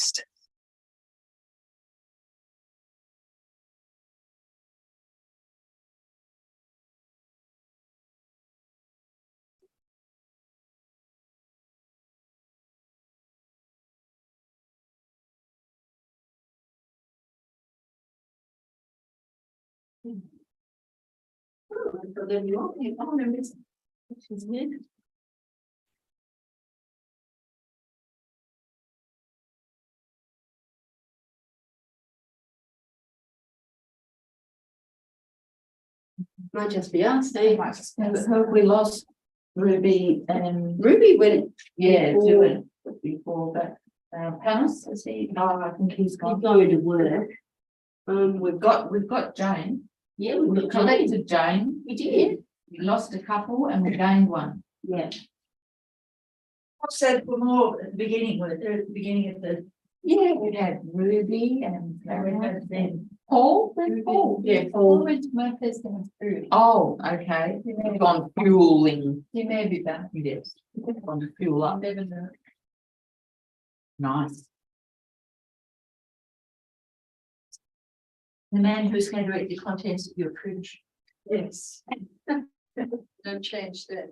next? So then you all can, oh, no, she's good. Might just be us, eh? Have we lost Ruby and Ruby went, yeah, before- doing before that. Panos, is he? No, I think he's he's gone. going to work. We've got Jane. Yeah, We we've got Jane. collected Jane. We did, We lost a couple and we gained one. yeah. I said for more at the beginning, at the beginning of the. Yeah, we had Ruby and then Paul. Paul. Yeah, Paul. Went to my husband's food. Oh, okay. We've gone fueling. He may be back. Yes. Gone to fuel up. Never know. Nice. The man who's going to read the contents of your fridge. Yes. Don't change that.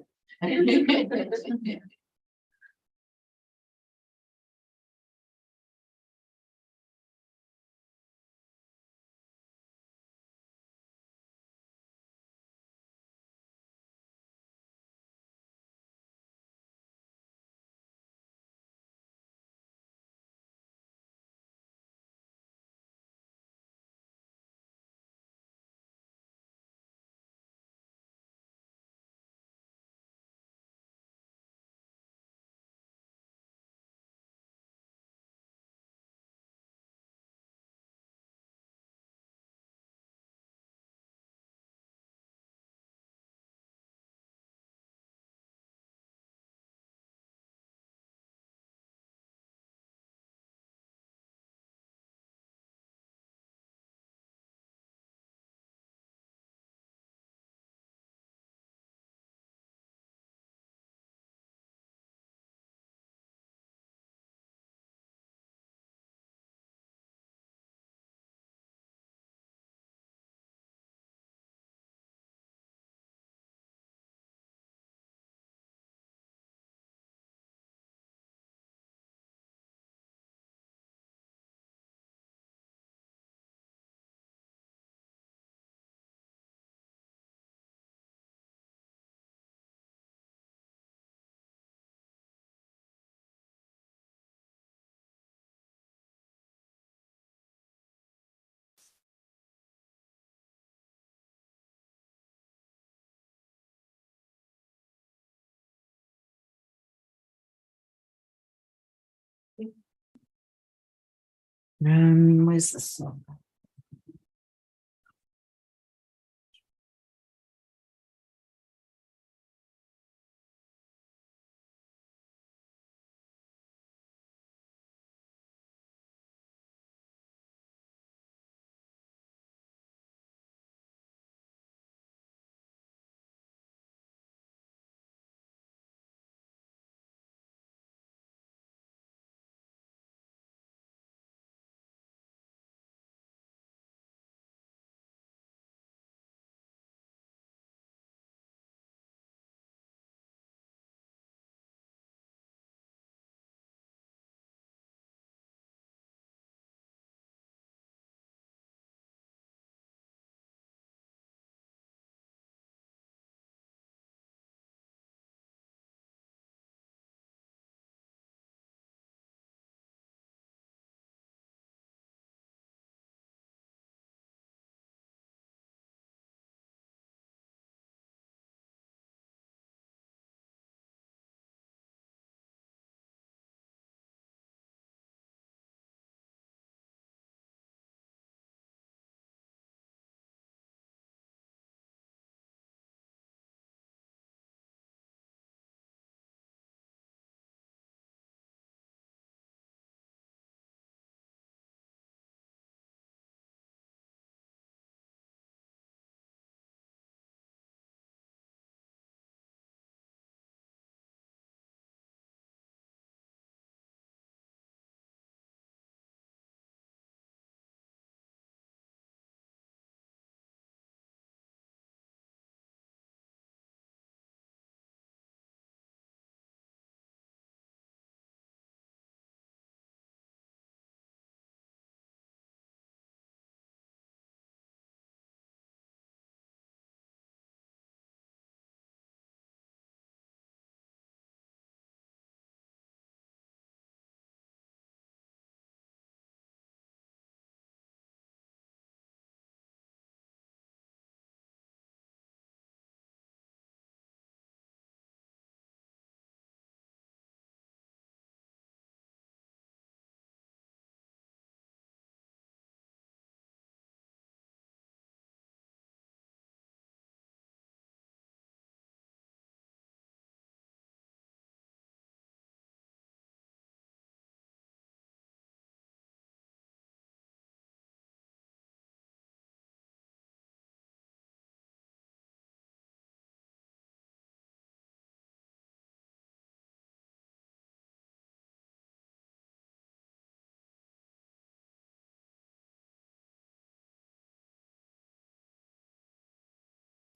Where's the song?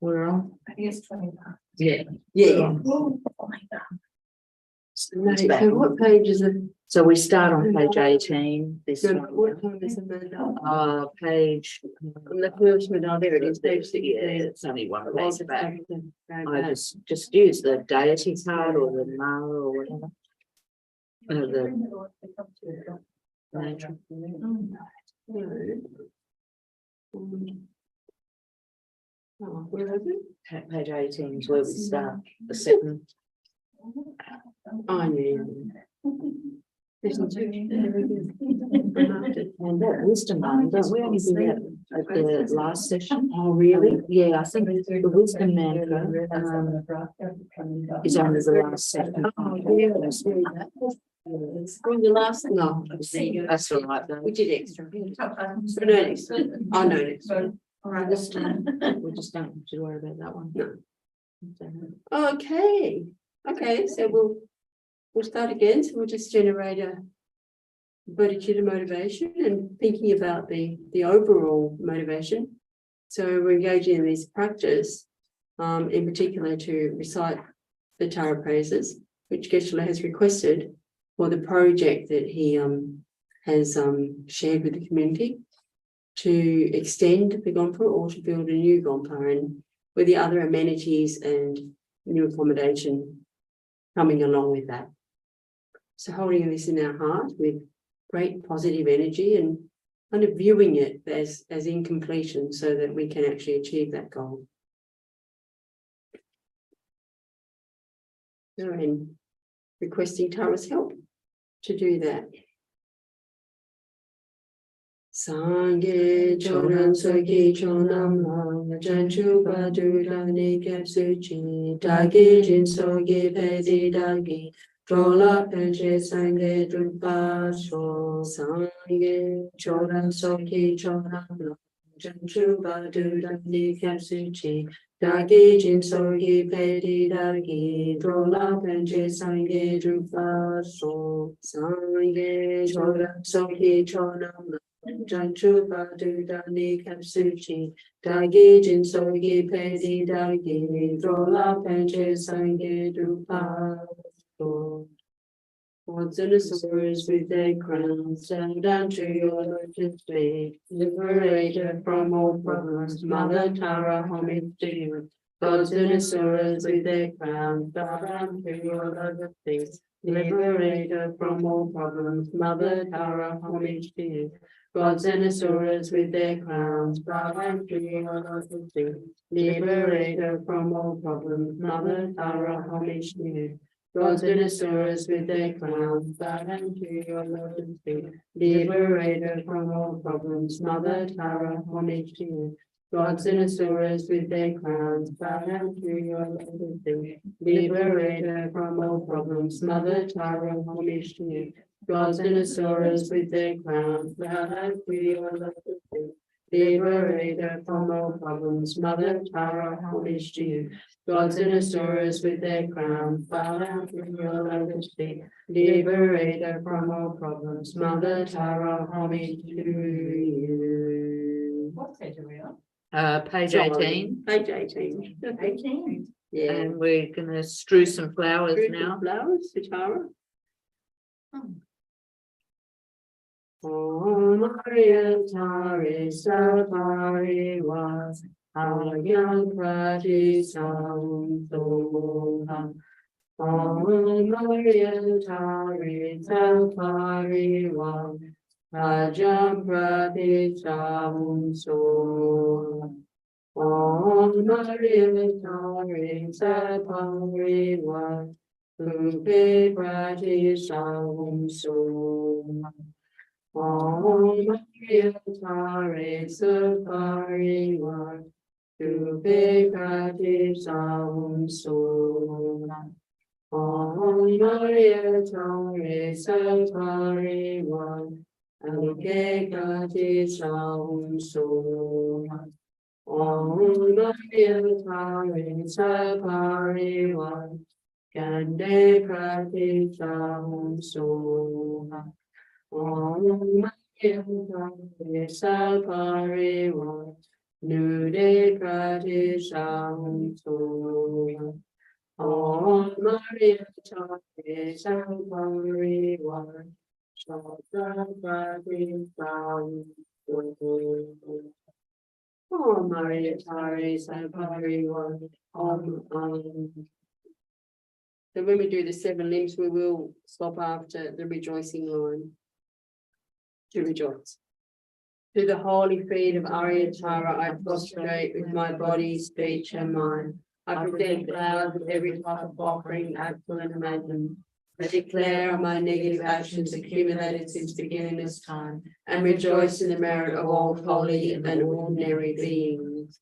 We're on. I think it's 25. Yeah. Yeah. Oh my God. So what page is it? So we start on page 18. This No, one. what time is it? Page. On the first one, There it is. page Yeah, 16. it's only one page back. I I just use the deity card or the ma or whatever. Natural. where is it? Page 18 is where we start the second. Oh, yeah. Listen to me. And that wisdom one, don't we only do that at the last session? Oh, really? Yeah, I think the wisdom mantra is only the last section. Oh, yeah. When the last, no. That's all right though. We did extra. So no next time. Oh, no next time. All right, this time we just don't have to worry about that one. No. Okay. Okay, so we'll start again. So we'll just generate a attitude of motivation and thinking about the overall motivation. So we're engaging in this practice, in particular to recite the Tara praises, which Geshe has requested for the project that he has shared with the community to extend the Gompa or to build a new Gompa, and with the other amenities and new accommodation coming along with that. So holding this in our heart with great positive energy and kind of viewing it as incompletion so that we can actually achieve that goal. So, and requesting Tara's help to do that. Sangye choran soki chonam lang janchu badu dani kapsuchi dagi jin sogi pezi dagi drola penche sangye drupa so sangye choran soki chonam lang janchu badu dani kapsuchi dagi jin sogi pezi dagi drola penche sangye drupa so sangye choran soki chonam lang Janchu Badu Dani Kapsuchi Dagi Jin Sogi Pedi Dagi Drola Penche Sange Drupa Gods and Asuras with their crowns stand down to your lotus feet, liberator from all problems, Mother Tara, homage to you. Gods and Asuras with their crowns bow down to your lotus feet, liberator from all problems, Mother Tara, homage to you. Gods and Asuras with their crowns bow down to your lotus feet, liberator from all problems, Mother Tara, homage to you. Gods and Asuras with their crowns bow down to your lotus feet, liberator from all problems, Mother Tara, homage to you. Gods and Asuras with their crowns bow down to your lotus feet, liberator from all problems, Mother Tara, homage to you. Gods and Asuras with their crowns bow down to your lotus feet, liberator from all problems, Mother Tara, homage to you. Gods and Asuras with their crowns bow down to your lotus feet, liberator from all problems, Mother Tara, homage to you. What page are we on? Page 18. Page 18. 18. Yeah. And we're gonna strew some flowers now. Flowers for Tara. Om Maria Tari Sapari was Agyan Prati Sam Soham. Om Maria Tari Sapari was Agyan Prati Sam Soham. Om Maria Tari Sapari was Upe Prati Sam Soham. Om Maria Tare Sapari Var Tupe Prati Sam Sona. Om Maria Tare Sapari Var Tupe Prati Sam Sona. Om Maria Tare Sapari Var Kande Prati Sam Sona. Om Maria Tare Sapari Var Nude Pratishanto. Om Maria Chate Sankari War. Shatra Pratishanto. Om Maria Chate Sankari War. So when we do the 7 limbs, we will stop after the rejoicing line. To rejoice. To the holy feet of Aryatara, I prostrate with my body, speech, and mind. I present flowers with every type of offering, actual and imagined. I declare on my negative actions accumulated since beginningless time, and rejoice in the merit of all holy and ordinary beings.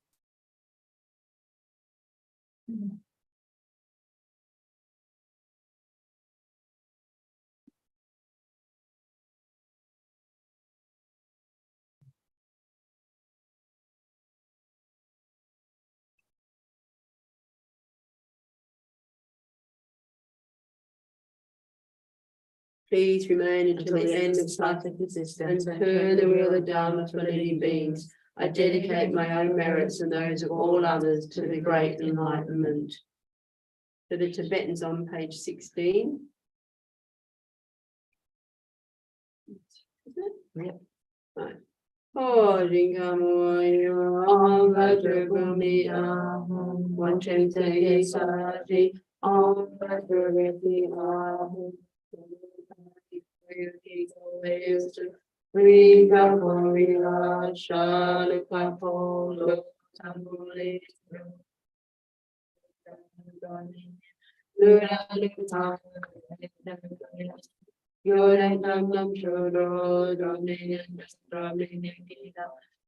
Please remain until the end of psychic existence and turn the wheel of Dharma for living beings. I dedicate my own merits and those of all others to the great enlightenment. So the Tibetans on page 16. Yep. Right. Oh, Jingamoyo, Om Vajragami Aham, One Chente Saji, Om Vajragami Aham.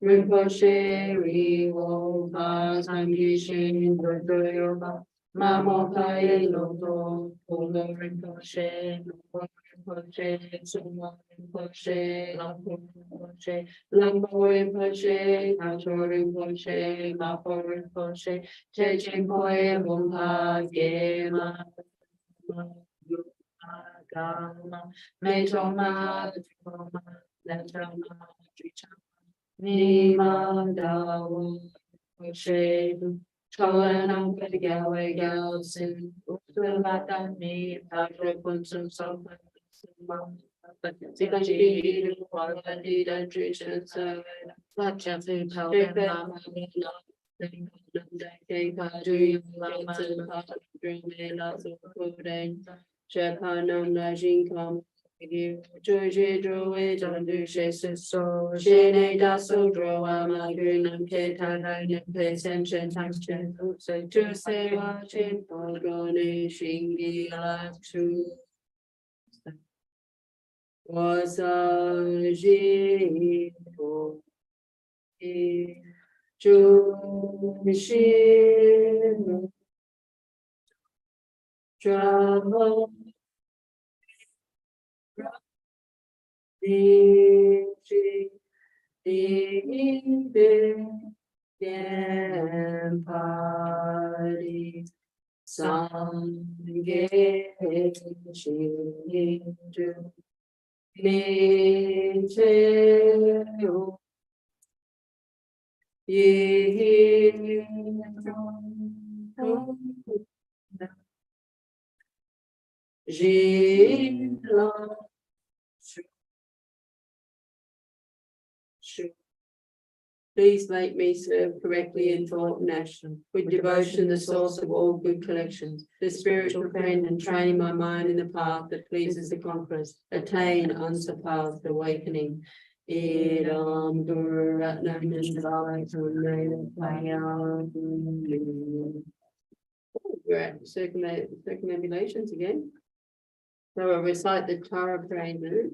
Rinpoche, Riwo, Sangishin, Yoga, Mamo Kai Loto, Polo Rinpoche, Rinpoche, Sumo Rinpoche, Lampo Rinpoche, Lampo Rinpoche, Kato Rinpoche, Mapo Rinpoche, Chechen Poe, Bumpa, Gema, Gama, Metoma, Toma, Letama, Trichama, Nima, Dawo, Shade. Cholanam Padigawa Galsin, Usulata me, Padre Punsum Salman, but Sikaji, Quality, and Trishan, so much of the power and Lama, Kadu, Lama, Dream, Lots of food, Japanam, Najin, Kam. George Drowe, Dondu So, Shane Dasso Droa, Magrinam Ketan, Pescension, Tanction, so to say watching for Gone, Shingi, Laksu was a G. Jumishin Drama. Party Sangye Shindu Niteo Jila Please make me serve correctly in thought and action, with devotion the source of all good collections, the spiritual friend, and training my mind in the path that pleases the conquerors, attain unsurpassed awakening. Idam Guru Ratnam We're at circumambulations again. So I'll recite the Tara Praying.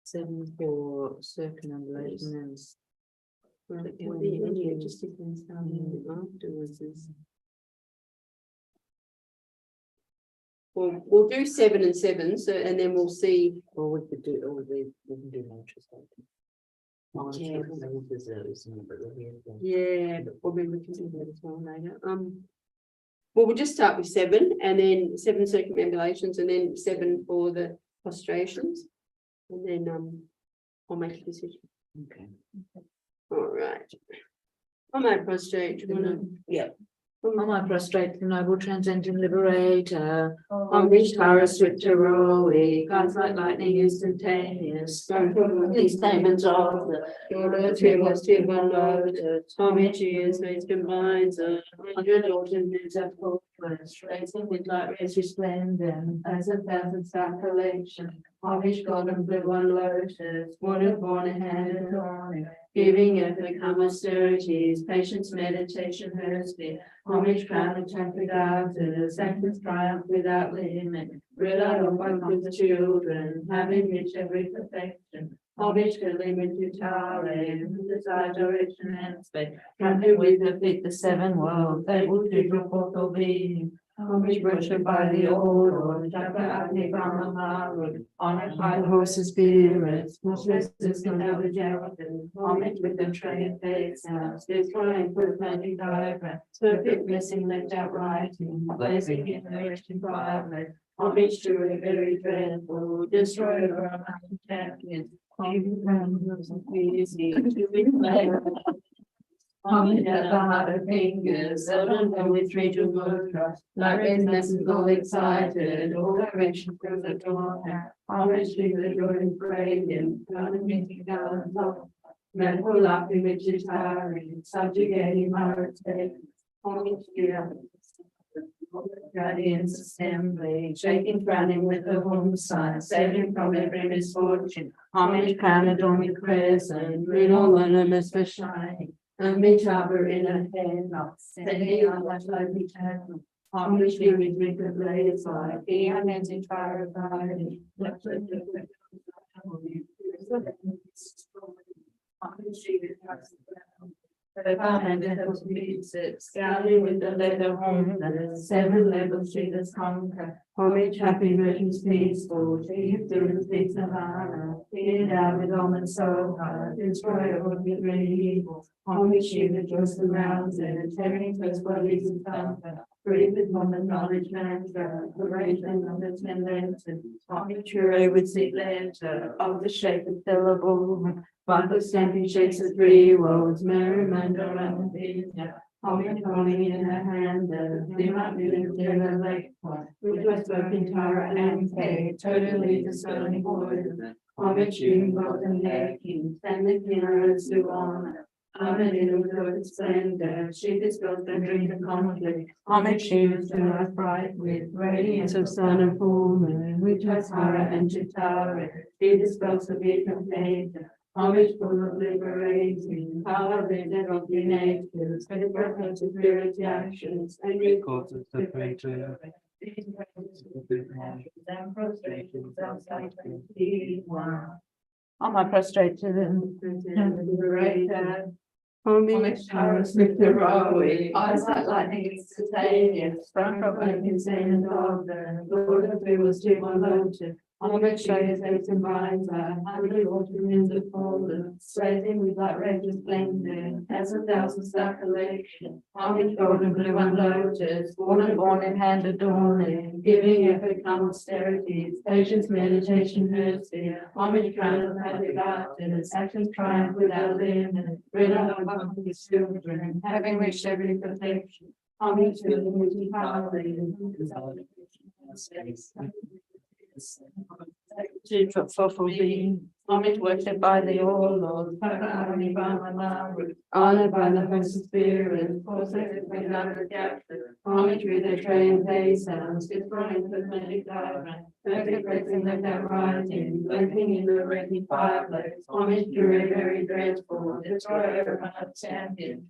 7 for circumambulations. Well, it can be any, it just depends how many afterwards is. We'll do 7 and 7, so and then we'll see. Or we could do, or we can do mantras. Yeah. Yeah. Yeah, but probably we can do that as well later. Well, we'll just start with 7 and then 7 circumambulations and then 7 for the prostrations. And then I'll make a decision. Okay. All right. On my prostrate, On I prostrate the noble transcendent liberator. on which Tara swift heroic, guns like lightning instantaneous, sprung from these diamonds of the order to was to unloaded, homage is made combines, 100 autumn is a full flesh, racing with light rays resplendent, as a thousand star collection, homage golden blue unloaded, born a hand and on, giving earthly calm austerities, patience, meditation, hers fear. Homage crown and temple doubted, sanctus triumph without limit, rely on with the children, having reached every perfection. Homage to limit to Tare, desire direction and space, trampling with her feet the seven worlds, able to draw forth all being. Homage worshipped by the old Lord, Japa Agni Brahma Maru, honored by the horses' spirits, most resistance can never Jericho. Homage with the train face sounds, destroying with magic diagram, perfect blessing left out writing, blessing in the rich environment. Homage to a very dreadful, destroyer of our champions. Homage at the heart of fingers, seldom come with three to motor, like redness and gold excited, all direction through the door. Homage to the Jordan Gradient, down and meeting down and top. Medical laughing which is tiring, subjugating my state. Homage to Guardians assembly, shaking, frowning with the home sign, saving from every misfortune. Homage crown adorning crescent, green all ornaments for shining. And me harbor in a hand, not setting on like lovely channel. Homage to we drink the blaze like, the hands in fire of body. And the hills meets it, scouting with the leather home, the seven levels she does conquer. Homage, happy virgins, peaceful, she through the streets of honor, feed out with almond so hard, destroy all with great evil. Homage, she rejoices around it, tearing first bodies and thunder. Breathe with woman knowledge mantra, arrangement of the tendency. Homage, hooray with seat letter, of the shape of syllable. Bible stamping shakes the three worlds, Mary, Magdalene, and Peter. Homage holding in her hand, the might be in a lake, which was spoken Tara and Kay, totally discerning voice. Homage to God and their King, standing funerals to honor. Amen in good splendor, she dispels the dream of conflict. Homage she was to us bright with radiance of sun and full moon, which was Tara and Chitara. She dispels the beat of nature. Homage full of liberating, power risen of the natures, and reference to spirit actions, and recourses to greater. These and prostrations outside the one. On my prostrated and liberated. Homage Tyrus with the railway, eyes like lightning instantaneous, sprung from open sin of the Lord of who was to my motive. Homage shows those in minds, 100 autumn winds of fallen, blazing with light red resplendent, as a thousand star collection. Homage golden blue unloaded, born in hand adorning, giving effort calm austerities, patience, meditation, mercy. Homage crown of happy garden, actions triumph without limit, rid of his children, having reached every perfection. Homage to the multi power, for being homage worshipped by the all Lord, honored by the host spirit, forsaken without redemption, homage with their train they sounds, destroying the magic diagram, perfect blessing left out writing, blazing in the wrecking fireplace, homage to a very dreadful, destroyer of our champion,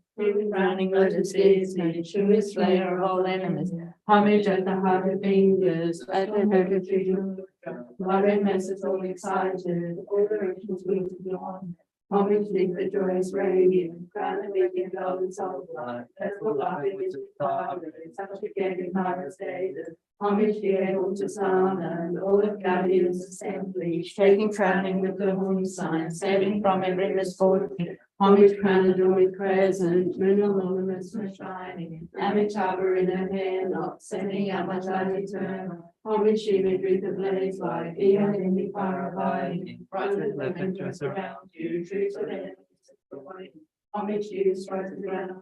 drowning lotus Disney, true slayer of all enemies, homage at the heart of fingers, at the heart of future. Modern messes all excited, all directions we to beyond. Homage leave the joyous radiant, crown and making golden soul blood. That's what life is with Father, subjugating higher status. Homage the able to Sana, and all of guardians assembly, shaking, frowning with the moon sign, saving from every misfortune. Homage crown adorned crescent, moon luminous and shining, Amitabha in her hand, not sending out my tiny turn. Homage she drink the blaze like, even in the fire abiding, bright with lavender around you, trees of enemies away. Homage you strike the ground,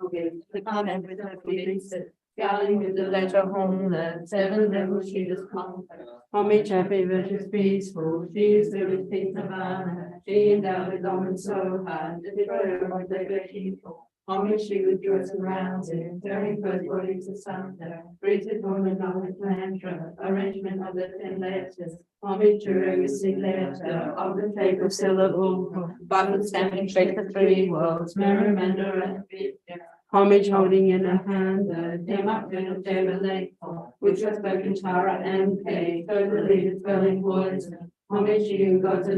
the comment with her feelings, Garling with the letter home, the seven levels she has conquered. Homage happy, virtuous, peaceful, she is the receipt of honor, she endowed with love and so high, the destroyer of the great people. Homage she rejoices around it, turning first bodies asunder, breathes woman knowledge mantra, arrangement of the 10 letters. Homage to her mystic letter of the tape of syllable, but standing straight the 3 worlds, Merrimander and Victor. Homage holding in her hand the democratic tabernacle, which was spoken Tara and Kay, totally dispelling poison. Homage you, God's a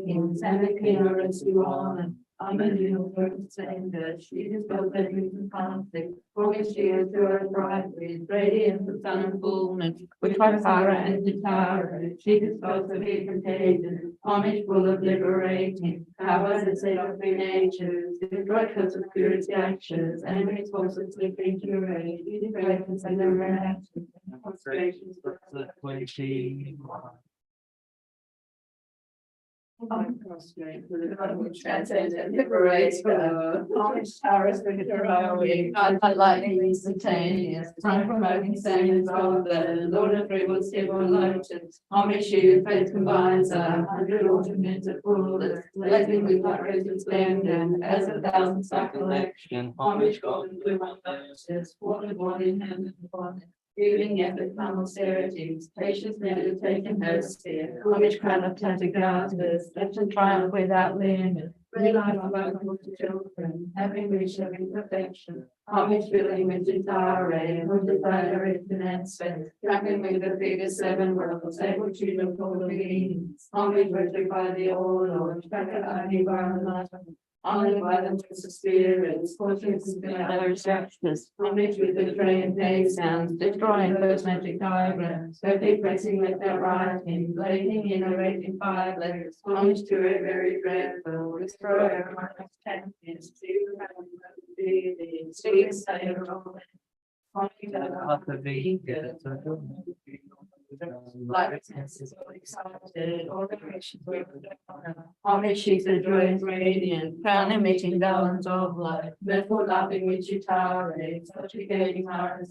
kings, and the ignorance you honor. Amen. Sender, she dispels every conflict. Homage you to her bright with radiance of sun and fullness, which was Tara and Tara. She dispels every contagion. Homage full of liberating power that set off free natures, destroy cause of purity actions, and makes forces living to rage. You degrade and send them reactions, concentrations for the 21. Prostrate for the God which transcends and liberates her. Homage towers with her highway, God by lightning instantaneous, time promoting same as all the Lord of three will still lotus. Homage you, faith combines 100 ornaments of fullness, blazing with light rays of splendor, as 1,000 star collection. Homage golden blue on lotus, water born in heaven upon it. Giving effort from austerities, patience never taken her sphere. Homage crown of Tantagatas, left and triumph without limit. Free life available to children, having reached every perfection. Homage filling with desire, who desire infinite space. Tracking with the biggest 7 worlds, able to look all the beginnings. Homage virtue by the all Lord, tracking only by the honored by the Prince of Spirits, fortunes and other justice, homage with the tray and pay sounds, destroying those magic diagrams, perfect pressing with their writing, blazing in a raging fire blaze, homage to a very dreadful, destroyer of champions, to the sweet sailor of like senses of exalted, all the creations were homage she's a joyous radiant, crown emitting gallons of light, therefore laughing which you tolerate, subjugating heart as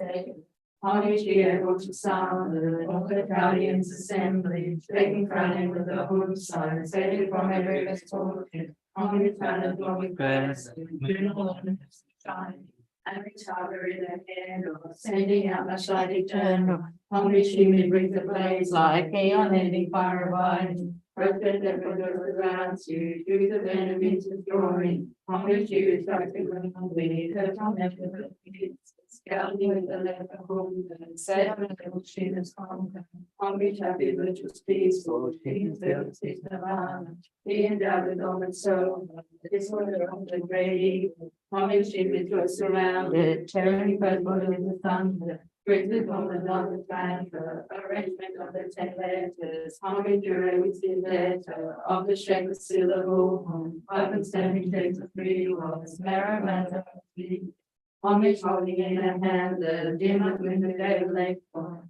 homage she able to sound all the guardians assembly, taking crowning with the holy sun, saving from every misfortune, homage found a glowing grace, beautiful and shining. Every tower in her hand, sending out the light eternal. Homage she may bring the blaze like a unending fire abiding. Perfect that surrounds you, through the enemies withdrawing. Homage you is like the ground with her torment with the peace. Scouting with the left home, seven little she has conquered. Homage happy virtuous peaceful, she is built his nirvana. He endowed with all and soul, the disorder of the great evil. Homage she rejoices surrounded, tearing purple in the thunder. Greatly from the Lord banter, arrangement of the 10 letters, homage with the letter of the shape of syllable, open standing takes of 3 words, Merrimander. Homage holding in her hand the dim with the day lake,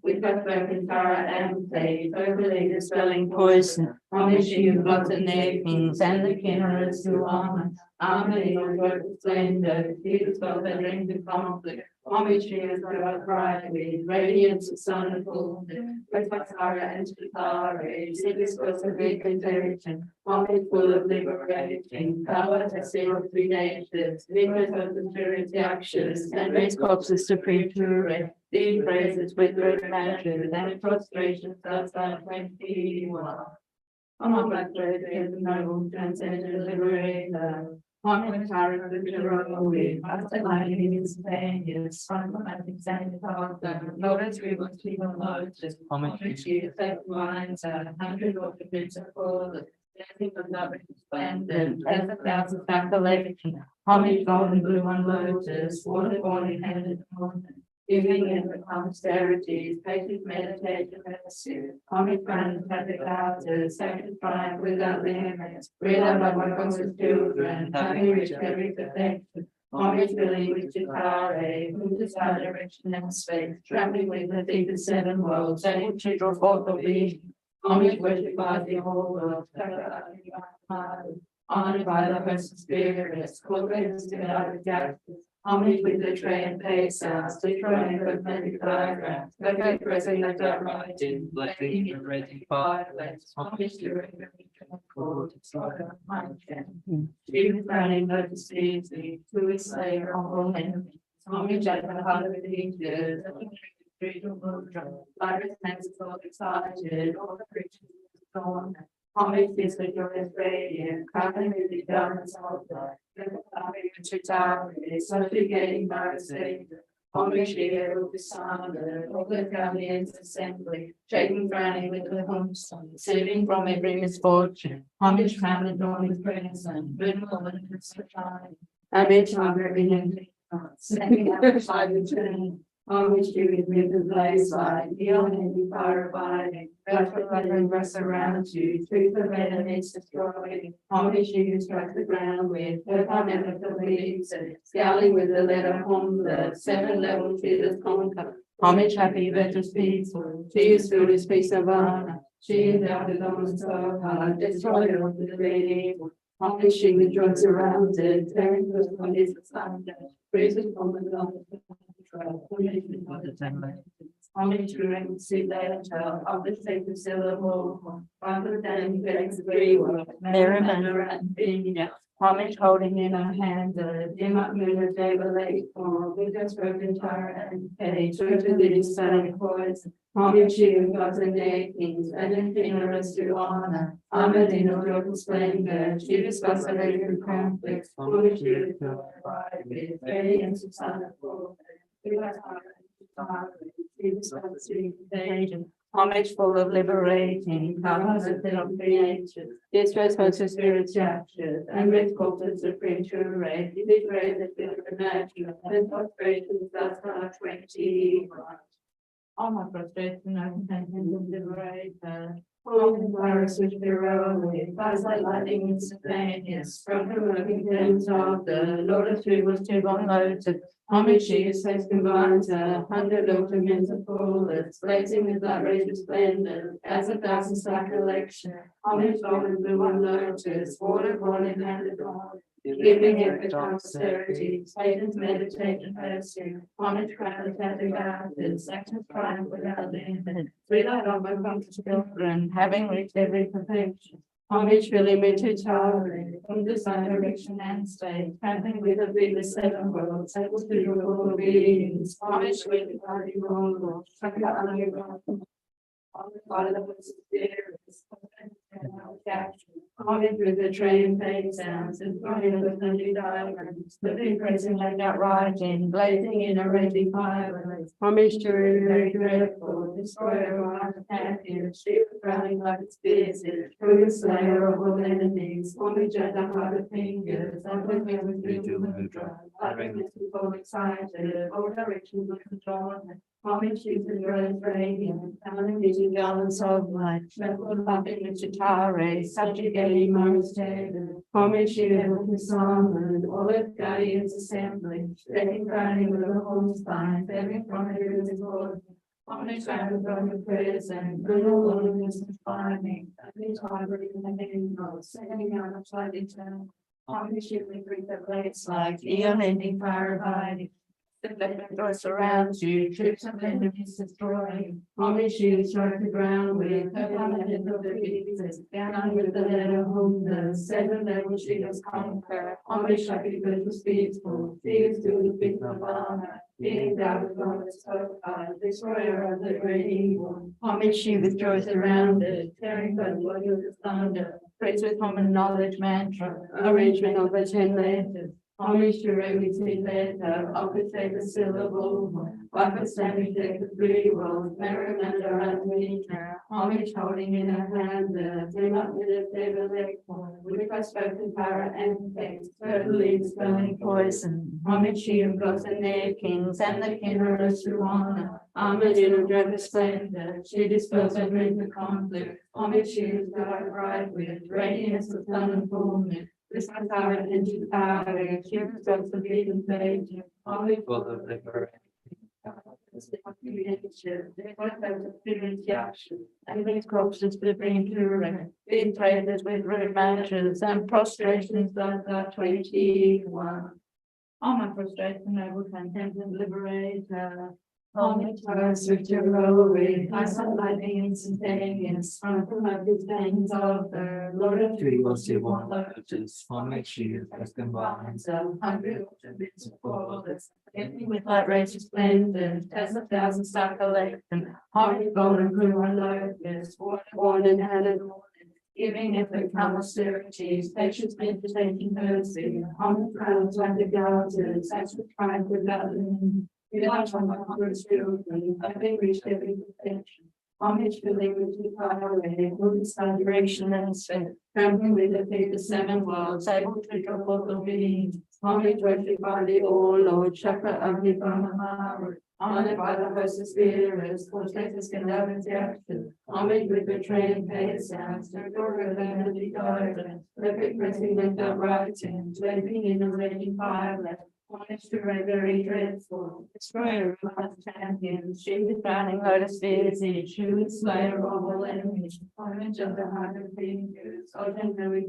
with her broken Tara and Faith, overlay dispelling poison. Homage she who blots and kings, and the kinnerers who armor in all work of splendor, he dispels and rings the conflict. Homage she is her bright with radiance of sun and fullness, with Tara and Tara, she dispels a great contagion. Homage full of liberating, power to seal 3 nations, vigorous of the purity actions, and raise corpses to preture. These praises with great measures and prostration starts by 21. Among my thread is the noble transcendent liberator. Homage Tara the Jeroboam, after lightning in Spaniards, from the magic sand of the Lord's river to the Lotus. Homage she is that minds 100 ornaments of full. Dancing with love and splendor, as 1,000 star collection. Homage golden blue on lotus, water born in heaven. giving in the austerities, patient meditation and pursuit. Homage granted at the classes, sacred triumph without limits, read out by one conscious children, having reached every perfection. Homage filling with Chitare, who desire direction and space, traveling with the feet of seven worlds, able to draw forth the being. Homage worshipped by the whole world, honored by the host of spirits, cultivated to out of galaxies. Homage with the tray and face sounds, destroying the magic diagrams, perfect pressing the dark writing, blessing in ready fireplace. Homage to Jesus running lotus seeds, to his slayer of all enemies. Homage at the heart of the ages, Iris hands so excited, all the creatures gone. Homage is the joyous radiant, covering with the garments of light. Subjugating by the Savior. Homage here will be silent, all the guardians assembly, shaking frowning with the homestead, saving from every misfortune. Homage crowned and drawn with present, good woman and sunshine. Homage on every empty heart, sending out beside the train. Homage to his river blaze light, beyond any fire abiding. And rest around you, through the red and its destroying. Homage you struck the ground with, her never believes it, scowling with the letter home, the 7 level feathers conquer. Homage happy veterans peaceful, she is filled with peace of honor. She endowed with almost so hard, destroyer of the great evil. Homage she rejoices around it, tearing the bodies asunder, praising from the Lord. Homage to receive later of the sacred syllable, rather than the free word, merriment being. Homage holding in her hand the dim up moon of day lake for Buddha's broken tyrant and page, to the stunning poison. Homage to gods and deities, and ignorance to honor, armored in a joyful splendor, she discussed the later conflicts, homage to the bride with radiance of sun and full. Homage full of liberating, powers of the creation, distress hosts of spirits captured, and with cultures of creature race, this race that will imagine, and frustrations that's not 20. All my frustration, I can liberate her. All the virus which heroic, fast like lightning instantaneous, from the working hands of the Lord of Three was too unloaded. Homage she is face combines 100 ultimates of fullness, blazing with outrageous splendor, as 1,000 star collection. Homage gold and blue unnoticed, water born in hand of God. Giving it with austerity, Satan's meditation pursuit. Homage crowned at the gardens, actions triumph without limit. Without all my conscious children, having reached every perfection. Homage filling me to tolerate, from design, direction, and state, trampling with a big 7 worlds, able to rule all beings. Homage with the body roll, on the part of the spirits, homage with the train pain sounds, and flying of the thunder diamonds, living praising like outrighting, blazing in a raging fire. Homage to a very dreadful, destroyer of our champion, she was crowning like its spears, who is slayer of all enemies. Homage at the heart of fingers, and with me with the drum, uttering this people excited, all directions of control. Homage to the rose radiant, founding vision garlands of light, trembled up in the Chitare, subjugating Morriston. Homage to the song, all of guardians assembly, stepping crowning with a home spine, bearing from it is Lord. Homage found from the present, little loneliness and finding, every time in the name of sending out of light eternal. Homage to the Greek that place like eon ending fire abiding. The legend doors surrounds you, troops of enemies destroying. Homage you strike the ground with, her planet of the pieces, down with the letter home, the 7 level she does conquer. Homage happy good was peaceful, fears to the big of honor, being down with promise so high, destroyer of the great evil. Homage she with joy surrounded, tearing by the body of the thunder, praise with common knowledge mantra, arrangement of the 10 letters. Homage to everything letter, office take a syllable, office standing take the three rolls, merriment around me. Homage holding in her hand, came up with a table leg, with her spoken power and text, certainly spelling poison. Homage she who goes in their kings, and the kinderers who honor. Armored in a dread of splendor, she dispels every conflict. Homage she who's God bright with radiance of sun and full moon. This is our into power, she who goes the beacon page. Homage for the liberation. And these corpses be bring to rest, being traded with rude matches and prostrations of the 21. On my prostration, I will content and liberate her. Homage to us, victory, I saw lightning instantaneous, from his veins of the Lord of Three was the one lotus, homage she has combined. so hundred bits of flawless, with light rays resplendent, as a thousand star collection, hearty golden crew on lotus, born and had adorned, giving effort come austerities, patience meditating mercy, on the crowns like the garters, as we tried without limit. Without on my hundreds children, having reached every perfection. Homage filling with the power with its vibration and strength, trampling with the feet of 7 worlds, able to drop all the beings. Homage worshipped by the all Lord, Chakra Agni Brahma, honored by the host of spirits, for status can love into action. Homage with betraying paid sounds, the glory of the guidance, perfect pressing without writing, sleeping in a raging firelight. Homage to very dreadful, destroyer of God's champions, she was drowning lotus busy, she was slayer of all enemies, homage of the heart of fingers, O gently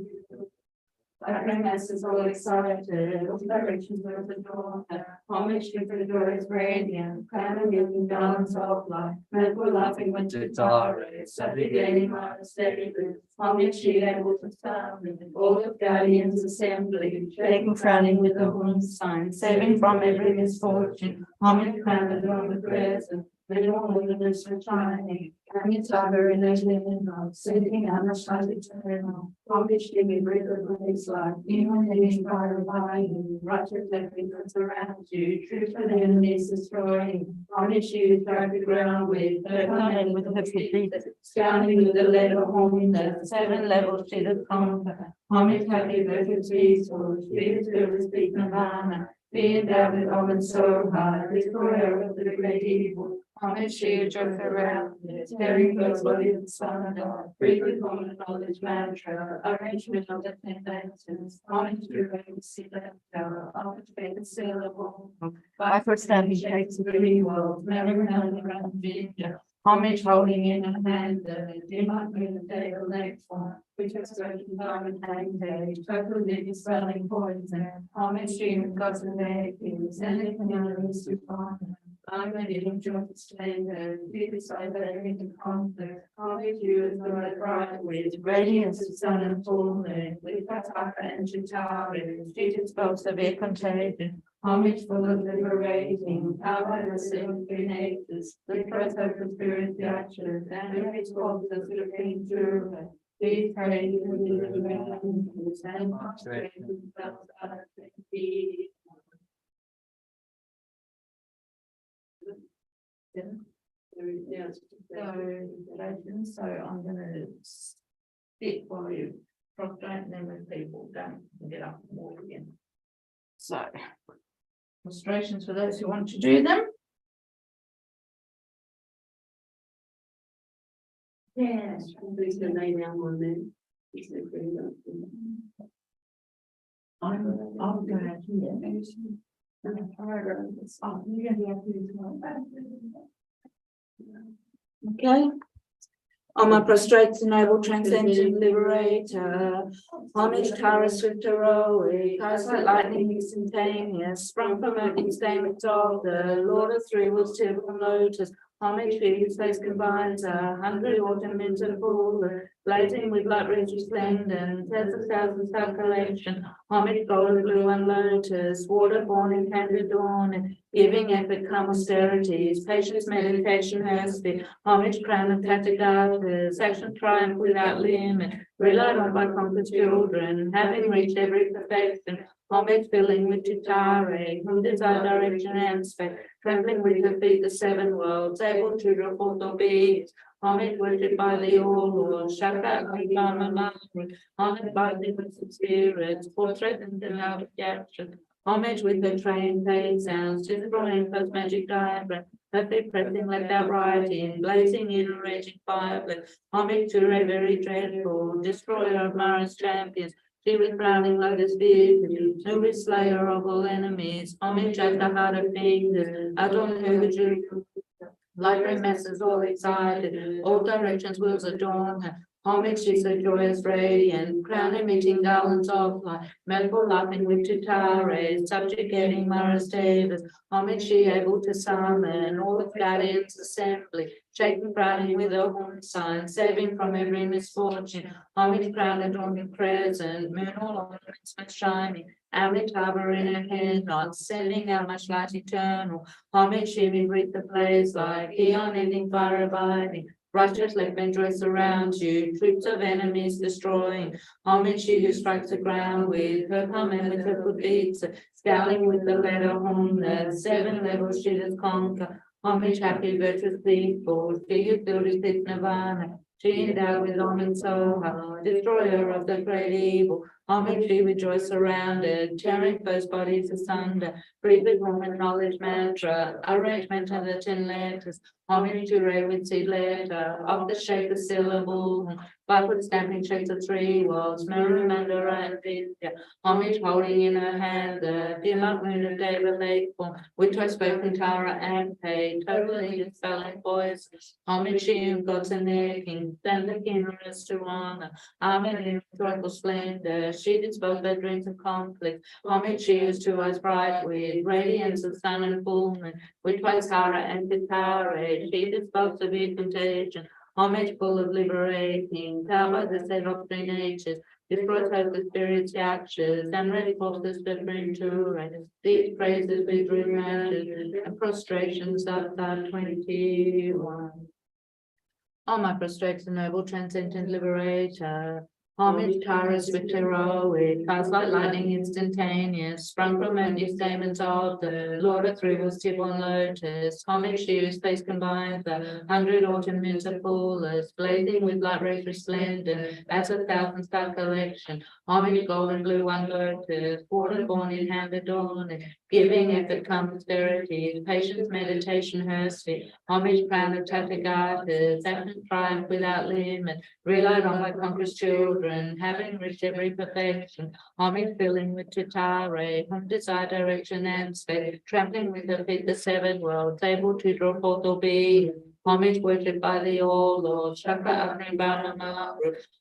like masses all excited, all directions of the daughter, homage to the glorious radiant, clamor giving dance of life, men were laughing when to tire, subjugating monastery, homage she able to sound, all of guardians assembly, shaking frowning with the horn sign, saving from every misfortune, homage crowned on the present, little wilderness returning, coming to her in a living love, sitting on the side eternal, homage to me breath of grace life, even living by reviving, righteous living around you, truth for the enemies destroying, homage you strike the ground with, and with her feet, scounding with the letter home, the 7 levels she does conquer, homage happy virtuous peaceful, spirit to speak nirvana, be endowed with homage so high, destroyer of the great evil. Homage she joy around, staring close body of the sun and God, free with common knowledge mantra, arrangement of the 10 dimensions, homage to the sea tower, homage to the syllable, by for standing shakes of the world, never renowned around Virginia, homage holding in her hand, the dim in the day of next one, which was certain time and hang total living spelling poison, homage to God's and send it to find. I'm a little joint splendor, be beside the everything conflict, homage you as the right bright with radiance of sun and full moon, with Pataka and Chitari, students both severe contagion, homage full of liberating, power the same three natures, the breath of the spirit reaction, and every cause the supreme truth. Please pray for the living and concentrate themselves out of the so I'm gonna sit while you prostrate them with people don't get up and walk again. So prostrations for those who want to do them. Yes, please can lay down one then. I'll go ahead here. Okay. On my prostrate noble transcendent liberator, homage Tara swift heroic, eyes like lightning instantaneous, sprung from opening statements of the Lord of Three was typical lotus, homage for whose face combines 100 ornaments of full, blazing with light rich resplendent, tens of thousands calculation, homage golden blue and lotus, water born in candid dawn, giving effort come austerities, patience meditation mercy, homage crown of categories, action triumph without limit, relied on by conquered children, having reached every perfection, Homage filling with Tutare, whom desire direction and spec, trembling with her feet the seven worlds, able to draw forth the beings. Homage worshipped by the all Lord, Shaka, Mama, honored by the wisdom spirits, portrait and the love of action. Homage with her train, paid sounds, destroying first magic diagram. Perfect pressing left out writing, blazing in a raging fireplace. Homage to a very dreadful, destroyer of Mara's champions. She was crowning lotus beauty, no slayer of all enemies. Homage at the heart of fingers, adorn her with jewelry. Light masses all excited, all directions wills adorn her. Homage is a joyous radiant, crown emitting garlands of light, mellow laughing with Tutare, subjugating Mara's Davis. Homage she able to summon all the guardians assembly, shaking crowning with her horn sign, saving from every misfortune. Homage crown adorning present, moon all ornaments much shining, Amitabha in her hand, not sending out much light eternal. Homage she may breathe the blaze like eon ending fire abiding. Righteous left dress around you, troops of enemies destroying. Homage she who strikes the ground with her palm and with her foot beats, scowling with the letter horn, the seven levels she does conquer. Homage happy virtuous people, she who filled his deep nirvana. She endowed with Om Soha, destroyer of the great evil. Homage she rejoice surrounded, tearing first bodies asunder. Breathe with Roman knowledge mantra, arrangement of the 10 letters. Homage to Ray with seed letter, of the shape of syllable. Backward stamping shapes of 3 worlds, Meru, Mandara, and Vidya. Homage holding in her hand the dim up moon of David Lake form, which I spoken Tara and paid, totally dispelling voice. Homage she whom gods and their kings, then the kingdoms to honor. Amen in joyful splendor, she dispels their dreams of conflict. Homage she whose 2 eyes bright with radiance of sun and full moon, which was Tara and Kitare, she dispels severe contagion. Homage full of liberating, power by the set of 3 natures, destroys hope the spirit's actions, and ready forces to bring to rest. These praises with remanded and prostrations of Psalm 21. All my prostrates the noble transcendent liberator. Homage Taurus with heroic, fast like lightning instantaneous, sprung from only stamens of the Lord of Three tip on lotus. Homage she whose face combines the 100 autumn moons of fullest, blazing with light rays resplendent, as a 1,000-star collection. Homage golden blue one lotus, water born in hand adorning, giving effort come austerities, patience meditation her sphere. Homage crown of Tathagatas, action triumph without limit, relied on by conquerors children, having reached every perfection. Homage filling with Tutare, whom desire direction and spec, trampling with her feet the 7 worlds, able to draw forth or be. Homage worshipped by the all Lord, Chakra Agni Bharama,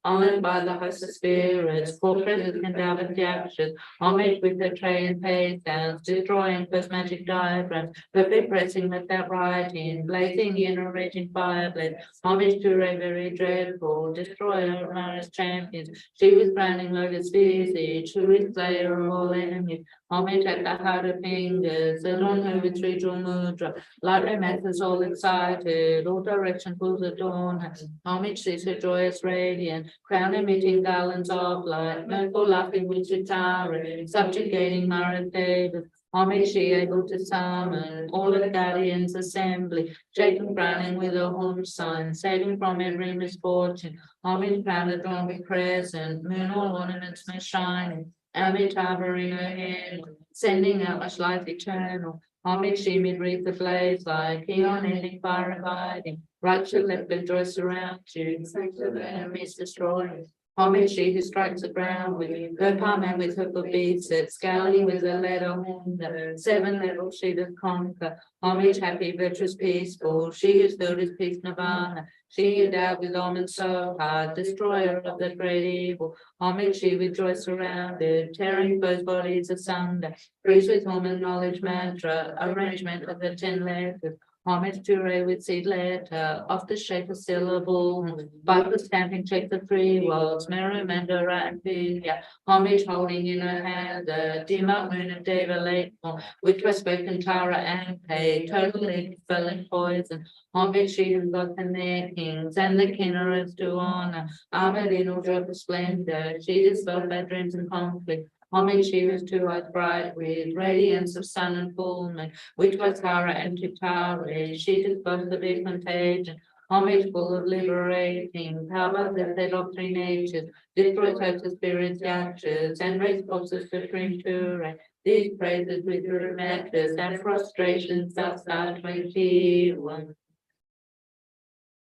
honored by the host of spirits, for presence endowed with actions. Homage with the tray and pay sounds, destroying first magic diagrams, perfect pressing without writing, blazing in a raging fireplace. Homage to a very dreadful, destroyer of Mara's champions. She was crowning lotus visage, who is slayer of all enemies. Homage at the heart of fingers, adorn her with 3 jewel mudra. Light romances all excited, all direction pulls adorn her. Homage sees her joyous radiant, crown emitting garlands of light, mirthful laughing with Chitara, subjugating Mara Davis. Homage she able to summon all the guardians assembly, shaking crowning with a horn sign, saving from every misfortune. Homage crown adorned with crescent, moon all ornaments may shining, Amitabha in her hand, sending out much light eternal. Homage she mid wreath the blaze like eon ending fire abiding. Righteous left with joy surround you, thanks of enemies destroying. Homage she who strikes the ground with her palm and with her foot beats it, scaling with the letter horn, the 7 levels she does conquer. Homage happy, virtuous, peaceful, she who's filled his peace nirvana. She endowed with Om and Soha, destroyer of the great evil. Homage she with joy surrounded, tearing foes' bodies asunder. Breathes with Om knowledge mantra, arrangement of the 10 letters. Homage to Ray with seed letter, of the shape of syllable, by the stamping check the 3 worlds, Meru, Mandara, and Vidya. Homage holding in her hand the dim up moon of Deva Lake, which was spoken Tara and paid, totally dispelling poison. Homage she who got and their kings, and the kinnerers to honor, armored in all joyful splendor, she dispelled bad dreams and conflict. Homage she was to us bright with radiance of sun and full moon, which was Tara and to Tara. She dispersed the big contagion. Homage full of liberating power that set off three natures, destroys her to spirits actors, and raised forth the supreme Ture. These praises with your matches and frustrations outside 21.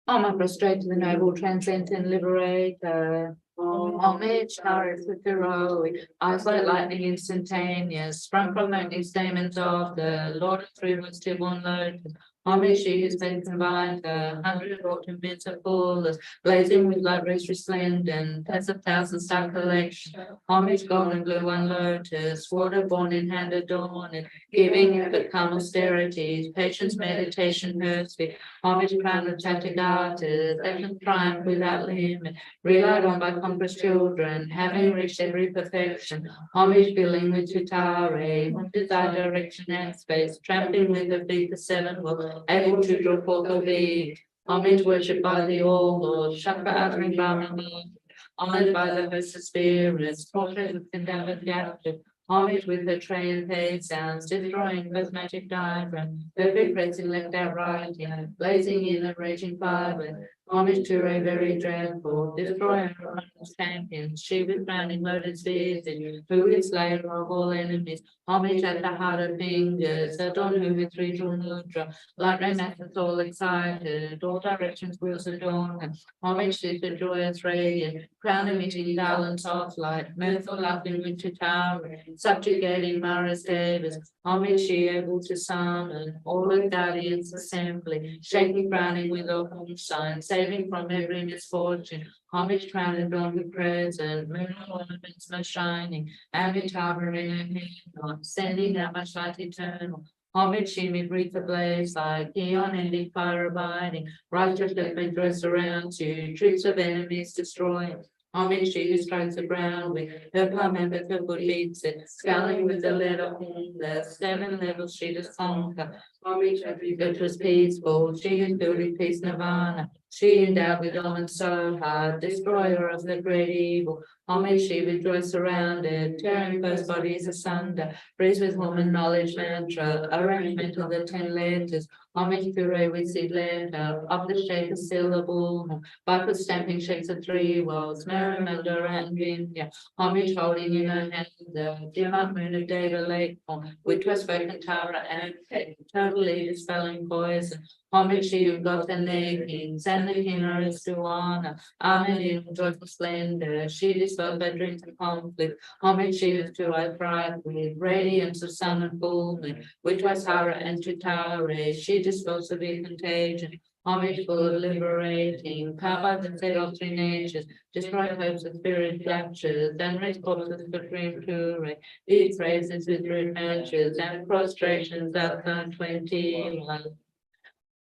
Armor prostrate to the noble transcendent liberator. Homage, Taurus with heroic, eyes like lightning instantaneous, sprung from lightning stamens of the Lord of Three was stillborn lotus. Homage, she whose faith combined the 100 autumn bids of fullest, blazing with light rays resplendent, as a thousand star collection. Homage, golden blue one lotus, water born in hand adorned, giving but calm austerities, patience, meditation, mercy. Homage, crown of Chantigatas, ancient triumph without limit, relied on by conquerors children, having reached every perfection. Homage filling with tutare, on desire, direction, and space, trampling with the feet the seven worlds, able to draw forth the lead. Homage worshipped by the all Lord, Shakra uttering Brahman, honored by the host of spirits, portrait of condemned captive. Homage with her train of paid sounds, destroying both magic diagram, perfect praising left out right, blazing in a raging fire. Homage to a very dreadful, destroyer of champions, she with crowning loaded spears, who is slayer of all enemies. Homage at the heart of fingers, adorn who with ritual mudra, light rain methods all excited, all directions wheels adorn. Homage to the joyous radiant, crown emitting garlands of light, mirthful laughing with tower, subjugating Mara's Davis. Homage she able to summon all the guardians assembly, shaking crowning with open sign, saving from every misfortune. Homage crowned adorned with present, moon ornaments most shining, Amitabha in her hand, sending out much light eternal. Homage she may breathe the blaze like eon ending fire abiding, righteous judgment dressed around you, troops of enemies destroying. Homage she who strikes the ground with her palm and with her foot beats it, scaling with the lead of the 7 levels she does conquer. Homage every virtuous peaceful, she who's building peace nirvana, she endowed with almond so hard, destroyer of the great evil. Homage she with joy surrounded, tearing first bodies asunder, breathes with woman knowledge mantra, arrangement of the 10 letters. Homage puree with seed letter, of the shape of syllable, backward stamping shakes of 3 worlds, Marimunda and Vindhya. Homage holding in her hand the dim moon of Deva Lake, which was spoken Tara and totally dispelling poison. Homage she who got the nakings and the kinnerets to honor, Amen in joyful splendor, she dispelled by dreams and conflict. Homage she was to I bright with radiance of sun and full moon, which was Tara and to Tara, she disposed of the contagion. Homage full of liberating, power that set off 3 natures, destroy hopes of spirit captures, and raise corpses for supreme Ture. These praises with rude matches and prostrations outside 21.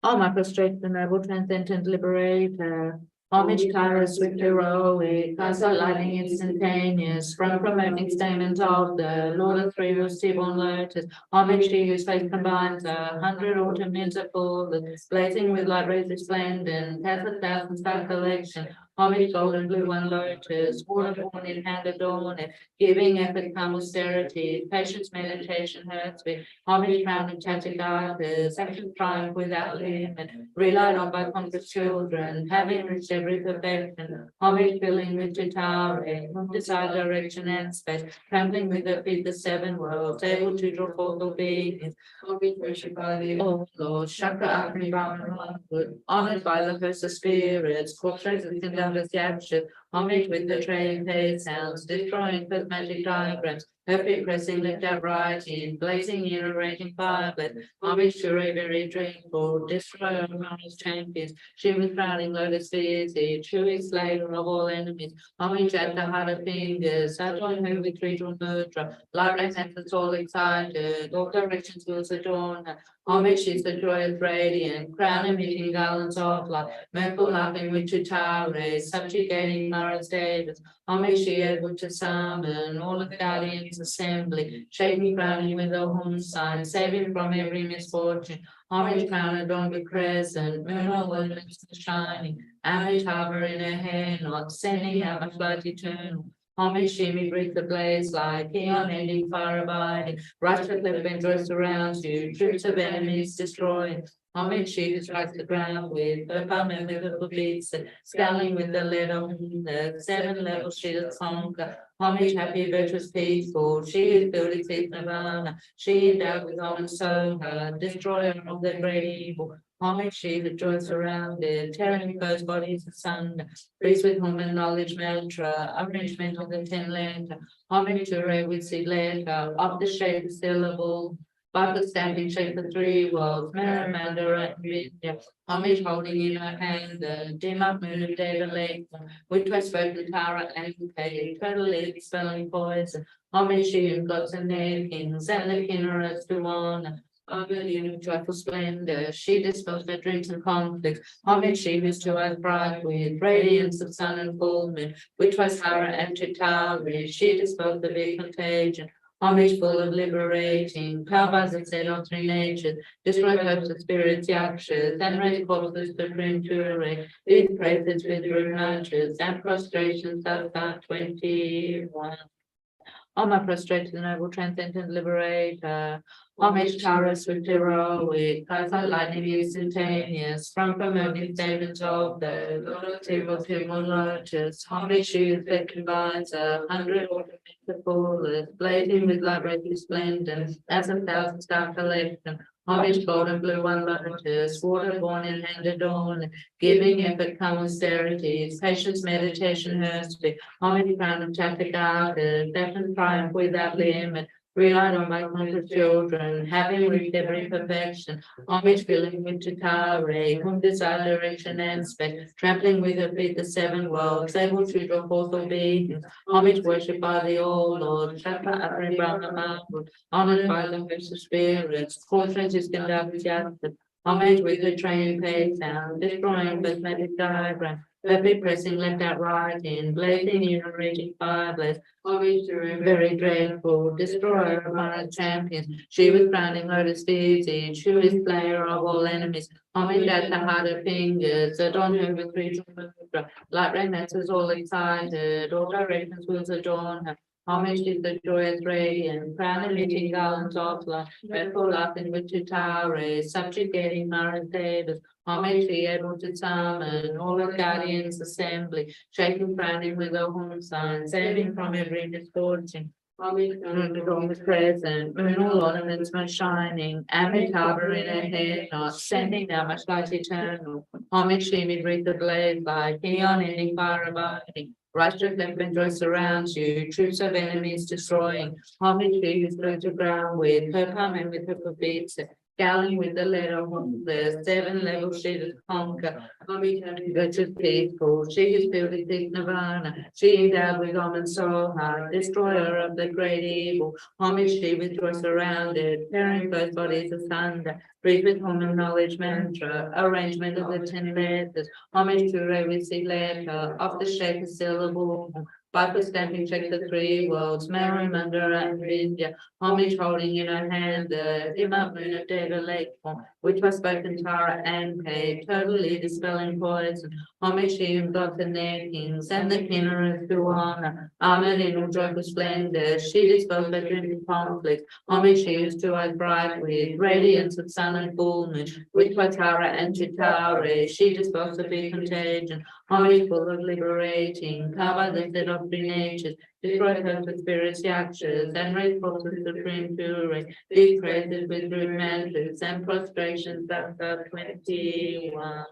Armor prostrate the noble transcendent liberator. Homage Taurus with heroic, eyes like lightning instantaneous, sprung from opening stamens of the Lord of Three was stillborn lotus. Homage she whose face combines 100 autumn winds of full, blazing with light rays resplendent, has 1,000 star collection. Homage golden blue one lotus, water born in hand adorned, giving effort calm austerity, patience meditation hurts with. Homage crowned in Chantigatas, ancient triumph without limit, relied on by conquerors children, having reached every perfection. Homage filling with tutare, desire, direction, and space, trampling with her feet the 7 worlds, able to draw forth all beings. Homage worshipped by the all Lord, Shakra Agni Brahman, honored by the host of spirits, portraits of Kingdoms captured. Homage with the train paid sounds, destroying first magic diagrams, her feet pressing left out right in, blazing in a raging fire, but homage to a very dreadful, destroyer of Mara's champions, she was crowning lotus deity, true slayer of all enemies. Homage at the heart of fingers, adorn her with ritual mudra, light rays methods all excited, all directions wheels adorn her. Homage is the joyous radiant, crown emitting garlands of light, mirthful laughing with tutare, subjugating Mara's Davis. Homage she able to summon all of the guardians assembly, shaking crowning with a home sign, saving from every misfortune. Homage crown adorned with crescent, moon ornaments shining, Amitabha in her hair knot, sending out a flood eternal. Homage shimmy breathe the blaze like neon ending fire abiding. Righteous left vendors surrounds you, troops of enemies destroying. Homage she who strikes the ground with her palm and little beats, scaling with the lead on the 7 level shield conquer. Homage happy, virtuous, peaceful, she is building faith nirvana. She endowed with almond so her, destroyer of the great evil. Homage she that joys surrounded, tearing foes' bodies asunder. Priest with whom and knowledge mantra, arrangement of the 10 letter. Homage to Ray with seed letter, of the shape of syllable. Bible standing shape of 3 worlds, Maramanda and Vidya. Homage holding in her hand the dim up moon of David Lake, which was spoken Tara and Kay, totally spelling poison. Homage she who gods and their kings, and the kinnerers to honor. Over in joyful splendor, she dispels their dreams and conflicts. Homage she whose to us bright with radiance of sun and full moon, which was Hara and Chitari. She dispelled the big contagion. Homage full of liberating, powers that set on 3 natures, destroy hopes of spirits, yakshas, and raise corpses to premature. These praises with rude matches and prostrations of 21. On my prostrate to the noble transcendent liberator. Homage Taurus with heroic, cries like lightning instantaneous, from promoting statements of the Lord Lotus. Homage shoes that combines 100 ornaments of fullest, blazing with light red resplendent, as 1,000 star collection. Homage gold and blue one lotus, water born in hand adorned, giving effort come austerities, patience, meditation, mercy. Homage crown of Tathagata, death and triumph without limit. Relied on my conscious children, having reached every perfection. Homage filling with Chitare, whom desire direction and spec, trampling with her feet the 7 worlds, able to draw forth all beings. Homage worshipped by the All Lord, Shaka Apri Brahma, honored by the host of spirits, portraits is conducted justice. Homage with her trained paid sound, destroying cosmetic diagram. Perfect pressing left out right in, blazing in a raging fire blaze. Homage to her very dreadful, destroyer of my champions. She was crowning Lotus Visage, who is slayer of all enemies. Homage at the heart of fingers, adorn her with ritual mudra. Light romances all excited, all directions will adorn her. Homage is the joyous radiant, crown emitting garlands of light, dreadful laughing with Chitare, subjugating Marathebas. Homage be able to summon all the guardians assembly, shaking frowning with a horn sign, saving from every misfortune. Homage moon the dawn was present, moon all ornaments most shining, Amit harbor in her hair knot, sending down much light eternal. Homage she mid wreath the blaze like neon ending fire abiding. Righteous left and joy surrounds you, troops of enemies destroying. Homage she who's flew to ground with her palm and with her beats, scowling with the letter on the 7 level she to conquer. Homage virtuous peaceful, she is filled with nirvana. She endowed with almond so hard, destroyer of the great evil. Homage she with joy surrounded, tearing both bodies asunder. Breathe with woman knowledge mantra, arrangement of the 10 letters. Homage to Ray with seed letter, of the shape of syllable. Bible stamping check the 3 worlds, Maramanda and Vidya. Homage holding in her hand the dim up moon of David Lake, which was spoken Tara and paid, totally dispelling poison. Homage she whom gods and their kings, and the kinnerers to honor. Armored in all joyful splendor, she dispels their dreadful conflict. Homage she whose 2 eyes bright with radiance of sun and full moon, which was Tara and Chitare. She dispels the big contagion. Homage full of liberating, cover the set of 3 natures, destroy hopes of spirits, yakshas, and raise forces supreme fury. These praises with rude mantras and prostrations of 21.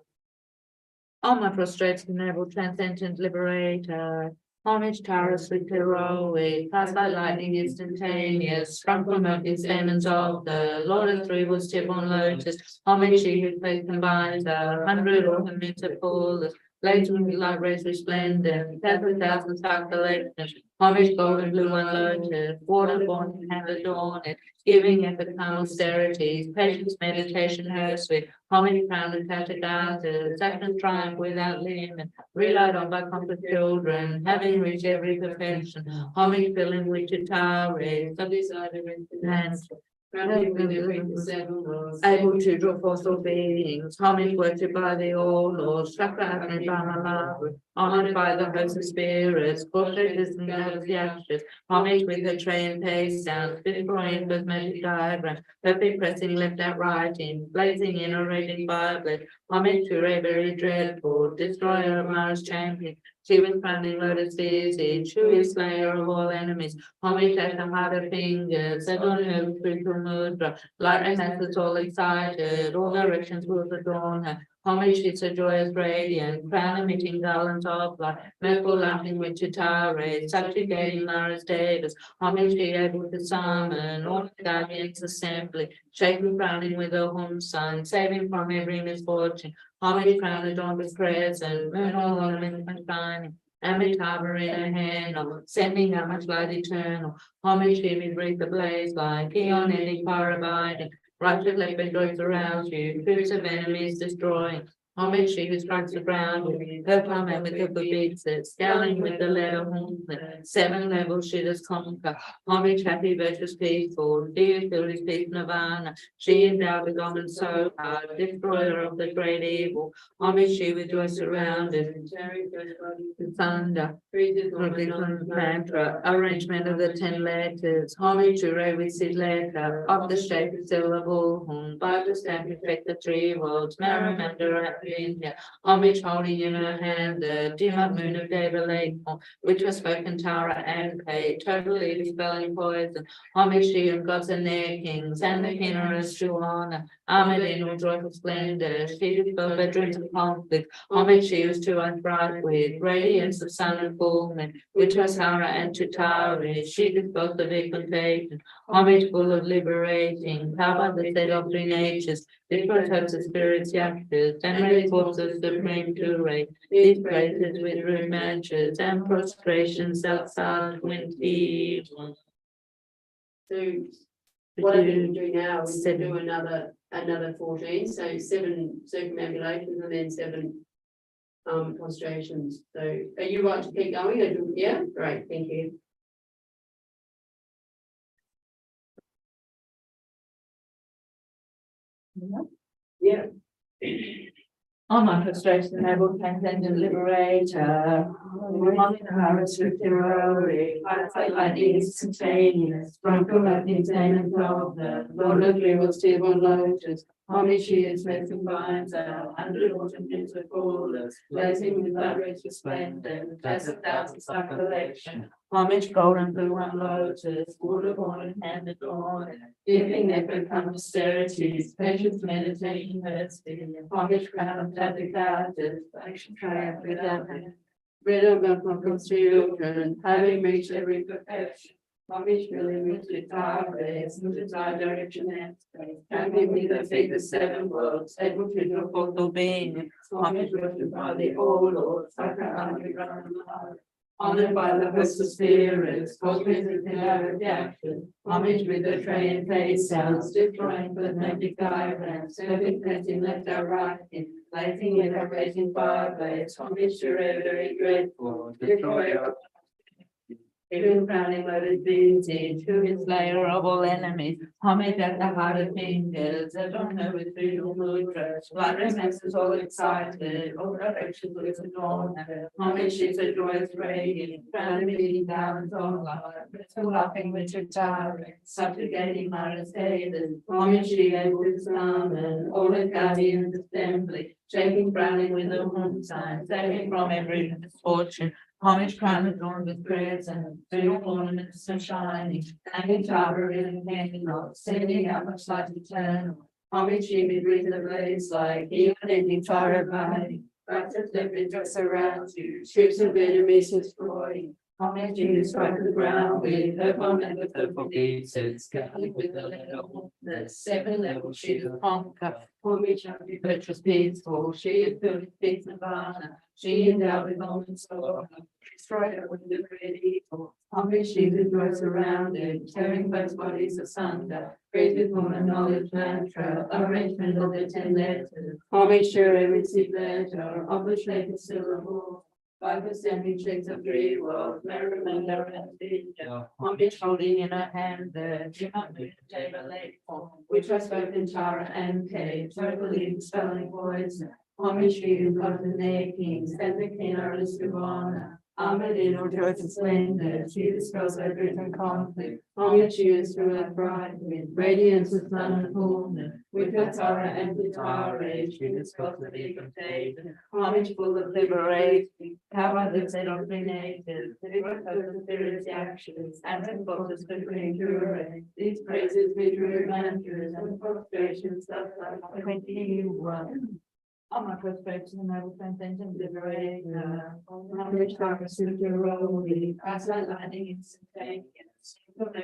On my prostrates the noble transcendent liberator. Homage Taurus with heroic, passed by lightning instantaneous, sprung from earthly stamens of the Lord of 3 was Tibon Lotus. Homage she whose faith combines 100 ornaments of fullest, blazing with light rays resplendent, 10,000 star collection. Homage gold and blue one lotus, water born and hand adorned, giving effort calm austerities, patience, meditation, her sweet. Homage crown and Tathagata, second triumph without limit, relied on by conscious children, having reached every perfection. Homage filling with Chitare, subdecided with hands. Grounded with the great seven worlds. able to draw forth all beings, homage worshipped by the all lords, Chakra and Brahma, honored by the host of spirits, portraits and out of the ashes, homage with the train pace sound, destroying with magic diagram, perfect pressing left out right in, blazing in a raging fireplace, homage to Ray very dreadful, destroyer of Mars champion, she was crowning lotus easy, she is slayer of all enemies, homage at the heart of fingers, set on her spiritual mudra, light and masses all excited, all directions will adorn her. Homage is a joyous radiant, crown emitting garlands of light, mirthful laughing with Chitare, subjugating Mara's Davis. Homage be able to summon all the guardians assembly, shaking crowning with a home sun, saving from every misfortune. Homage crown adorned with present, moon all ornament and shining. Amitabha in her hand, sending out much light eternal. Homage she may breathe the blaze like Eon ending fire abiding. Righteous leopard joys around you, troops of enemies destroying. Homage she who strikes the ground with her plumb and with her beats it, scowling with the letter haunted. 7 levels she does conquer. Homage happy, virtuous, peaceful, dear filled with peace nirvana. She endowed with honor so hard, destroyer of the great evil. Homage she with joy surrounded. Thunder. Mantra, arrangement of the 10 letters, homage to Ray with his letter, of the shape of syllable, by the stamp effect the 3 words, Maramanda at India, homage holding in her hand the dim moon of David which was spoken Tara and Pay, totally dispelling poison, homage to you gods and their kings, and the generous Joanna, armored in all joyful splendor, she dispelled bedrooms of conflict, homage she was to us bright with, radiance of sun and full moon, which was Hara and Tutari, she dispelled the big contagion, homage full of liberating, power the state of 3 natures, this protects the spirits yakshas, and raise forces supreme to rate, these praises with rude matches, and prostrations outside 21. So what I'm going to do now is to do another 14, so 7 circumambulations and then 7 prostrations. So are you right to keep going? Or yeah, great, thank you. Yeah. On my frustration, noble transcendent liberator, reminding the Harris with heroic, I say like instantaneous, from collecting statements of the Lord of Miracles, Stephen Lotus, homage she is making binds out, under the autumn winds of callers, blazing with outrage resplendent, blessed thousands of collection, homage golden blue and lotus, water born and handed on, giving their become austerities, patience meditation mercy, homage crown of Tatic houses, action triumph without end. Rid of them from children, having reached every perfection. Homage really means to rays, in the direction and space. Having me that feed the 7 worlds, able to do forth all being. Homage worshipped by the all lords, honored by the host of spirits, portraits in our reaction. Homage with the train face sounds, destroying the magic diagrams, perfect pressing left or right in, lighting with a raging fireplace. Homage to very grateful, destroyer. Even crowning lotus vintage, who is slayer of all enemies, homage at the heart of fingers, I don't know with visual mudras, light romances all excited, all directions with adorn, homage is a joyous radiant, crown beating down on light, still laughing with Chitari, subjugating Mara's Davis, homage she able to summon, all the guardians assembly, shaking crowning with a home sign, saving from every misfortune. Homage crown adorned with prayers and all ornaments so shining, and in tower in hanging on, sending out much light eternal. Homage she may breathe the blaze like even ending fire abiding. Righteous leopard dress around you, troops of enemies destroying. Homage you strike the ground with her palm and with her gates, scaling with the letter the 7 levels she does conquer. Homage happy, virtuous, peaceful, she is filled with peace nirvana. She endowed with moments of destroyer with the great evil. Homage she who dwells surrounded, tearing both bodies asunder. Great with woman knowledge mantra, arrangement of the 10 letters. Homage to every seed letter, of the shape of syllable. By the semi shakes of three worlds, merriment and danger. Homage holding in her hand the geometry table laid for, which was both in Tara and Cave, totally spelling voice. Homage to you, God the Kings, and the King our list of honor. Armadillo, joy and splendor, she dispels every and conflict. Homage to you, through her bright with radiance of sun and fullness. With her Tara and guitar age, she dispels the deep of David. Homage full of liberating, power that set off created, deliver the spirit's actions, and enforces the creature. These praises we drew adventures and prostrations of the 21. On my prospects and noble transcendent liberator. Homage to super holy, Christ-like lightning instantaneous.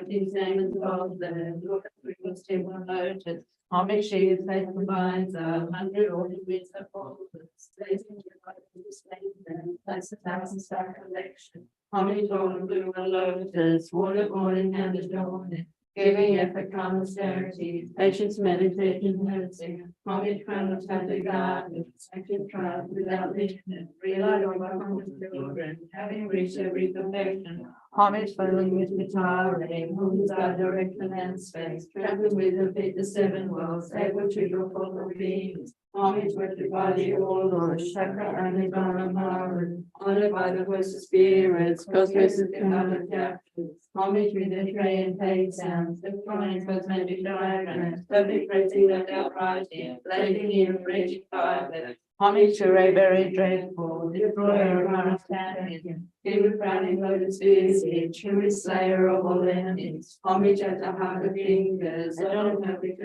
These names of the Lord we must take one notice. Homage she is faith combines 100 ordered with her faultless. Blazing to light and display them, that's a 1,000-star collection. Homage on blue and lotus, water morning and the dawning. Giving effort, calm austerity, patience, meditation, mercy. Homage crown of Santa God, with sanctioned trials without limit. Realize all our promised children, having reached every perfection. Homage filling with guitar, who desire direction and space. Traveling with her feet the seven worlds, able to your full beings. Homage worship by the all Lord, Shakra and Nirvana, honored by the host of spirits, cosmos and other captures. Homage with the train paid sounds, the crying cosmetic diagrams, perfect praising and outrighting, blazing in raging fire. Homage to a very dreadful, destroyer of our understanding, he with crowning lotus busy, true slayer of all enemies. Homage at the heart of fingers, I don't know if we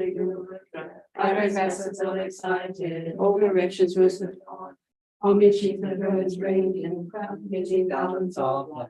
I raise us all excited, all directions were set on. Homage she the rose radiant, crowned getting garlands of light.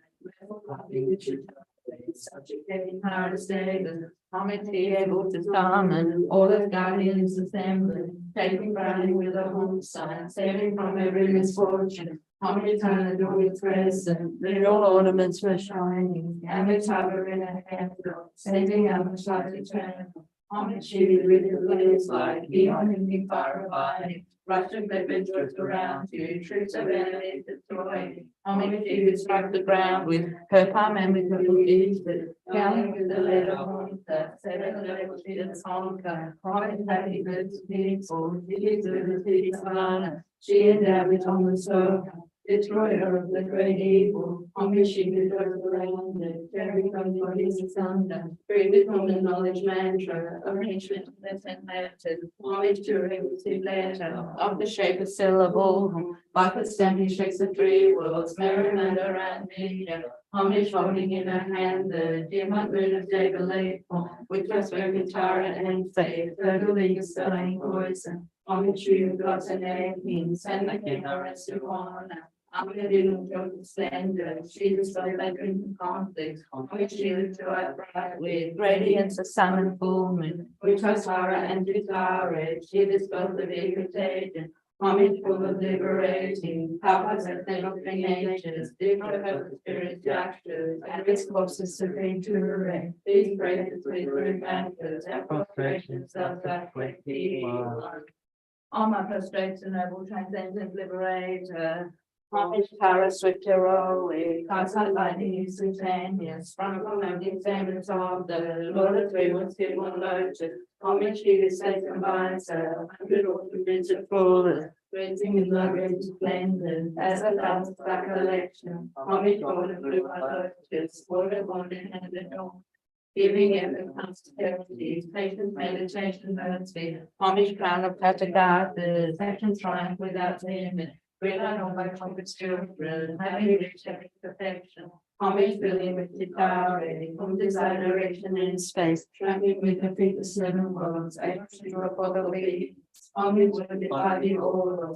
Subjugating power to stay the homage he able to summon all his guardians assembly, taking browning with a home sign, saving from every misfortune. Homage turn the door with present, their all ornaments were shining, and with tower in her hand, saving our sight eternal. Homage she with the blaze light, beyond him be far abiding. Russian adventures around you, troops of enemies destroyed. Homage she who struck the ground with her palm and with her feet, counting with the lead of water, 7 levels in its honker. Homage happy birds peaceful, cities with the city's honor. She endowed with on the sofa, destroyer of the great evil. Homage she who goes around it, carrying from bodies asunder. Free from the knowledge mantra, arrangement of the 10 letters. Homage to her with letter, of the shape of syllable. Like a stem he shakes the 3 worlds, merriment and media. Homage holding in her hand the diamond moon of day belief, which was spoken Tara and faith, totally spelling poison. Homage to you, gods and kings, and the king our rest of honor. Armadillo, joy and splendor, she dispelled bedroom conflicts. Homage to our bright with radiance of sun and full moon, which was Tara and desire, she dispelled the big contagion. Homage full of liberating, powers of developing natures, different of the spirit's actions, and its closest supreme to her reign. These praises with advantages and prostrations of that great being. On my prostrate and noble transcendent liberator. Homage Tara swift heroic, Christ-like lightning instantaneous, from the famous of the Lord of 3 was given one lotus. Homage he who said combines 100 ornaments of fullness, raising his love into splendor, as a thousand star collection. Homage for the blue lotus, water morning and the dawn. Giving it the constancy, patience, meditation, mercy. Homage crown of Patagat, the second triumph without limit. Rely on my trumpet's children, having reached every perfection. Homage filling with guitar, from desire, direction, and space, traveling with her feet the 7 worlds, able to draw for the lead. Homage wounded by the order,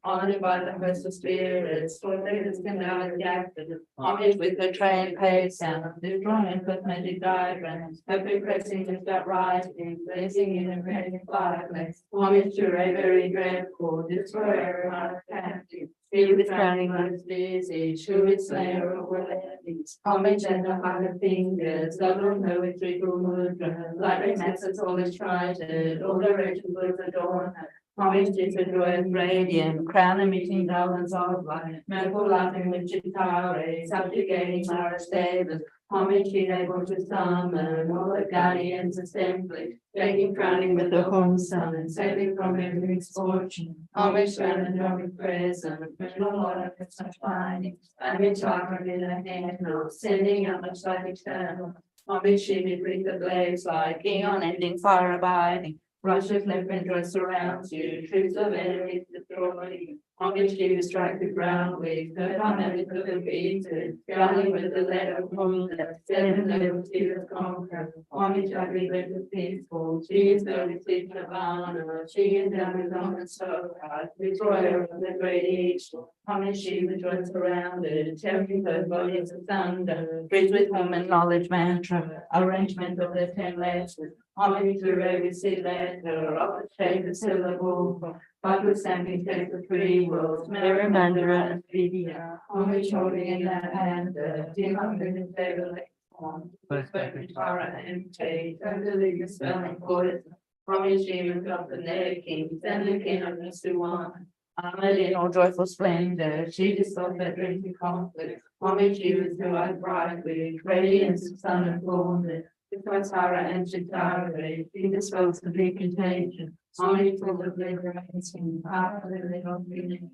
honored by the host of spirits, for leaders can now adapt. Homage with her train paid sound, destroying cosmetic diagrams, every pressing is that rising, blazing in a radiant fireplace. Homage to a very dreadful, destroyer of our captive. He with crowning lotus busy, true its slayer of all enemies. Homage and the heart of fingers, God will know with regal mudra, like masses all is tried, all directions with adorn. Homage to the joyous radiant, crown emitting garlands of light, miracle laughing with Chitare, subjugating Mars David. Homage being able to summon all the guardians assembly, taking crowning with the home sun and saving from every misfortune. Homage surrounded with present, eternal Lord of such finding, and in time in a hand, sending out much light eternal. Homage she may bring the blaze like king unending fire abiding. Rush of left and dress surrounds you, troops of enemies destroy. Homage she who strike the ground with, her time and with the beaten, drowning with the lead of home that seven levels she has conquered. Homage I be the peaceful, she is the receipt of honor, she is down with on the so high, destroyer of the great evil. Homage she which was surrounded, tearing her bodies asunder, bridge with home and knowledge mantra, arrangement of the 10 letters. Homage to every sea letter, of the shape of syllable, but with standing text of 3 words, Mary Mandara and Vidya. Homage holding in their hand, the demon in favor form, perfect Tara and Tate, totally dispelling poison. Homage demons of the Ned King, send the king of the Suwan. Armored in all joyful splendor, she dispelled their drinking conflict. Homage she was who I bride with, radiance of sun and fullness. Because Tara and Chitara, she dispels the big contagion. Homage full of liberating, power of the little feeling.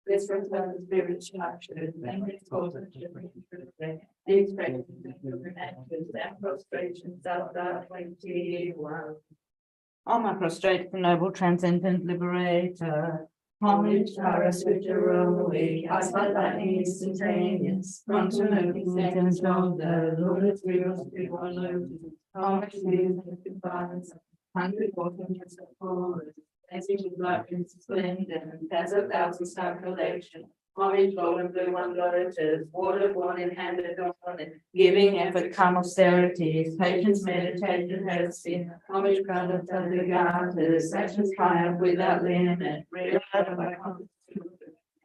This was the spirit structure, and it's called the different. These practices different actions and prostrations outside 21. On my prostrate for noble transcendent liberator. Homage, Tara, Switcheroo, I saw lightning instantaneous, from to moving seconds of the Lord of Three people loaded. Homage to you, the goodbyes, 100 orphanages of forest, as you would like in splendor, as a 1,000-star collection. Homage, gold and blue on lotus, water born in handed on it, giving effort, calm austerity, patience, meditation, has seen. Homage, crown of the goddess, actions triumph without limit, real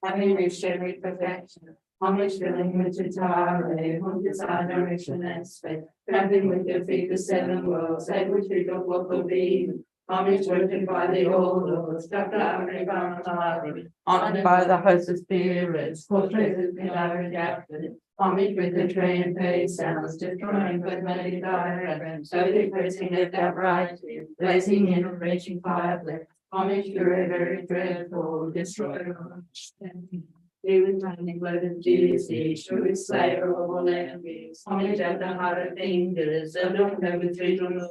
having reached every perfection. Homage filling with Chitara, whom desire direction and space, trampling with your feet the 7 worlds, able to go what will be. Homage working by the old lords, honored by the host of spirits, portraits in our adapted. Homage with the train face sounds, destroying but many diagrams, so decreasing it uprightly, blazing in a raging fireplace. Homage to a very dreadful, destroyer. He was running loaded Jesus, who is slayer of all enemies. Homage at the heart of fingers, and don't know with regional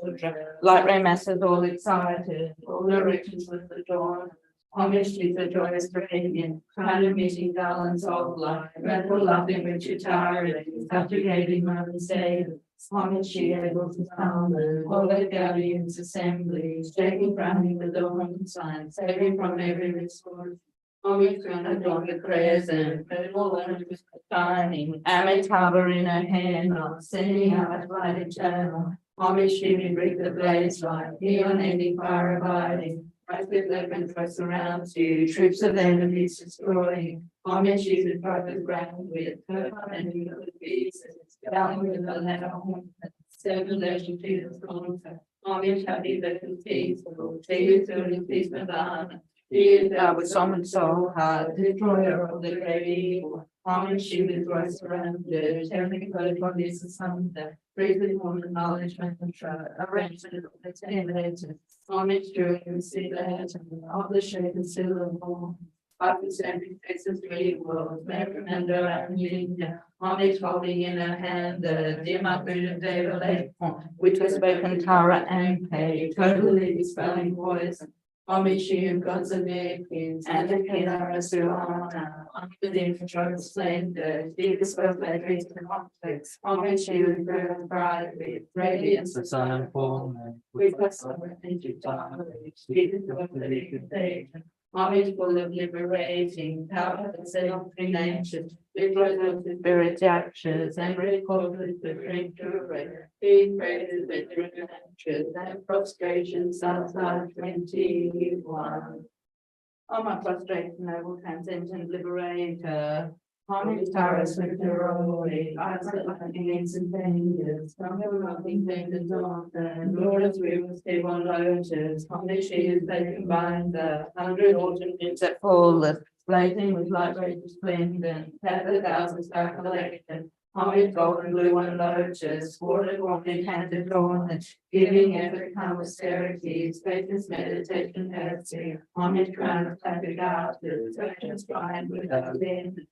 light ray masses all excited, all directions with the dawn. Homage to the joyous radiant, crown of meeting garlands of light, dreadful laughing with Chitara, subjugating mother David. Homage she able to summon all the guardians assemblies, taking frowning with the home sign, saving from every misfortune. Homage to an adorned present, miracle and shining, Amid harbor in her hand, sending out light eternal. Homage she may break the blaze light, the unending fire abiding. Right with left and trust surrounds you, troops of enemies destroying. Homage she would drive the ground with her and you the pieces, down with the land of home, 7 legend to the conquer. Homage happy that is peaceful, take you to the peace of honor. He is with some soul heart, destroyer of the great evil. Homage she with voice surrounded, tearing code from this asunder, freely from the knowledge and control, arrangement of the 10 letters. Homage to him, see the head of the shape and syllable. But with every face of 3 worlds, Mary Mandara and Linda. Homage holding in her hand the dim upbringing David, which was spoken Tara and Pay, totally dispelling poison. Homage she who gods of nations, and the pillar of Suana, within control of splendor, she dispelled by dreams and conflicts. Homage she who grew bride with radiance The sun and form, with the summer and Chitara, speaking to the living faith. Homage full of liberating, power that set on 3 nations, with rose of spirit actions, and recall with the drink to rest. Being praises with the actions, and prostrations outside 21. On my prostrate noble transcendent liberator. Homage towers with the rolling, eyes that lightning instantaneous, from the loving thing the dawn, and Lord of rivers gave on lotus, homage she is taken by the 100 autumn winds that fall, blazing with light rage resplendent, 1,000 star collection. Homage golden blue and lotus, watered warming handed dawn, giving every calm austerity, spacious meditation heresy. Homage crown of classic artists, virgins blind without end.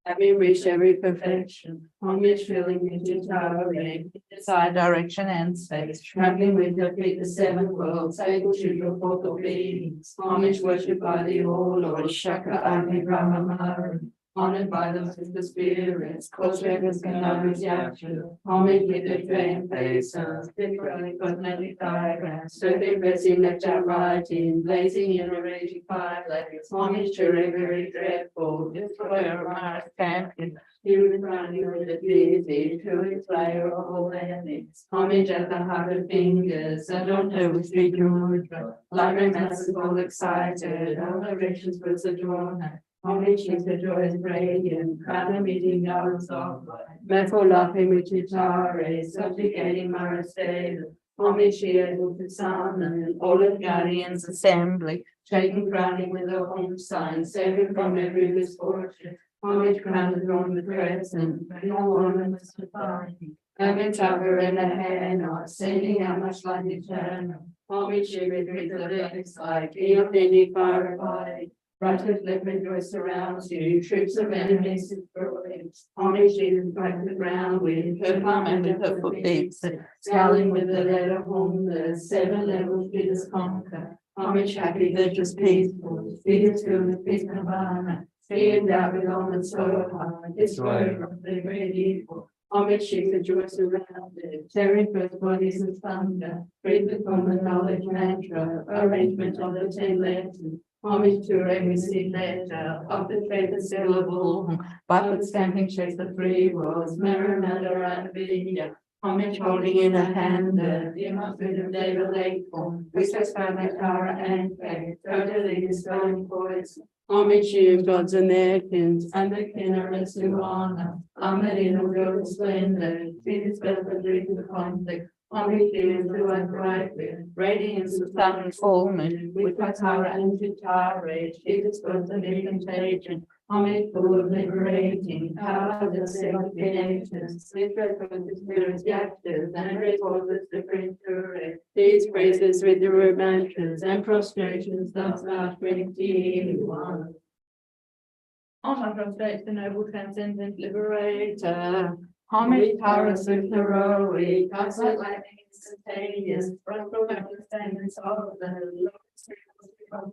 Having reached every perfection, homage filling into towering, side direction and space, traveling with your feet the seven worlds, able to draw forth all beings, homage worshipped by the all Lord, Shaka Agni Brahma, honored by the spirits, cause rivers can know his yaksha, homage with the train faces, differently cosmetic diagrams, surfing pressing left out writing, blazing in a raging fireplace, homage to every dreadful, destroyer of Mars champion, human running with the busy, true slayer of all enemies, homage at the heart of fingers, and on her with the George, like masses all excited, all directions was adorned. Homage is the joyous radiant, crown of meeting gardens of light. Metal laughing with guitar, subjugating Marseille. Homage she able to summon all of guardians assembly, shaking crowning with a home sign, saving from every misfortune. Homage crowned drawn with crescent, no ornaments to find. Homage over in a hand, not sending out much light eternal. Homage she with the legs like the authentic fire body. Righteous liquid joy surrounds you, troops of enemies destroyed. Homage is like the ground with her palm and with her foot beats, scowling with the letter home, the 7 levels bidders conquer. Homage happy, virtuous, peaceful, figures filled with peace and nirvana, fear and doubt belong and so high, destroy from the great evil. Homage she the joy surrounded, tearing first bodies of thunder, breathe the common knowledge mantra, arrangement of the 10 letters. Homage to every seed letter of the faith syllable, backward stamping shakes the 3 worlds, Maranatha and Vidya. Homage holding in a hand the immaculate of David Lakeful, which has found that power and faith, totally dispelling poison. Homage you, gods and their kins, and the kinnerers who honor, armored in a real splendor, be dispelled the dreams of conflict. Homage you to uprightly, radiance of sun and full moon, with Katara and Chitara, she dispels the contagion. Homage full of liberating, power that saves the nations, literate from the spirit's actors, and records the printer. These praises with the mantras and prostrations, thus not bring to anyone. On my prostrate the noble transcendent liberator. Homage powers with heroic, cast like lightning instantaneous, from understandings of the Lord.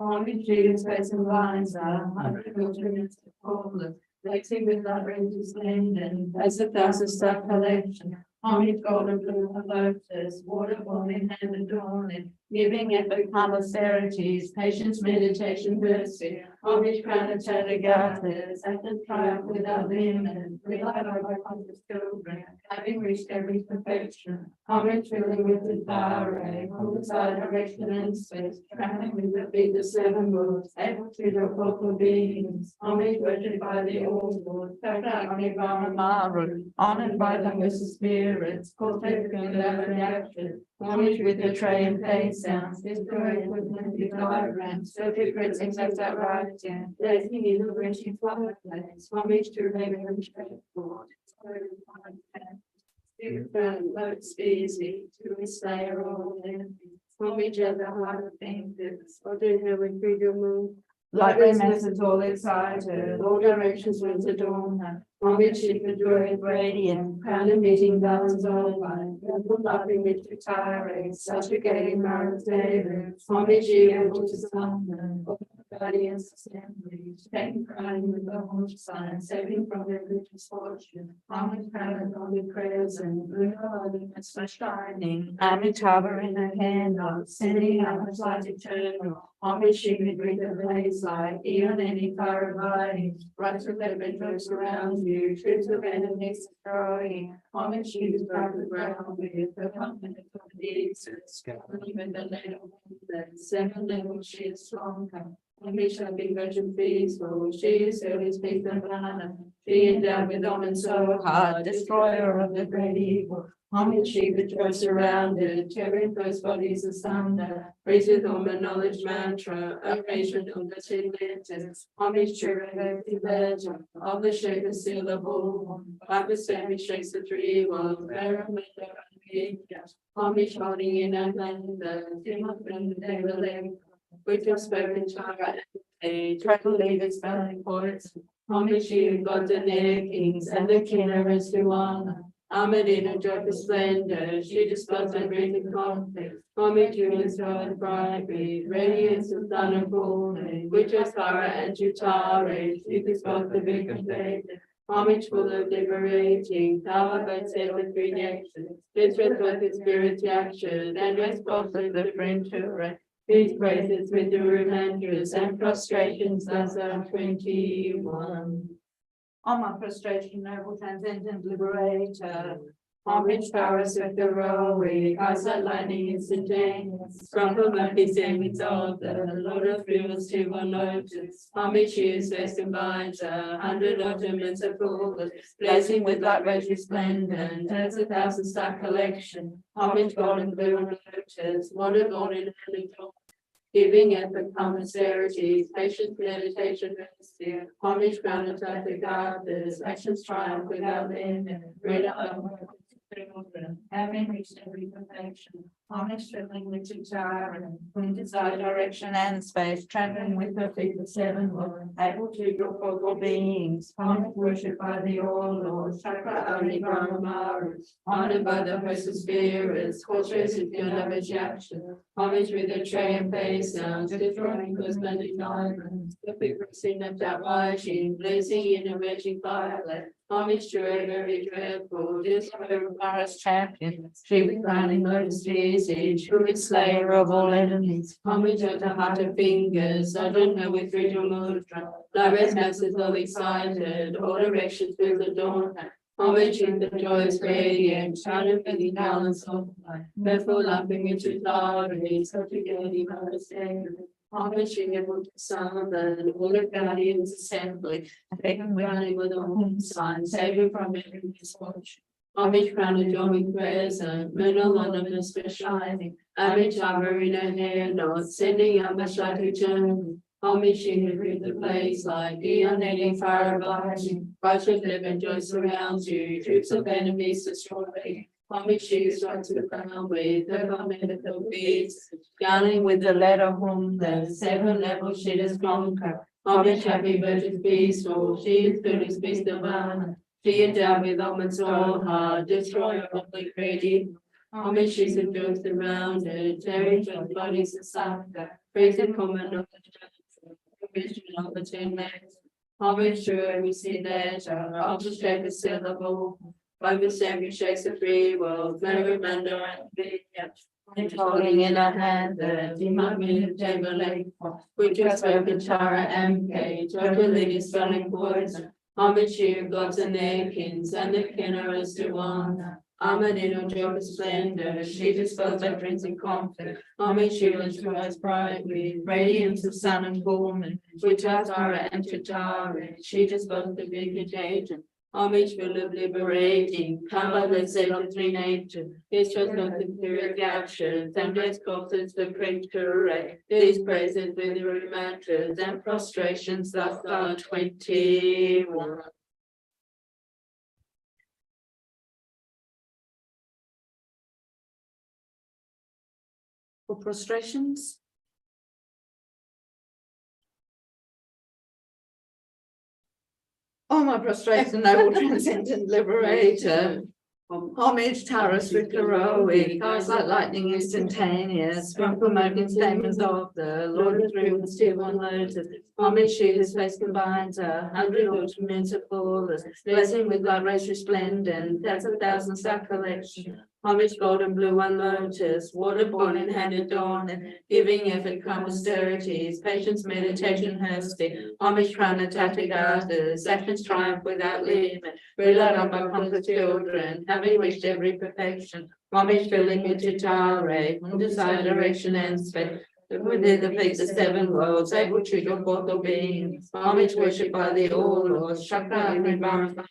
Homage to space and lines are 100 wilderness to call, flexing with that range of splendor, as 1,000 star collection. Homage golden blue and lotus, waterfall in hand adorning, giving epic calm austerities, patience, meditation, mercy. Homage crown of Chatagathas, and the triumph without limit, relied on by conscious children, having reached every perfection. Homage filling with the power, on the side direction and space, traveling with the feet of 7 worlds, able to the vocal beings. Homage worshipped by the all Lord, Kakagni Brahma, honored by the host of spirits, called and action. Homage with the tray and face sounds, destroyed with the diagrams, so different except that right, blazing in the wrenching fireplace. Homage to Raven and Straightforward. Loads easy to slayer all enemies. Homage at the heart of fingers, or do her with freedom. Light ray messes all excited, all directions winds adorn her. Homage she the joy of radiant, crown of meeting gardens all light, purple laughing with tirade, subjugating Mars David. Homage you able to summon, guardians assemblies, taking crying with the home sign, saving from their religious fortune. Homage crowned on the prayers and lunar elements are shining, Amitabha in her hand, sending out much light eternal. Homage she would bring the blaze light, even any fire abiding, right with their bedrooms around you, troops of enemies destroying. Homage she was bright the ground with the company of the deeds, even the little that 7 levels she is stronger. Homage shall be virgin peaceful, she is holy, speak the banner. She endowed with honor so hard, destroyer of the great evil. Homage she with joy surrounded, tearing first bodies asunder. Praise with honor, knowledge mantra, oration of the ten letters. Homage to the legend of the shape and seal of all. Like the stem which shakes the three worlds, merriment and homage holding in our land, the dim of they will live. Which have spoken to our age, travel leaders spelling poets. Homage you, gods and their kings, and the kingdoms to honor. Armored in a joyful splendor, she dispels every conflict. Homage you in sword brightly, radiance of sun and morning, which are Sarah and Jutare, she dispels the big faith. Homage full of liberating, power by seven three nations. This rest with the spirit's action, and rest both of the friend to rest. These praises with the reminders and prostrations, thus are 21. On my prostration, noble transcendent liberator. Homage Paris with the rowing, cast that lightning instantaneous. From the murky sands of the Lord of Fields to one lotus. Homage his face combines 100 ornaments of fullness, blazing with light rays resplendent, as 1,000 star collection. Homage golden blue and lotus, water golden and gold. Giving effort, austerities, patience, meditation, mercy, homage, crown of the goddess, actions triumph without limit, rid of having reached every perfection, homage filling with tyrant, whom desire direction and space, traveling with her feet the seven worlds, able to group all beings, homage worshipped by the all lords, chakra only Brahma, honored by the host of spirits, cultures of your action, homage with a tray and face sounds, destroying the splendid diamonds, the big scene of that washing, blazing in a raging firelight. Homage to a very dreadful, disloyal Paris champion, she with crowning lotus visage, who is slayer of all enemies. Homage at the heart of fingers, I don't know with ritual mudra, Lares masses all excited, all directions through the dawn. Homage in the joyous radiant, shout of the balance of life, therefore laughing into glory, so together you understand. Homage in the sun, and all the guardians assembly, taking running with a home sign, saving from every misfortune. Homage crown adorning present, middle ornaments for shining, homage armor in her hair, not sending up a shadow journey. Homage in through the place like the unending fire abiding, righteous live and joy surrounds you, troops of enemies destroyed. Homage she strikes the ground with the medical beats, garlanding with the letter whom the seven levels she does conquer. Homage happy virgin peaceful, she is good as peace divine. She endowed with almonds all hard, destroyer of the great evil. Homage she subdues the rounded, tearing from bodies asunder, praising common of the church, provision of the ten legs. Homage to every sea letter, of the shape is syllable. By the same who shakes the free world, Mary Manda and Vinya, holding in her hand the demon Timberlake, which has spoken Tara and Kate, Hercules spelling poison. Homage to gods and their kings, and the kinnerers to honor. Armored in her joyful splendor, she dispels veterans in conflict. Homage to her rise brightly, radiance of sun and woman, which are Tara and Chitara, she dispels the wicked agent. Homage full of liberating, come by the same of three nature. His just not the spirit actions, and his corpses the print correct. These praises with the remantras and prostrations, thus are 21. For prostrations. Oh, my prostration, noble transcendent liberator. Homage, Taurus with heroic, eyes like lightning instantaneous, from promoting statements of the Lord of Dreams, still on lotus. Homage, she whose face combines 100 ornaments of fullness, blessing with light rays resplendent, that's 1,000 star collection. Homage, golden blue one lotus, water-born and handed dawn, and giving effort come austerities, patience, meditation, hasty. Homage, crown attatic arthurs, actions triumph without limit, relied on by conscious children, having reached every perfection. Homage filling with titare, undesired direction and space. Within the face of seven worlds, able to your fourth of beings, homage worshipped by the all Lords, Chakra and environment,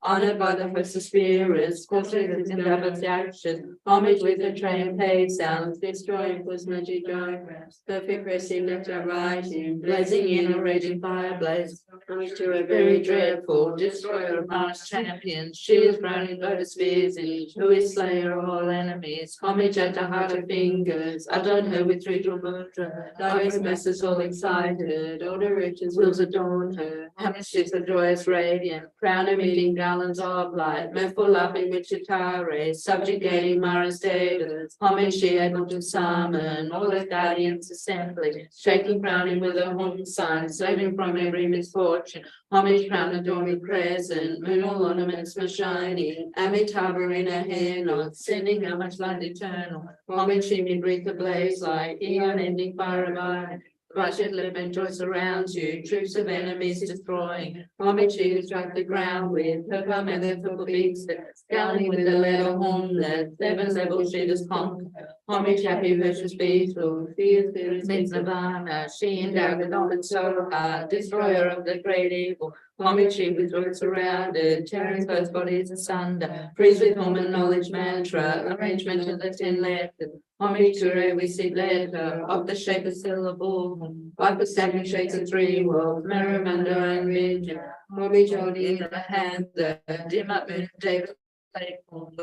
honored by the host of spirits, portraits in the action, homage with the train paid sounds, destroying was magic diagrams, perfect pressing left and rising, blazing in a raging fire blaze, homage to a very dreadful destroyer of Mars champions, she is running lotus spears, who is slayer of all enemies, homage at the heart of fingers, adorn her with ritual mudra, diverse masses all excited, all directions wills adorn her, homage is a joyous radiant, crown of meeting garlands of light, mirthful laughing with chitare, subjugating Mara's daughters, homage she able to summon, all the guardians assembly, shaking crowning with a horn sign, saving from every misfortune, homage crown adorning present, moon all ornaments were shining, Amitabha in her hand, not sending how much light eternal, homage she may breathe the blaze like, the unending fire abide, Righteous lip and joy surrounds you, troops of enemies destroying. Homage she who struck the ground with her palm and their purple beaks, scowling with the leather horn that seven levels she does conquer. Homage happy virtuous peaceful, fears meets Nirvana, she endowed with all and so hard, destroyer of the great evil. Homage she with joy surrounded, tearing both bodies asunder, freeze with home and knowledge mantra, arrangement of the 10 letters. Homage to her we see letter of the shape of syllable, wipe of stabbing shades of 3 worlds, Maramanda and vision. Homage holding in the hand the dim up moon of David,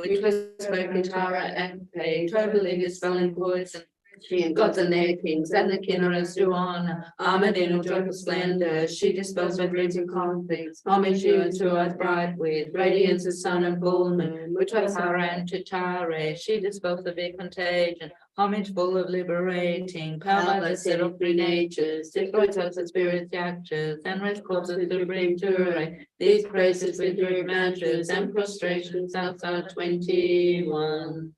which was spoken Tara and Pay, totally dispelling poison. She and gods and their kings and the kinnerers do honor, armored in a joyful splendor, she dispels with dreams and conflicts. Homage she was to us bright with radiance of sun and full moon, which was her and to Tare, she dispels the big contagion. Homage full of liberating, power by the set of 3 natures, destroys us the spirit's actors, and rest causes to bring to these praises with rude mantras and prostrations outside 21.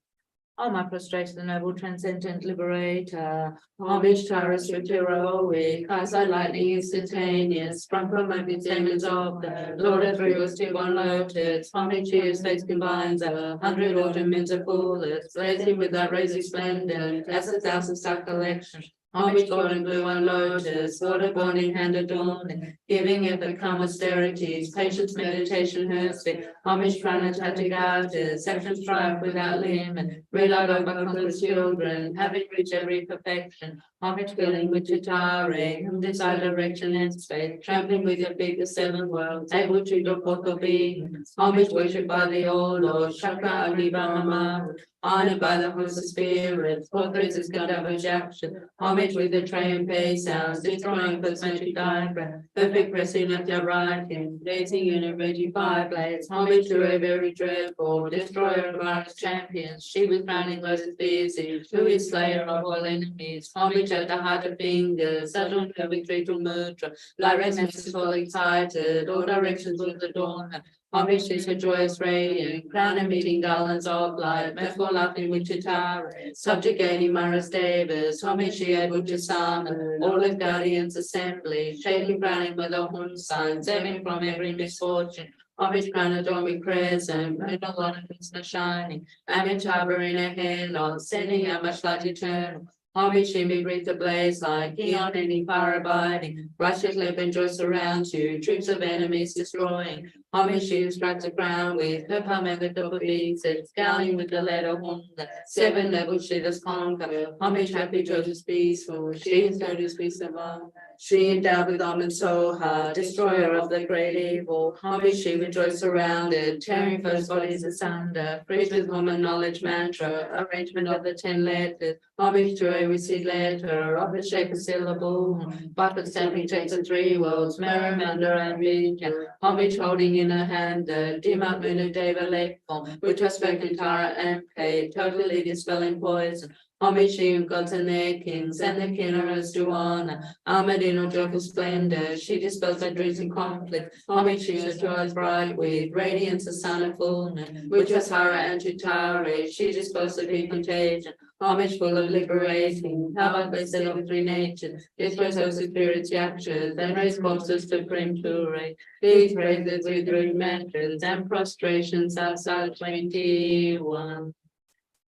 All my prostration, the noble transcendent liberator, homage Taurus heroic, cast thy lightning instantaneous, sprung from open demons of the Lord of three was to one lotus, homage his face combines 100 ornaments of fullest, blazing with thy rosy splendor, as 1,000-star collection. Homage golden blue and lotus, water born in hand adorning, giving ever calm austerities, patience, meditation, mercy, homage pranatatic artists, section strive without limit, relied on by conquerors children, having reached every perfection, homage filling with Chitare, whom desire direction and space, trampling with your feet the 7 worlds, able to go forth of being, homage worshipped by the all Lord, Chakra only Brahma, honored by the host of spirits, portraits is Gandharva action, homage with the triumph sounds, destroying cosmetic diagram, perfect pressing left and right hand, blazing in a raging fireplace, homage to a very dreadful, destroyer of Mara's champions, she with crowning lotus busy, who is slayer of all enemies, homage at the heart of fingers, adorn her with ritual mudra, like red masses all excited, all directions will adorn her. Homage is her joyous radiant, crown and meeting garlands of light, mirthful laughing with Chitara, subjugating Mara's devas, homage she able to summon, all of guardians assembly, shaking crowning with a horn sign, saving from every misfortune. Homage crown adorned with crescent, moon all ornaments are shining, Amitabha in her hand, Lord, sending out much light eternal. Homage she may breathe the blaze like Eon ending fire abiding, righteous lip and joy surrounds you, troops of enemies destroying. Homage she who strikes the ground with her palm and the double beats, scowling with the letter horn, the 7 levels she does conquer. Homage happy, joyous, peaceful, she is notice peace above. She endowed with arm and soul heart, destroyer of the great evil. Homage she with joy surrounded, tearing foes' bodies asunder, freeze with woman knowledge mantra, arrangement of the 10 letters. Homage to a received letter of the shape of syllable, but with stamping takes of 3 worlds, Maramanda and vision. Homage holding in her hand the dim up moon of Deva Lekform, which was spoken Tara and paid, totally dispelling poison. Homage she who gods and their kings and their kinnerers do honor, armored in her joyful splendor, she dispels their dreams and conflict. Homage she whose joy is bright with radiance of sun and full moon, which was Hara and Chitare, she dispels the deep contagion. Homage full of liberating, powered by 3 natures, destroys hosts of spirits yaptures, and raise corpses to premature. These praises with rude mantras and prostrations outside 21.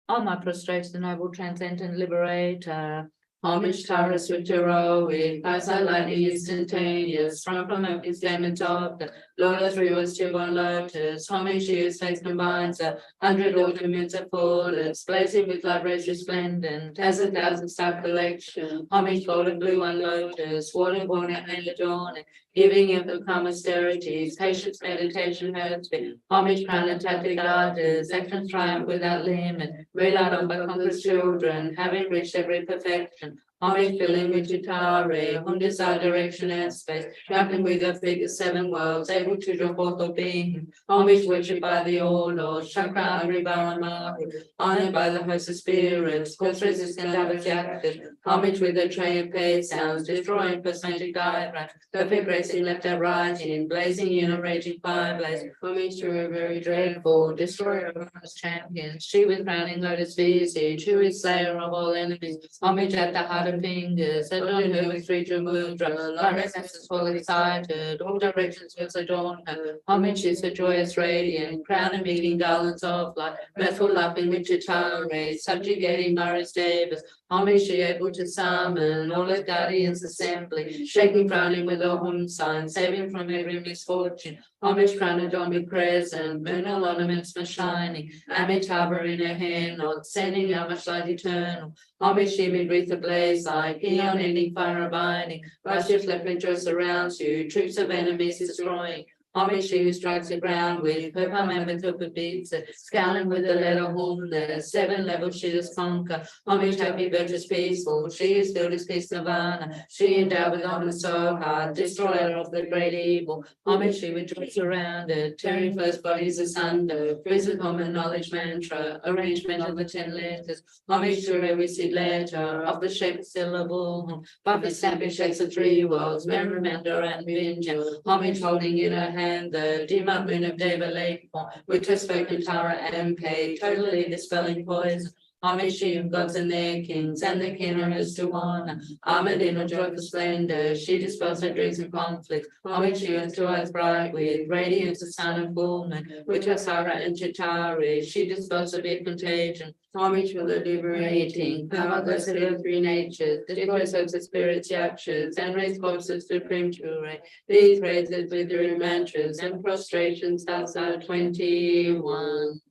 All my prostration, noble transcendent liberator, Homage Tara swift heroic, as a lightning instantaneous, from his diamond of the Lord of three was to one lotus. Homage to his face combines 100 ornaments of fullness, blazing with light rays resplendent, as 1,000-star collection. Homage golden blue on lotus, water born and adorning, giving him the calm austerities, patience, meditation, mercy. Homage crown and tactic artists, actions triumph without limit, relied on by conquerors children, having reached every perfection. Homage filling with Chitare, whom desire direction and space, traveling with the figure 7 worlds, able to draw forth of being. Homage worshipped by the all Lord, Chakra Aribaramahu, honored by the host of spirits, force resistant abjected. Homage with the tray of paid sounds, destroying cosmetic diagrams, perfect racing left and right, in blazing in a raging fire blaze. Homage to a very dreadful, destroyer of Mars champions, she with crowning lotus visage, who is slayer of all enemies. Homage at the heart of fingers, adorn her with three mudra, light essences full excited, all directions will adorn her. Homage is a joyous radiant, crown and meeting garlands of light, mirthful laughing with Chitare, subjugating Maris Davis. Homage she able to summon all her guardians assembly, shaking frowning with a home sign, saving from every misfortune. Homage crown adorned with present, vernal ornaments must shining, Amitabha in her hand, not sending out much light eternal. Homage she mid wreath ablaze like eon ending fire abiding, righteous left rejoice surrounds you, troops of enemies destroying. Homage she who strikes the ground with her palm and with her beats, scaling with the letter horn, the 7 levels she does conquer. Homage happy, virtuous, peaceful, she is filled with peace nirvana, she endowed with honor so hard, destroyer of the great evil. Homage she with joy surrounded, tearing first bodies asunder, frees with common knowledge mantra, arrangement of the 10 letters. Homage to every seed letter of the shape of syllable, but the stamping shapes of 3 worlds, Merrimander and Vinja. Homage holding in her hand the dim up moon of Deva Lake, which has spoken Tara and Pei, totally dispelling poison. Homage to gods and their kings, and the kingdoms to honor. Armored in a joyful splendor, she dispels her dreams and conflicts. Homage to eyes bright with radiance the sun of full moon, which has Sarah and Chitari, she dispels a big contagion. Homage for the liberating, power blessed of 3 natures, destroys hopes of spirits yakshas, and raise corpses to premature. These praises with their mantras and prostrations, that's our 21.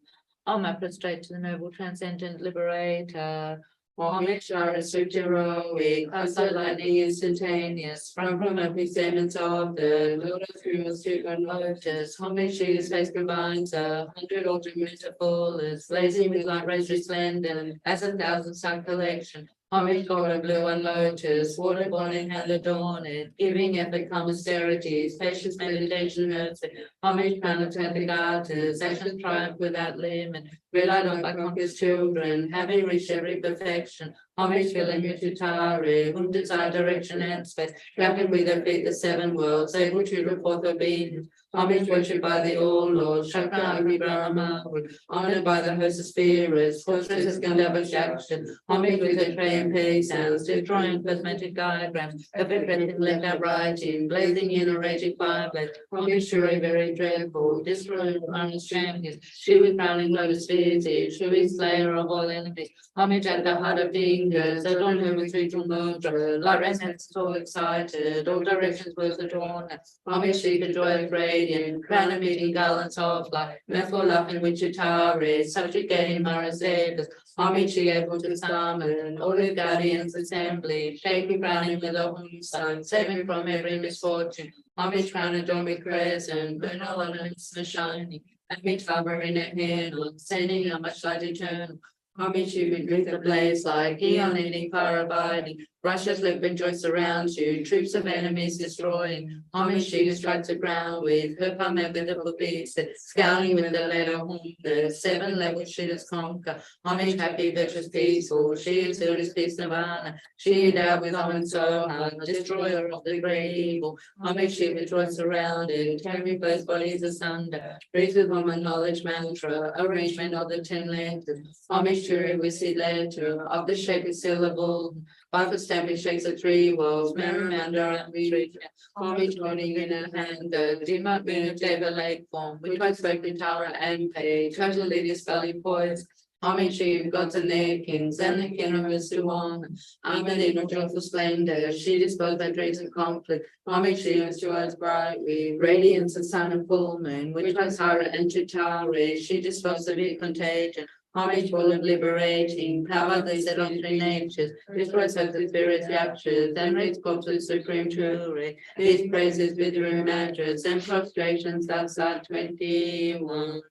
I prostrate to the noble transcendent liberator. Homage are a swift heroic, as the lightning instantaneous, from every statements of the Lord of Heroes to one lotus. Homage to his face combines 100 ultimate fullness, blazing with light rays resplendent, as 1,000-star collection. Homage golden blue and lotus, water born in hand adorned, giving epic calm austerities, patience, meditation, mercy. Homage planetary artists, actions triumph without limit, relied on by conquerors children, having reached every perfection. Homage filling with Chitare, whom desire direction and space, traveling with their feet the 7 worlds, able to report their beings. Homage worshipped by the all Lord, Chakra Brahma, honored by the host of spirits, fortresses Gandharva's action. Homage with her tray and pay sounds, destroying cosmetic diagrams, perfect breathing left out writing, blazing in a raging fireplace. Homage to a very dreadful, destroying Mars champions, she with crowning lotus visage, who is slayer of all enemies. Homage at the heart of fingers, adorn her with 3 mudra, light resonance so excited, all directions was adorned. Homage she the joy of radiant, crown of meeting garlands of light, mirthful laughing with Chitare, subjugating Maris Davis. Homage she able to summon all her guardians assembly, shaking crowning with a home sign, saving from every misfortune. Homage crown adorned with crescent, vernal ornaments the shining, and Amitabha in her hand, sending a much light eternal. Homage you with wreath ablaze like eon ending fire abiding, Russia's liquid joy surrounds you, troops of enemies destroying. Homage she who strikes the ground with her palm and with the beats, scowling with the letter home, the 7 levels she does conquer. Homage happy, virtuous, peaceful, she is filled with peace nirvana, she endowed with honor so hard, destroyer of the great evil. Homage she with joy surrounded, tearing both bodies asunder, breathes with woman knowledge mantra, arrangement of the 10 letters. Homage to her with seed letter of the shape of syllable, by the stamping shakes of 3 worlds, Merrimander and Vinja. Homage holding in her hand the dim up moon of Deva Lake form, which I spoke in Tara and Pei, totally dispelling poison. Homage to you, gods and their kings, and the kingdoms to one. Armored in her joyful splendor, she disposed by dreams and conflict. Homage to you, to us bright with radiance and sun and full moon, which was Hara and Chitari. She disposed of it contagion. Homage full of liberating, power they set on three natures. This was of the spirit's raptures, and raised corpses supreme truly. These praises with remembrance and prostrations, thus are 21.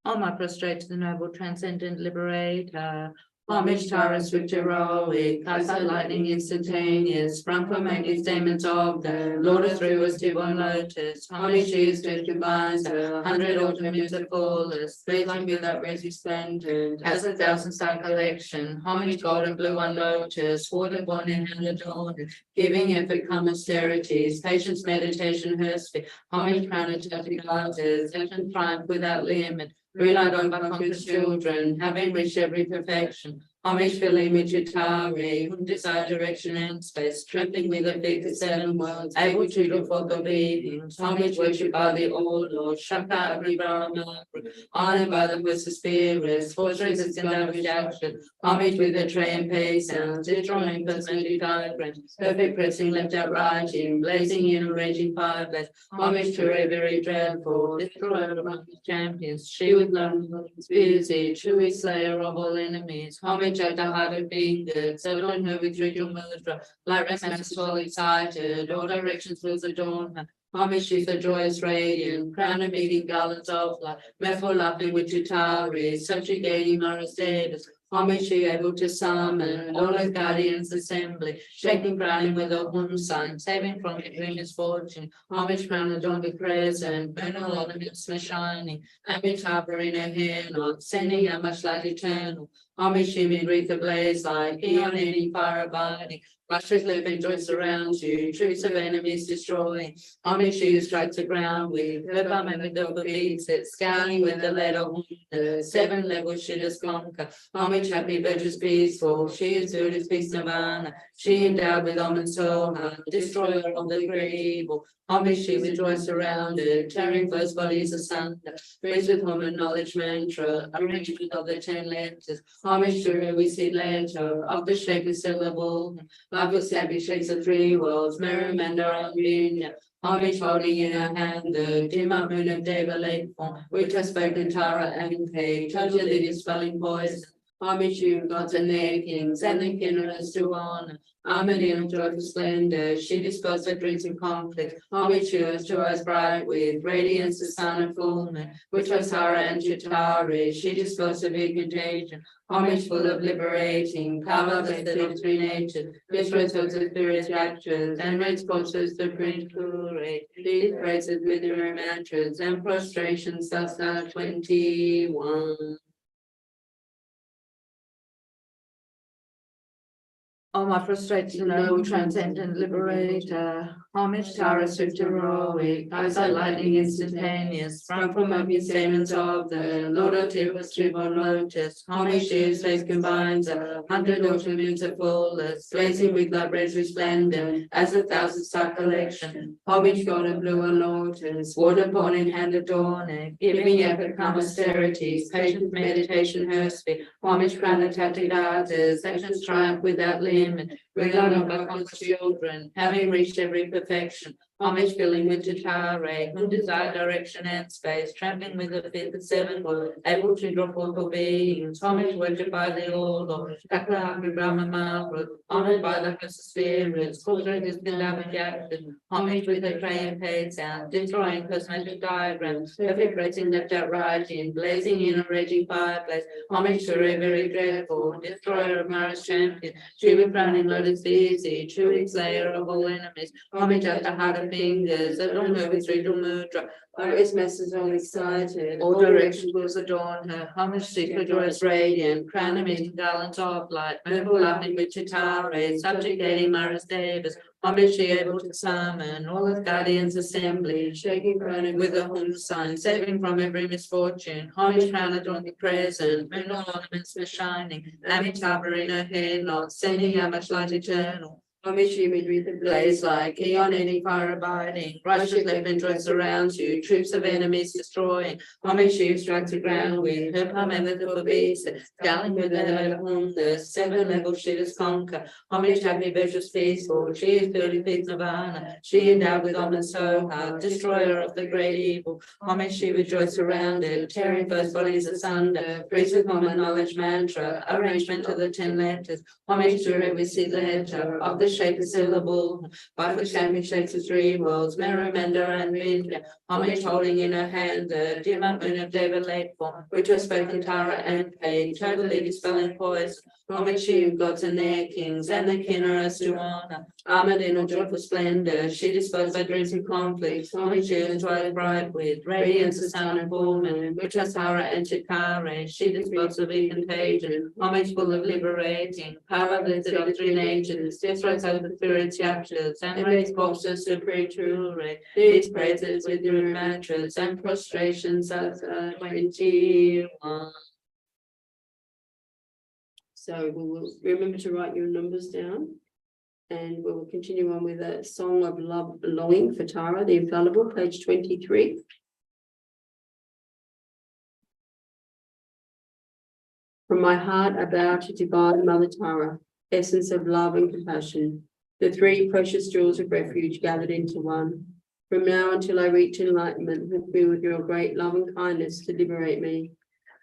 On my prostrate to the noble transcendent liberator. Homage Tara swift heroic, cast out lightning instantaneous, sprung from Maggie's demons of the Lord of Three was divine lotus. Homage she is to divine, 100 autumn is the fullest, blazing with that rosy splendor, as 1,000-star collection. Homage golden blue on lotus, water born in hand adorned, giving effort come austerities, patience, meditation, her speed. Homage crown of Tati glasses, and triumph without limit. Relied on by conquered children, having reached every perfection. Homage filling with Chitari, whom desire direction and space, trampling with the feet of 7 worlds, able to do for the obedience. Homage worship by the all Lord, Shaka Abri Brahma, honored by the host of spirits, fortress is in that reaction. Homage with the tray and pace sounds, destroying personality diagrams, perfect pressing left out writing, blazing in a raging fireplace. Homage to a very dreadful, destroyer of champions, she with love busy, true slayer of all enemies. Homage at the heart of being good, settled on her with ritual mudra, like restless, full excited, all directions will adorn her. Homage she's a joyous radiant, crown of meeting garlands of light, mirthful laughing with Chitari, subjugating Mara's status. Homage she able to summon all her guardians assembly, shaking crowning with a home sign, saving from every misfortune. Homage crown adorned with present, vernal ornaments were shining, amid harbor in her hair knot, sending a much light eternal. Homage she mid wreath ablaze like eon any fire abiding. Rushes live and joy surrounds you, troops of enemies destroying. Homage she who strikes the ground with her bum and the double beats it, scouring with the lead of the 7 levels she does conquer. Homage happy, virtuous, peaceful, she is good as peace nirvana. She endowed with almond soul, destroyer of the great evil. Homage she with joy surrounded, tearing first bodies asunder, praised with human knowledge mantra, arrangement of the 10 letters. Homage to her we see later, of the shaken syllable, love with savage shakes of 3 worlds, Merrimander on Virginia. Homage holding in her hand the dim moon of Deva late form, which has spoken Tara and Peg, Toja Lydia spelling poison. Homage you, gods and their kings, and the kingdoms to honor. Armored in joyful splendor, she disposed of dreams and conflict. Homage yours to us bright with radiance, the sun and full moon, which was Hara and Chitari. She disposed of it contagion. Homage full of liberating, power blessed of 3 natures. This rose of the spirit's raptures, and raised corpses to print glory. These praises with your mantras and prostrations, thus are 21. On my prostrate to the noble transcendent liberator. Homage Tara swift heroic, eyes like lightning instantaneous, sprung from obvious demons of the Lord of Tyrus tribal lotus. Homage she whose face combines 100 autumn moons of fullest, blazing with like red resplendent, as 1,000-star collection. Homage god of blue and lotus, water born in hand adorning, giving epic calm austerities, patience, meditation, her speed. Homage crown of tactic artists, actions triumph without limit, regard on by God's children, having reached every perfection. Homage filling with Chitari, whom desire direction and space, trampling with the 5th of 7 worlds, able to draw forth all beings. Homage worship by the all Lord, Shaka Brahma Maru, honored by the host of spirits, fortress is beloved action. Homage with the tray and paid sound, destroying cosmetic diagrams, perfect blazing left out writing, blazing in a raging fireplace. Homage to a very dreadful, destroyer of Mara's champion, she with crowning lotus busy, true slayer of all enemies. Homage at the heart of fingers, adorn her with ritual mudra, Iris messes all excited, all directions will adorn her. Homage secret joyous radiant, crown amidst garlands of light, mirthful laughing with Chitari, subjugating Mara's devas. Homage she able to summon all of guardians assembly, shaking crowning with a home sign, saving from every misfortune. Homage crown adorned with present, moon ornaments were shining, amid harbor in her hair knot, sending out much light eternal. Homage imagery that blaze like Eon any fire abiding, righteous left and dross surrounds you, troops of enemies destroying. Homage you strikes the ground with her palm and the cup of beast, scaling with the head upon the seven level she does conquer. Homage happy virtuous peaceful, she is filled with peace nirvana, she endowed with honor so high, destroyer of the great evil. Homage she rejoice surrounded, tearing first bodies asunder, priest with common knowledge mantra, arrangement of the 10 letters. Homage to her we see the letter of the shape of syllable, by which language shapes the three worlds, Merrimender and Vindia. Homage holding in her hand the dim moon of David late form, which was spoken Tara and paid, totally dispelling poison. Homage to you, gods and their kings, and the kinnerers to honor. Armored in a joyful splendor, she disposed by dreams and conflicts. Homage to you, twilight bright with radiance of sun and full moon, which was Tara and Chikare. She disposed of the contagion. Homage full of liberating, power blessed of three natures. Death throws out the spirit's chapters, and raised boxes to preture. These praises with your mattress and prostrations as 21. So we will remember to write your numbers down. And we will continue on with a song of love belonging for Tara, the infallible, page 23. From my heart I bow to divine Mother Tara, essence of love and compassion, the three precious jewels of refuge gathered into one. From now until I reach enlightenment, help me with your great love and kindness to liberate me.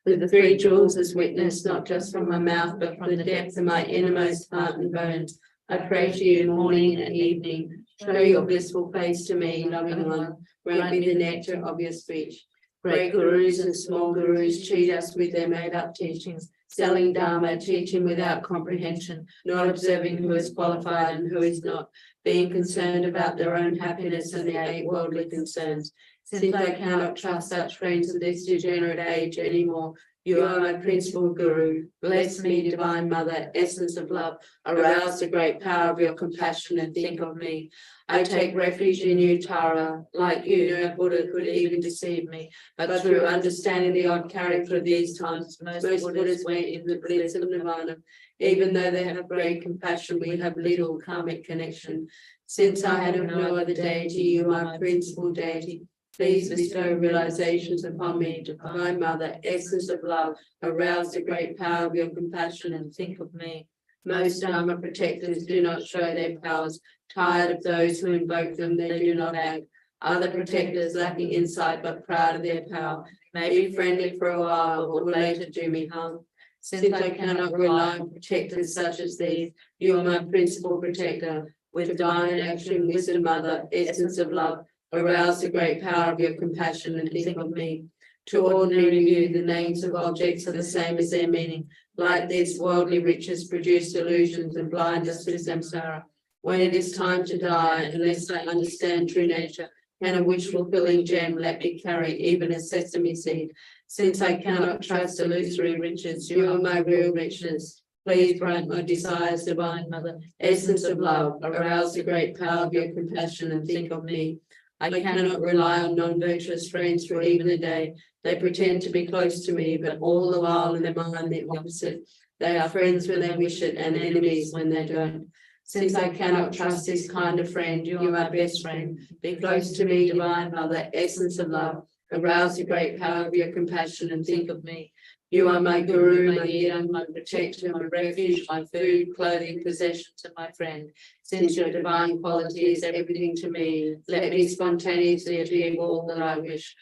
With the three jewels as witness, not just from my mouth, but from the depths of my innermost heart and bones, I pray to you morning and evening. Show your blissful face to me, loving one. Grant me the nectar of your speech. Great gurus and small gurus cheat us with their made-up teachings, selling Dharma, teaching without comprehension, not observing who is qualified and who is not, being concerned about their own happiness and their 8 worldly concerns. Since I cannot trust such friends of this degenerate age anymore, you are my principal guru. Bless me, divine mother, essence of love. Arouse the great power of your compassion and think of me. I take refuge in you, Tara. Like you, no Buddha could even deceive me. But through understanding the odd character of these times, most Buddhas went in the bliss of nirvana. Even though they have great compassion, we have little karmic connection. Since I had no other deity, you are my principal deity. Please bestow realizations upon me, divine mother, essence of love. Arouse the great power of your compassion and think of me. Most Dharma protectors do not show their powers. Tired of those who invoke them, they do not act. Other protectors lacking insight but proud of their power may be friendly for a while but will later do me harm. Since I cannot rely on protectors such as these, you are my principal protector. With divine action, wisdom, mother, essence of love. Arouse the great power of your compassion and think of me. To ordinary view, the names of objects are the same as their meaning. Like this, worldly riches produce illusions and blind us to samsara. When it is time to die, unless I understand true nature, can a wish-fulfilling gem let me carry even a sesame seed? Since I cannot trust illusory riches, you are my real richness. Please grant my desires, divine mother, essence of love. Arouse the great power of your compassion and think of me. I cannot rely on non-virtuous friends for even a day. They pretend to be close to me, but all the while in their mind the opposite. They are friends when they wish it and enemies when they don't. Since I cannot trust this kind of friend, you are my best friend. Be close to me, divine mother, essence of love. Arouse the great power of your compassion and think of me. You are my guru, my leader, my protector, my refuge, my food, clothing, possessions, and my friend. Since your divine quality is everything to me, let me spontaneously achieve all that I wish.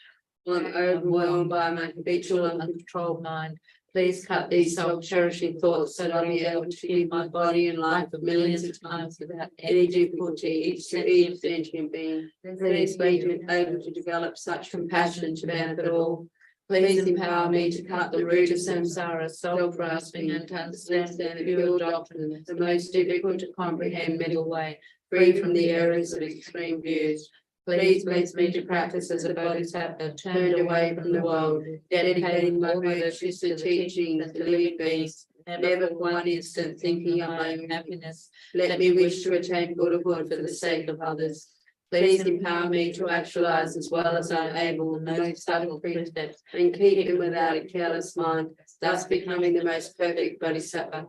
I'm overwhelmed by my habitual and uncontrolled mind. Please cut these self-cherishing thoughts so that I'll be able to give my body and life of millions of times without any difficulty each sentient being. Please make me able to develop such compassion to benefit all. Please empower me to cut the root of samsara, self-grasping, and to understand the pure doctrine, the most difficult to comprehend middle way, free from the errors of extreme views. Please bless me to practice as a bodhisattva, turned away from the world, dedicating my virtues to teaching the living beings, never for one instant thinking of my own happiness. Let me wish to attain Buddhahood for the sake of others. Please empower me to actualize as well as I am able the most subtle precepts and keep them without a careless mind, thus becoming the most perfect bodhisattva.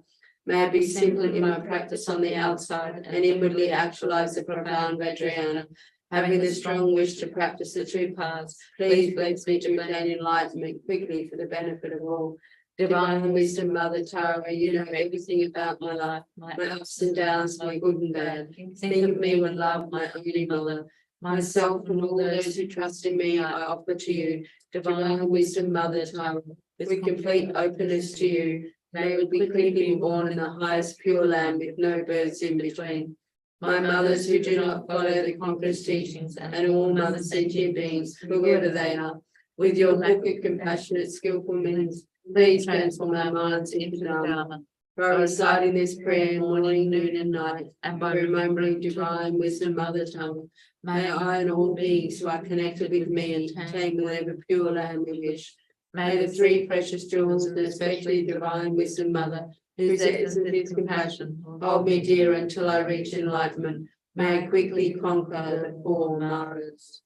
May I be simple in my practice on the outside and inwardly actualize the profound Vajrayana. Having the strong wish to practice the two paths, please bless me to attain enlightenment quickly for the benefit of all. Divine wisdom, Mother Tara, you know everything about my life, my ups and downs, my good and bad. Think of me with love, my only mother. Myself and all those who trust in me, I offer to you. Divine wisdom, Mother Tara, with complete openness to you. May we quickly be born in the highest pure land with no births in between. My mothers who do not follow the Conqueror's teachings, and all mother sentient beings, whoever they are, with your book of compassionate, skillful means, please transform our minds into Dharma. By reciting this prayer morning, noon, and night, and by remembering divine wisdom, Mother Tongue, may I and all beings who are connected with me attain whatever pure land we wish. May the three precious jewels, and especially divine wisdom, Mother, whose essence is compassion, hold me dear until I reach enlightenment. May I quickly conquer the four Maras.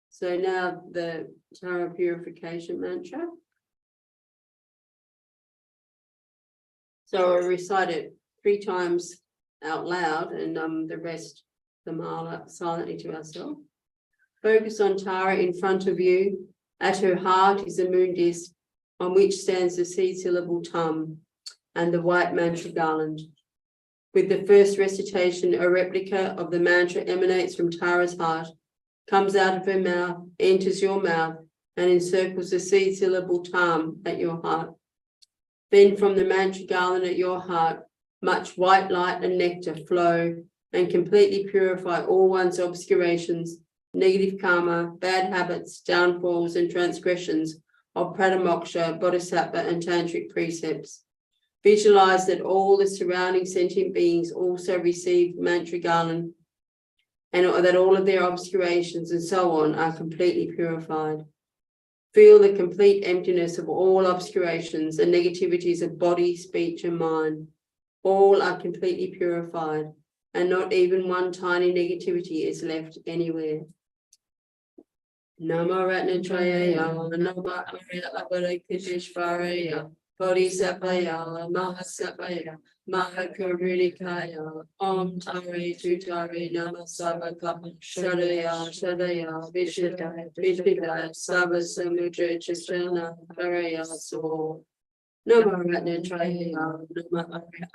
So now the Tara purification mantra. So I recite it 3 times out loud, and the rest, the mala, silently to ourselves. Focus on Tara in front of you. At her heart is a moon disk, on which stands the seed syllable tum and the white mantra garland. With the first recitation, a replica of the mantra emanates from Tara's heart, comes out of her mouth, enters your mouth, and encircles the seed syllable tam at your heart. Then from the mantra garland at your heart, much white light and nectar flow and completely purify all one's obscurations, negative karma, bad habits, downfalls, and transgressions of Pratamoksha, Bodhisattva, and Tantric precepts. Visualize that all the surrounding sentient beings also receive mantra garland, and that all of their obscurations and so on are completely purified. Feel the complete emptiness of all obscurations and negativities of body, speech, and mind. All are completely purified, and not even one tiny negativity is left anywhere. Namo Ratnatrayaya, Namo Arya Avalokiteshvaraya, Bodhisattvaya, Mahasattvaya, Mahakarudikaya, Om Tare Tutare Namasava Kapam Shadaya Shadaya Vishadaya Vishadaya Sava Samudra Chisrana Paraya So. Namo Ratnatrayaya, Namo Arya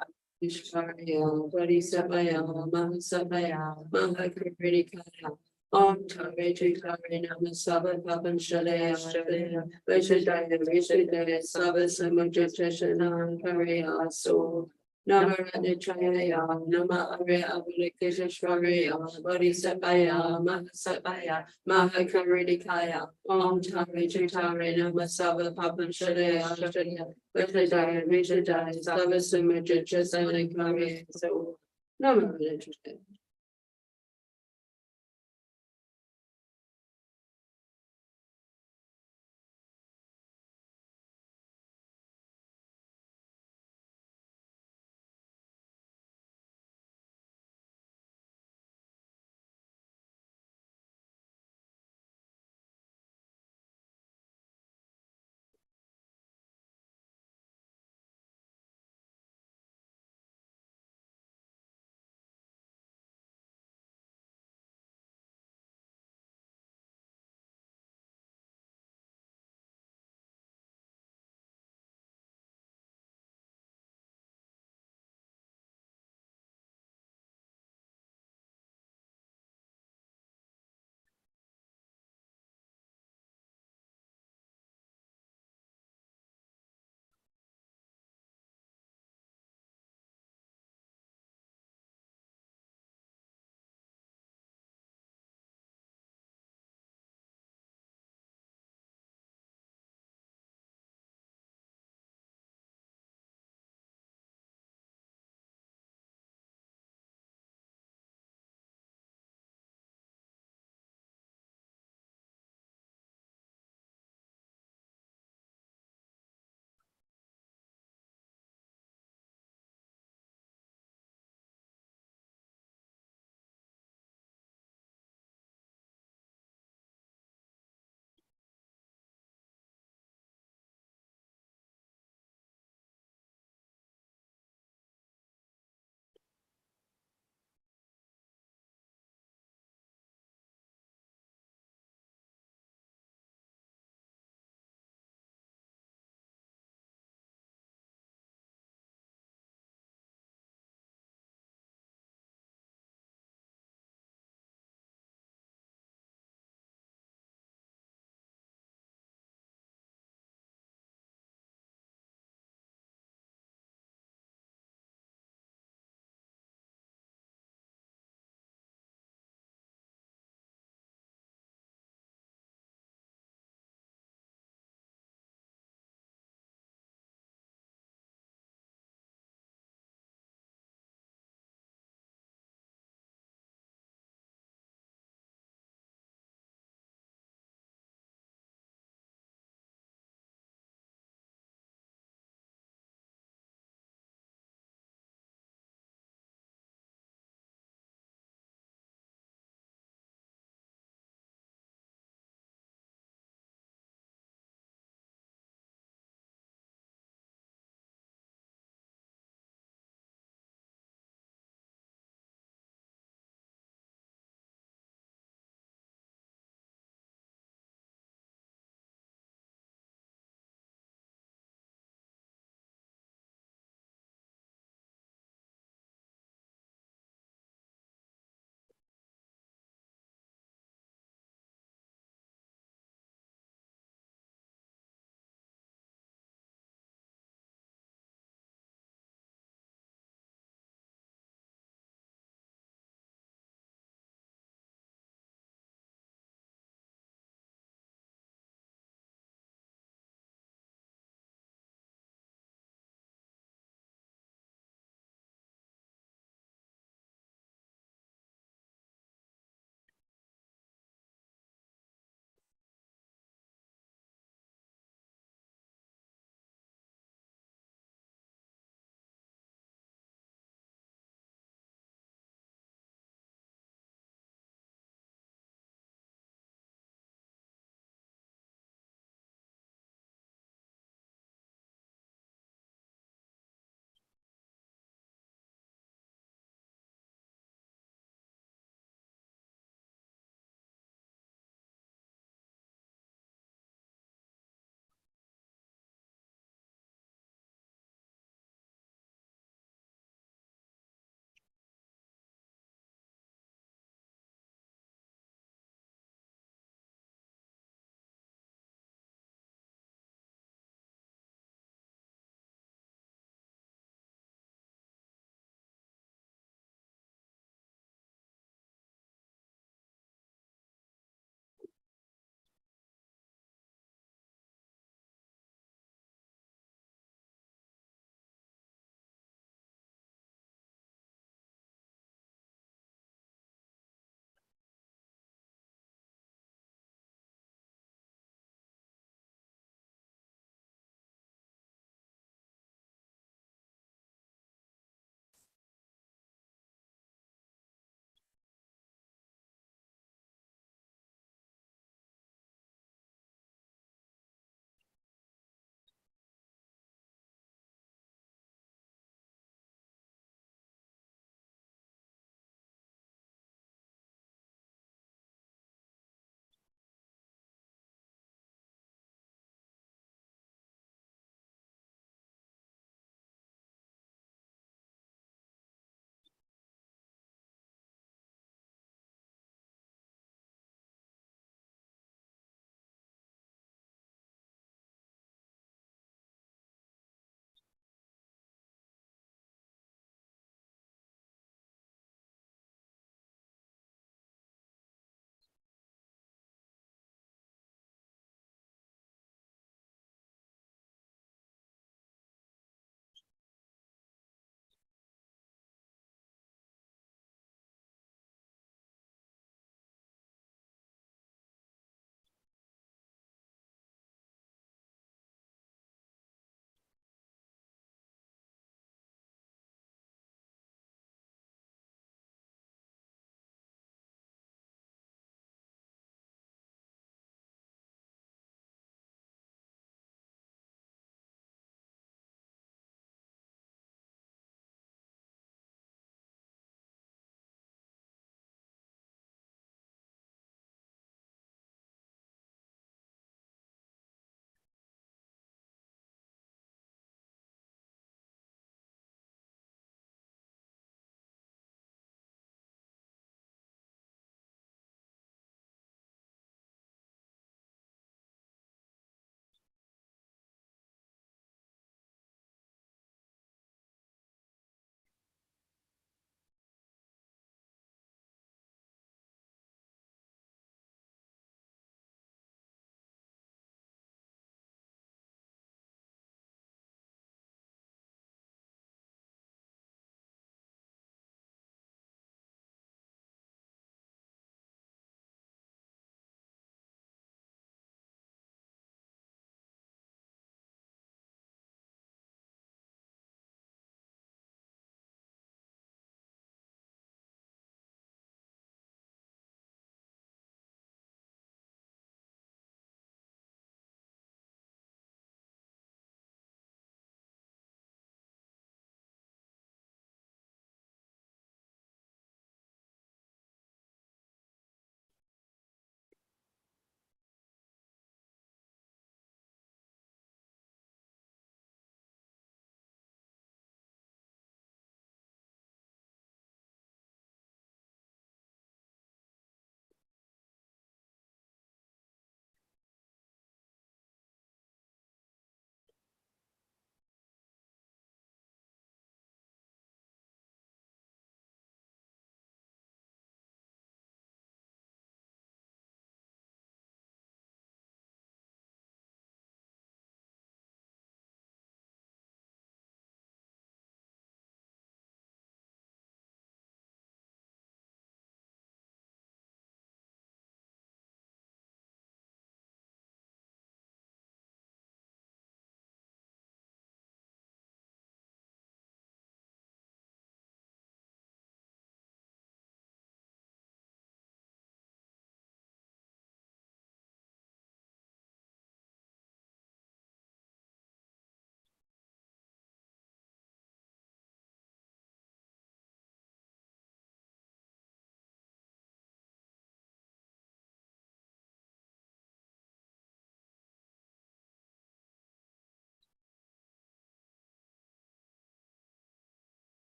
Avalokiteshvaraya, Bodhisattvaya, Mahasattvaya, Mahakarudikaya, Om Tare Tutare Namasava Kapam Shadaya Shadaya Vishadaya Vishadaya Sava Samudra Chisrana Paraya So. Namo Ratnatrayaya, Namo Arya Avalokiteshvaraya, Bodhisattvaya, Mahasattvaya, Mahakarudikaya, Om Tare Tutare Namasava Kapam Shadaya Shadaya Vishadaya Vishadaya Sava Samudra Chisrana Paraya So. Namo Ratnatrayaya.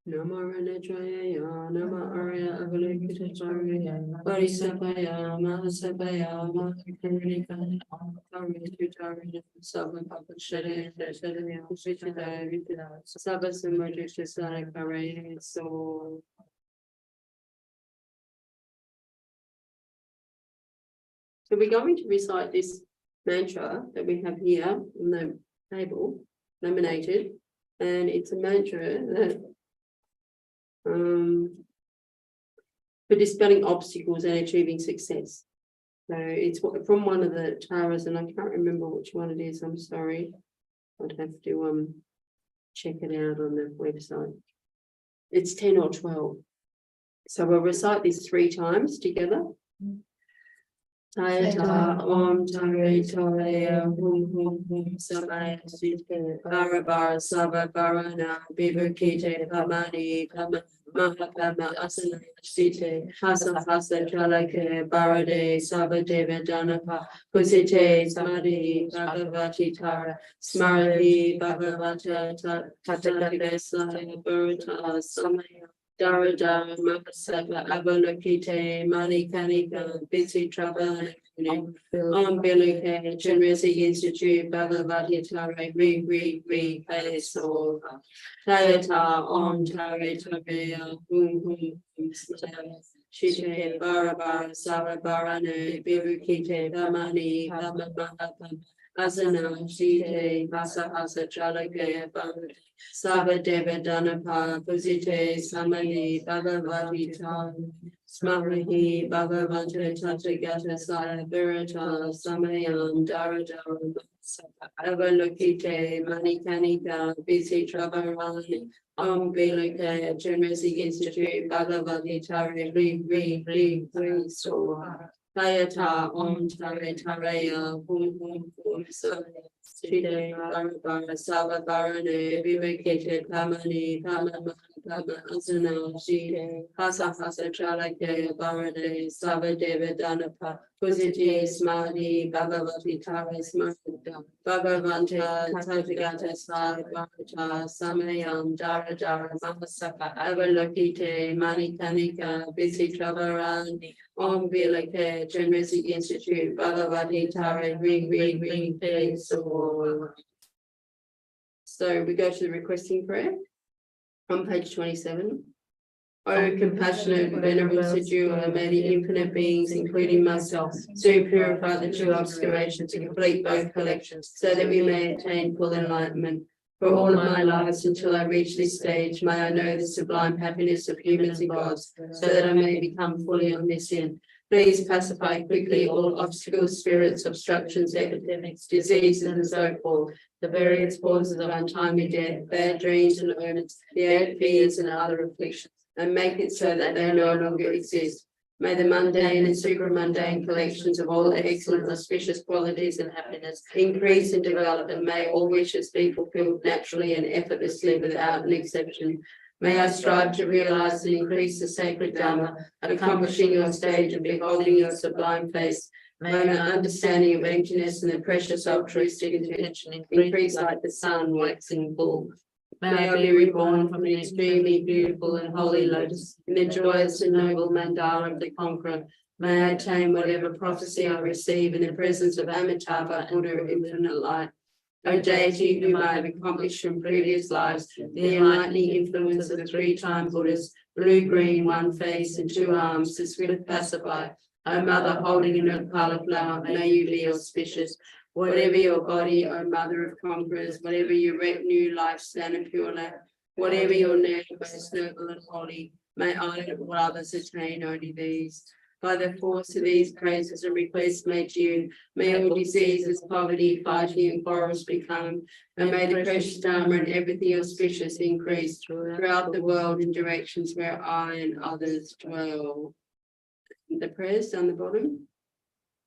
Nama Ranajaya, Nama Arya Avalokitacharya, Bodhisapaya, Mahasapaya, Mahakarika, Kamitutari, Sabha Papachare, Shadaya, Shishida, Sabha Samadhisha Sarakare, so. So we're going to recite this mantra that we have here on the table, nominated, and it's a mantra that for dispelling obstacles and achieving success. So it's from one of the taras, and I can't remember which one it is. I'm sorry. I'd have to check it out on the website. It's 10 or 12. So we'll recite this 3 times together. Tayata Om Tare Tare Hum Hum Hum Samaya Sute Barabara Sava Barana Bibukite Pamani Pama Mahapama Asana Site Hasa Hasa Chalake Barade Sava Deva Danapa Kusite Samadhi Bhagavati Tara Smaradi Bhagavata Tatakadesa Burta Samaya Darada Mahasava Avalokite Mani Kanika Busy Travel Umbilica Generosity Institute Bhagavati Tare Re Face or Tayata Om Tare Tare Hum Hum Shite Barabara Sava Barane Bivukite Bhamani Bhamabhapam Asana Shite Hasa Hasa Chalake Bhavati Sava Deva Danapa Pusite Samani Bhagavati Tam Smarahi Bhagavanta Tathagata Sara Virata Samayam Daradara Avalokite Manikanika Bisi Travarani Bilika Generosity Institute Bhagavati Tare Re So Kayata Om Tare Taraya Hum Hum Side Barabara Sava Barane Vivekite Pamani Pama Asana Shide Hasa Chalake Barade Sava Deva Danapa Pusiti Smadi Bhagavati Tare Smarta Bhagavanta Tathagata Sava Bharata Samayam Daradara Mahasaka Avalokite Manikanika Bisi Travarani Om Bilake Generosity Institute Bhagavati Tare Re So we go to the requesting prayer on page 27. O compassionate, venerable Seduer, may the infinite beings, including myself, soon purify the 2 obscurations and complete both collections, so that we may attain full enlightenment. For all of my lives until I reach this stage, may I know the sublime happiness of humans and gods, so that I may become fully omniscient. Please pacify quickly all obstacles, spirits, obstructions, epidemics, diseases, and so forth, the various causes of untimely death, bad dreams and omens, the 8 fears and other afflictions, and make it so that they no longer exist. May the mundane and supramundane collections of all the excellent auspicious qualities and happiness increase and develop, and may all wishes be fulfilled naturally and effortlessly without an exception. May I strive to realize and increase the sacred Dharma, accomplishing your stage of beholding your sublime face. May my understanding of emptiness and the precious altruistic intention increase like the sun waxing full. May I be reborn from an extremely beautiful and holy lotus in the joyous and noble mandala of the conqueror. May I attain whatever prophecy I receive in the presence of Amitabha, Buddha of infinite light. O deity whom I have accomplished from previous lives, the enlightening influence of the 3-time Buddhas, blue, green, one face and 2 arms, to swift pacify. O mother holding a nirpala flower, may you be auspicious. Whatever your body, O mother of conquerors, whatever your retinue, lifespan and pure life, whatever your name, most noble and holy, may I and all others attain only these. By the force of these praises and requests made to you, may all diseases, poverty, fighting and quarrels become, and may the precious Dharma and everything auspicious increase throughout the world in directions where I and others dwell. The prayers down the bottom.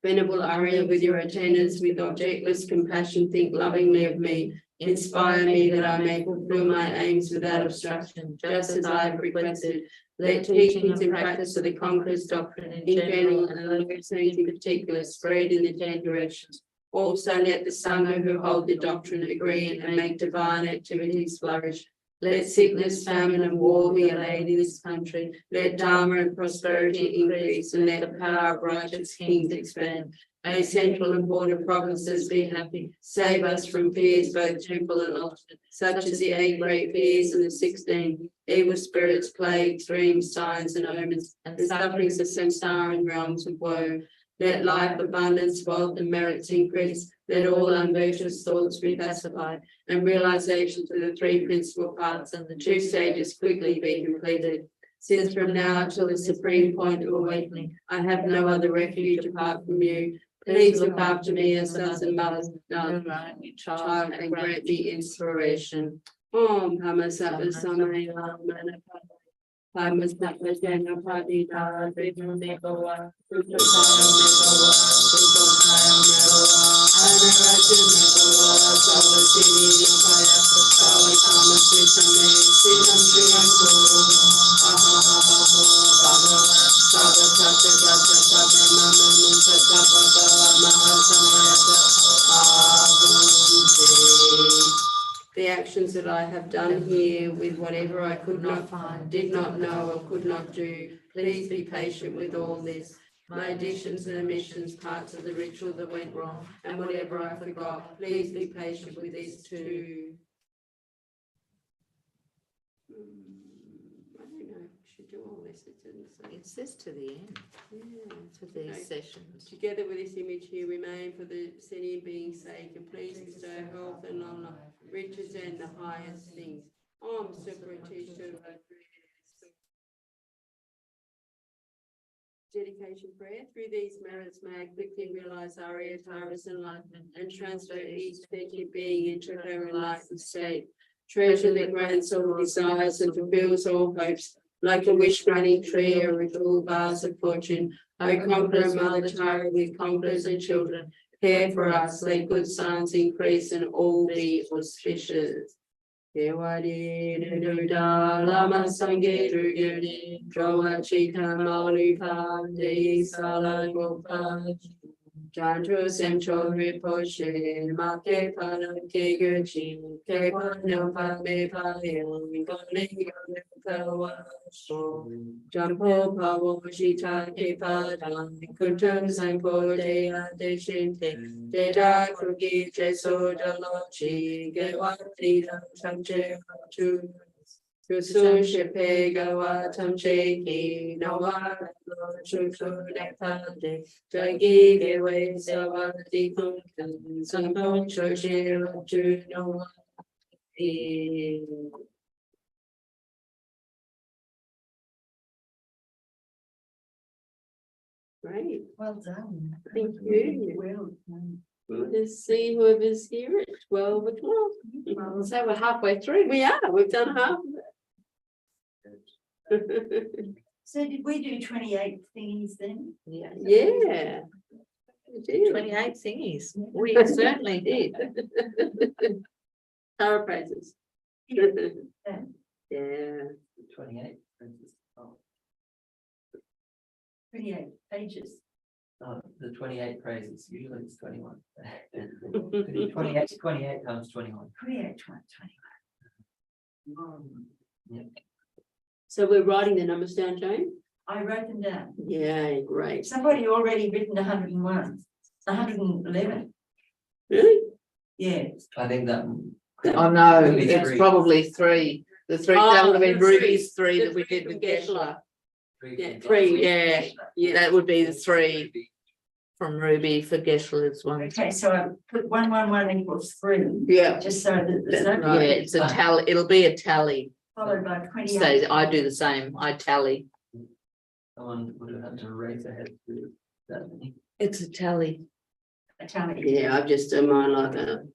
Venerable Arya, with your attendants, with objectless compassion, think lovingly of me. Inspire me that I may fulfill my aims without obstruction, just as I have requested. Let teachings and practice of the conqueror's doctrine in general and the Lord's saints in particular spread in the 10 directions. Also let the Sangha who hold the doctrine agree and make divine activities flourish. Let sickness, famine, and war be allayed in this country. Let dharma and prosperity increase, and let the power of righteous kings expand. May central and border provinces be happy. Save us from fears, both temporal and ultimate, such as the 8 great fears and the 16 evil spirits, plagues, dreams, signs, and omens, and the sufferings of samsara and realms of woe. Let life, abundance, wealth, and merits increase. Let all unvirtuous thoughts be pacified, and realizations of the 3 principal paths and the 2 stages quickly be completed. Since from now till the supreme point of awakening, I have no other refuge apart from you. Please look after me as sons and mothers, child, and grant me inspiration. Om Hamasapa Samaya Manapa. Hamasapa Jana Padita Vidya Megawa. Sutapaya Megawa. Sutapaya Megawa. Anaraju Megawa. Savasini Yapaya. Savasama Sritame. Sinam Sriyam Guru. Aha ha ha ha. Bhagava. Savasata Gata Sata Nama Musa Tapa Bala Mahasamayata. The actions that I have done here with whatever I could not find, did not know, or could not do, please be patient with all this. My additions and omissions, parts of the ritual that went wrong, and whatever I forgot, please be patient with this too. I don't know if we should do all this, it didn't say. It says to the end, Yeah. to these Okay. sessions. Together with this image here, remain for the sentient being's sake, and please bestow health and honor, riches and the highest things. Om Supratisha. Dedication prayer. Through these merits, may I quickly realize Aryatara's enlightenment and transfer each sentient being into her enlightened state. Treasure that grants all desires and fulfills all hopes, like a wish-granting tree or a jewel vase of fortune. O conqueror Mother Tara with conquerors and children, care for us, let good signs increase and all be auspicious. Kewadi Nuda Lama Sange Rugudi Drowa Chita Malupa De Sala Gopa Jandro Central Ripoche Make Pana Keguchi Kepa Nopa Me Payan Goni Kawa So Jampo Pavo Shita Kepa Dan Kuntum Sanko Dea De Shinte Deda Kugi Jeso Dalochi Gewati Tamche Tu Kusun Shipe Gawa Tamche Ki Noa Chuchu Nepande Jagi Gewe Savati Kunkan Sampon Choshi Tu Noa Great, Well done. thank you. Well done. Let's see whoever's here at 12 o'clock. So we're halfway through. We are, we've done half of it. So did we do 28 thingies then? Yeah. Yeah. We did. 28 thingies. We certainly did. Paraphrases. Yeah. Yeah. 28. Oh, 28 pages. the 28 praises. Usually it's 21. 28 times 21. 28, 21. So we're writing the numbers down, Jane? I wrote them down. Yeah, great. Somebody already written 101, 111. Really? Yeah. I think that. Oh no, Maybe it's three. probably 3. The 3 Oh, that would have been the three. Ruby's 3 The that we three did from with Geshe-la. Geshe-la. Yeah, 3, yeah. Yeah. That would be the 3 from Ruby for Geshe-la's one. Okay, so I put 111 equals 3. Yeah. Just so that there's That's no Yeah, right. it's a tally. It'll be a tally. followed by 28. So I do the same. I tally. Someone would have had to raise their head to that. It's a tally. Italian. Yeah, I've just done mine like that.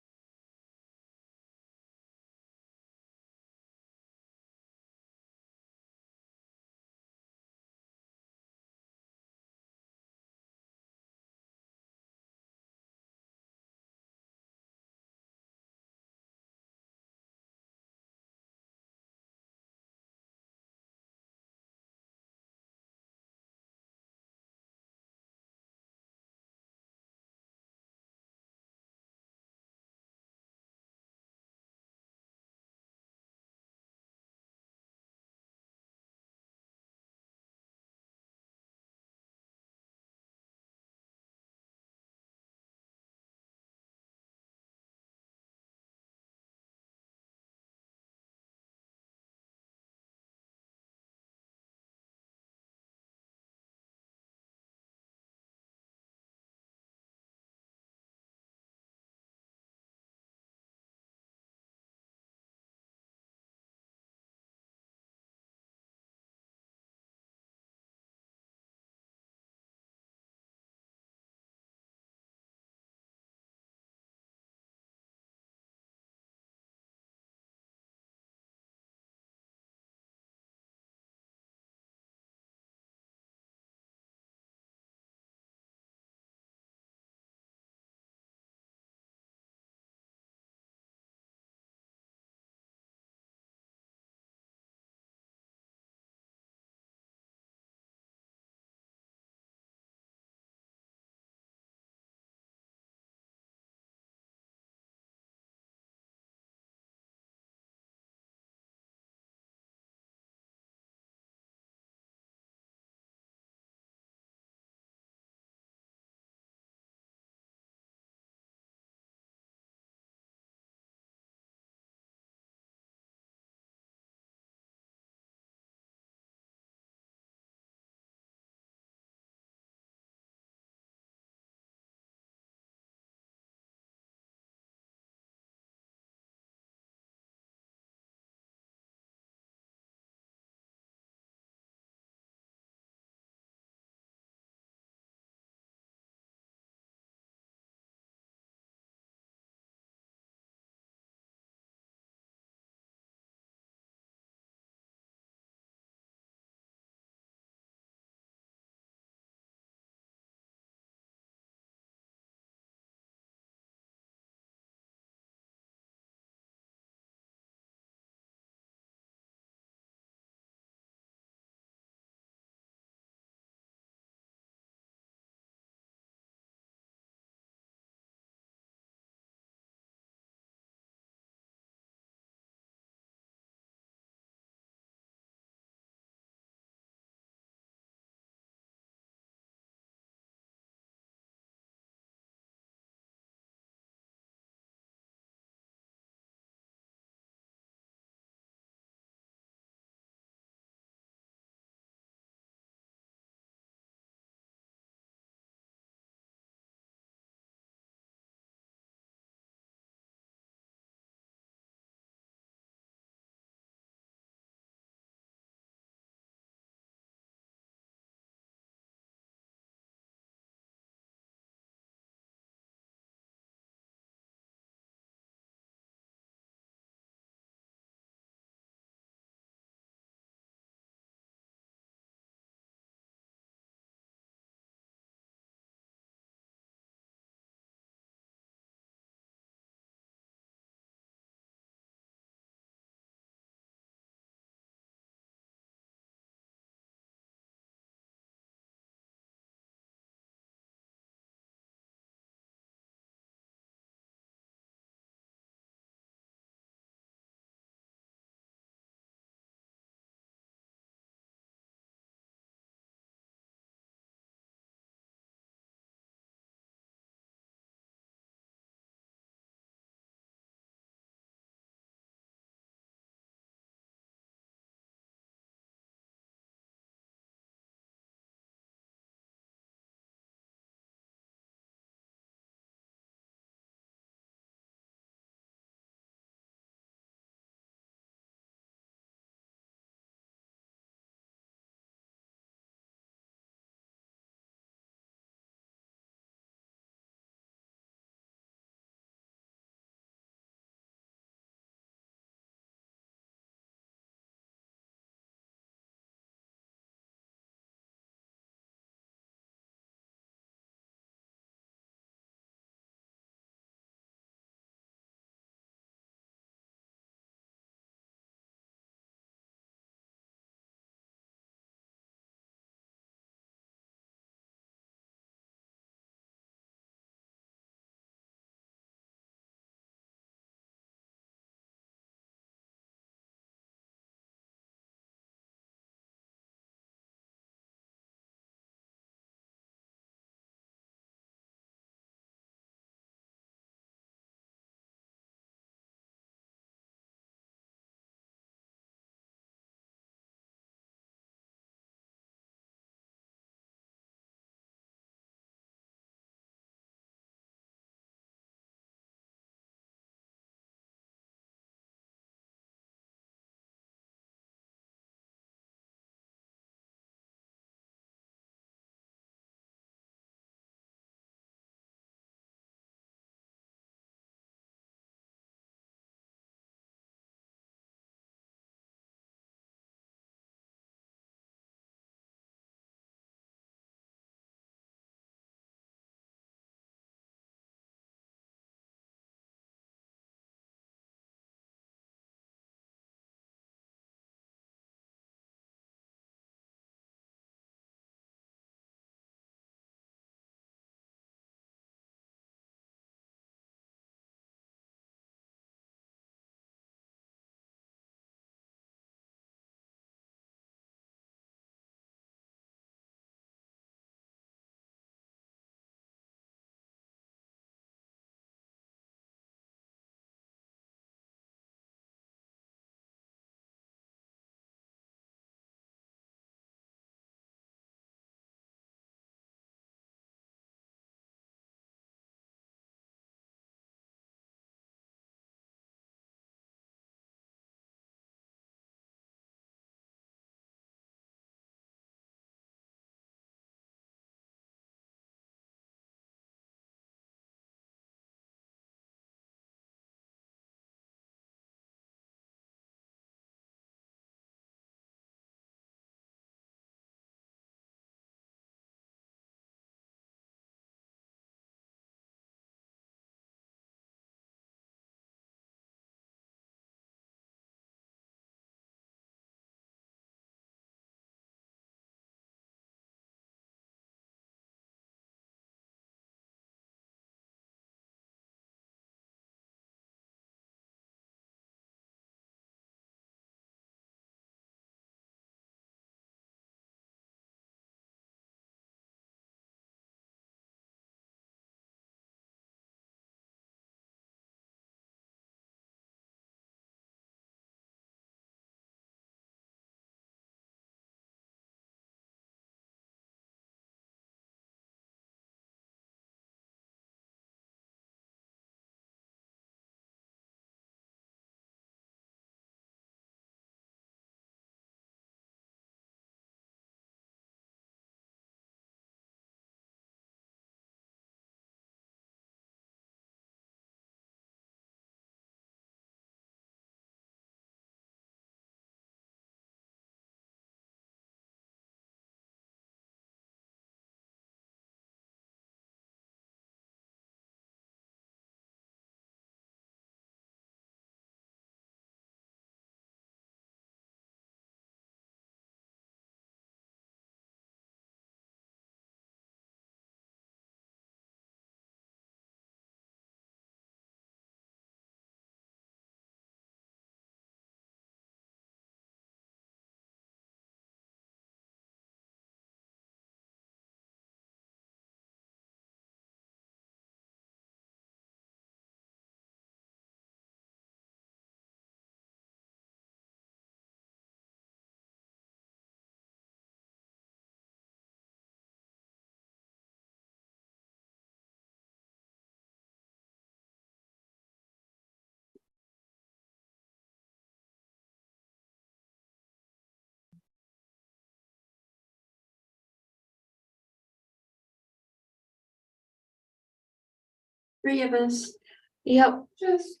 3 of us. Yep, Just.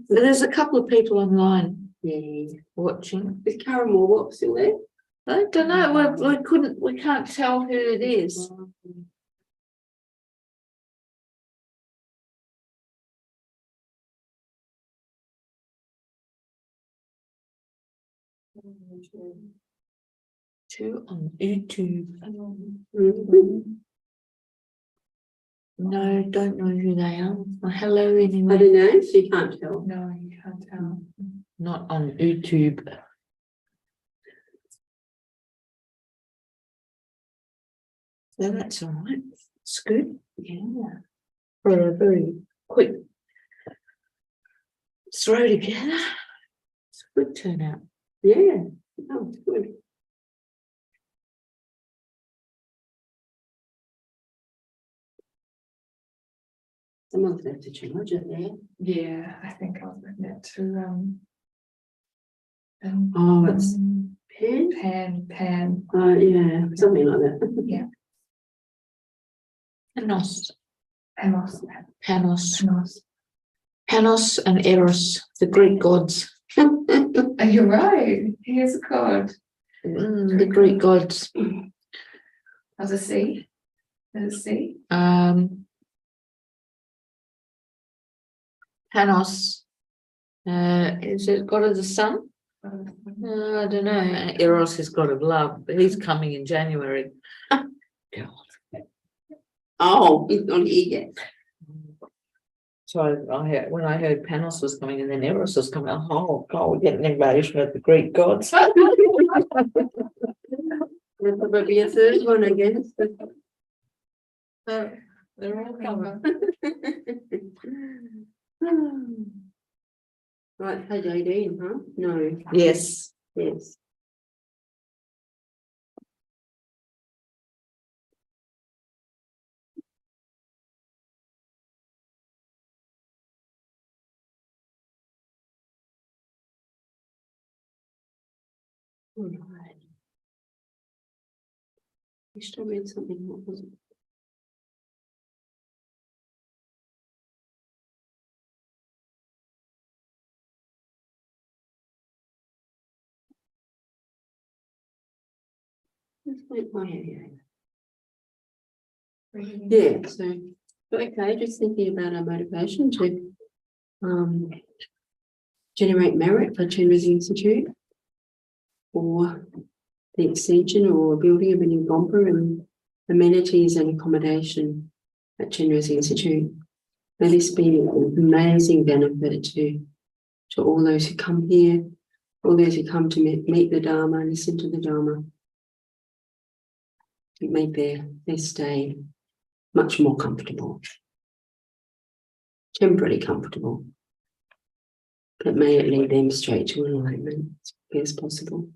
there's a couple of people online Yeah. watching. Is Karen Warwalk still there? I don't know, we can't tell who it is. Two on YouTube. Mhm. No, don't know who they are. Well, hello I anyway. don't know, so you can't tell. No, you can't tell. Not on YouTube. So that's all right. It's good. Yeah. For a very quick throw together. It's a good turnout. Yeah. Oh, good. Someone's left a charge it there. Yeah, I think I was looking at to Oh, it's pen? pan. Yeah, something like that. Yeah. Panos. Panos. Panos. Panos. Panos and Eros, the Greek gods. You're right. He is a god. The Greek gods. As a sea. As a sea. Panos. Is it god of the sun? I don't know. Eros is god of love, but he's coming in January. God. Oh, he's not here yet. So when I heard Panos was coming and then Eros was coming, oh God, we're getting invasion of the Greek gods. There'll probably be a third one, I guess. They're all coming. Right, page 18, huh? No. Yes. Yes. All right. You still read something, what was it? Let's wait, oh, yeah, so, okay, just thinking about our motivation to generate merit for Chenrezig Institute or the extension or building of a new gompa and amenities and accommodation at Chenrezig Institute. May this be an amazing benefit to all those who come here, all those who come to meet the Dharma, listen to the Dharma, to make their stay much more comfortable, temporarily comfortable, but may it lead them straight to enlightenment as quickly as possible.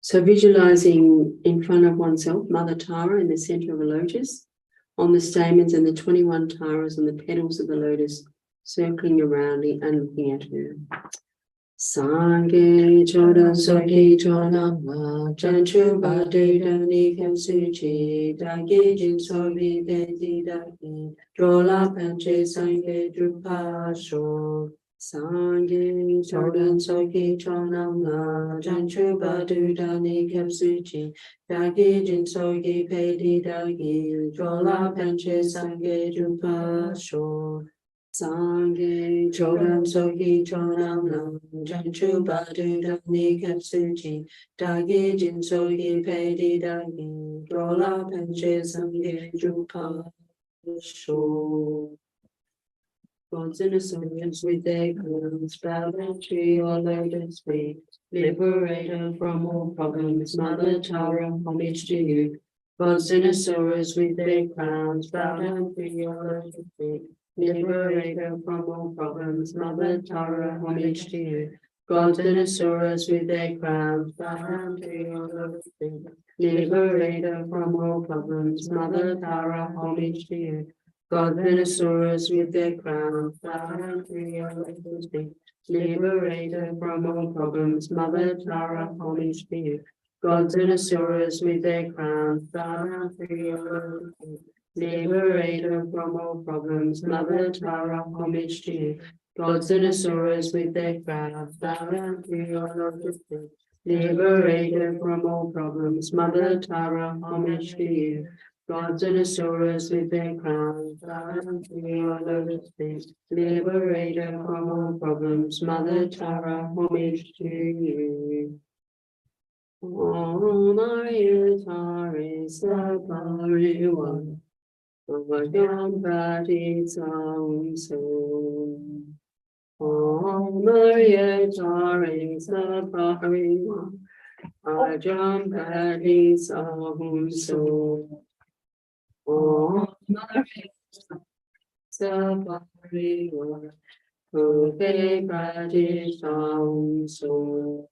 So visualizing in front of oneself Mother Tara in the center of a lotus, on the stamens and the 21 Taras on the petals of the lotus, circling around and looking at her. Sangye chodan soki chonama chanchu bade dani suchi dagi jin sobi deti dagi drola panche sangye drupasho. Sangye chodan soki chonama chanchu bade dani suchi dagi jin sogi pedi dagi drola panche sangye drupasho. Sangye chodan soki chonam nam janchu badu dani kapsuji dagi jin soki pedi dagi drola panche sangye drupa sho. Gods and associates with their crowns bow down to your lotus feet, liberator from all problems, Mother Tara, homage to you. Gods and asuras with their crowns bow down to your lotus feet, liberator from all problems, Mother Tara, homage to you. Gods and asuras with their crowns bow down to your lotus feet, liberator from all problems, Mother Tara, homage to you. Gods and asuras with their crowns bow down to your lotus feet, liberator from all problems, Mother Tara, homage to you. Gods and asuras with their crowns bow down to your feet. Liberator from all problems, Mother Tara, homage to you. Gods and asuras with their crowns bow down to your lotus feet. Liberator from all problems, Mother Tara, homage to you. Gods and asuras with their crowns bow down to your lotus feet. Liberator from all problems, Mother Tara, homage to you. Om Ayatari Sabari One. Om Pati Sam So. Om Ayatari Sabari One. Ajam Pati Sam So. Om Sabari One. Om Pati Sam So.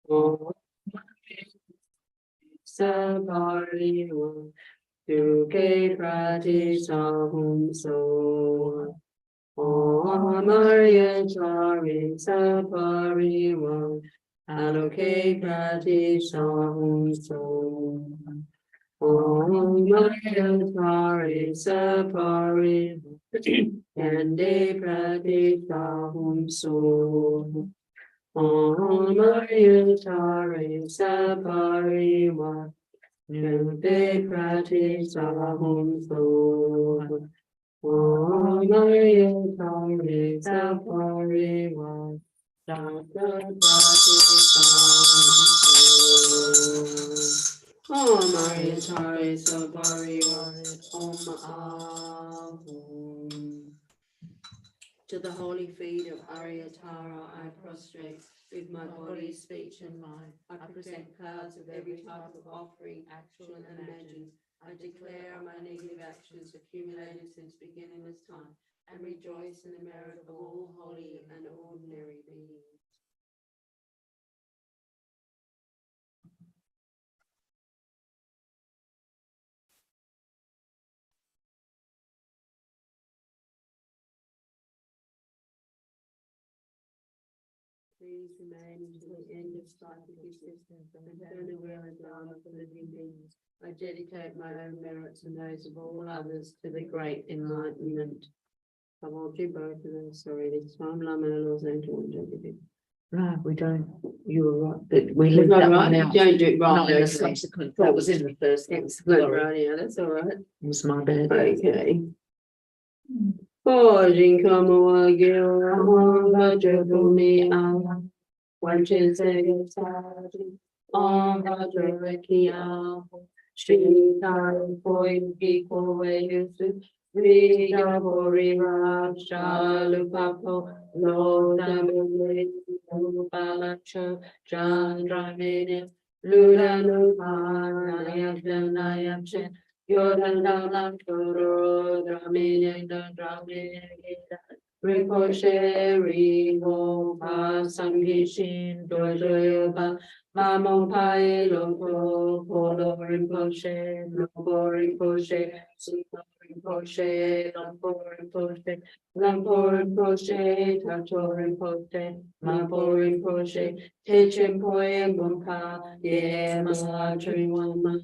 Om Sabari One. Duke Prati Sahum So. Om Maria Chari Sabari One. Aloke Prati Sahum So. Om Maria Chari Sabari One. Yande Prati Sahum So. Om Maria Chari Sabari One. Nute Prati Sahum So. Om Maria Chari Sabari One. Nute Prati Sahum So. Om Maria Chari Sabari One. Om Ahum. To the holy feet of Aryatara I prostrate, with my body, speech and mind. I present clouds of every type of offering, actual and imagined. I declare my negative actions accumulated since beginningless time, and rejoice in the merit of all holy and ordinary beings. Please remain until the end of psychic existence and turn away the Dharma for living beings. I dedicate my own merits and those of all others to the great enlightenment. I will do both of them. Sorry, this time Lamellos and everything. No, we don't. You were right. But we leave that one out. Don't do it right. Not in the subsequent. That was in the first one. Sorry, Right, yeah, that's all right. it was my bad. Okay. Holding come again, Vajrabhumi Am, Vanchesegati, Om Vajrakia, Shri Kari Koi Kiko Vedusu, Vida Purira, Shalupapo, Lodamule, Lupalacho, Chandramini, Ludalupa, Nayam Yodandalam Toro, Dramini, Dramini, Ricochet, Rivo, Sangishin, Dojoyoba, Mamon Pai, Loco, Polo Rinpoche, Loco Rinpoche, Supo Rinpoche, Lampo Rinpoche, Lampo Rinpoche, Tato Rinpoche, Mampo Rinpoche, Techimpoe, Bunka, Ye, Matri, Wama,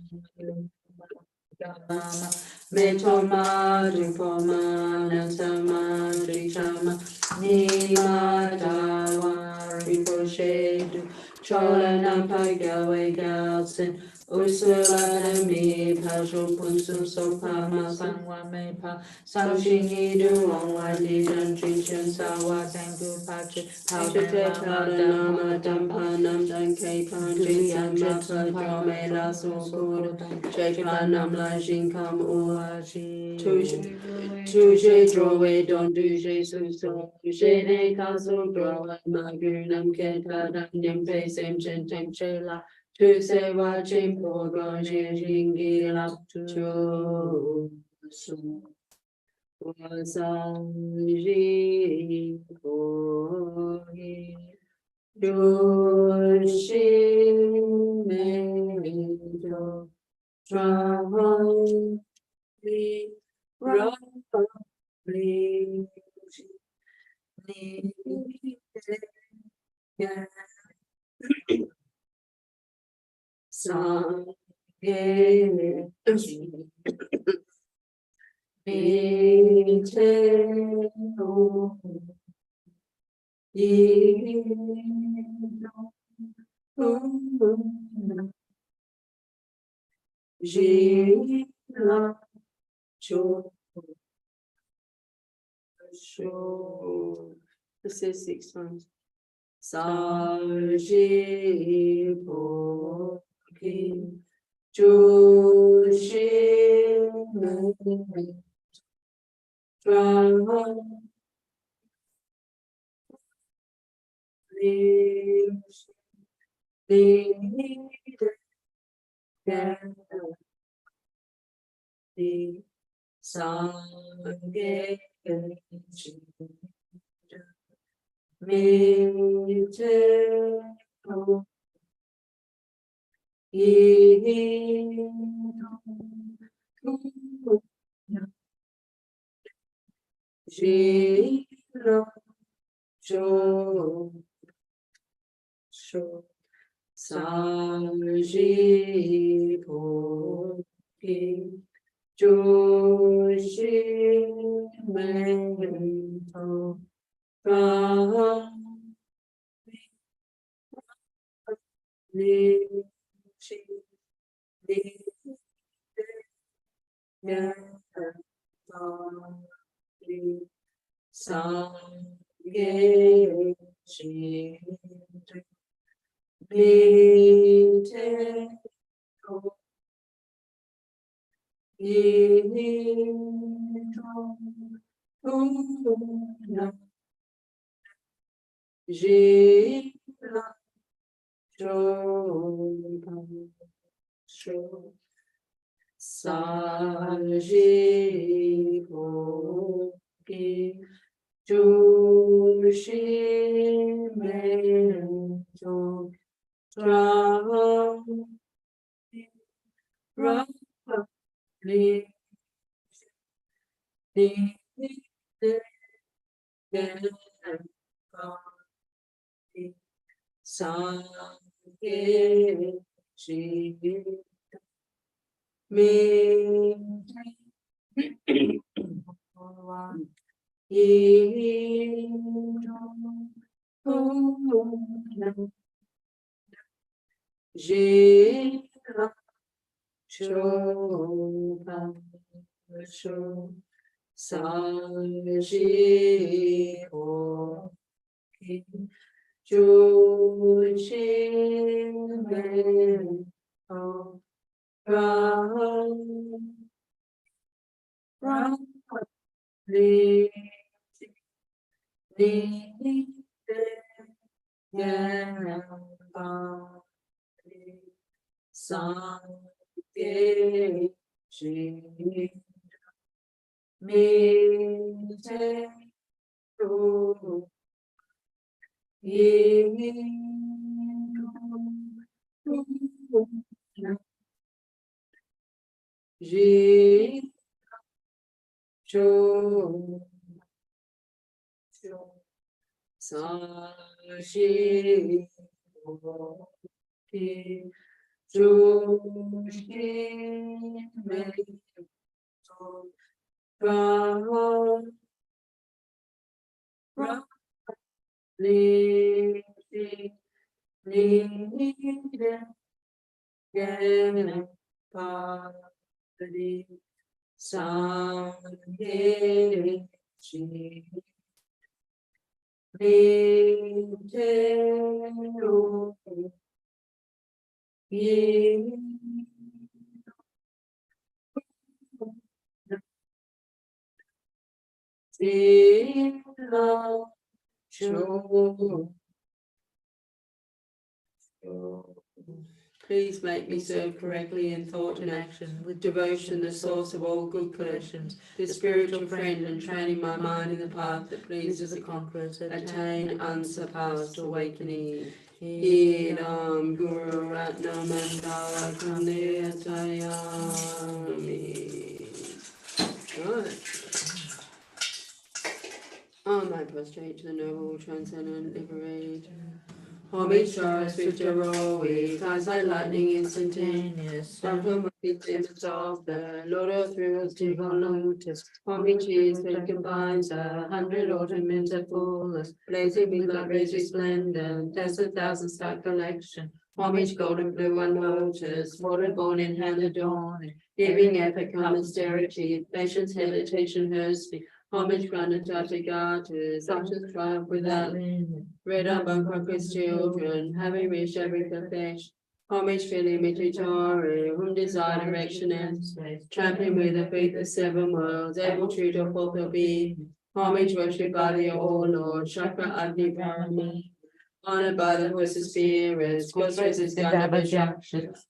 Metoma, Dupoma, Nasama, Dichama, Nima, Dawa, Rinpoche, Chola, Nampa, Gawe, Galsin, Ursula, Mi, Pasho, Punsu, Sopama, Sangwa, Mepa, Saushingi, Duong, Wadi, Danchin, Sawa, Sangu, Pachi, Pacha, Nama, Dampa, Nam, Danke, Panji, Samapa, Drome, Lasso, Chepanam la jinkam uaji. Tuje drove don duje suso. Jene kaso drove magunam keta danyam pe sem chen tem chela. Tu se wa chim po gonje jingi la tu su. Wasanji kohi. Joshi me jo. Travel, Sangye Vinteno Jina Cho Sho. This is 6 times. Saji Po Ki Chu Shi Men Tra Li Li Li Sangye Mi Te Ho Yi Ji Lo Cho Sho Saji Po Ki Chu Shi Men To Ra Li Shi Li Ya Ta Li Sang Ge Shi Li Te Ho Yi To Na Ji La Cho Sho Saji Po Ki Chu Shi Men To Tra Ra Li Li Li Gan Ka Li Sang Ge Shi Mi Yi To Ji La Cho Sho Saji Po Ki Chu Shi Men To Ra Ra Li Li Gan Ba Li Sang Ge Shi Mi Te Ho Yi To Ji Cho Sa Shi Po Ki Chu Shi Men To Ra Ra Li Shi Li Gan Pa Li Sang Ge Shi Li Te Ho Yi Ji La Cho. Please make me serve correctly in thought and action, with devotion the source of all good collections, the spiritual friend and training my mind in the path that pleases the conquerors, attain unsurpassed awakening. Idam Guru Ratna Mandala Kandya Sayami. Right. I prostrate to the noble, transcendent, liberated, Homage charged with heroic, eyes like lightning instantaneous. From whom we demons of the Lord of Thrills to lotus. Homage is that combines 100 ornaments at fullest, blazing with like rays resplendent, as 1,000-star collection. Homage golden blue and lotus, water born in hand adorning, giving epic calm austerity, patience, hesitation, her speak. Homage granted to God, such as triumph without limit. Red on conquest children, having reached every perfection. Homage filling me to Torah, whom desire direction and space. Trampling with the feet the seven worlds, able to do fulfill be. Homage worship by the all Lord, Chakra Agni Parama. Honored by the horses' spirits, Ghost Gandhava's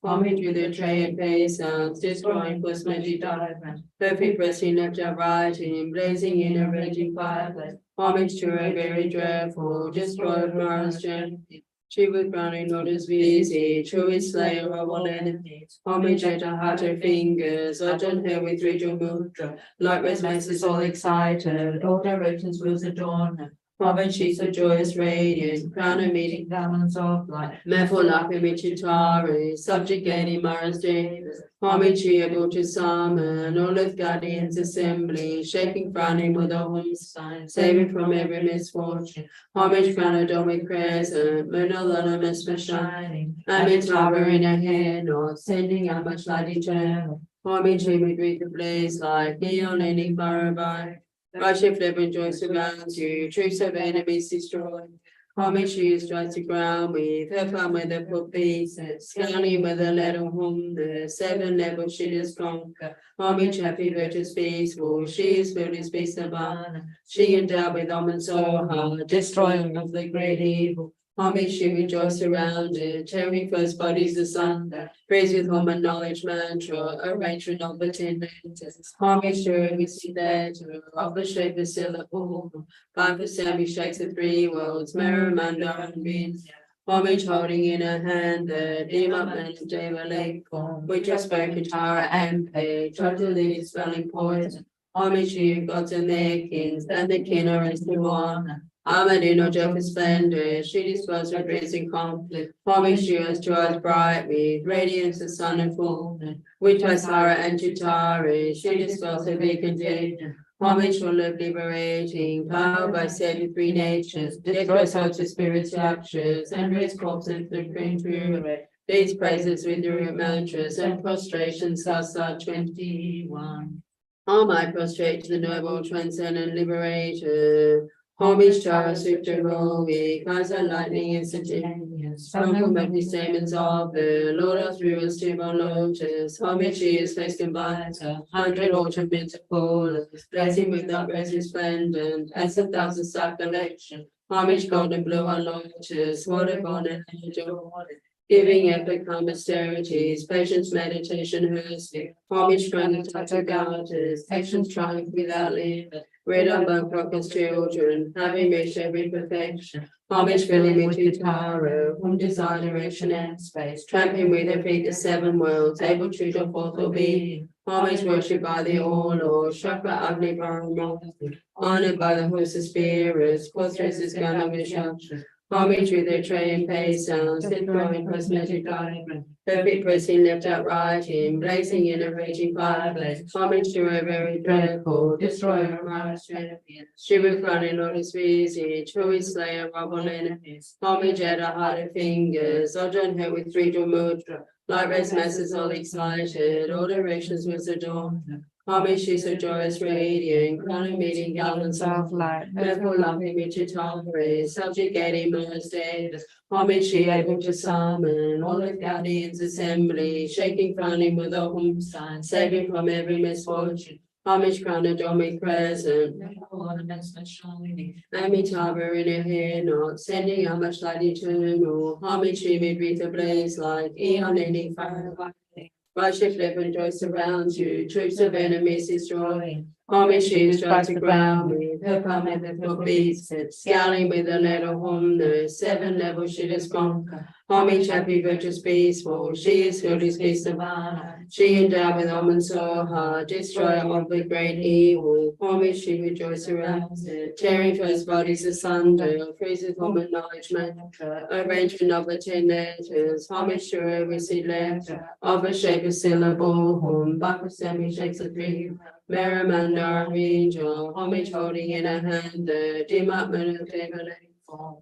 homage with their tray and face sounds, destroying first magic diamond. Perfect pressing left and right, in blazing in a raging fireplace. Homage to a very dreadful, destroyer of Mara's strength. She was crowning notice busy, true slayer of all enemies. Homage at her heart, her fingers, urgent hair with ritual mudra. Like restless, all excited, all directions wills adorn her. Homage, she's a joyous radiant, crown her meeting garments of light. Meful like a Michitari, subjugating Mara's Davis. Homage, she able to summon all of guardians assembly, shaking, frowning with a home sign, saving from every misfortune. Homage, crown her dome crescent, moon alone shining. Amitabha in her hand, not sending out much light eternal. Homage, she would read the blaze like neon ending Barabai. Worship live and joy surrounds you, troops of enemies destroyed. Homage she strikes the ground with her palm with the foot pieces, scanning with a little home, the seven levels she does conquer. Homage happy virtuous peaceful, she is filled with peace above. She endowed with almonds so hard, destroying of the great evil. Homage she rejoice surrounded, tearing first bodies asunder. Praise with home and knowledge mantra, arrangement of the 10 letters. Homage to every letter of the shape of syllable. 5% we shakes the 3 worlds, Maramanda and Vinaya. Homage holding in her hand the Dima and Deva Lake form, which are spoken Tara and Page, totally spelling poison. Homage to you, gods and their kings, and the king is the one. Amadino Jeff is splendor, she dispels her grace in conflict. Homage to us bright with radiance of sun and fullness. Which I Sarah and Chitari, she dispels her vacant contagion. Homage full of liberating, power by saving 3 natures, destroys hearts of spirits structures, and raise corpse and the green pure. These praises with your mantras and prostrations thus are 21. All my prostrate to the noble transcendent liberator. Homage to our superior, cries and lightning instantaneous. From whom every statements of the Lord of Thrills to lotus. Homage she is face combines 100 ornaments of fullest, blazing with that rose resplendent, as 1,000-star collection. Homage golden blue and lotus, water born and angel. Giving epic calm austerities, patience, meditation, mercy. Homage granted to goddess, patience triumph without limit. Red on bone crocus children, having reached every perfection. Homage filling me to Tara, whom desire direction and space. Tramping with her feet the 7 worlds, able to do forth or being. Homage worship by the all Lord, Chakra Agni Parama. Honored by the horses' spirits, Postresses Gandhava's. Homage with their tray and pace sounds, growing cosmetic diamond. Perfect pressing left out right in, blazing in a raging fireplace. Homage to a very dreadful, destroyer of Mara's champion. She was running on his busy, true slayer of all enemies. Homage at her heart and fingers, urgent her with 3 mudra. Light rays masses all excited, all directions was adorned. Homage she's a joyous radiant, crowning meeting garlands of light. Therefore loving me to tolerate, subjugating most days. Homage she able to summon all the guardians assembly, shaking frowning with a home sign, saving from every misfortune. Homage crown adornment crescent, ornaments are shining. Amitabha in her hair knot, sending out much light eternal. Homage she may breathe a blaze like eon ending fire. Worship live and joy surrounds you, troops of enemies destroying. Homage she strikes the ground with her palm and the foot beats it, scowling with a little home, the 7 levels she does conquer. Homage, happy, virtuous, peaceful. She is filled with peace of honor. She endowed with almond so hard, destroyer of the great evil. Homage, she rejoices around it, tearing first bodies asunder, praises woman knowledge mantra, arrangement of the 10 letters. Homage to her receipt letter, of a shape of syllable, home, backward semi shakes a three. Maramanda angel, homage holding in a hand, the dim up man of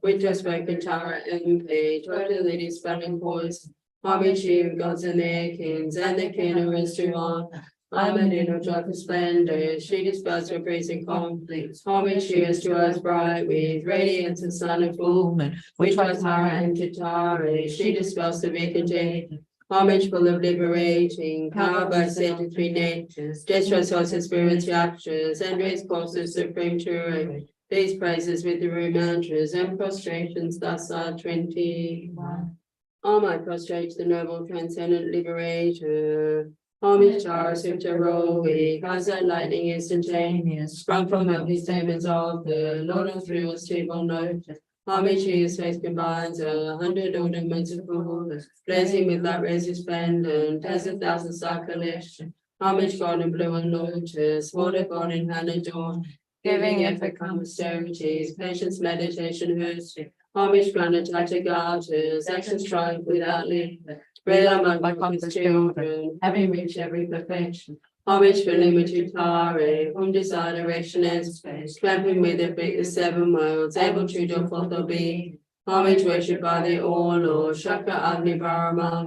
with just spoken Tara and page, totally dispelling voice. Homage to gods and their kings, and the king of restaurant. I'm an in of joyful splendor, she dispels her praise and conflicts. Homage she is to us bright with radiance and sun of fullness, which was Tara and Tara, she dispels the vacant day. Homage full of liberating, power by Satan three natures, destroys source and spirits raptures, and raise courses supreme truth. These praises with the root mantras and prostrations thus are 21. All my prostrate the noble transcendent liberator. Homage Tara swift heroic, as that lightning instantaneous, sprung from out these demons of the Lord of thrills, table notice. Homage his face combines 100 ornaments of fullness, blazing with light rays resplendent, as 1,000 star collection. Homage golden blue and lotus, water born in hand adorned, giving effort come austerities, patience, meditation, mercy. Homage granted to garters, actions triumph without limit. Spread among my conqueror's children, having reached every perfection. Homage for limited Tare, whom desire direction and space, clamping with their feet the 7 worlds, able to do forth or be. Homage worshipped by the all Lord, Shaka Agni Brahma,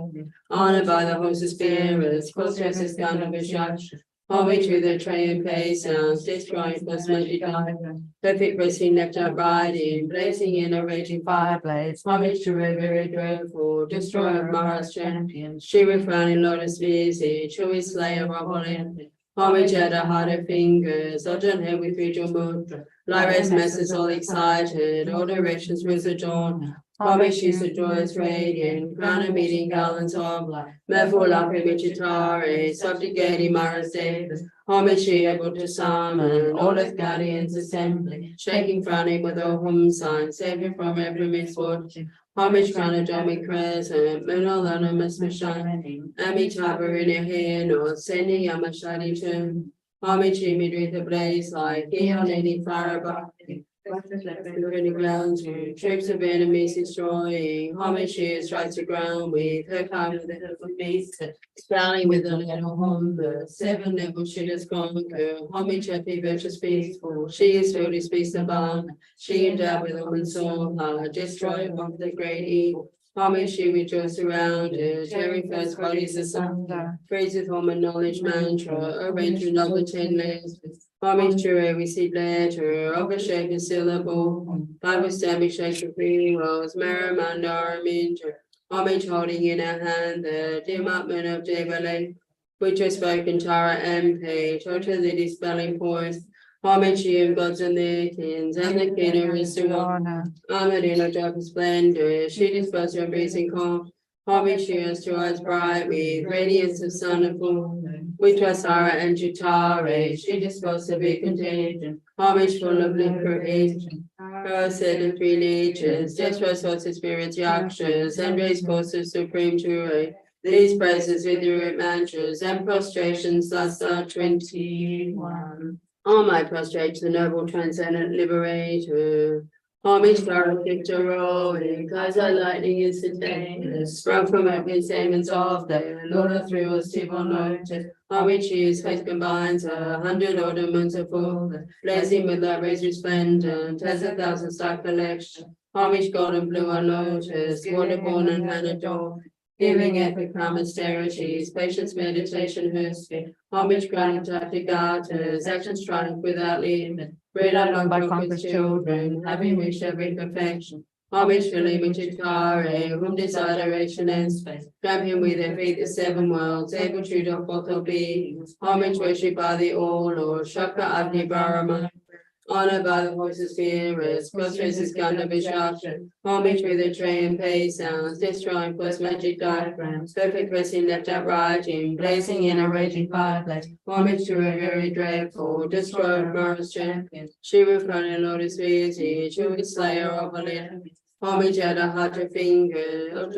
honored by the host of spirits, cross-dresses Gandharva. Homage to the tray and pay sounds, destroying plus magic diagram. Perfect resting left upright in, blazing in a raging fireplace. Homage to her very dreadful, destroyer of Mara's champions. She with frowning lotus visage, who is slayer of Olympus. Homage at her heart of fingers, Ojan head with ritual mudra. Lyra's masses all excited, all directions with adorned. Homage she's a joyous radiant, crown of meeting garlands of light. Merful up in Michitare, subjugating Mara's davis. Homage she able to summon all of guardians assembly, shaking frowning with all home signs, saving from every misfortune. Homage crown of Jami crescent, moon anonymous shining, Amitabha in her hand, or sending Yamashani tomb. Homage she midway the blaze like Eon lady fire bhakti. Burning ground to troops of enemies destroying. Homage she strikes the ground with her kind with the help of beast, spouting with a little hunger. 7 levels she does conquer. Homage happy, virtuous, peaceful. She is filled with peace above. She endowed with almond soul, destroyer of the great evil. Homage she rejoices around her, tearing first bodies asunder. Praises woman knowledge mantra, arrangement of the 10 layers. Homage to her receipt letter, of a shaken syllable. Bible stabbing shake of heroes, Maramanda Arminter. Homage holding in her hand the dim upman of Devalay, which was spoken Tara and page, totally dispelling voice. Homage to you, gods and their kings, and the king of Restaurant. Armored in a drop of splendor, she dispersed her breathing calm. Homage to us bright with radiance of sun and moon, which was Sarah and Jutare, she dispersed the big contagion. Homage full of liberation. Her said in 3 natures, destroy sorts of spirits, yakshas, and raise forces supreme to these praises with the root mantras and prostrations thus are 21. All my prostrate to the noble transcendent liberator. Homage Clara heroic, as a lightning instantaneous, sprung from open demons of the Lord of thrills, table notice. Homage his face combines 100 ornaments of fullness, blazing with light rays resplendent, as 1,000 star collection. Homage golden blue and lotus, water born and hand adorned. Giving epic calm austerities, patience, meditation, mercy. Homage granted to garters, actions triumph without limit. Bred along by conqueror's children, having reached every perfection. Homage for limited Tare, whom desire direction and space. Grab him with their feet the 7 worlds, able to do forth or beings. Homage worshipped by the all Lord, Shaka Agni Brahma. Honored by the horses spirits, cross-dresses Gandharva. Homage with the tray and pay sounds, destroying plus magic diagrams. Perfect resting left upright in, blazing in a raging fireplace. Homage to her very dreadful, destroyer of Mara's champions. She with frowning lotus visage, who is slayer of Olympus. Homage at a heart finger,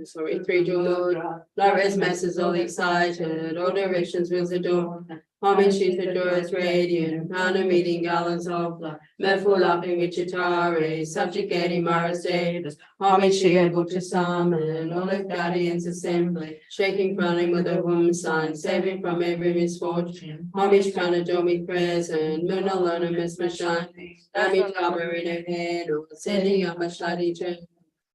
sorry, three jeweled, Laura's masses all excited, all directions wheels adorn. Homage she's adores radiant, crown a meeting gallons of love, mirthful laughing Wichitari, subjugating Mara's Davis. Homage she able to summon all of guardians assembly, shaking crowning with a woman's sign, saving from every misfortune. Homage crown adore me present, moon alone and miss my shining. Amy cover in her head, or sending up a shiny turn.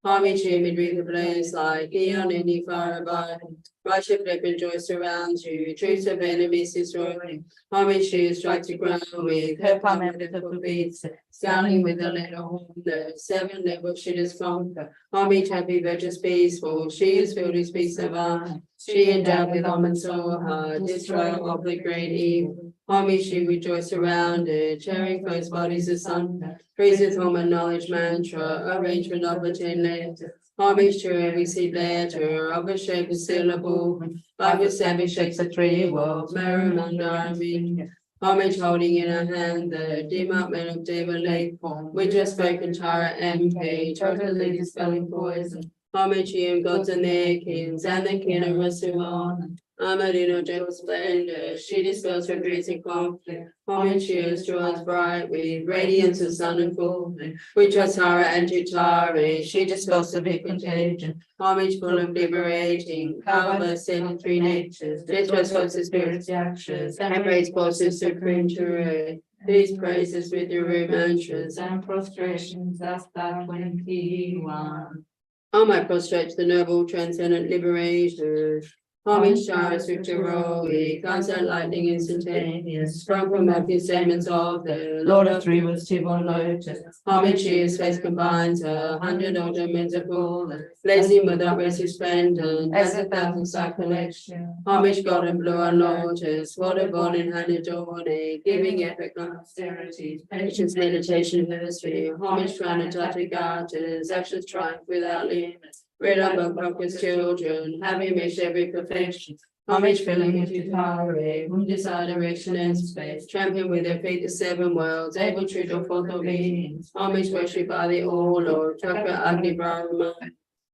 Homage him with the blaze like Eon any fire above. Rush of flip and joy surrounds you, troops of enemies is rolling. Homage she strikes the ground with her palm and the beats, scowling with a little horn, the 7 levels she does conquer. Homage happy, virtuous, peaceful, she is filled with peace of honor. She endowed with almond so hard, destroyer of the great evil. Homage she rejoice surrounded, cheering foes bodies asunder. Praises home and knowledge mantra, arrangement of the 10 letters. Homage to every seed letter of a shape of syllable. 5 with 7 shapes of 3 worlds, merriment army. Homage holding in her hand the demarkment of David Lake form. We just spoken Tara MP, totally dispelling poison. Homage you gods and their kings, and the king of Rasuon. Amadino gentle splendor, she dispels her griefs and conflict. Homage cheers to us bright with radiance of sun and full. We trust Tara and Tutari, she dispels the big contagion. Homage full of liberating, power by 7 3 natures. This was what's the spirit's actions, and raise forces supreme to reign. These praises with your mantras and prostrations, that's that 21. All my prostrate to the noble transcendent liberation. Homage showers with heroic, constant lightning instantaneous, sprung from Matthew's statements of the Lord of Three was Tibon Lotus. Homage his face combines 100 old dominions of full, blazing without rest resplendent, as 1,000 star collection. Homage God and blue and lotus, water born in hand adorning, giving epic austerities, patience, meditation, history. Homage crown and Tatagatas, actions triumph without limits. Red above conquers children, having made every perfection. Homage filling into power, whom desire direction and space, trampling with their feet the 7 worlds, able to do forth obedience. Homage worship by the all Lord, Chakra Agni Brahma.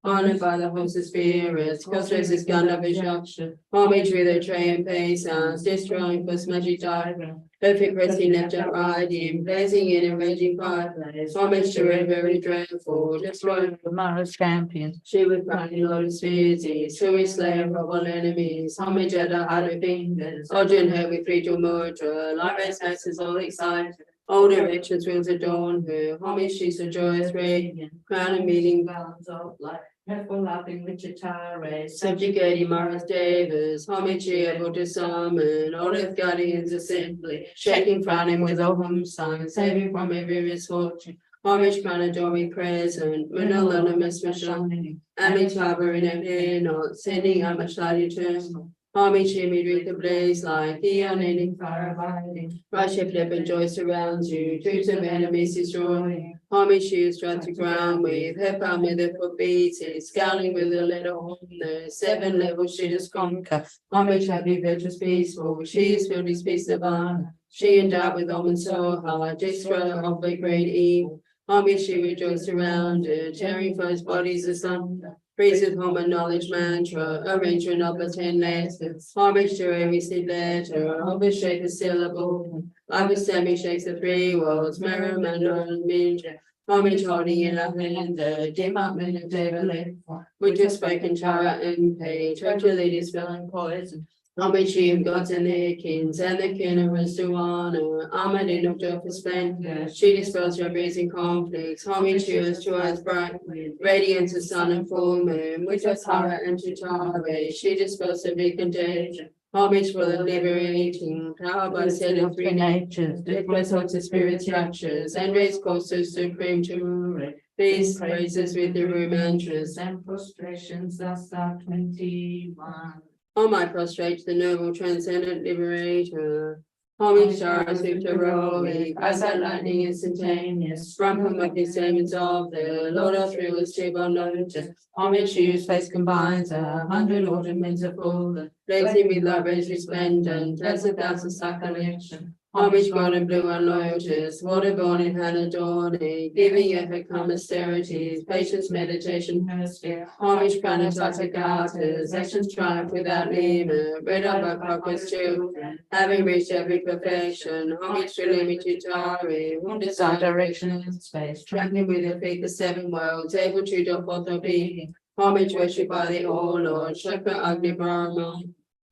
Honored by the host of spirits, Cosmos is gun of instruction. Homage with a tray and pace, destroying first magic diagram. Perfect resting left and riding, blazing in a raging fireplace. Homage to her very dreadful, destroying Mara's champions. she was crying lotus species, who is slayer of all enemies. Homage at her heart of fingers, Odin her with Friedel murder, Lyra's masses all excited. All directions wheels adorn her, homage she's a joyous radiant, crown and meeting balance of life. Careful laughing Wichitari, subjugating Mara's Davis, homage she able to summon, all earth guardians assembly, shaking frowning with a home sign, saving from every misfortune. Homage crown adore me present, when anonymous was shining, Amitabha in her hair not, sending out much light eternal. Homage shimmered with the blaze like the unending fire abiding. Rush of flip and joy surrounds you, troops of enemies destroying. Homage she is struck to ground with her palm with her foot beats, scowling with a little horn, the 7 levels she does conquer. Homage happy, virtuous, peaceful, she is filled with peace of honor. She endowed with almond so hard, destroyer of the great evil. Homage she rejoiced around her, tearing foes bodies asunder. Praises home and knowledge mantra, arrangement of the 10 letters. Homage to every seed letter, of a shape of syllable. Like a semi shakes the 3 worlds, merriment and minja. Homage holding in her hand the demarkment of David Lake. We just spoken Tara MP, totally dispelling poison. Homage to gods and their kings, and the king of Rasuana, armored in of joyful splendor. She dispels her breezing conflicts. Homage to us bright with radiance of sun and full moon, which was Tara and Tutari. She dispels the big contagion. Homage for the liberating, power by 7 3 natures, different sorts of spirit structures, and raise courses supreme to rule. These praises with the mantras and prostrations, that's that 21. All my prostrate to the noble transcendent liberator. Homage stars with heroic, as that lightning instantaneous, sprung from the statements of the Lord of Three was Tibon Lotus. Homage whose face combines 100 ornaments of full, blazing with light rays resplendent, as a thousand star collection. Homage golden blue and lotus, water born in Hannah dawning, giving epic calm austerities, patience, meditation, hersphere. Homage planetary garters, actions triumph without limit, bred up by progress children, having reached every perfection. Homage to Limitutari, whom desire direction in space, traveling with their feet the seven worlds, able to do forth their being. Homage worshipped by the All Lord, Shakra Agni Brahma.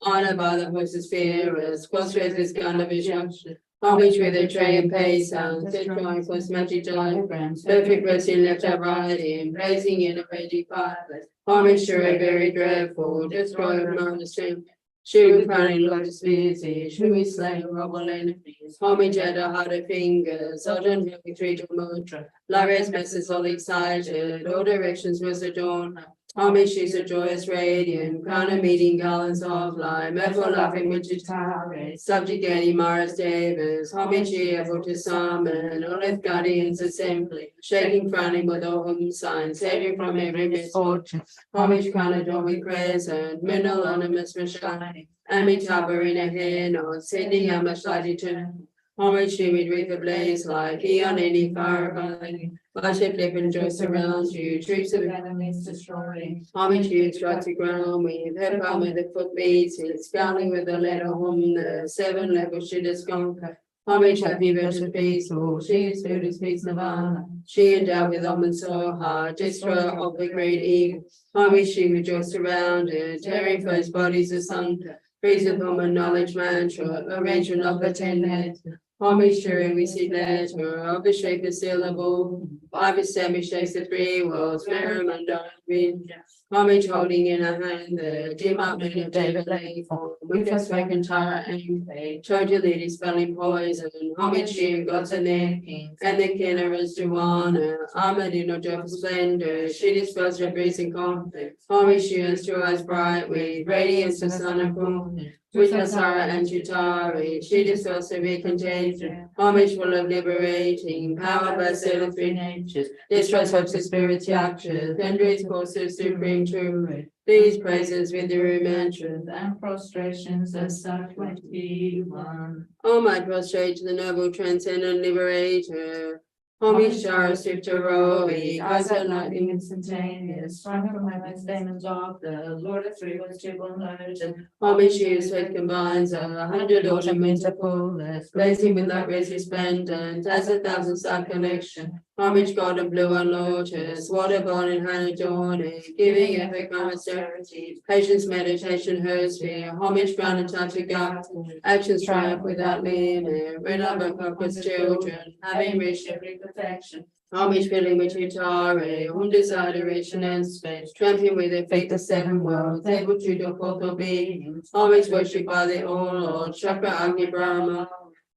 Honored by the horses fearers, cross-races gun of instruction. Homage with a tray and pay sounds, destroying plus magic diagrams, perfect blessing left and right in, blazing in a raging fireplace. Homage to a very dreadful, destroy of mountain. She was running lotus busy, she was slaying rubble enemies. Homage at her harder fingers, sudden heavy three mantra. Lara's messes all excited, all directions was adorned. Homage, she's a joyous radiant, crown of meeting garlands of light, metaphor laughing with Chitare, subjugating Mars Davis, homage she able to summon, all earth guardians assembly, shaking frowning with all home signs, saving from every misfortune. Homage crowned all with crescent, moon anonymous for shining, Amitabha in a hand, on sending a much light eternal. Homage she would with a blaze like eon any fire burning. Worship live and joy around you, troops of enemies destroying. Homage you strike to ground with her palm with the foot beating, scowling with the letter home, the seven levels she does conquer. Homage happy virgin peaceful, she is filled with peace nirvana. She endowed with almonds so hard, destroyer of the great evil. Homage she rejoiced around it, tearing foes bodies asunder. Praise of woman knowledge mantra, arrangement of the 10 heads. Homage to we see letter of the shape of syllable. Five is semi shakes the three worlds, merriment on wind. Homage holding in a hand the dim up moon of David lay form. With her spoken Tara and play, Trojan lady spelling poison. Homage to gods and their kings, and the kinnerers to honor. Armored in her joyful splendor, she dispels her breeze in conflict. Homage to us to eyes bright with radiance the sun of morning. With Hasara and Chitari, she dispels every contagion. Homage full of liberating, power by the three natures. Destroys hopes of spirits actions, endures courses supreme truth. These praises with the mantras and prostrations of Psalm 21. Oh, my prostrate to the noble transcendent liberator. Homage Shara Siftaroi, eyes are lightning instantaneous, sprung from heaven's demons of the Lord of three was triple noted. Homage use faith combines 100 autumn winter poles, blazing with light rays resplendent, as a thousand star connection. Homage God of blue and lotus, water born in Hannah dawning, giving epic austerity, patience, meditation, her sphere, homage ground and touch of God, actions triumph without limit, red up by conquest children, having reached every perfection. Homage filling with Utare, whom desire duration and space, trampling with their feet the seven worlds, able to do forth all beings. Homage worshipped by the All Lord, Chakra Agni Brahma,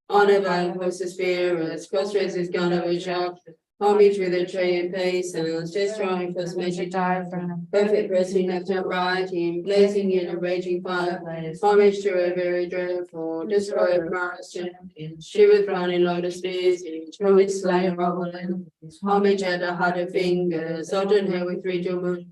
honored by the horses fearers, cross-races gun of a homage with a tray and patience, destroying first measure diaphragm, perfect pressing left and right in, blazing in a raging fireplace, homage to a very dreadful, destroyer of Mars champion, she was running lotus busy, through its slain rubble enemies, homage at her harder fingers, golden hair with three jewels,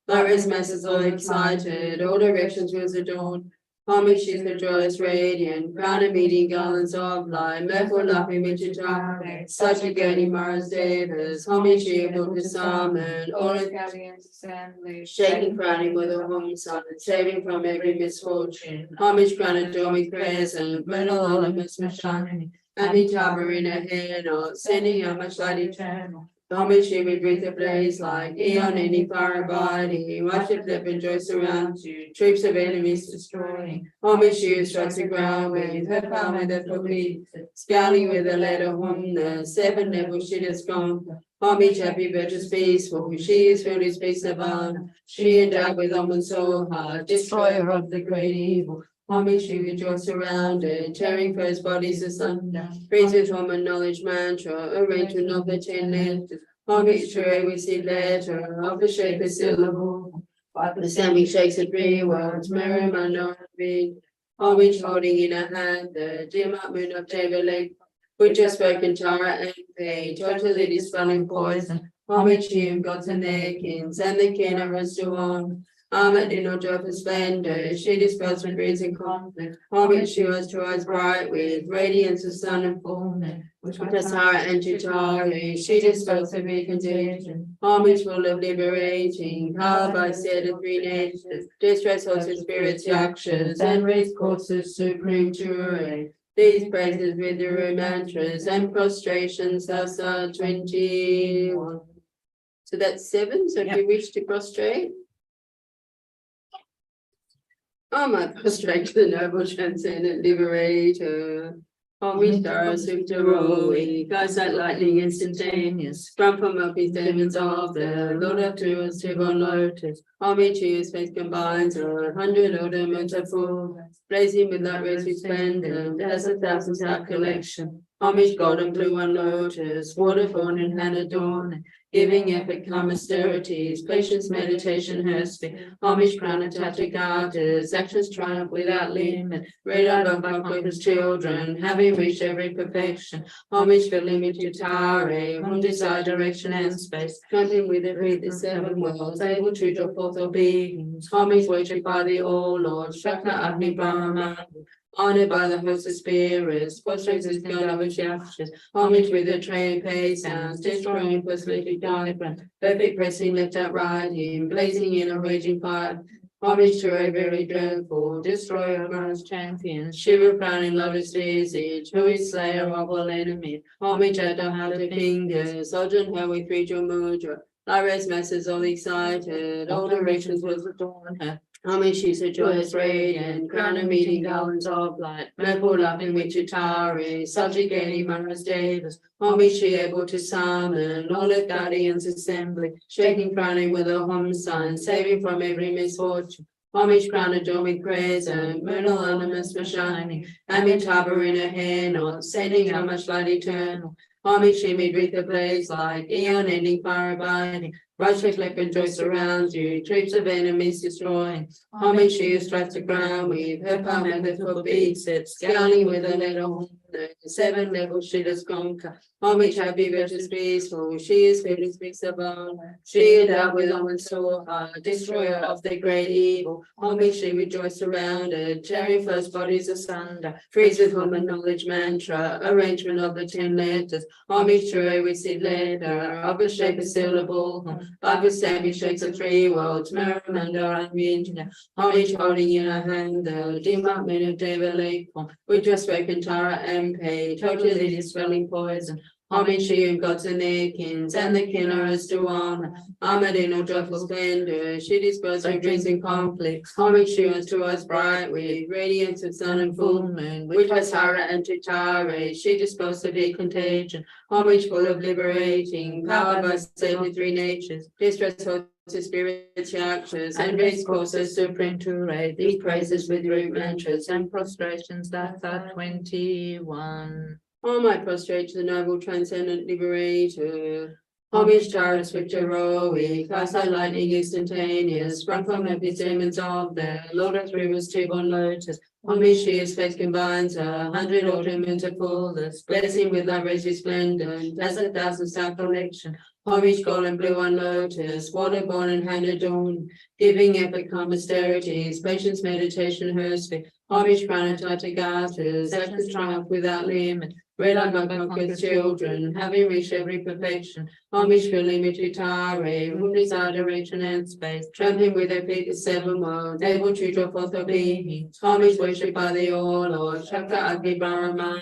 Lara's masses all excited, all directions was adorned. Homage she's the joyous radiant, crown of meeting garlands of light, metaphor laughing with Chitare, subjugating Mars Davis, homage she able to summon, all the guardians assembly, shaking crowning with a home sun, saving from every misfortune. Homage crowned dormant crescent, metal elements shining, Amitabha in her hand, sending out much light eternal. Homage she would breathe a blaze like eon any fire body, worship that rejoice around you, troops of enemies destroying. Homage she strikes the ground with her palm with her foot beat, scowling with a letter home, the seven levels she has gone. Homage happy virtuous peaceful, she is filled with peace nirvana, she endowed with almond so hard, destroyer of the great evil. Homage she rejoice around it, tearing first bodies asunder, praise with woman knowledge mantra, arrangement of the 10 letters. Homage to we see letter of the shape of syllable. The semi shakes the three words, merriment on wind. Homage holding in a hand the dim up moon of David, which has spoken Tara and Pay, totally dispelling poison. Homage to gods and their kings, and the king of us to on. Armored in all joyful splendor, she dispels when breeds in conflict. Homage she was to us bright with radiance of sun and fullness. Which Sahara and Chitari, she dispels every contagion. Homage full of liberating, powered by said of three nations. Distress horses, spirits, yakshas, and race courses supreme to these praises with the mantras and prostrations, thus are 21. So that's 7. So if you wish to prostrate. Oh, my prostrate to the noble transcendent liberator. Homage, Dara, swift heroic, guys like lightning instantaneous. Sprung from up his demons of the Lord of Truths, Tribon Lotus. Homage, whose face combines 100 ornaments of full. Blazing with light rays resplendent as 1,000-star collection. Homage, golden blue and lotus, waterborn and hand adorning. Giving epic calm austerities, patience, meditation, her spear. Homage, crown and Tatric artists, actions triumph without limit. Radar love by conquerors children, having reached every perfection. Homage filling me to Tare, whom desire direction and space. Trampling with their feet the 7 worlds, able to draw forth all beings. Homage worshipped by the all Lord, Shakna Agni Brahma. Honored by the host of spirits, prostrates his god of Yakshas, homage with a train pay sounds, destroying prolific diagram, perfect pressing left out riding, blazing in a raging fire. Homage to a very dreadful destroyer of Mars champions, Shiva frowning lotus visage, who is slayer of all enemies. Homage at the heart of fingers, Sojourn her with 3 mudra. Lyra's masses all excited, all directions was adorn her. Homage, she's a joyous radiant, crown of meeting garlands of light. Purple laughing with Chitari, subjugating Maras Davis. Homage, she able to summon all of guardians assembly, shaking, crowning with a home sign, saving from every misfortune. Homage, crown adorned with crescent, moon ornaments were shining. Amitabha in her hand, on sending how much light eternal. Homage, she made with a blaze like eon ending fire abiding. Rush reflect and joy surrounds you, troops of enemies destroying. Homage, she who strikes the ground with her palm and the foot beats it, scaling with a little 7 levels she does conquer. Homage, happy, virtuous, peaceful, she is fit who speaks of honor. She endowed with arm and sword, destroyer of the great evil. Homage, she rejoiced surrounded, tearing first bodies asunder. Freeze with woman knowledge mantra, arrangement of the 10 letters. Homage to a receipt letter, of a shape a syllable. Bible Sammy shakes the 3 worlds, Maramanda and Virginia. Homage holding in her hand the demarkment of David Lake, which was spoken Tara and Pay, totally dispelling poison. Homage to you, gods and their kings, and the killers to honor. Armored in all joyful splendor, she dispersed her dreams and conflicts. Homage to us bright with radiance of sun and full moon, which was Tara and Chitare, she dispersed the contagion. Homage full of liberating, powered by 73 natures, distress horses, spirits, yakshas, and race courses supreme to raid. These praises with root mantras and prostrations, that are 21. All my prostrate to the noble transcendent liberator. Homage, Tara, swift heroic, fast like lightning instantaneous, sprung from his demons of the Lord of Rivers, Tribon Lotus. Homage, she his face combines 100 ornaments of fullness, blessing with thy rays resplendent, as 1,000-star collection. Homage, golden blue and lotus, waterborn and hand adorned, giving epic calm austerities, patience, meditation, her spear. Homage, crown and Tatagatas, actions triumph without limit. Red eyed by conquerors children, having reached every perfection. Homage filling me to Tare, whom desire direction and space. Trampling with their feet the 7 worlds, able to draw forth her beings. Homage worshipped by the all Lord, Shakta Agni Brahma,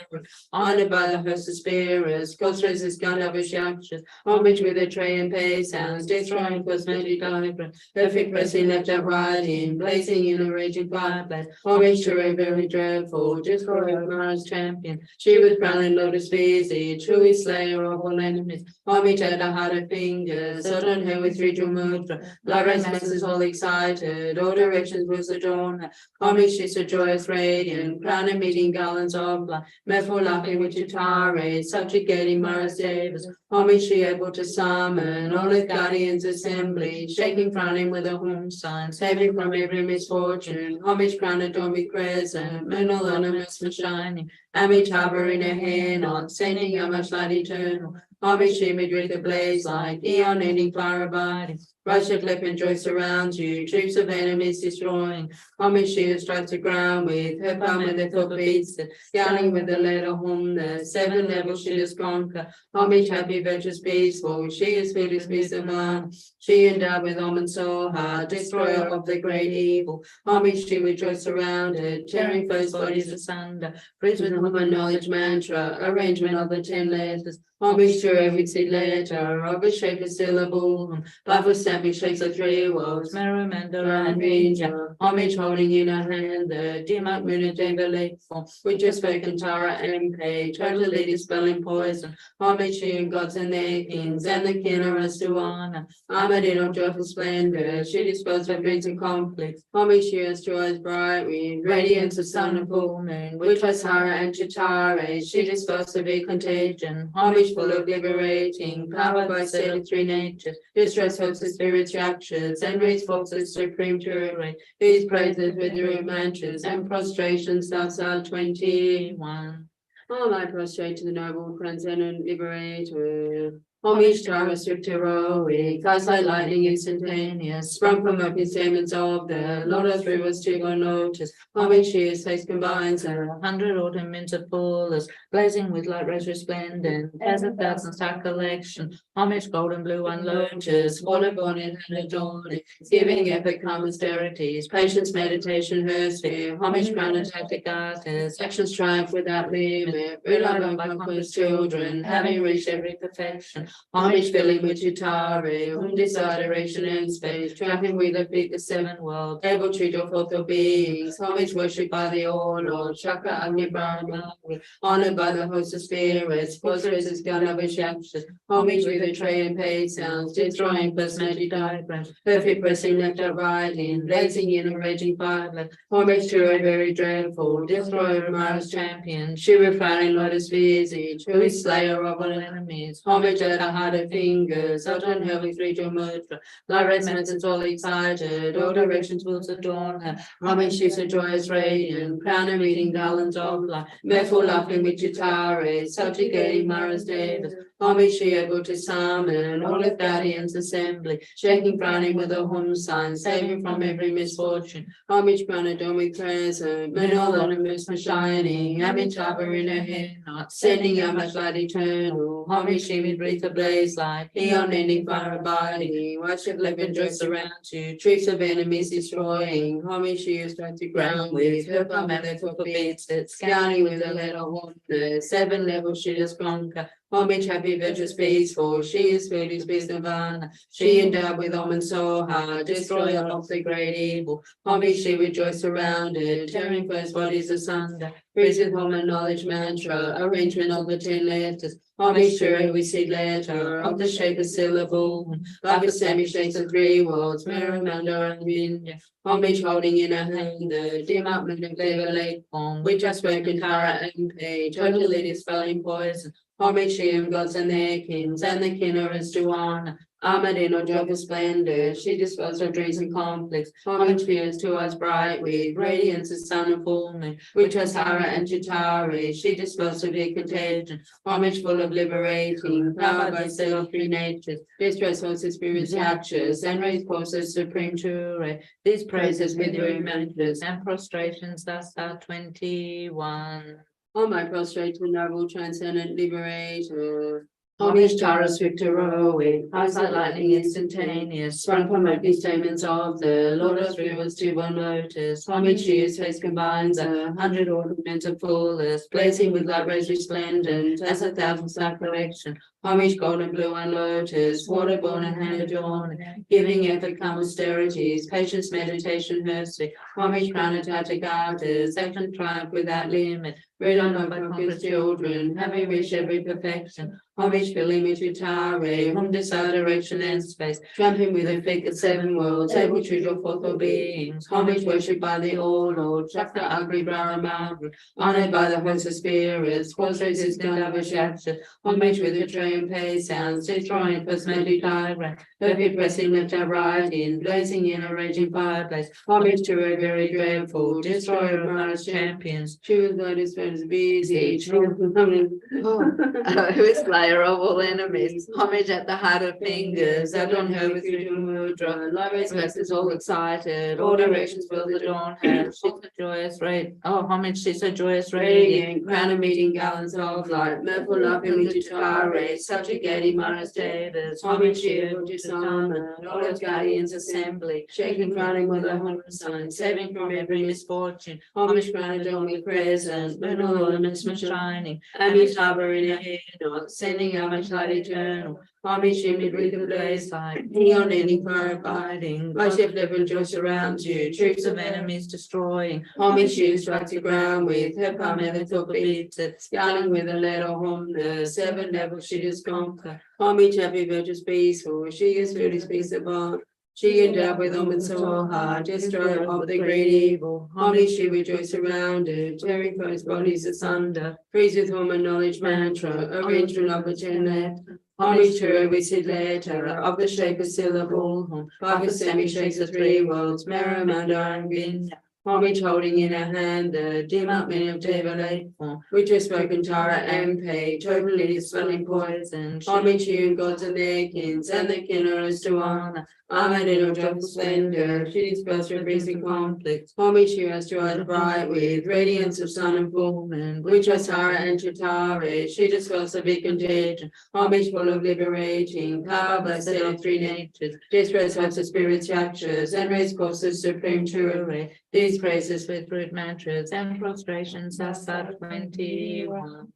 honored by the host of spirits. God's raises God of Yakshas. Homage with a tray and pay sounds, destroying cosmetic diagram. Perfect pressing left out riding, blazing in a raging fireplace. Homage to a very dreadful, destroyer of Mars champion. She was crowning lotus visage, who is slayer of all enemies. Homage at the heart of fingers, Sojourn her with 3 mudra. Lyra's masses all excited, all directions was adorn her. Homage, she's a joyous radiant, crown and meeting garlands of light. Metaphor laughing with Chitare, subjugating Maras Davis. Homage, she able to summon all of guardians assembly, shaking, frowning with a home sign, saving from every misfortune. Homage, crown adorned with crescent, moon ornaments were shining. Amitabha in her hand, on sending how much light eternal. Homage, she made with a blaze like eon ending fire abiding. Rush of lip and joy surround you, troops of enemies destroying. Homage she is strikes the ground with her palm with the top beats, scaling with the letter home, the seven levels she does conquer. Homage happy, virtuous, peaceful, she is fearless, peace of mind. She endowed with almond soul heart, destroyer of the great evil. Homage she rejoice surrounded, tearing foes' bodies asunder. Breathes with woman knowledge mantra, arrangement of the 10 letters. Homage to every seed letter, of a shape of syllable. Bible stamping shapes of 3 worlds, Maramandra and Vinja. Homage holding in her hand the dim up moon and David form, which is spoken Tara and Page, totally dispelling poison. Homage to gods and their kings, and the kin are us to honor. Armored in of joyful splendor, she dispels her dreams and conflicts. Homage to us joys bright with radiance of sun and full moon, which was Hara and Chitare, she dispels severe contagion. Homage full of liberating, powered by said 3 natures, distress hopes the spirit's raptures, and raise forth the supreme fury, whose praises with the mantras and prostrations thus are 21. All I prostrate to the noble, transcendent liberator. Homage to our swift heroic, cast like lightning instantaneous, sprung from open statements of the Lord of through us to go notice. Homage to his face combines 100 autumn mints of fullness, blazing with light rays resplendent, as 1,000 star collection. Homage golden blue and lotus, water born in and adorning, giving epic calm austerities, patience, meditation, her sphere. Homage crown and tactic artists, actions triumph without limit, relied on by conqueror's children, having reached every perfection. Homage filling with Chitare, whom desire duration and space, trapping with the big 7 worlds, able to draw forth of beings. Homage worshipped by the all Lord, Chakra Agni Brahma, honored by the host of spirits, closer is God of his actions. Homage with the tray and paid sounds, destroying personality diagrams, perfect pressing left and right in, blazing in a raging fire. Homage to a very dreadful, destroyer of Mara's champion, she refining lotus visage, who is slayer of all enemies. Homage at her heart and fingers, out on her with 3 mudra, like red medicines all excited, all directions will adorn her. Homage she's a joyous radiant, crown and reading garlands of light, mirthful laughing with Chitare, subjugating Mara's devas. Homage she able to summon all of guardians assembly, shaking frowning with a home sign, saving from every misfortune. Homage crown adorned with present, men all on a most shining, Amitabha in her head, not sending out much light eternal. Homage she with breathe a blaze like, he unending fire abiding, worship live and joy surround you, troops of enemies destroying. Homage she is turned to ground with her palm and her forbids it, scanning with a letter wonder, 7 levels she does conquer. Homage happy, virtuous, peaceful, she is filled with peace nirvana, she endowed with almond soul heart, destroyer of the great evil. Homage she rejoice surrounded, tearing first bodies asunder, breathes with home and knowledge mantra, arrangement of the 10 letters. Homage to every seed letter, of the shape of syllable, like a semi shapes of 3 worlds, Maramanda and Vinja. Homage holding in her hand the dim outline of clever lake form, which has spoken Tara and Page, totally dispelling poison. Homage to him, gods and their kings, and the kinnerers to honor. Armored in her joyful splendor, she dispels her dreams and conflicts. Homage fears to us bright with radiance of sun and full moon, which has Hara and Chitare, she dispels severe contagion. Homage full of liberating, powered by said 3 natures, distress hosts the spirit's captures, and raise forces supreme to these praises with your mantras and prostrations thus are 21. Oh, my prostrate to noble transcendent liberator. Homage Tara swift heroic, eyes like lightning instantaneous, sprung from open statements of the Lord of rivers to one lotus. Homage to his face combines 100 ornaments of fullness, blazing with light rays resplendent, as 1,000 star collection. Homage golden blue and lotus, water born and hand adorning, giving effort calm austerities, patience, meditation, mercy. Homage crown attached garters, action triumph without limit, read on by conqueror's children, having reached every perfection. Homage filling with Chitare, whom desire direction and space, tramping with a figure 7 worlds, able to draw forth all beings. Homage worshipped by the all Lord, Chakra Agri Brahma, honored by the host of spirits, cause resistant of a homage with the tray and pay sounds, destroying personality diagram, perfect pressing left and right in, blazing in a raging fireplace. Homage to a very dreadful, destroyer of Mara's champions, choose that is very lotus busy, children. Who is slayer of all enemies, homage at the heart of fingers, that on her with ritual mudra, Lyra's blesses all excited, all directions will adorn her, she's a joyous radiant, oh, homage, she's a joyous radiant, Radiant, crown of meeting gallons of light, mirthful laughing with Tutare, subjugating Maras Davis, homage shield to Sana, all its guardians assembly, shaking crowning with a hundred signs, saving from every misfortune, homage crowned only present, when all ornaments were shining, Amitabha in her head, not sending out much light eternal, homage shimmered with the blaze light, he on any fire abiding, my ship live rejoice around you, troops of enemies destroying, homage you struck the ground with her palm ever took beats it, scaling with a little home, the seven levels she does conquer, homage happy virtuous peaceful, she is really peaceable. She endowed with almonds so hard, destroyer of the great evil. Homage she rejoiced surrounded, tearing foes bodies asunder. Praise with woman knowledge mantra, arrangement of the genet. Homage to her wizard letter, of the shape of syllable. Bhagavad semi shakes the three worlds, Maramanda and Vinda. Homage holding in her hand the dim up men of Deva late form, which has spoken Tara MP, totally dispelling poison. Homage to you, gods and their kins, and the kinnerers to honor. Armored in her joyful splendor, she dispels her breathing conflicts. Homage to us to eyes bright with radiance of sun and full moon, which are Tara and Chitare, she dispels the big contagion. Homage full of liberating power, blessed of three natures. Distress hearts of spirits raptures, and raise courses supreme to array. These praises with root mantras and prostrations are sub 21.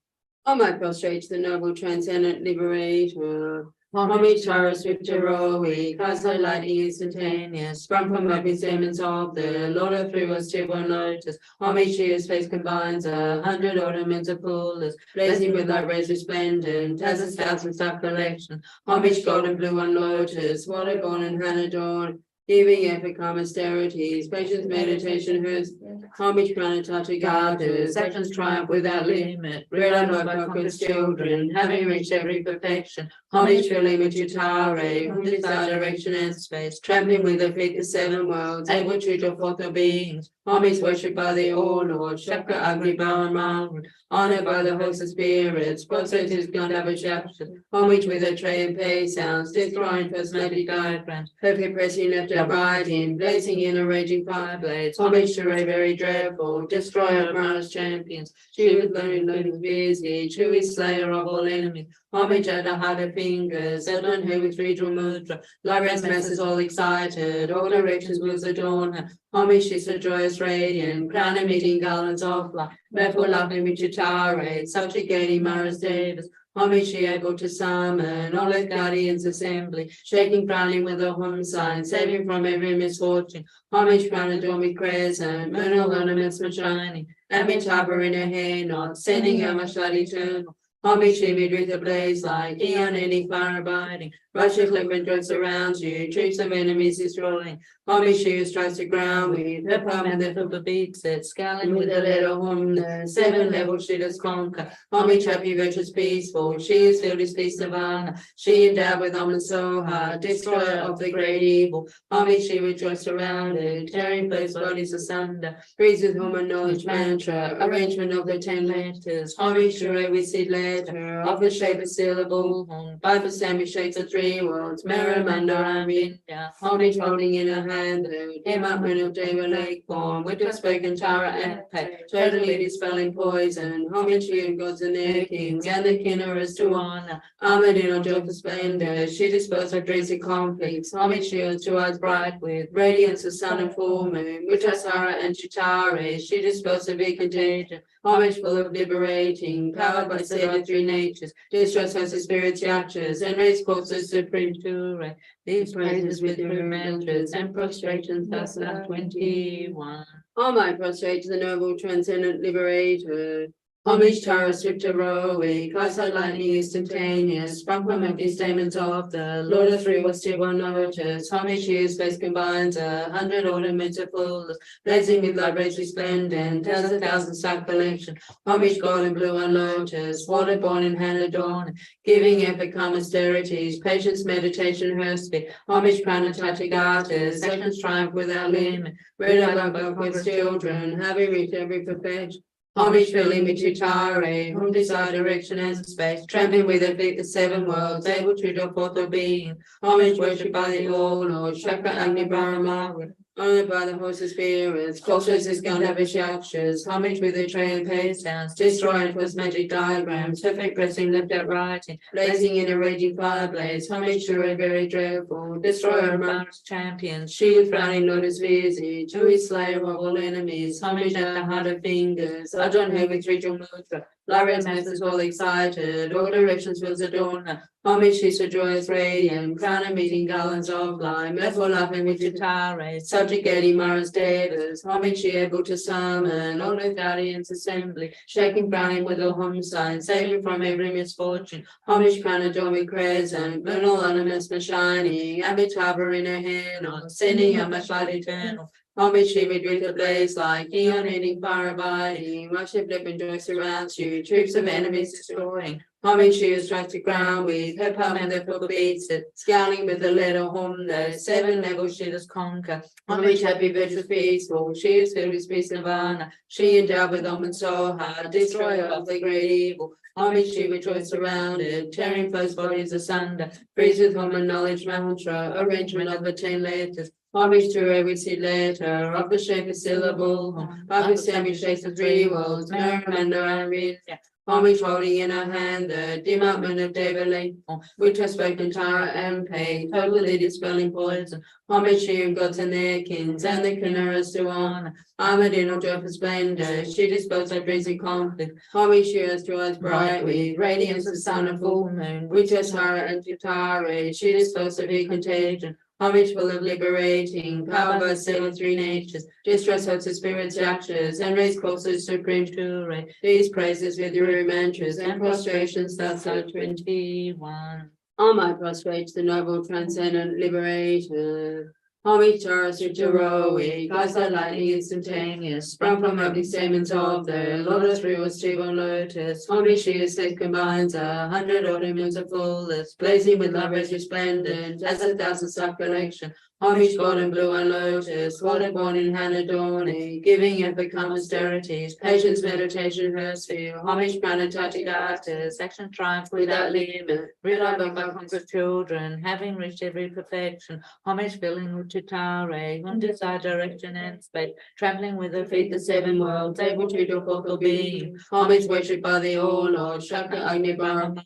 On my prostrate the noble transcendent liberator. Homage Tara swift heroic, as the lightning instantaneous, sprung from open demons of the Lord of three was still one lotus. Homage to his face combines 100 ornaments of fullness, blazing with light rays resplendent, as a thousand star collection. Homage golden blue on lotus, water born and hand adorned. Giving epic calm austerities, patience, meditation, hers, homage, granitata, garters, actions triumph without limit, real and by conquered children, having reached every perfection, homage filling with Utare, whom desire direction and space, trampling with the feet the seven worlds, able to draw forth the beings, homage worshipped by the all Lord, Shakra, Agni, Bhavan, Mountain, honored by the host of spirits, prostrate his Gandhava chapters, homage with a tray and pay sounds, destroying first magic diagrams, perfect pressing left and right in, blazing in a raging fire blades, homage to a very dreadful, destroyer of Mara's champions, she was learning busy, who is slayer of all enemies, homage at the heart of fingers, that on her with regional mudra, Lyra's masses all excited, all directions will adorn her, homage is a joyous radiant, crown of meeting garlands of light, mirthful laughing with Chitare, subjugating Mara's Davis, homage she able to summon all her guardians assembly, shaking frowning with a home sign, saving from every misfortune, homage crowned adorned with crescent, moon ornaments were shining, Amitabha in her hair knot, sending out much light eternal, homage shimmered with a blaze light, on any fire abiding, rush of liquid drugs around you, troops of enemies destroying, homage she who strikes the ground with her palm and the foot beats it, scaling with a little home, the seven levels she does conquer, homage happy, virtuous, peaceful, she is filled with peace of honor, she endowed with almonds so hard, destroyer of the great evil, homage she rejoiced surrounded, tearing place bodies asunder, breathes with woman knowledge mantra, arrangement of the 10 letters, homage to her wizard letter, of the shape of syllable, Bible sandwich shapes of three worlds, Maramanda and Vinda, homage holding in her hand, him up men of Deva lake form, which was spoken Tara and Pet, totally dispelling poison, homage to you, gods and their kings, and the kinnerers to honor, armored in her joyful splendor, she dispersed her dreams and conflicts, homage to eyes bright with radiance of sun and full moon, which are Tara and Chitare, she dispersed a big contagion, homage full of liberating, powered by said three natures, distress has the spirits raptures, and raise courses supreme to array. These praises with your mantras and prostrations thus at 21. All my prostrate to the noble transcendent liberator. Homage Tara swift heroic, cast like lightning instantaneous, sprung from empty stamens of the Lord of three was still one notice. Homage his face combines 100 ornaments of fullness, blazing with light rays resplendent, as a thousand star collection. Homage golden blue on lotus, water born in hand adorned, giving epic calm austerities, patience, meditation, her speed. Homage granitata garters, actions triumph without limit, rid of our with children, having reached every perfection. Homage filling me to Tare, whom desire direction and space, trampling with her feet the seven worlds, able to draw forth her being. Homage worship by the all Lord, Chakra Agni Brahma, honored by the horse's spirits, cultures is Gandhavish Yakshas, homage with the train pace dance, destroying first magic diagrams, perfect pressing left out writing, blazing in a raging fire blaze, homage to a very dreadful, destroyer among champions, she with frowning lotus visage, who is slayer of all enemies, homage at the heart of fingers, adorn her with ritual mudra, Lariat's masters all excited, all directions wills adorn her, homage she's a joyous radiant, crown and meeting garlands of light, metaphor laughing with Chitare, subjugating Mara's devas, homage she able to summon, all her guardians assembly, shaking frowning with all home signs, saving from every misfortune, homage crown adorning crescent, vernal ornaments shining, Amitabha in her hand, on sending a much light eternal. Homage she with a blaze like neon ending fire abiding, rush of lip and joy surrounds you, troops of enemies destroying. Homage she is struck to ground with her palm and the foot beats it, scowling with the letter home, the seven levels she does conquer. Homage happy, virtuous, peaceful, she is filled with peace nirvana, she endowed with almond soul, destroyer of the great evil. Homage she with joy surrounded, tearing foes' bodies asunder, frees with home and knowledge mantra, arrangement of the 10 letters. Homage to every seed letter of the shape of syllable, Bhagavad Sami shakes the 3 worlds, Maramanda and Vidya. Homage holding in her hand the dim outline of Devali, which has spoken Tara and pain, totally dispelling poison. Homage she of gods and their kings, and the kinnaras to honor, armored in all joyful splendor, she disposed of breezy conflict. Homage she has to us bright with radiance of sun and full moon, which has Tara and Tutare, she disposed of her contagion. Homage full of liberating, power by 3 natures, distress hopes of spirits yakshas, and raise closer supreme to these praises with your mantras and prostrations, that's our 21. All my prostrate the noble transcendent liberator. Homage Taurus heroic, guys like lightning instantaneous, sprung from opening stamens of the lotus rivers stable lotus. Homage she is six combines 100 ornaments of fullness, blazing with love as resplendent as 1,000 collection. Homage golden blue and lotus, water born in hand adorning, giving epic calm austerities, patience, meditation, her sphere. Homage planetary artists, action triumph without limit, realized by conquered children, having reached every perfection. Homage filling with Chitare, whom desire direction and space, trampling with her feet the 7 worlds, able to do forth being. Homage worshipped by the all Lord, Chakra Agni Brahma,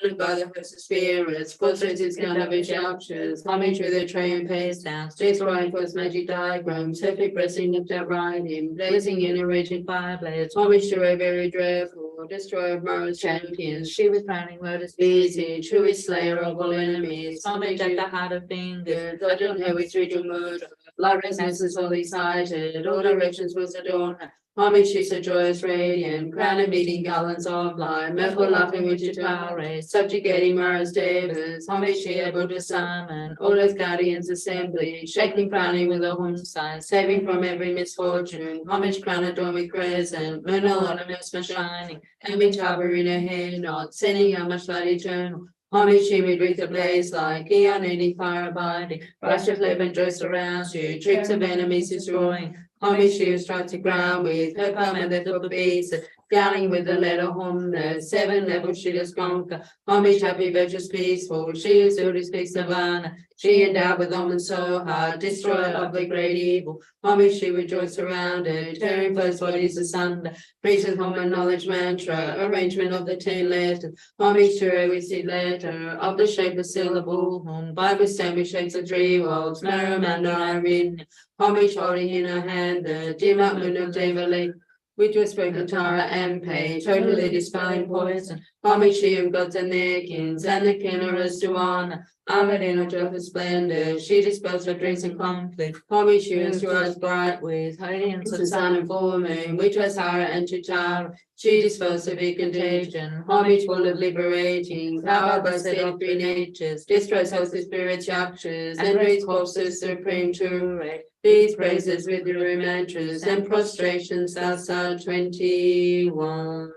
honored by the host of spirits, portraits is Gandhavish Yakshas, homage with their tray and pace dance, destroying first magic diagrams, perfect pressing left out writing, blazing in a raging fire blaze, homage to a very dreadful, destroyer of Mara's champions, she with crowning lotus visage, who is slayer of all enemies, homage at the heart of fingers, adorn her with ritual murder, love resonances all excited, all directions was adorn her. Homage she's a joyous radiant, crown and meeting garlands of light, metaphor laughing with Chitare, subjugating Mara's devas, homage she able to summon, all earth guardians assembly, shaking frowning with a home sign, saving from every misfortune, homage crown adorned with crescent, vernal ornaments shining, Amitabha in her hair knot, sending out much light eternal. Homage she with wreath ablaze like eon ending fire abiding, rush of love and joy surrounds you, troops of enemies destroying. Homage she is struck to ground with her palm and the foot beats, scowling with the letter home, the 7 levels she does conquer. Homage happy, virtuous, peaceful, she is filled with peace nirvana, she endowed with almond soul heart, destroyer of the great evil. Homage she with joy surrounded, tearing first bodies asunder, preaches home and knowledge mantra, arrangement of the 10 letters. Homage to every seed letter of the shape of syllable, home by the stem shapes of 3 worlds, Maramanda Irene. Homage holding in her hand the dim outline of Devali, which was spoken Tara and Pay, totally dispelling poison. Homage she of gods and their kings, and the kinnaras to honor, armored in a joyful splendor, she dispels her dreams and conflict. Homage she is to us bright with radiance of sun and full moon, which was Hara and Chitara, she disposed of her contagion. Homage full of liberating, power by 3 natures, destroys hosts of spirits yakshas, and raised corpses supreme to these praises with your mantras and prostrations, that's our 21.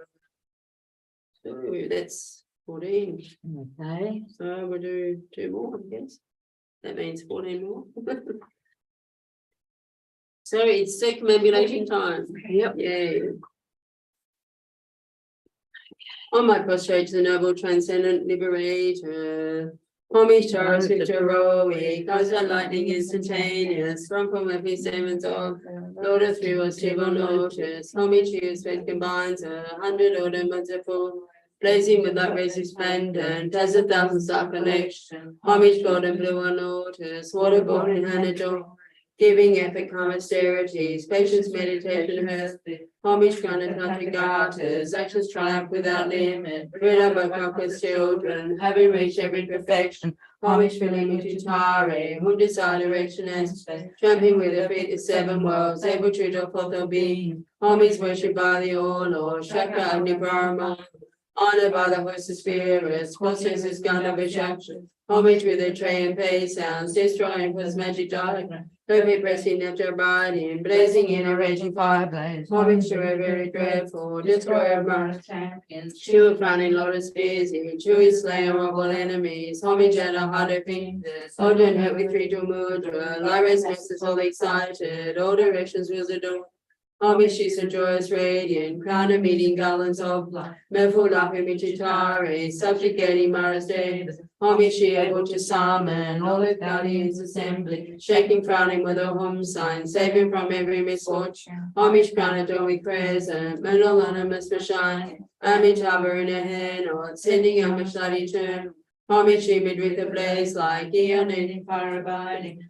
So that's 14. Okay. So we'll do 2 more, I guess. That means 14 more. So it's circumambulation time. Yep. Yay. On my prostrate to the noble transcendent liberator. Homage to our swift heroic, cause the lightning instantaneous, from every statements of Lord of three was table notice. Homage to you, space combines 100 ornaments of full, blazing with that racing splendor, and 10,000 star connection. Homage gold and blue unnoticed, water born in hand adore, giving epic calm austerities, patience, meditation, healthy. Homage granted nothing garters, actions triumph without limit, rid of our conqueror's children, having reached every perfection. Homage filling to Tare, who desire direction and space, tramping with their feet the seven worlds, able to do forth their being. Homage worshipped by the all Lord, Shakra Agni Brahma, honored by the host of spirits, process is gun of action. Homage with a tray and pay sounds, destroying his magic diagram. Perfect pressing after abiding, blazing in a raging fireplace. Homage to a very dreadful, destroyer of Mars champions. Shield crowning lotus busy, chewy slayer of all enemies. Homage at a heart of fingers. Odin head with three to mudra. Lyra's nest is all excited. All directions wheels adore. Homage she's a joyous radiant, crown of meeting garlands of light. Merful laughing Michitari, subjugating Mara's days. Homage she able to summon all the guardians assembly, shaking, frowning with a home sign, saving from every misfortune. Homage crown adoring present, mental anonymous for shining. Homage hover in her hand, or sending homage that eternal. Homage she mid with the blaze like eon ending fire abiding.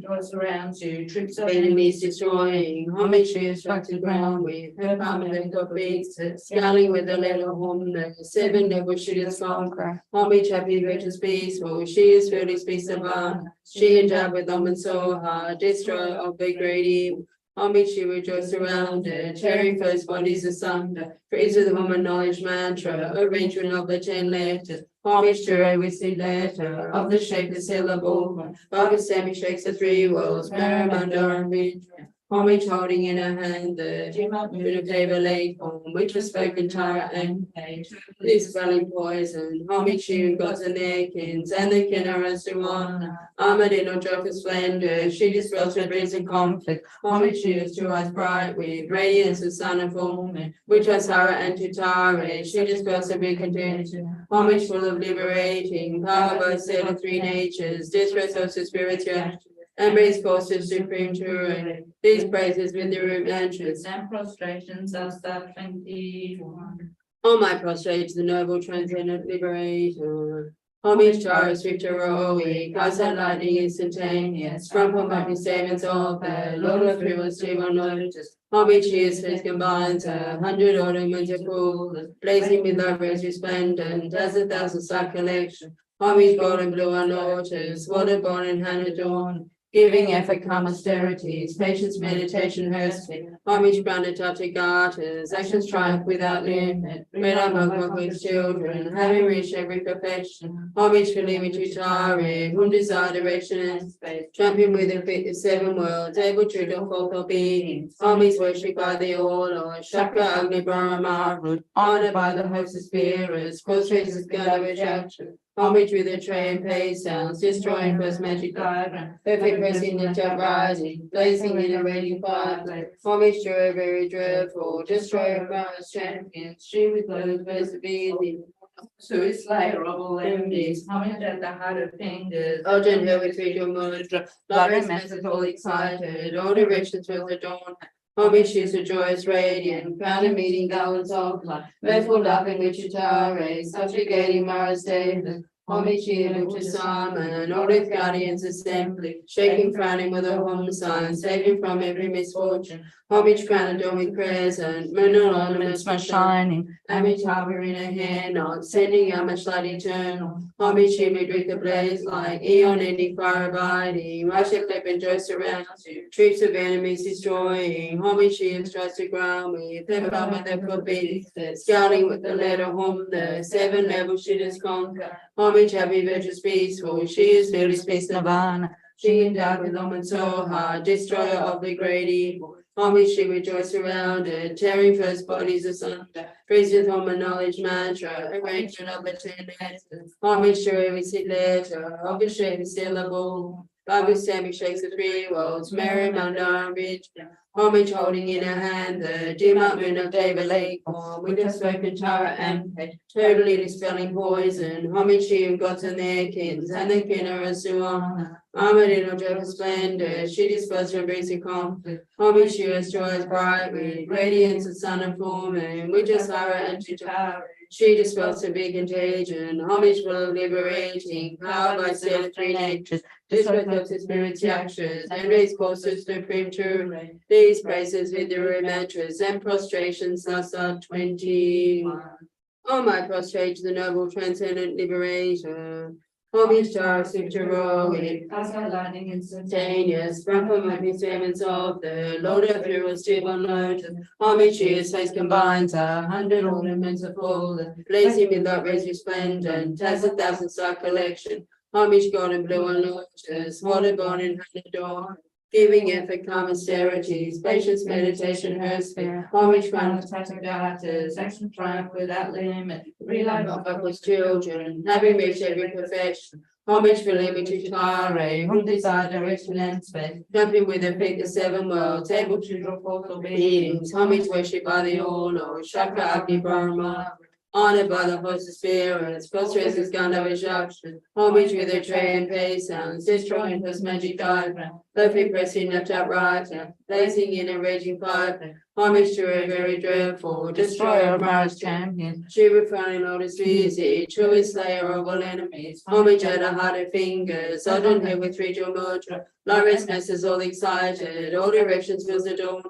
Draws around to tricks of enemies destroying. Homage she instructed ground with her permanent of beats, scaling with the letter home, the seven never shooters conquer. Homage happy virtuous peaceful, she is filled with peace divine. She endowed with them and so hard, destroyer of the great evil. Homage she rejoiced around it, tearing first bodies asunder. Praise of the woman knowledge mantra, arrangement of the 10 letters. Homage to a wisdom letter of the shape the syllable. Barbara Sammy shakes the three worlds, Maramanda and Vidra. Homage holding in her hand the moon of David Lake, which was spoken Tara and page. This spelling poison, homage to gods and their kins, and the kinnerers to honor. Armored in her joyful splendor, she dispels her dreams and conflict. Homage she is to eyes bright with radiance of sun and full moon, which was Hara and to Tara. She dispels every contention. Homage full of liberating, power by set of three natures, distress of the spiritual. And raise course of supreme truth. These praises with the root entrance And prostrations of Psalm 21. On my prostrate to the noble transcendent liberator. Homage to our swift heroic, cause that lightning instantaneous. From my statements of the Lord of three was table notice. Homage his face combines 100 ornaments of full, blazing with thy rays resplendent as 1,000 star collection. Homage gold and blue unnoticed, water born and hand adorned. Giving effort, calm austerities, patience, meditation, hersey. Homage granted to garters, actions triumph without limit. Red among with children, having reached every perfection. Homage for living to Tare, whom desire direction and space. Champion with the feet the seven worlds, able to do forth beings. Homage worshipped by the all Lord, Shakra Agni Brahma, honored by the host of spirits, cross traces God of action. Homage with a tray and pay sounds, destroying first magic diagram. Perfect pressing the top rising, blazing in a raging fireplace. Homage to a very dreadful, destroyer of Mars champions. She with blows perseverely. So it's slayer of all enemies, homage at the heart of fingers. Odin here with three to mudra. Lyra's masses all excited, all directions will adorn. Homage is a joyous radiant, crown of meeting garlands of light. Mirthful laughing with Chitare, subjugating Mara's David. Homage here to summon, all its guardians assembly, shaking, frowning with a home sign, saving from every misfortune. Homage crown adorned present, moon ornaments my shining. Homage harbour in a hand, not sending homage light eternal. Homage shimmered with the blaze like eon ending fire abiding. Worship lip and joy surrounds you, troops of enemies destroying. Homage she strikes the ground with the palm of the forbidden, scouting with the letter home, the seven levels she does conquer. Homage happy virtuous peaceful, she is filled with space nirvana. She endowed with them and so hard, destroyer of the great evil. Homage she rejoiced around it, tearing first bodies asunder. Praise with home and knowledge mantra, arrangement of the 10 letters. Homage to every letter, of the shape syllable. Bible Sammy shakes the three worlds, Mary, Manda, and Ridge. Homage holding in her hand the dim up moon of David Lake, with a spoken Tara and totally dispelling poison. Homage to you, gods and their kins, and the kin of Suana. Armored in her joyful splendor, she dispersed her breezy conflict. Homage to us, joys bright with radiance of sun and full moon, with just Sarah and Chitara. She dispels the big contagion, homage full of liberating, powered by still of three natures, dispersed of the spirit's actions, and raised courses to premature. These praises with the mattress and prostrations thus are 21. Oh, my prostrate to the noble transcendent liberator. Homage to our heroic, cosmic lightning instantaneous, from mighty statements of the Lord of heroes to unload. Homage to his face combines 100 ornaments of gold, blazing with that rosy resplendent, as 1,000-star collection. Homage God in blue and lotus, water born in hand adorned. Giving effort, calm austerities, patience, meditation, her sphere. Homage, crown of Tattagatas, action, triumph without limit. Relight of Buckler's children, having reached every perfection. Homage, filling to Tare, who desire direction and space. Jumping with her feet the seven worlds, able to draw forth all beings. Homage, worship by the all Lord, Shakra, Agni, Brahma. Honored by the host of spirits, prostrates gun of instruction, homage with a tray and pay sounds, destroying his magic diagram, perfect pressing left out right, blazing in a raging fire, homage to a very dreadful, destroyer of Mara's champion, she refining all his easy, true slayer of all enemies, homage at her heart and fingers, sudden here with three jewel mudra, Larisness is all excited, all directions fills the dawn.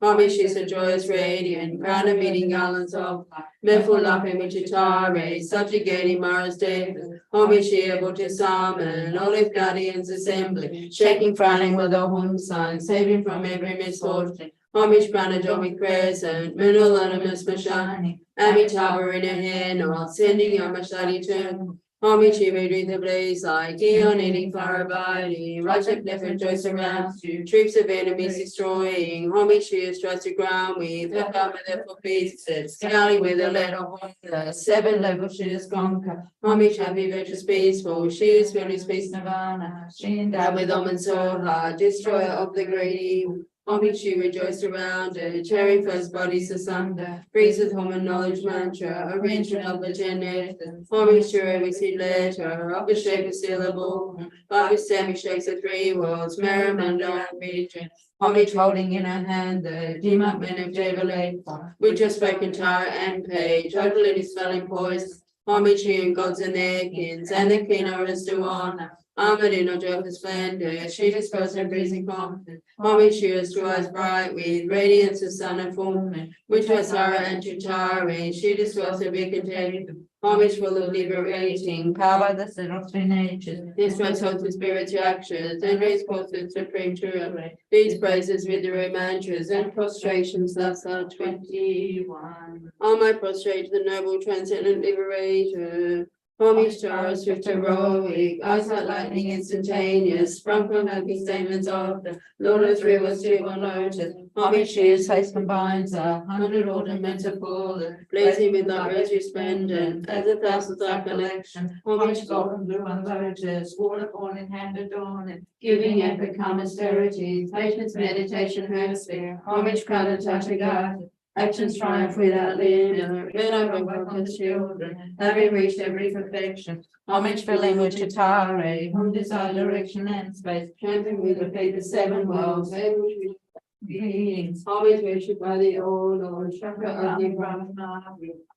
Homage, she's a joyous radiant, crown of meeting garlands of Meful laughing with Chitare, subjugating Mara's David. Homage, she able to summon all his guardians assembly, shaking, frowning with a home sign, saving from every misfortune. Homage, crown adorned crescent, moon anonymous shining, Amitabha in her hand, or sending your mashadi turn. Homage, she made with the blaze like Dion eating fire abiding, Rajab never joys around you, troops of enemies destroying. Homage, she strikes the ground with her power therefore pieces, scouting with a letter horn, 7 levels she is conquer. Homage, happy, virtuous, peaceful, she is filled peace nirvana, she endowed with Om and Soha, destroyer of the great evil. Homage, she rejoiced around her, tearing first bodies asunder, breathes with home and knowledge mantra, arrangement of the genetic. Homage to every seed letter, of the shape of syllable, Bobby Sammy shakes the 3 worlds, Marimunda and region. Homage holding in her hand the demon of Javelin, which has spoken Tara and Page, totally dispelling poison. Homage to you, gods and their kins, and the queen is to honor. Armored in her joyful splendor, she dispersed her breezing confidence. Homage she was to eyes bright with radiance of sun and full moon, which was Sarah and Chitari, she dispersed her big contagion. Homage full of liberating, power by the sin of 3 natures. This was hope to spiritual actions, and raised forth the supreme truth. These praises with the mantras and prostrations, thus are 21. All my prostrate to the noble transcendent liberator. Homage to our swift heroic, eyes like lightning instantaneous, sprung from happy statements of the Lord of rivers to one lotus. Homage to his face combines 100 ornaments of gold, blazing with that rosy resplendent, as 1,000-star collection. Homage golden blue and lotus, water born in hand adorning, giving epic calm austerities, patience, meditation, her sphere. Homage crown and Tattagata. Actions triumph without limit, then over welcome's children, having reached every perfection. Homage filling with Chitare, whom desire direction and space, champion with the faith of 7 worlds, beings. Homage worshipped by the old Lord, Shakra Agni Brahma,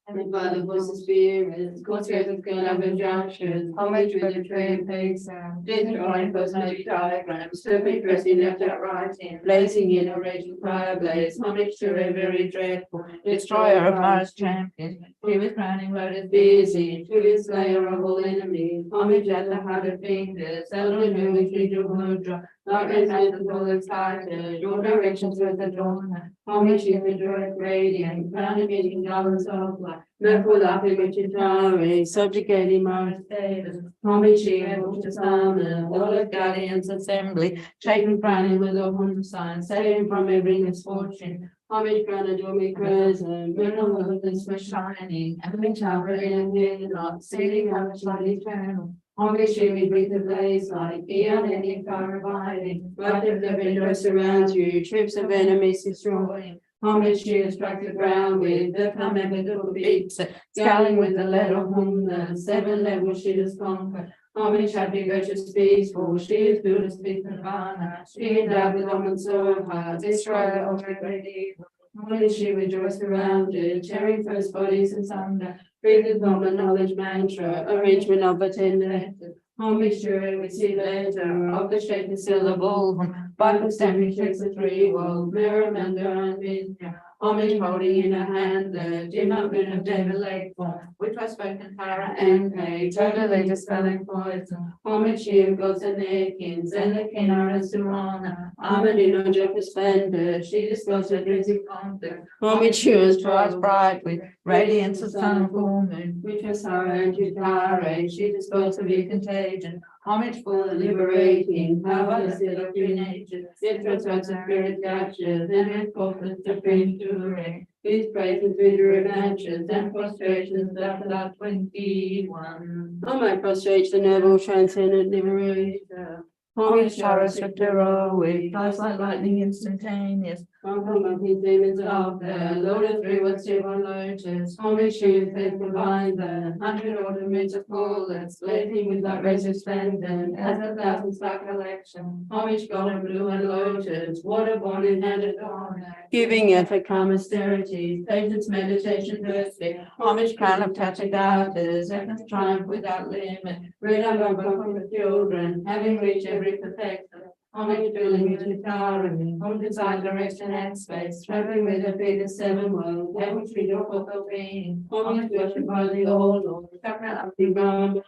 and by the voice of spirits, courtiers of Ganava junctions, homage with the tray and pace, destroying personality diagrams, perfect dressing left out writing, blazing in a raging fire blaze, homage to a very dreadful, destroyer of Mara's champion, he was crowning lotus busy, to the slayer of all enemies, homage at the heart of fingers, seldom moving to Mudra, not as the full excited, your directions with the dawn, homage in the joy radiant, crown emitting garlands of light. Meful laughing with Chitari, subjugating Mara's David. Homage she able to summon all of guardians assembly, shaking crowning with a home sign, saving from every misfortune. Homage crown adorned crescent, mineral of this was shining, and the tower in a not sailing on the light eternal. Homage to me, breathe the blaze light, beyond any fire abiding. Light of the window surrounds you, troops of enemies destroying. Homage to you, struck the ground with the commandment beats, scaling with the lead of whom the seven levels she has conquered. Homage, happy, virtuous, peaceful, she is Buddhist, peace and Nirvana. She endowed with almond soul heart, destroyer of great evil. Homage, she rejoiced surrounded, tearing first bodies asunder. Breathed from a knowledge mantra, arrangement of a 10 letters. Homage to her, we see later, of the shape of syllable. Bible stamping shakes the three world, mirror, mender, and vision. Homage holding in her hand the dim moon of David Lake form, which was spoken Tara and Kay, totally dispelling poison. Homage to gods and their kings, and the king are to honor. Armored in her joyful splendor, she disclosed her grisly conflict. Homage to us, twice bright with radiance of sun and full moon, which was her and Jutare, she disposed of your contagion. Homage for the liberating, power the seal of free nature, it was what the spirit captures, and it forfeits the free to reign. These praises with revenges and prostrations after 21. On my prostrate the noble transcendent liberator. Homage Tara heroic, flies like lightning instantaneous. From his demons of the Lord of three was still on lotus. Homage to his faithful binder, 100 ornaments of bullets, blazing with that razor splendor, as 1,000-star collection. Homage golden blue and lotus, waterborne in hand adorned, giving effort calm austerities, patience, meditation, thirsty. Homage crown of Tathagatas, essence triumph without limit, rid of our broken children, having reached every perfection. Homage filling with Jutara, home design, direction, and space, traveling with her feet the seven worlds, able to your fulfill being. Homage worship by the old Lord, Chakra of the Brahma,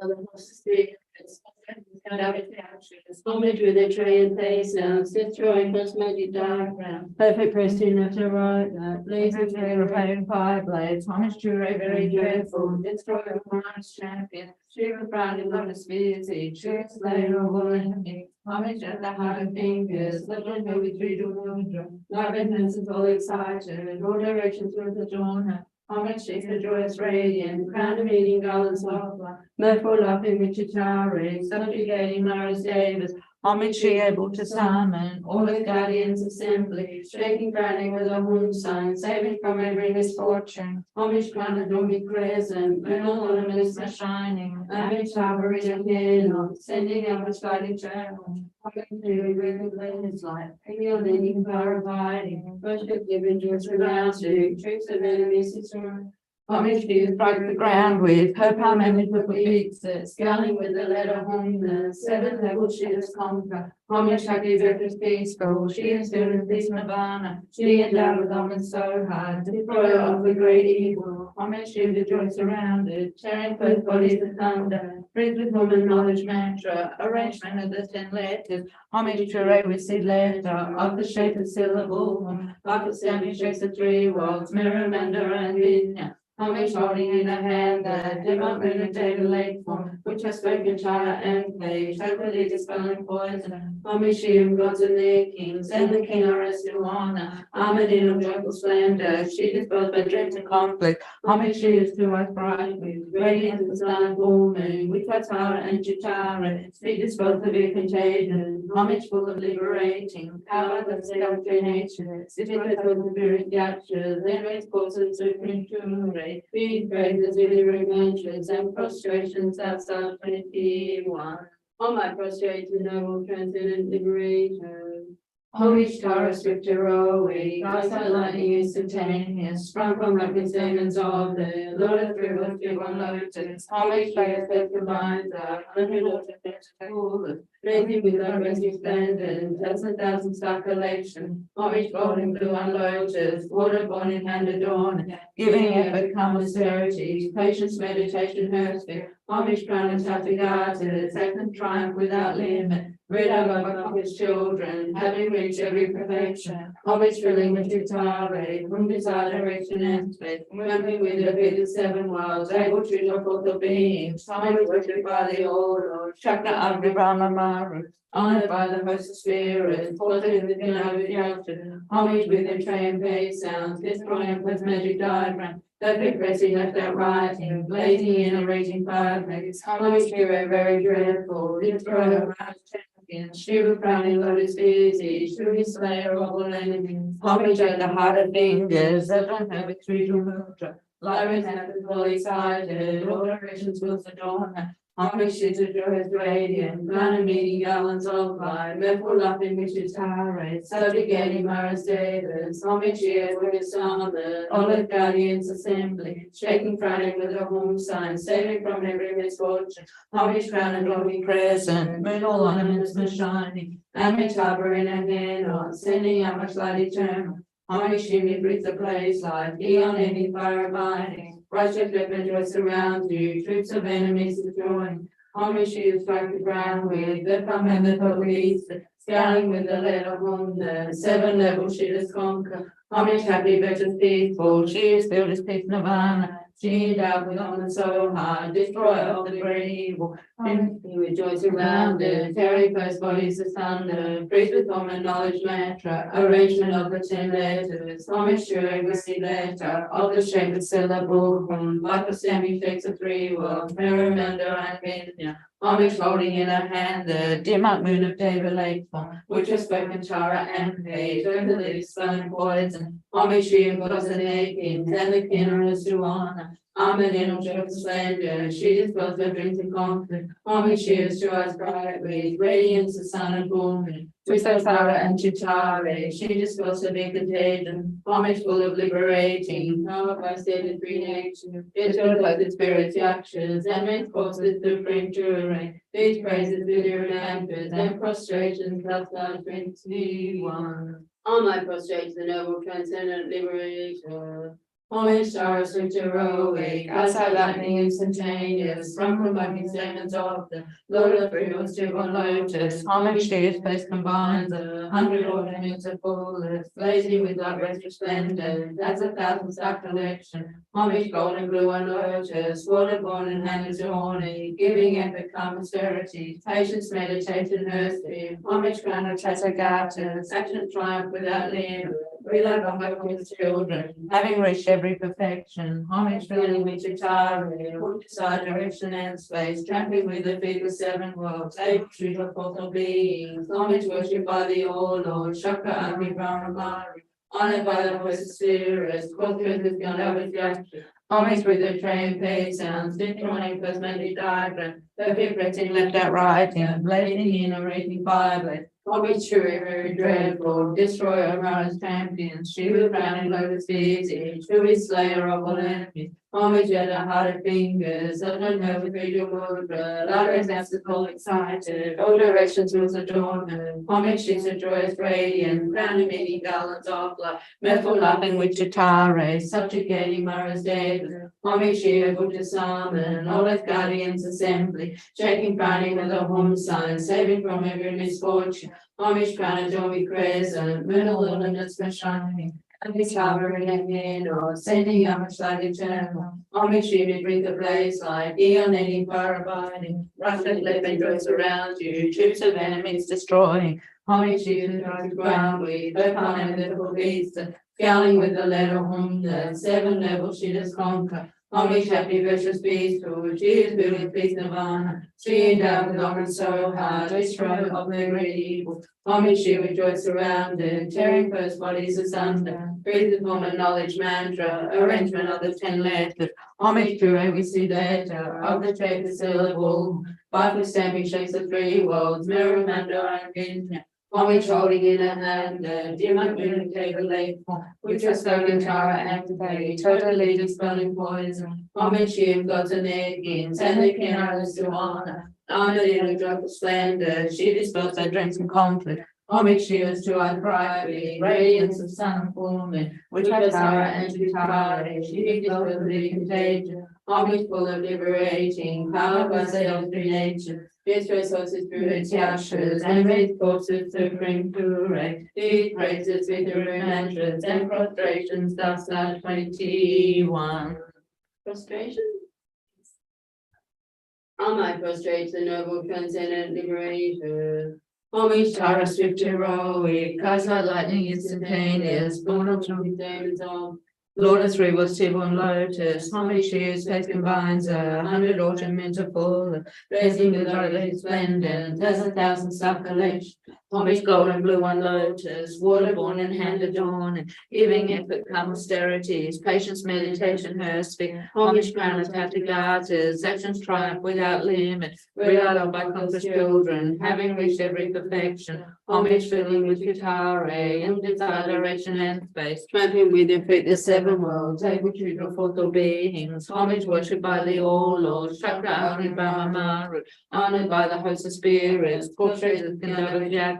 the horses speak. Homage with a tray and face sounds, destroying first magic diagram. Perfect pristine left to right, blazing flame of fire and fire blades. Homage to a very dreadful, destroyer of Mars champion. She was proud in lotus busy, she was slayer of all enemies. Homage at the heart of fingers, little her with three to wonder. Love and is all excited, all directions will adorn her. Homage to the joyous radiant, crown of meeting garlands of mirthful laughing with Chitari, subjugating Mars Davis. Homage she able to summon all the guardians assembly, shaking branding with a moon sign, saving from every misfortune. Homage crown of Domi crescent, lunar ornaments are shining, homage tower is a candle, sending up its guiding channel. Homage to the blaze light, heal leading power abiding, worship given to us around you, troops of enemies destroyed. Homage to you, strike the ground with her palm and with the beats, scaling with the letter home, the seven levels she has conquered. Homage happy, virtuous, peaceful, she is doing this Nirvana. She endowed with almonds so hard, destroyer of the great evil. Homage to the joy surrounded, tearing first bodies asunder. Breathe with woman knowledge mantra, arrangement of the 10 letters. Homage to a receive letter of the shape of syllable. Like stamping shakes the three worlds, mirror, mender, and vinya. Homage holding in her hand the dim moon of David Lake form, which has spoken Tara and Kay, totally dispelling poison. Homage she of gods and their kings, and the king are as to honor. Armored in a joyful splendor, she dispels by dreams and conflict. Homage she is to us bright with radiance of sun and full moon, which was Tara and Jutara, she dispels of your contagion. Homage full of liberating, power that self-free nature, it was the spirit captures, then raise causes supreme to These praises with revenges and prostrations outside 21. On my prostrated noble transcendent liberator. Homage Tara swift heroic, rise like lightning instantaneous, sprung from reckless demons of the Lord of three was big on lotus. Homage by your faith combines the 100 of the blazing with our rescue splendor, 1,000-star collection. Homage golden blue on lotus, waterborne in hand adorned, giving effort calm austerities, patience, meditation, hersful. Homage crown of Tathagatas, second triumph without limit. Rid of our his children, having reached every perfection. Homage filling with Jutare, from desire, direction, and space. Moving with the feet of seven worlds, able to show forth the beings. Homage worshipped by the old Lord, Chakra of the Brahma Maru. Honored by the host of spirits, ported within over the ocean. Homage with their tray and bass sounds, destroying with magic diagram. Perfect racing left out rising, blazing in a raging fire blaze. Homage to a very dreadful, destroyer of champions. She was crowning lotus busy, shooting slayer of all enemies. Homage at the heart of fingers that don't have a tree to move. Lyra's at the fully excited, all directions will adorn her. Homage to the joyous radiant, man meeting gallons of light, merciful laughing wishes tirade, subjugating Mara's Davis. Homage here with his summon, olive guardians assembly, shaking Friday with a home sign, saving from every misfortune. Homage crown and glory crescent, moon all ornaments were shining, homage harbor in a hand on, sending out much light eternal. Homage chimney breathes a blaze light, beyond any fire abiding. Righteous weapon joys surround you, troops of enemies destroying. Homage shield strike the ground with the thumb and the police, scaling with the lead of wonder. 7 levels she does conquer. Homage happy, virtuous, peaceful. She is filled as peace nirvana. She endowed with honor so high, destroyer of the great evil. We rejoice around it, tearing first bodies asunder. Priest with form and knowledge mantra, arrangement of the 10 letters. Homage to every seed letter of the shape of syllable. Like the stamping shakes of 3 worlds, mirror, mender, and Vinya. Homage holding in her hand the dim up moon of David Lakefront, which was spoken Tara and Page, over the lips, stone poison. Homage she was an aching, and the kinnerers to honor. Armored in all show of splendor, she dispels her dreams in conflict. Homage she is to us bright with radiance, the sun and moon. With her Tara and Chitare, she dispels her big contagion. Homage full of liberating, power by stated free nature. It purifies the spirit's actions and makes forces supreme to reign. These praises with your remembrance and prostrations, plus our 21. On my prostrate the noble transcendent liberator. Homage stars which heroic, outside lightning instantaneous, from provoking statements of the Lord of Freedom's to one lotus. Homage to his face combines 100 ornaments of fullness, blazing with light rest resplendent, as 1,000-star collection. Homage golden blue and lotus, water born and hands adorning, giving epic calm austerity, patience, meditation, mercy. Homage crown of Tasagatas, action triumph without limit. We love our hopeless children, having reached every perfection. Homage filling with Chitari, put aside direction and space, trampling with the feet of 7 worlds, able to drop forth all beings. Homage worshipped by the All Lord, Shaka Agni Brahmari, honored by the voice of spirits, called through the beyond our rejection. Homage with the train paid sounds, destroying first melody diagram, perfect pressing left out right, and blazing in a raging fireblaze. Homage to a very dreadful, destroyer of Mara's champions. She was crowning lotus busy, to be slayer of all enemies. Homage at her heart of fingers, that don't know with radio mudra. Lyra's obstacle excited, all directions was adornment. Homage she's a joyous radiant, crowning many gallons of light. Mirthful laughing with Chitare, subjugating Mara's Davis. Homage she able to summon, all its guardians assembly, shaking frowning with a home sign, saving from every misfortune. Homage crown and joy crescent, moon all ornaments were shining. And his harbor in a hand, or sending out much light eternal. Homage she may bring the blaze light, eon any fire abiding. Rusted lip and joys around you, troops of enemies destroying. Homage she who drives ground with, upon and little beasts, scowling with the letter home, the 7 levels she does conquer. Homage happy, virtuous, peaceful, she is building peace nirvana. She endowed with honor so high, destroyer of the great evil. Homage she rejoice surrounded, tearing first bodies asunder. Breathe the form of knowledge mantra, arrangement of the 10 letters. Homage to every seed letter of the shape of syllable. Bible stamping shapes of 3 worlds, mirror, mandor, and vision. Homage holding in her hand, dear my moon and table lake, which was spoken Tara and Pay, totally dispelling poison. Homage him, gods and agents, and the kinnerers to honor. Honored in a drop of splendor, she dispels her dreams and conflict. Homage she is to us brightly, radiance of sun and fullness, which was Tara and Chitari, she dispels the living contagion. Homage full of liberating, power by sales through nature. These resources through its yashas, and made forces supreme to reign. These praises with the remembrance and prostrations, thus are 21. Prostration? On my prostrate the noble transcendent liberator. Homage Tara swift heroic, cast like lightning instantaneous, born of trumpet demons of Lord of three was stillborn lotus, homage to you, space combines 100 ornaments of full, blazing with lightly splendent, as 1,000 star collection. Homage gold and blue on lotus, waterborne and hand adorned, giving effort come austerities, patience, meditation, her speak, homage crown of garters, actions triumph without limit, regarded by conscious children, having reached every perfection, homage filling with guitar, and desire direction and space, tramping with your feet the seven worlds, able to draw forth all beings, homage worshipped by the all lords, Chakra, Agni, Brahma, Maru, honored by the host of spirits, portraits can never be acted,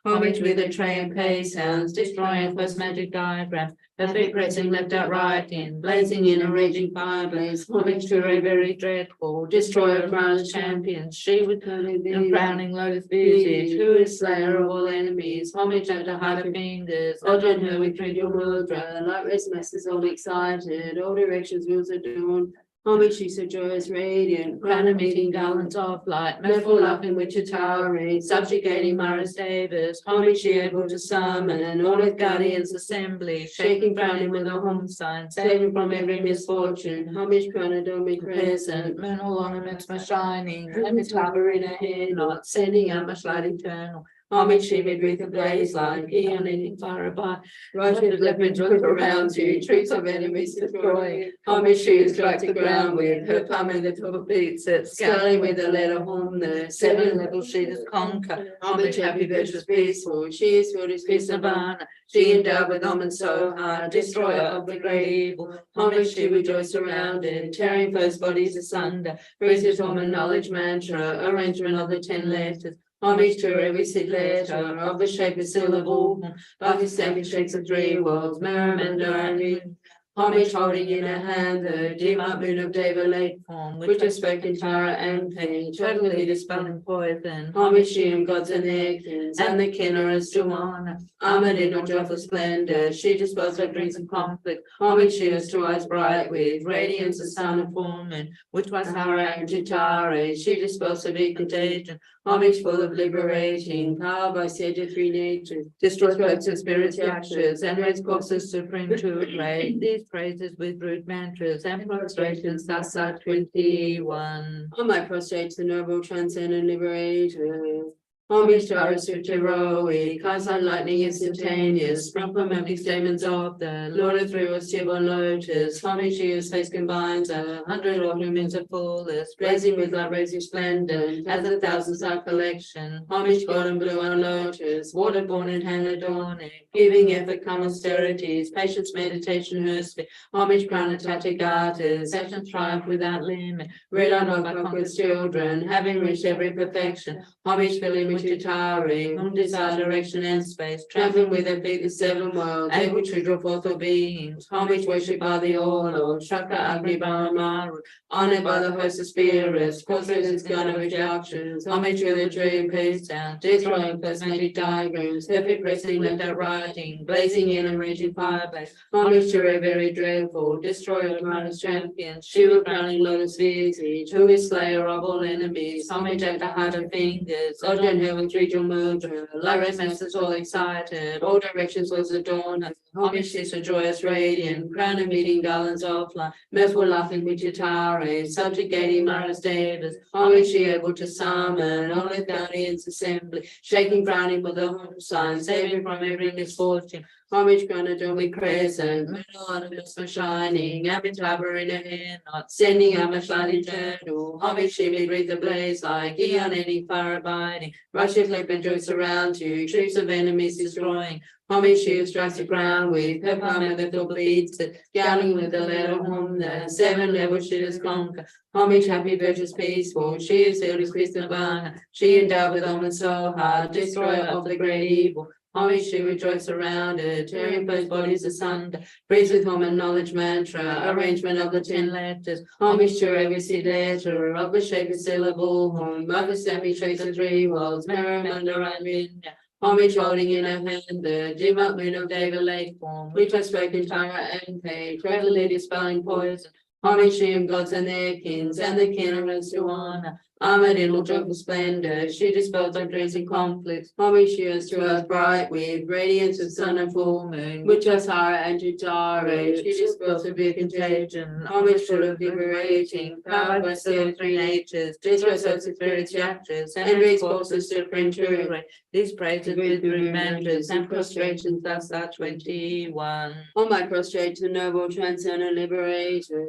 homage with a tray and pay sounds, destroying first magic diagram, perfect pressing left out right in, blazing in a raging fire blaze, homage to a very dreadful, destroyer of crowned champions, she with the crowning lotus visage, who is slayer of all enemies, homage unto heart of fingers, order her with trivial mudra, light race masses all excited, all directions wheels adorned, homage she so joyous radiant, crown of meeting garlands of light, mirthful laughing with Chitari, subjugating Maras Davis, homage she able to summon, all with guardians assembly, shaking frowning with a home sign, saving from every misfortune, homage chronodomic present, moon all ornaments most shining, and Miss Clabber in her hair knot, sending out much light eternal. Homage she made with a blaze like eon ending fire above, righteous leopards run around you, troops of enemies destroying. Homage she strike the ground with her palm in the top of beats it, scaling with a letter home the 7 levels she does conquer. Homage happy, virtuous, peaceful, she is filled with peace nirvana. She endowed with almonds so hard, destroyer of the great evil. Homage she rejoiced surrounded, tearing first bodies asunder. Praises from a knowledge mantra, arrangement of the 10 letters. Homage to every seed letter of the shape of syllable, by his stamp shakes of 3 worlds, merriment and homage holding in her hand the dim up moon of Deva late form, which has spoken Tara and pain, totally dispelling poison. Homage she and gods and their kins, and the kinnerers to honor, armored in her joyful splendor, she dispels her dreams of conflict. Homage she has 2 eyes bright with radiance the sun of full moon, which was Hara and Chitare, she dispels her contagion. Homage full of liberating, power by sage of 3 natures, destroys works of spirits ashes, and raise corpses supreme to great. These praises with rude mantras and prostrations thus are 21. On my prostrate the noble transcendent liberator. Homage to our swift heroic, cast on lightning instantaneous, sprung from empty stamens of the Lord of three was stillborn lotus. Homage to whose face combines 100 ornaments of fullest, blazing with light rays resplendent, as 1,000 star collection. Homage gold and blue on lotus, waterborne and hand adorning, giving effort come austerities, patience, meditation, her speak. Homage crown of garters, actions triumph without limit, read on by conqueror's children, having reached every perfection. Homage filling with Chitari, whom desire direction and space, traveling with their feet the 7 worlds, able to draw forth all beings. Homage worshipped by the all Lord, Chakra, Agni, Brahma, Maru, honored by the host of spirits, portraits gun of reductions. Homage with a dream peace sound, destroying first magic diagrams, perfect pressing left out writing, blazing in a raging fireblaze. Homage to a very dreadful, destroyer of minus champions, Shiva crowning lotus visage, who is slayer of all enemies. Homage at the heart of fingers, order her with trivial mudra, light masses all excited, all directions was adorned. Homage she so joyous radiant, crown of meeting garlands of light, mirthful laughing with Chitari, subjugating Maras Davis. Homage she able to summon all the guardians assembly, shaking frowning with the home sign, saving from every misfortune. Homage chronodomic crescent, moon ornaments for shining, abbot Clabber in her hair knot, sending out much light eternal. Homage she may breathe the blaze like eon ending fire abiding, rush of leopard joys around you, troops of enemies destroying. Homage she who strikes the ground with her palm and the double beats it, scowling with the letter home the 7 levels she does conquer. Homage happy, virtuous, peaceful, she is filled with peace nirvana, she endowed with almonds so hard, destroyer of the great evil. Homage she rejoiced surrounded, tearing both bodies asunder, breathes with home and knowledge mantra, arrangement of the 10 letters. Homage to every seed letter of the shape of syllable home, of the semi trace of 3 worlds, merriment and Vinya. Homage holding in her hand the dim up moon of Deva lake form, which has spoken Tara and page, readily dispelling poison. Homage to him, gods and their kings, and the kingdoms to honor. Armored in all joyful splendor, she dispels our dreams and conflicts. Homage she is to us bright with radiance of sun and full moon, which us Hara and Jutare. She dispels severe contagion. Homage full of liberating, powered by still three natures. Distress of spirits actors, and raise forces to true. These praises with remembrance and prostrations thus are 21. On my prostrate to noble transcendent liberator.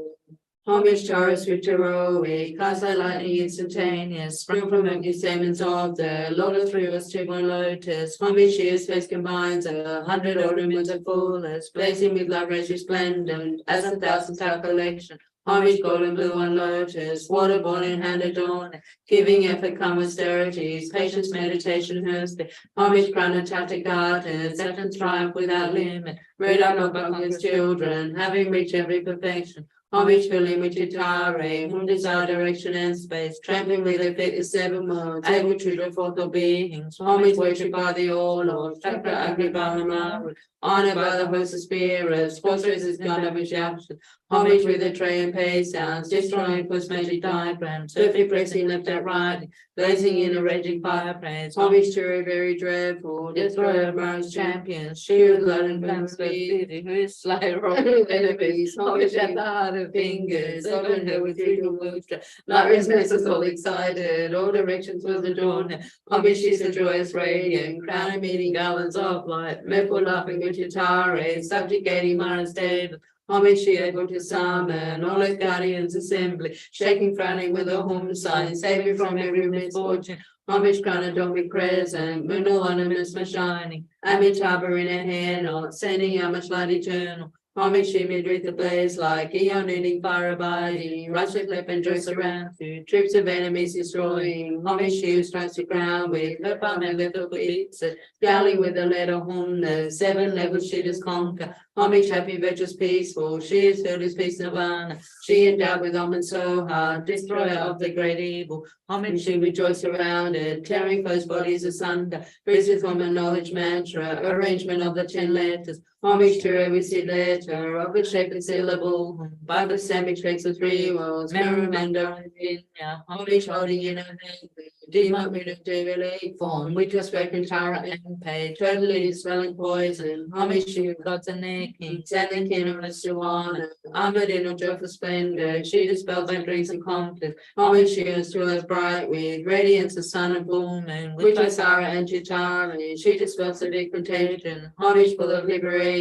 Homage to our swift heroic, cast thy lightning instantaneous, sprung from empty stamens of the Lord of three was one lotus. Homage to his face combines 100 ornaments of fullness, blazing with love rays resplendent, as 1,000 star collection. Homage golden blue on lotus, water born in hand adorned, giving effort calm austerities, patience meditation hers. Homage crown and tactic gardens, Saturn's triumph without limit, red up of his children, having reached every perfection. Homage filling with Chitare, whom desire direction and space, trampling with their feet is 7 worlds, able to draw forth all beings. Homage worshipped by the all Lord, Chakra Agni Balamara, honored by the host of spirits, fortress is God of his action. Homage with the tray and pay sounds, destroying cosmetic diagrams, swiftly pressing left and right, blazing in a raging fireplace. Homage to her very dreadful, destroyer of Mars champions, she with blood and flames speed, who is slayer of enemies. Homage at the heart of fingers, over her with regal moves, like restless all excited, all directions was adorned. Homage she's a joyous radiant, crowning meeting garlands of light, mirthful laughing with Chitare, subjugating Mara's David. Homage she able to summon all his guardians assembly, shaking, frowning with a home sign, saving from every misfortune. Homage crown and don't be present, moon ornaments are shining, Amitabha in her hair knot, sending out much light eternal. Homage she midwith the blaze like Eon ending fire abiding, rush of lip and joy surround you, troops of enemies destroying. Homage she who strikes the ground with her palm and little beats, scowling with a letter Honda, 7 levels she does conquer. Homage happy, virtuous, peaceful, she is filled with peace nirvana. She endowed with almond so hard, destroyer of the great evil. Homage she rejoice surrounded, tearing foes' bodies asunder, priestess woman knowledge mantra, arrangement of the 10 letters. Homage to every seed letter of a shape and syllable, by the sandwich makes of 3 worlds, Maramanda and Vinya. Homage holding in her hand, demon rid of devilic form, which was spoken Tara and paid, totally dispelling poison. Homage to gods and their kings, and the kingdom of Suwana, armored in a joyful splendor, she dispels my dreams and conflict. Homage she is to us bright with radiance of sun and full moon, which was Sarah and Chitara, she dispels the big contagion. Homage full of liberation,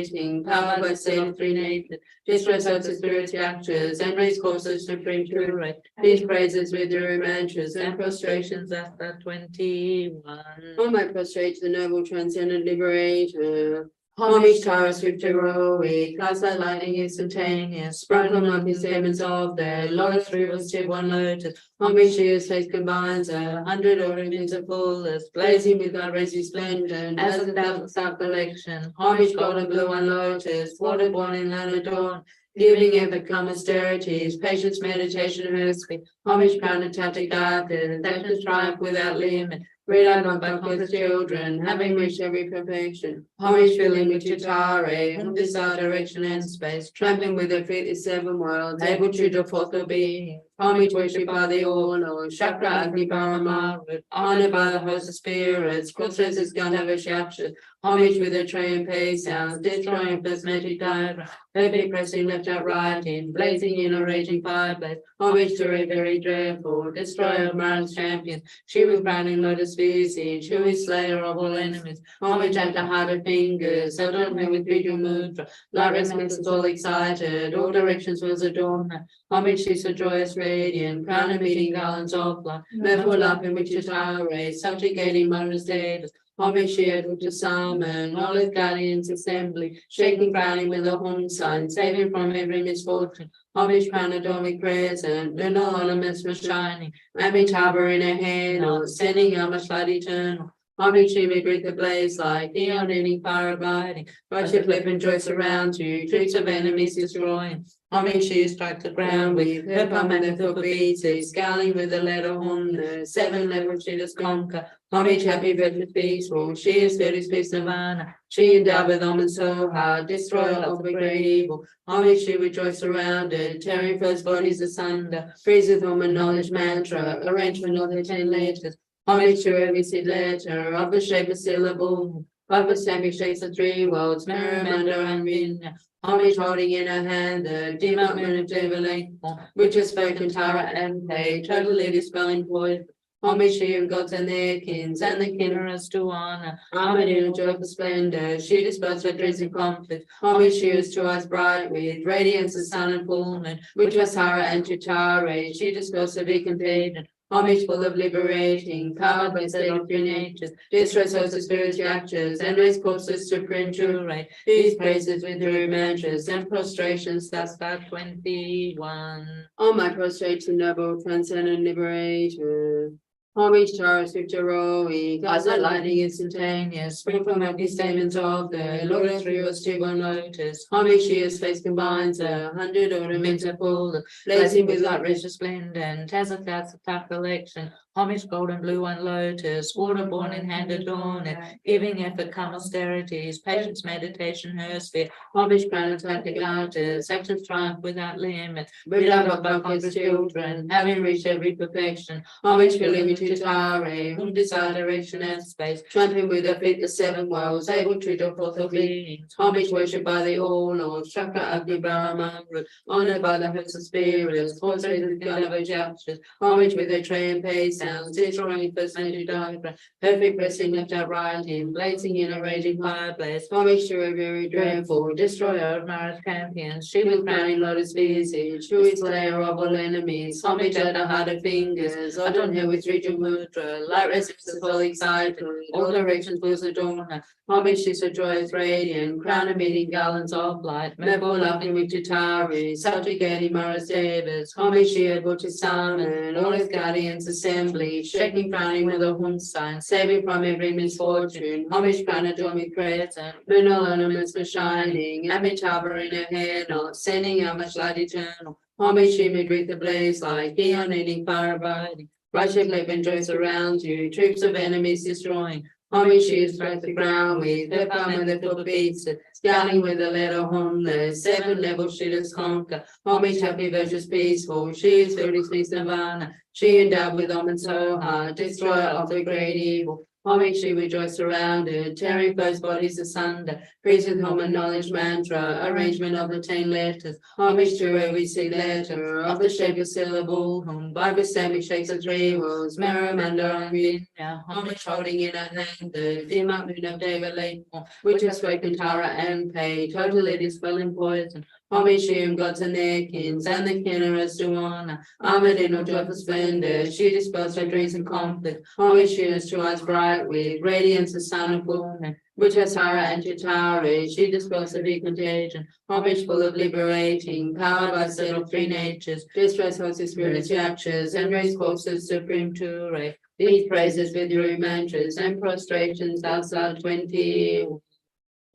powered by Satan 3 natures, distress of the spirits actors, and raise courses to bring true. These praises with their mantras and prostrations after 21. On my prostrate to the noble transcendent liberator. Homage to our swift heroic, cast thy lightning instantaneous, sprung from up his demons of the Lord of three was one lotus. Homage to his face combines 100 ornaments of fullness, blazing with thy rays resplendent, as 1,000 star collection. Homage golden blue on lotus, water born in land adorned, giving ever calm austerities, patience, meditation, mercy. Homage crown and tactic garden, Satan's triumph without limit. Red eyed on back with children, having reached every perfection. Homage filling with Chitare, whom desire direction and space, trampling with their feet is 7 worlds, able to draw forth the being. Homage worshipped by the all Lord, Chakra Agni Paramara, honored by the host of spirits, crossroads is Gandhava Shakti. Homage with a tray and pay sounds, destroying plasmatic diagram, perfect pressing left out right in, blazing in a raging fireplace. Homage to a very dreadful, destroyer of Mara's champions, she with crowning lotus species, who is slayer of all enemies. Homage at the heart of fingers, adorn her with regal mudra, like restless all excited, all directions was adorn her. Homage she's a joyous radiant, crown and meeting garlands of light, mirthful laughing with Chitare, subjugating Mara's daughters. Homage she able to summon all his guardians assembly, shaking, frowning with a home sign, saving from every misfortune. Homage crown adorned present, lunar ornaments were shining, Amitabha in her hand, sending out much light eternal. Homage she may greet the blaze like neon ending fire abiding. Righteous flip and joy surround you, troops of enemies destroying. Homage she strike the ground with her palm and the foot beats, scaling with the letter on the 7 levels she does conquer. Homage happy, virtuous, peaceful, she is filled with peace nirvana. She endowed with almonds so hard, destroyer of the great evil. Homage she rejoice surrounded, tearing first bodies asunder. Praise with almond knowledge mantra, arrangement of the 10 letters. Homage to every seed letter of the shape of syllable. Papa stamping shakes the 3 worlds, Marimanda and Vinna. Homage holding in her hand the dim out moon of Jubilee, which has spoken Tara and Pay, totally dispelling void. Homage she and gods and their kins, and the kinnerers to honor. Armored in a joyful splendor, she dispels her dreams and conflict. Homage she is to us bright with radiance of sun and full moon, which was Tara and Tutare, she dispels her beacon pagan. Homage full of liberating, powered by state of 3 natures, distress of the spirit's raptures, and raise corpses to printurate. These praises with the mantras and prostrations, thus far 21. Oh, my prostrate to noble, transcendent liberator. Homage to our heroic, as a lightning instantaneous, spring from empty statements of the Lord of Three was to one lotus. Homage she his face combines 100 ornaments of full, blazing with light rich resplendent, as a thousand collection. Homage golden blue one lotus, water born in hand adorned, giving effort calm austerities, patience meditation her sphere. Homage planetary artists, actions triumph without limit, beloved by God's children, having reached every perfection. Homage filling to Tare, whom desire direction and space, trampling with her feet the 7 worlds, able to draw forth her beings. Homage worshipped by the all Lords, Chakra Agni Brahma, honored by the hosts of spirits, portraits with the gestures. Homage with her tray and pace sounds, destroying first nature diagram, perfect pressing left out writing, blazing in a raging fireplace. Homage to a very dreadful, destroyer of Mara's champions, she with crowning lotus visage, who is slayer of all enemies. Homage at her heart of fingers, adorn her with region mudra, light resists the full excited, all directions will adorn her. Homage she so joyous radiant, crown emitting garlands of light, Mebul laughing with Tutari, subjugating Mara's devas. Homage she able to summon all his guardians assembly, shaking frowning with a home sign, saving from every misfortune. Homage crown adorned with crescent, moon all ornaments were shining, Amitabha in her hair knot, sending out much light eternal. Homage she may greet the blaze like neon ending fire abiding. Righteous flip and joy surround you, troops of enemies destroying. Homage she is strike the ground with her palm and the foot beats, scaling with the letter homeless, 7 levels she does conquer. Homage happy, virtuous, peaceful, she is filled with peace nirvana. She endowed with almonds so hard, destroyer of the great evil. Homage she rejoice surrounded, tearing foes' bodies asunder. Praise with home and knowledge mantra, arrangement of the 10 letters. Homage to every seed letter of the shape of syllable, whom by bestemming shakes the 3 worlds, Marimanda and Vinna. Homage holding in her hand the dim out moon of Jubilee, which has spoken Tara and Pay, totally dispelling poison. Homage she and gods and their kins, and the kinnerers to honor. Armored in her joyful splendor, she dispels her dreams and conflict. Homage she is to eyes bright with radiance of sun and full moon, which has Tara and Tutare, she dispels the contagion. Homage full of liberating, powered by set of 3 natures, distress hosts the spirit's raptures, and raise corpses supreme to ray. These praises with your mantras and prostrations outside 20.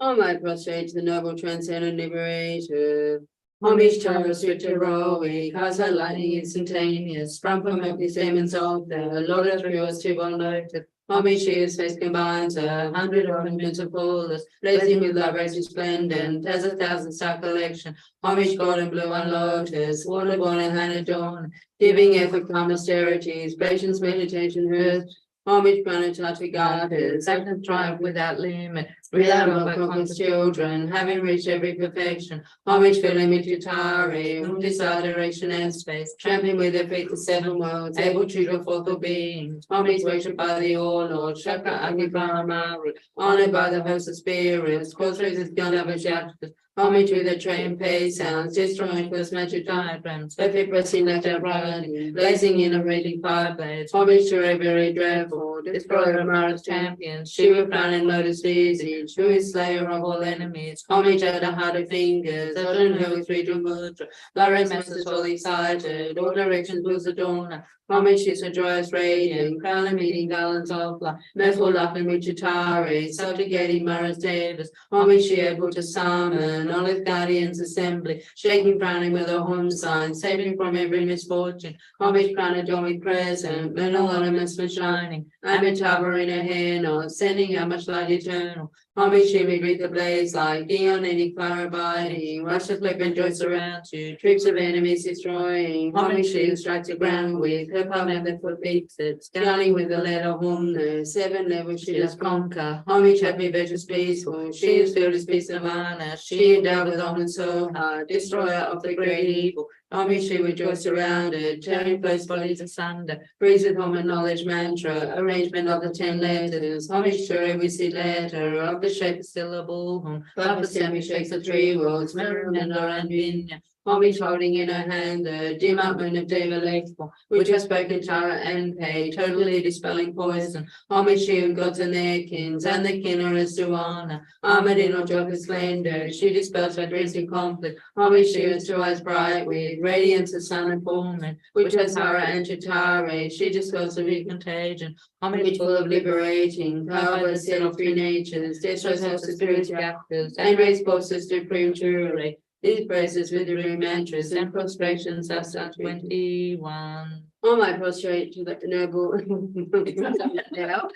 Oh, my prostrate to the noble transcendent liberator. Homage to her swift heroic, as her lightning instantaneous, sprung from empty statements of the Lord of Three was to one noted. Homage she his face combines 100 ornaments of fullness, blazing with light rays resplendent, as a 1,000-star collection. Homage golden blue and lotus, water born and hand adorned, giving effort calm austerities, patience meditation hers. Homage planetary goddess, actions triumph without limit, beloved by God's children, having reached every perfection. Homage filling me to Tare, whom desire direction and space, trampling with her feet the 7 worlds, able to draw forth all beings. Homage worshipped by the all Lord, Chakra Agni Brahma, honored by the host of spirits, portraits of gun of justice. Homage with the train pay sounds, destroying first magic diagrams, perfect pressing left and right, blazing in a raging fireplace. Homage to every dreadful, destroyer of Mara's champions. She will crown and lotus visage, who is slayer of all enemies. Homage at the heart of fingers, Odin who is free to mudra. Lawrence masters all excited, all directions was adorned. Homage is a joyous radiant, crown and meeting garlands of light. Mirthful laughing with Chitari, subjugating Mara's Davis. Homage she able to summon, all its guardians assembly. Shaking, frowning with a home sign, saving from every misfortune. Homage crown adorned present, mental ornaments for shining. Amitabha in her hand, or sending out much light eternal. Homage she may greet the blaze like Dion any fire abiding. Rush of flip and joy surrounds you, troops of enemies destroying. Homage she strikes the ground with her palm and the foot beats it. Scaling with the letter home, the 7 levels she does conquer. Homage happy, virtuous, peaceful. She is filled with peace of honor. She endowed with almond so hard, destroyer of the great evil. Homage she with joy surrounded, tearing place bodies asunder. Breathes with home and knowledge mantra, arrangement of the 10 letters. Homage to every seed letter of the shape of syllable. Papa Sammy shakes the 3 words, Mirror and Vinya. Homage holding in her hand the dim up moon of Deva Lakeful, which has spoken Tara and Pay, totally dispelling poison. Homage she of gods and their kins, and the kinnerers to honor. Armored in all joy of splendor, she dispels her dreams in conflict. Homage she is to eyes bright with radiance of sun and fulmen, which has Tara and Chitare, she dispels the contagion. Homage full of liberating, power by the set of 3 natures, destroys house of spirits captors, and raise forces to prematurely. These praises with the mantras and prostrations are Psalm 21. Oh, my prostrate to the noble. Now.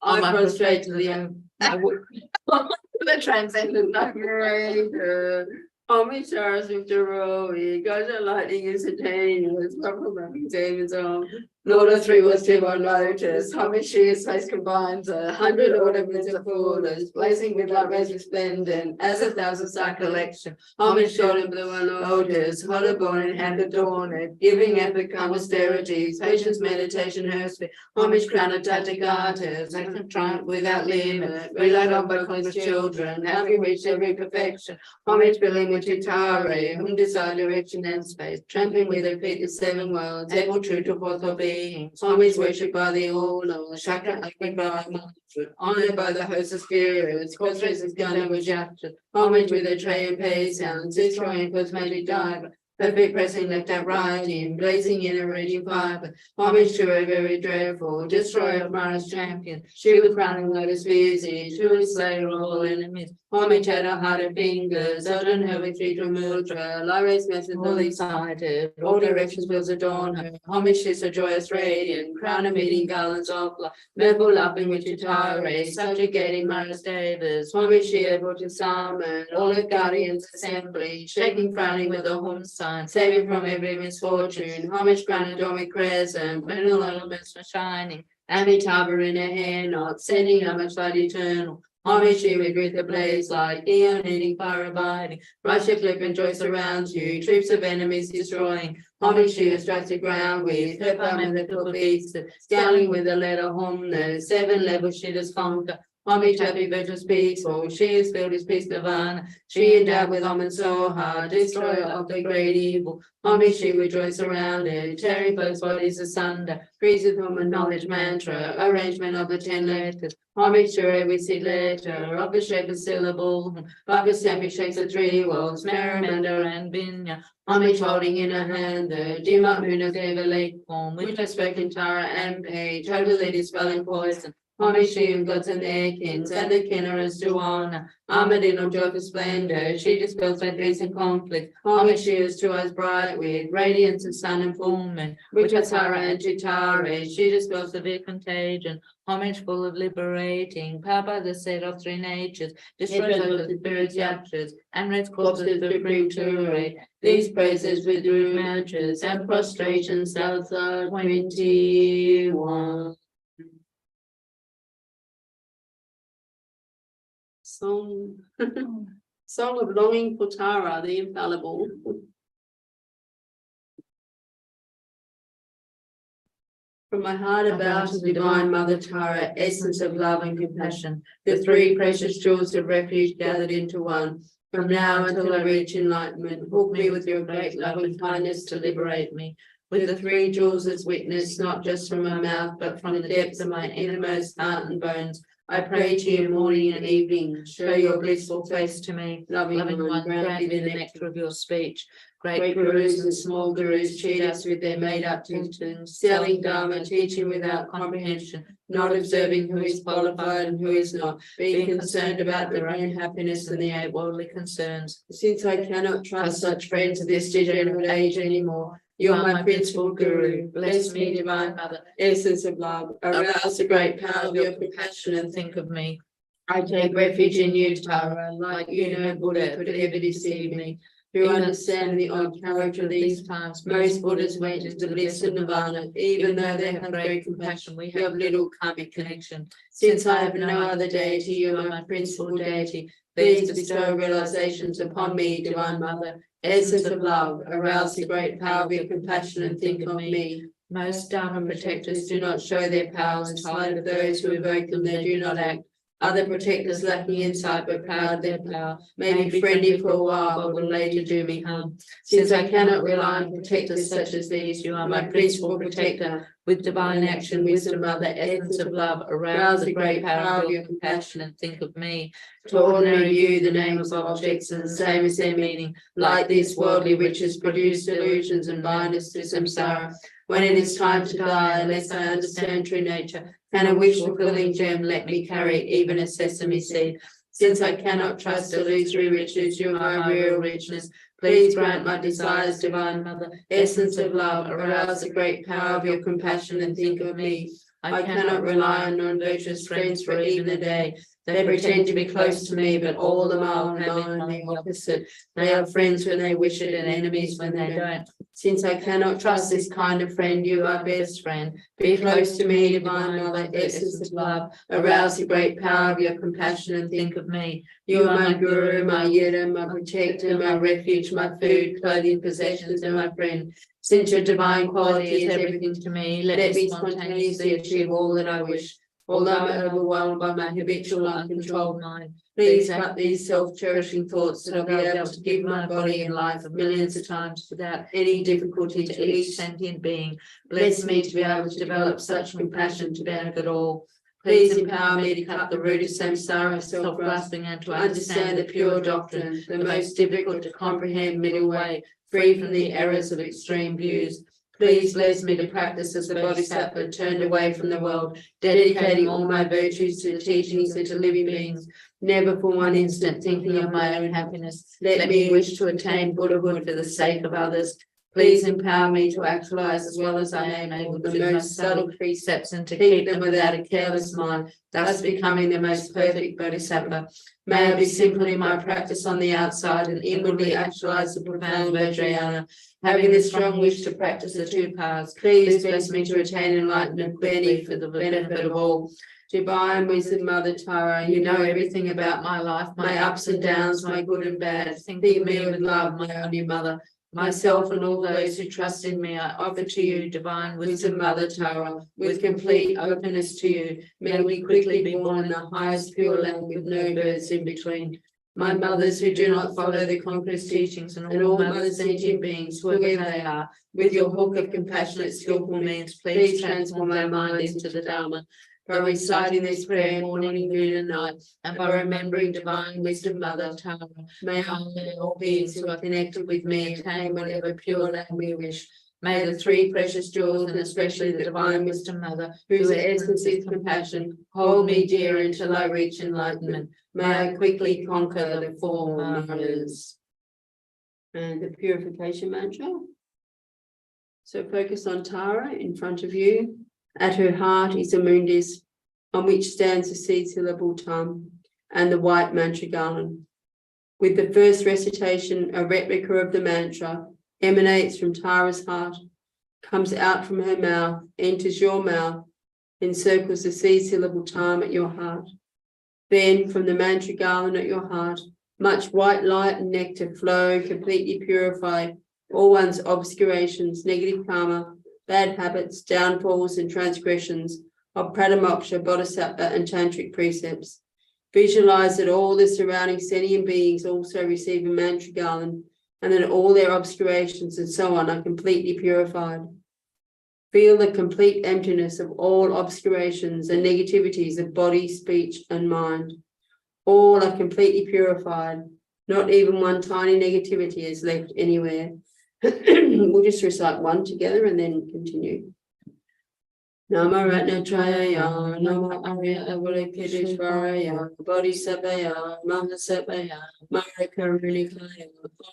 I prostrate to the the transcendent liberator. Homage stars with the rowy, gods are lightning instantaneous, proclaiming David's own. Lord of 3 was 2 on lotus, homage she his face combines 100 ornaments of fullness, blazing with light rays resplendent, as 1,000-star collection. Homage short and blue on lotus, hotter born and hand adorned, giving epic calm austerities, patience, meditation, her sphere. Homage crown of Tatagatas, action triumph without limit, relied on by countless children, having reached every perfection. Homage filling with Chitare, whom desire direction and space, trampling with her feet the 7 worlds, able true to forth of beings. Homage worshipped by the all-knower, Shakra honored by the host of spirits, cause races gunner with Japta. Homage with a tray and pay sounds, destroying first magic diver. Perfect pressing left and right in, blazing in a raging fire. Homage to her very dreadful, destroyer of Mara's champion. She with crowning lotus visage, who is slayer of all enemies. Homage at her heart and fingers, Odin her with 3 mudra. Lyra's message all excited, all directions will adorn her. Homage is a joyous radiant, crown of meeting garlands of light. Mirthful laughing with Chitare, subjugating Mara's Davis. Homage she able to summon, all her guardians assembly, shaking, frowning with a home sign, saving from every misfortune. Homage crown adorned crescent, mineral elements for shining. Amitabha in her hand, not sending out much light eternal. Homage she would greet the blaze like Eon eating fire abiding. Rush of flip and joy surrounds you, troops of enemies destroying. Homage she strikes the ground with her palm and the foot beats, scaling with the letter home, the 7 levels she does conquer. Homage happy, virtuous, peaceful, she is filled with peace divine. She endowed with almond so hard, destroyer of the great evil. Homage she with joy surrounded, tearing folks' bodies asunder. Breathes with whom a knowledge mantra, arrangement of the 10 letters. Homage to every seed letter of the shape of syllable. Papa Sammy shakes the 3 worlds, Maramanda and Vinya. Homage holding in her hand the dim up moon of Deva Lake form, which has spoken Tara and Pay, totally dispelling poison. Homage she of gods and their kins, and the kinnerers to honor. Armored in all joyful splendor, she dispels my dreams and conflict. Homage she is to eyes bright with radiance of sun and fulmen, which has Tara and Chitare, she dispels the contagion. Homage full of liberating, power by the set of 3 natures, destroys all the spirits yaptures, and raise corpses to prematurate. These praises with rude mantras and prostrations are 21. Song, Song of Longing for Tara, the Infallible. From my heart about to the divine Mother Tara, essence of love and compassion, the three precious jewels of refuge gathered into one. From now until I reach enlightenment, hook me with your great love and kindness to liberate me. With the three jewels as witness, not just from my mouth, but from the depths of my innermost heart and bones, I pray to you morning and evening. Show your blissful face to me. Loving one, grant me the nectar of your speech. Great gurus and small gurus cheat us with their made-up teachings, selling Dharma, teaching without comprehension, not observing who is qualified and who is not, being concerned about their own happiness and the eight worldly concerns. Since I cannot trust such friends of this degenerate age anymore, you are my principal guru. Bless me, Divine Mother, essence of love. Arouse the great power of your compassion and think of me. I take refuge in you, Tara, like you no Buddha could ever deceive me. Who understand the odd character of these times, most Buddhas went into the bliss of Nirvana, even though they have great compassion, we have little karmic connection. Since I have no other deity, you are my principal deity. Please bestow realizations upon me, Divine Mother, essence of love. Arouse the great power of your compassion and think of me. Most Dharma protectors do not show their powers, in spite of those who evoke them, they do not act. Other protectors lacking insight but proud of their power may be friendly for a while but will later do me harm. Since I cannot rely on protectors such as these, you are my principal protector. With divine action, wisdom, Mother, essence of love, arouse the great power of your compassion and think of me. To ordinary view, the names of objects are the same as their meaning. Like these worldly riches produce delusions and bind us to samsara. When it is time to die, unless I understand true nature, can a wish-fulfilling gem let me carry even a sesame seed? Since I cannot trust illusory riches, you are my real richness. Please grant my desires, Divine Mother, essence of love. Arouse the great power of your compassion and think of me. I cannot rely on non-virtuous friends for even a day. They pretend to be close to me, but all the while have in the opposite. They are friends when they wish it and enemies when they don't. Since I cannot trust this kind of friend, you are best friend. Be close to me, Divine Mother, essence of love. Arouse the great power of your compassion and think of me. You are my guru, my yidam, my protector, my refuge, my food, clothing, possessions, and my friend. Since your divine quality is everything to me, let me spontaneously achieve all that I wish. Although I'm overwhelmed by my habitual uncontrolled mind, please cut these self-cherishing thoughts that I'll be able to give my body and life millions of times without any difficulty to each sentient being. Bless me to be able to develop such compassion to benefit all. Please empower me to cut the root of samsara, self-grasping, and to understand the pure doctrine, the most difficult to comprehend middle way, free from the errors of extreme views. Please bless me to practice as the Bodhisattva turned away from the world, dedicating all my virtues to the teachings and to living beings, never for one instant thinking of my own happiness. Let me wish to attain Buddhahood for the sake of others. Please empower me to actualize as well as I am able the most subtle precepts and to keep them without a careless mind, thus becoming the most perfect Bodhisattva. May I be simply my practice on the outside and inwardly actualize the profound Vajrayana. Having the strong wish to practice the two paths, please bless me to attain enlightenment clearly for the benefit of all. Divine wisdom, Mother Tara, you know everything about my life, my ups and downs, my good and bad. Think of me with love, my only mother. Myself and all those who trust in me, I offer to you, divine wisdom, Mother Tara, with complete openness to you. May we quickly be born in the highest pure land with no births in between. My mothers who do not follow the conqueror's teachings, and all mother sentient beings, whoever they are, with your hook of compassionate, skillful means, please transform my mind into the Dharma. By reciting this prayer morning, noon, and night, and by remembering divine wisdom, Mother Tara, may I and all beings who are connected with me attain whatever pure land we wish. May the three precious jewels, and especially the divine wisdom, Mother, whose essence is compassion, hold me dear until I reach enlightenment. May I quickly conquer the four maras. And the purification mantra. So focus on Tara in front of you. At her heart is a mundis, on which stands the seed syllable tam and the white mantra garland. With the first recitation, a replica of the mantra emanates from Tara's heart, comes out from her mouth, enters your mouth, encircles the seed syllable tam at your heart. Then, from the mantra garland at your heart, much white light and nectar flow, completely purify all one's obscurations, negative karma, bad habits, downfalls, and transgressions of Pratamoksha, Bodhisattva, and Tantric precepts. Visualize that all the surrounding sentient beings also receive a mantra garland, and that all their obscurations and so on are completely purified. Feel the complete emptiness of all obscurations and negativities of body, speech, and mind. All are completely purified. Not even one tiny negativity is left anywhere. We'll just recite one together and then continue. Nama Ratnatrayaya, Nama Arya Avalokiteshvaraya, Bodhisattvaya, Mahasattvaya, Marakarunikaya,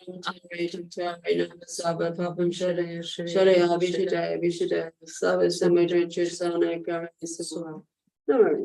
Om Tare Nama Sabha Papam Shadaya, Shadaya Vishadaya, Vishadaya, Sabha Samudra Chusana Karamisa. No.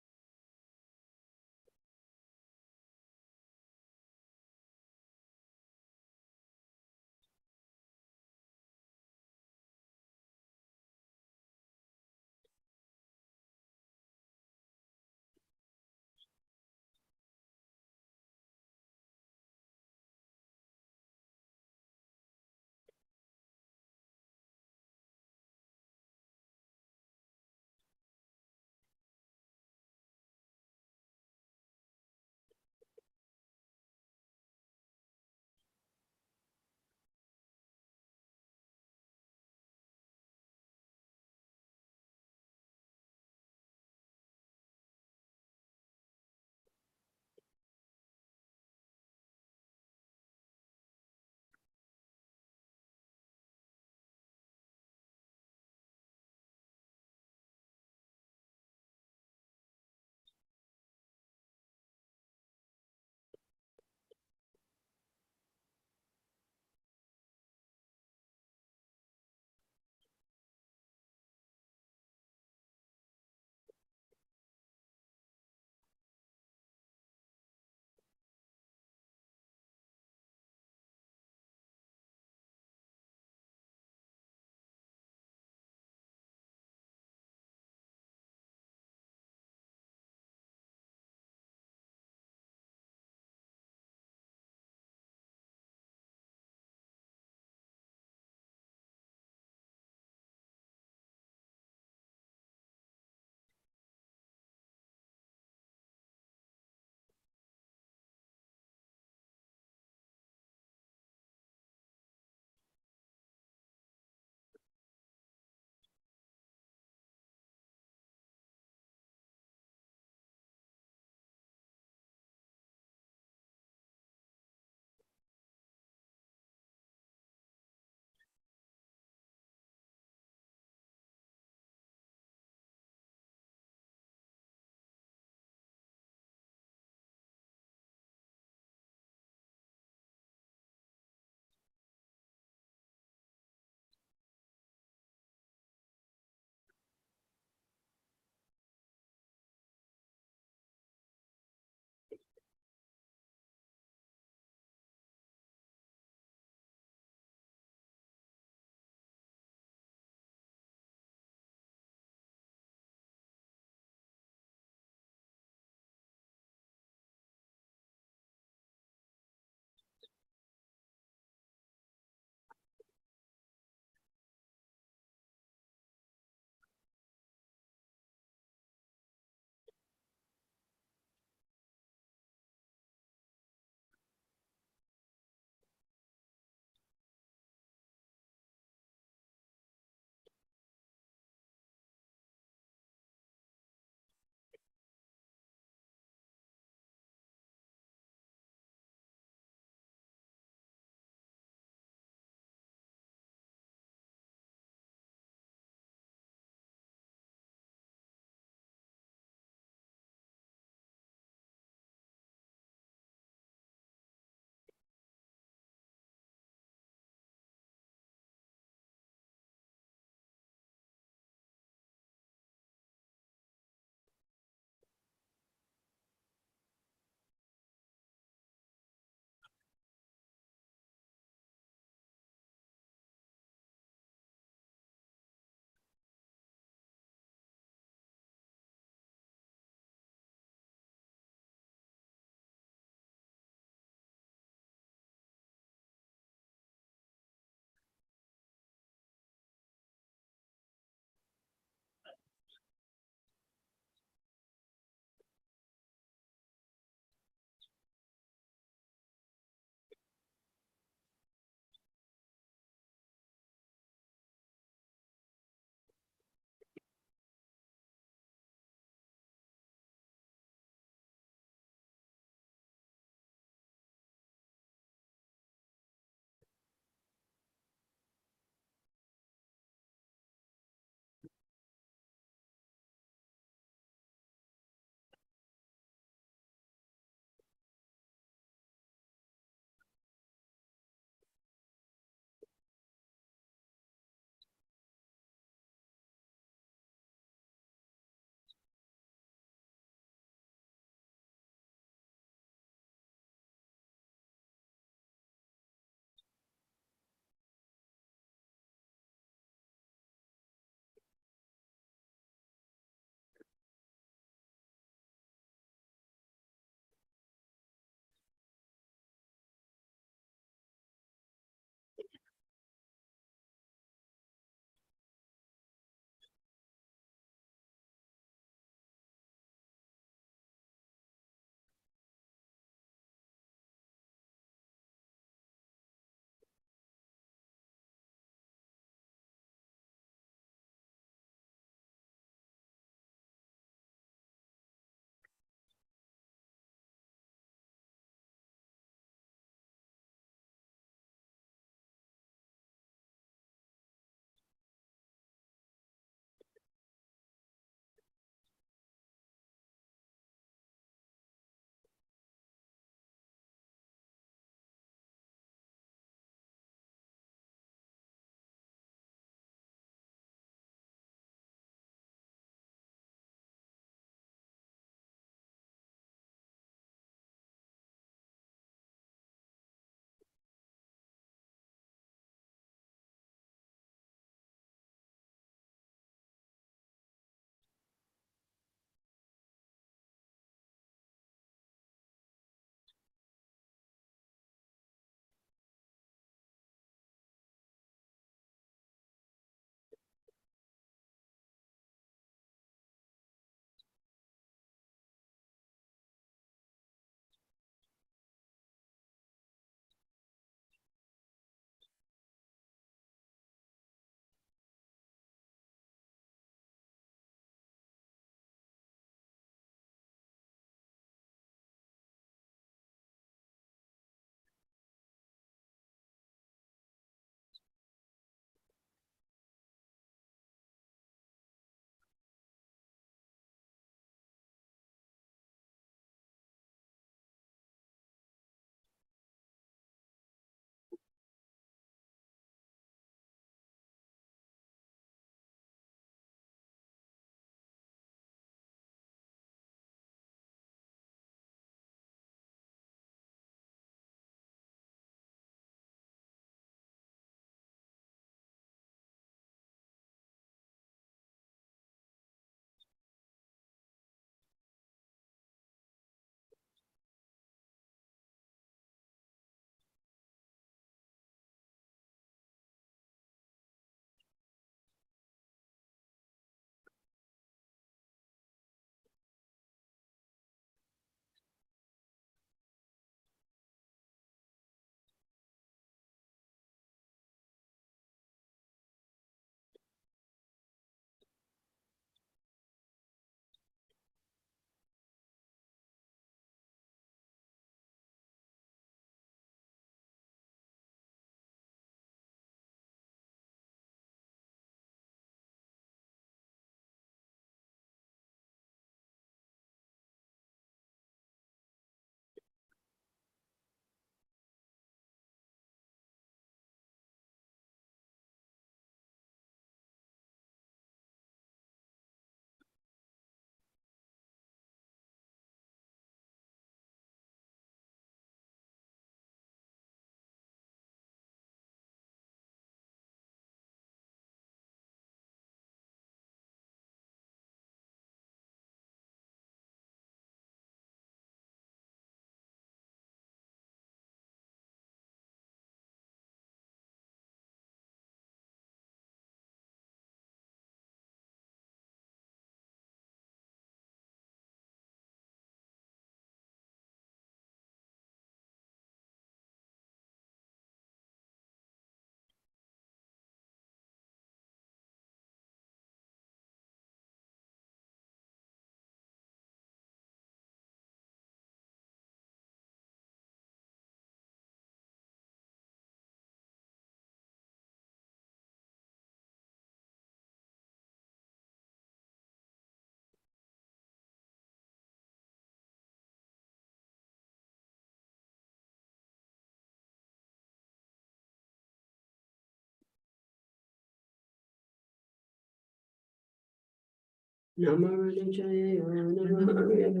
Namaranajaya, Namaranajaya,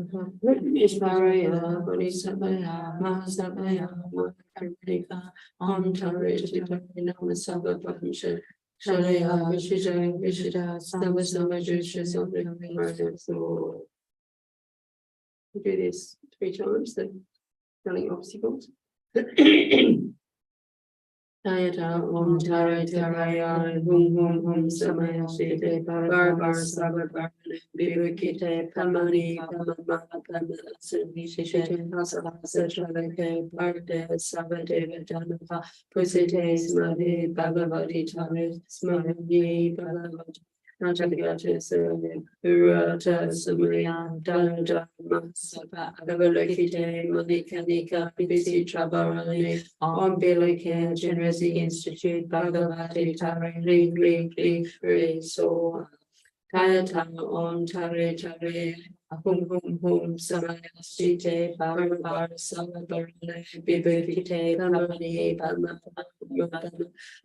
Ishvaraya, Bodhisattvaya, Mahasattvaya, Mahakarika, Om Tarita, Namasava Pahamsha, Shalaya, Vishija, Vishija, Sama Jusha, so we do this 3 times, the running obstacles. Tayata Om Tara Taraya Hum Hum Hum Samaya Site Bar Bar Sabar Bar Bibukite Pamani Pamama Pama Sunishite Hasahasa Chalake Barte Sabadeva Janava Pusite Smadi Bhagavati Tare Smadi Bhagavati Natagata Sari Purata Samayan Dana Mahasapa Avalokite Malikanika Pisi Trabarani Om Bilike Generosity Institute Bhagavati Tare So Tayata Om Tare Tare Hum Hum Hum Samaya Site Bhagavar Samabarane Bibukite Pamani Pama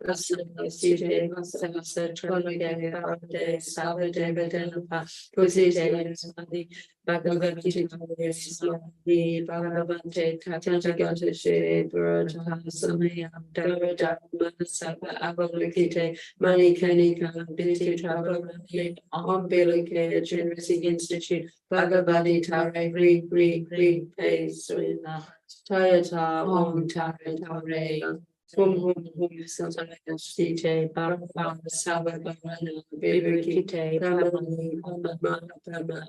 Asana Site Masasa Tralage Bhagavate Savadeva Denapa Pusite Smadi Bhagavati Tare Smadi Bhagavate Tatagata She Burata Samayam Darada Manasava Avalokite Mani Kanika Binti Travarani Om Bilike Generosity Institute Bhagavati Tare Gri Pay Suina Tayata Om Tare Tare Hum Hum Hum Samaya Site Bhagavata Savadana Bibukite Pramani Pama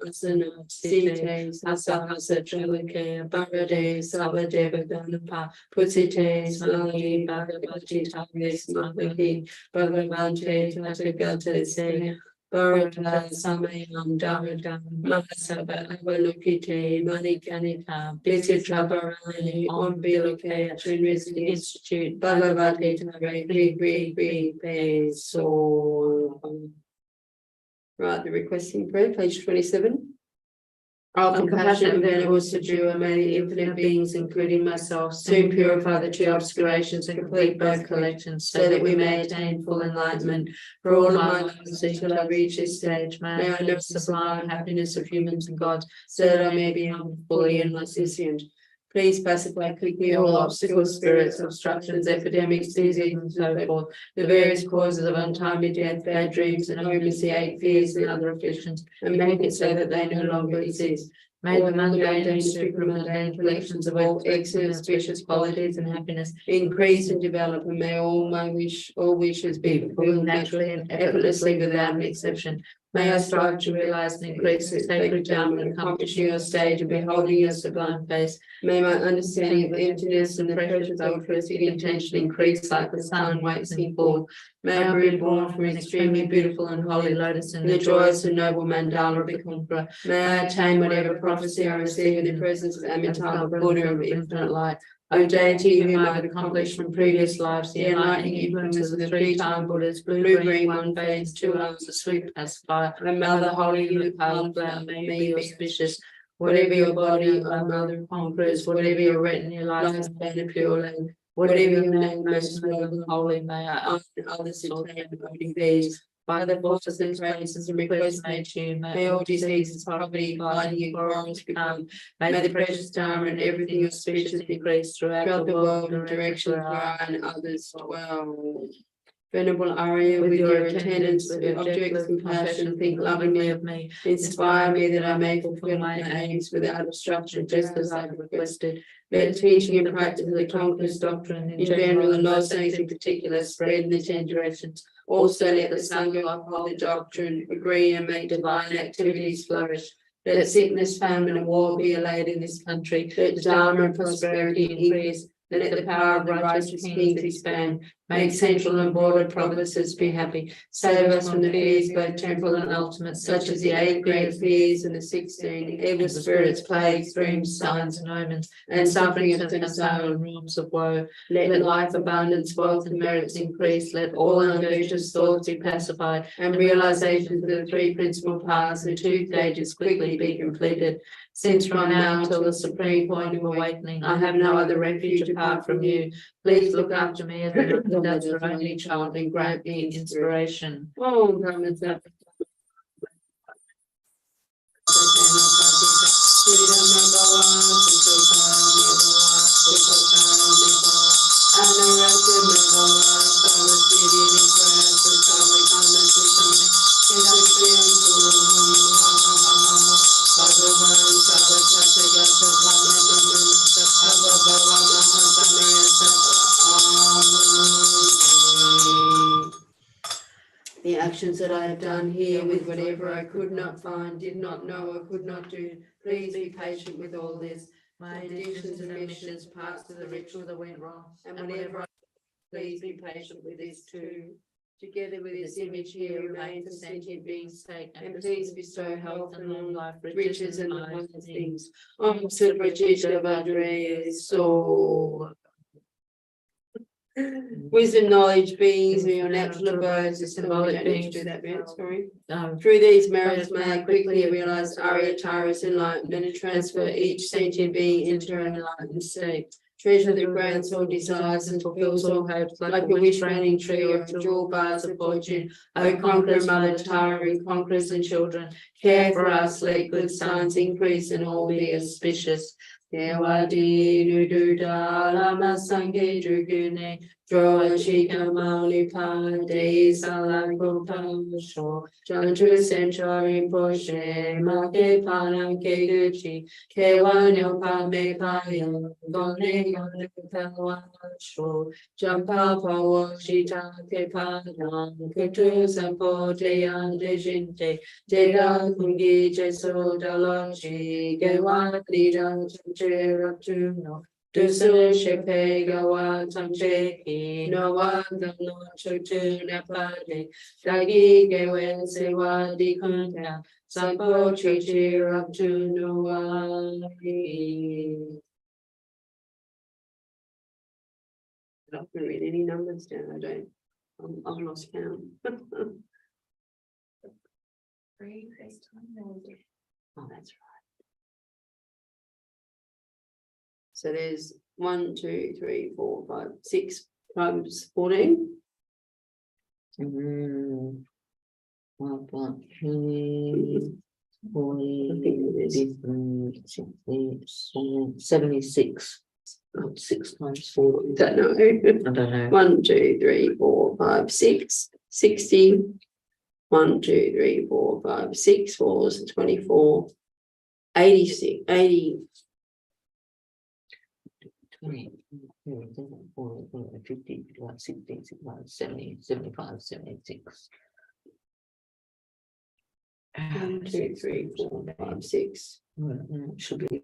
Asana Site Asahasa Trilake Bharade Savadeva Danapa Pusite Smali Bhagavati Tare Smali Bhagavante Tatagata Se Bharata Samayam Dharadam Mahasabha Avalokite Manikanita Bisitraparani Om Bilake Trinity Institute Bhagavati Tare Gri So right, the requesting prayer, page 27. Our compassionate and venerable Sajua, may the infinite beings, including myself, soon purify the 2 obscurations and complete both collections, so that we may attain full enlightenment. For all of my lives until I reach this stage, may I know the sublime happiness of humans and gods, so that I may be humble fully and licentiate. Please pacify quickly all obstacles, spirits, obstructions, epidemics, disease, and so forth, the various causes of untimely death, bad dreams, and overseas fears and other afflictions, and make it so that they no longer exist. May the mundane and supramundane collections of all excellent, auspicious qualities and happiness increase and develop, and may all wishes be fulfilled naturally and effortlessly without an exception. May I strive to realize and increase the sacred Dharma and accomplishing your stage and beholding your sublime face. May my understanding of emptiness and the precious altruistic intention increase like the sun waxing full. May I be born from an extremely beautiful and holy lotus in the joyous and noble mandala of the conqueror. May I attain whatever prophecy I receive in the presence of Amitabha Buddha of infinite light. O deity, whom I have accomplished from previous lives, the enlightening influences of the 3-time Buddhas, blue, green, one face, 2 arms, a sweet pacifier, and mother holy, the pale flower, may be auspicious. Whatever your body, O mother of conquerors, whatever your retinue lies and pure land, whatever your name most noble and holy, may I ask others to claim only these. By the forces and praises and requests made to you, may all diseases, poverty, fighting, and quarrels become. May the precious Dharma and everything auspicious increase throughout the world in directions where I and others dwell. Venerable Arya, with your attendants, with the object of compassion, think lovingly of me. Inspire me that I may fulfill my aims without obstruction, just as I have requested. Let teaching and practice of the conqueror's doctrine in general and those things in particular spread in the 10 directions. Also let the Sangha uphold the doctrine, agree and make divine activities flourish. Let sickness, famine and war be allayed in this country. Let Dharma and prosperity increase. Let the power of the righteous kings expand. Make central and border provinces be happy. Save us from the fears, both temporal and ultimate, such as the 8 great fears and the 16 evil spirits, plagues, dreams, signs, and omens, and suffering of samsara and realms of woe. Let life, abundance, wealth, and merits increase. Let all unvirtuous thoughts be pacified, and realizations of the 3 principal paths and 2 stages quickly be completed. Since from now till the supreme point of awakening, I have no other refuge apart from you. Please look after me as the that's her only child and grant me inspiration. Oh, The actions that I have done here with whatever I could not find, did not know, or could not do, please be patient with all this. My additions and omissions, parts of the ritual that went wrong, and whatever I please be patient with this too. Together with this image here, remain for sentient beings' sake, and please bestow health and long life, riches and the highest things. Om Suprachita Vajraya soul. Wisdom, knowledge, beings, or your natural abodes, the symbolic beings. Do that bit, sorry. Through these merits, may I quickly realize Aryatara's enlightenment and transfer each sentient being into an enlightened state. Treasure that grants all desires and fulfills all hopes, like a wish-granting tree or jewel bars of fortune. O conqueror, Mother Tara, and conquerors and children, care for us, let good signs increase and all be auspicious. Devadi Dududa Lama Sange Drugune Droachika Maulipa De Salagopa Sho Jantu Century Poshe Make Pana Ke Gucci Kewanyo Pame Paya Gone Yone Pelwa Sho Jampa Pawo Shita Ke Pana Kutu Sampo Te Ande Jinte Jeda Kungi Jesu Dalochi Gewa Lida Chiratuno Dusu Shepe Gawa Tamche No Wanda no Chotu Napade Dagi Gewen Sewa Di Kunta Sampo Chichi Raptuno I don't read any numbers down, I don't. I've lost count. Oh, that's right. So there's 1, 2, 3, 4, 5, 6 times 14. Well, but I think it is. 76. 6 times 4. Don't know. I don't know. 1, 2, 3, 4, 5, 6, 60. 1, 2, 3, 4, 5, 6, 4 is 24. 86, 80. 20, 50, 60, 70, 75, 76. 1, 2, 3, 4, 5, 6. Should be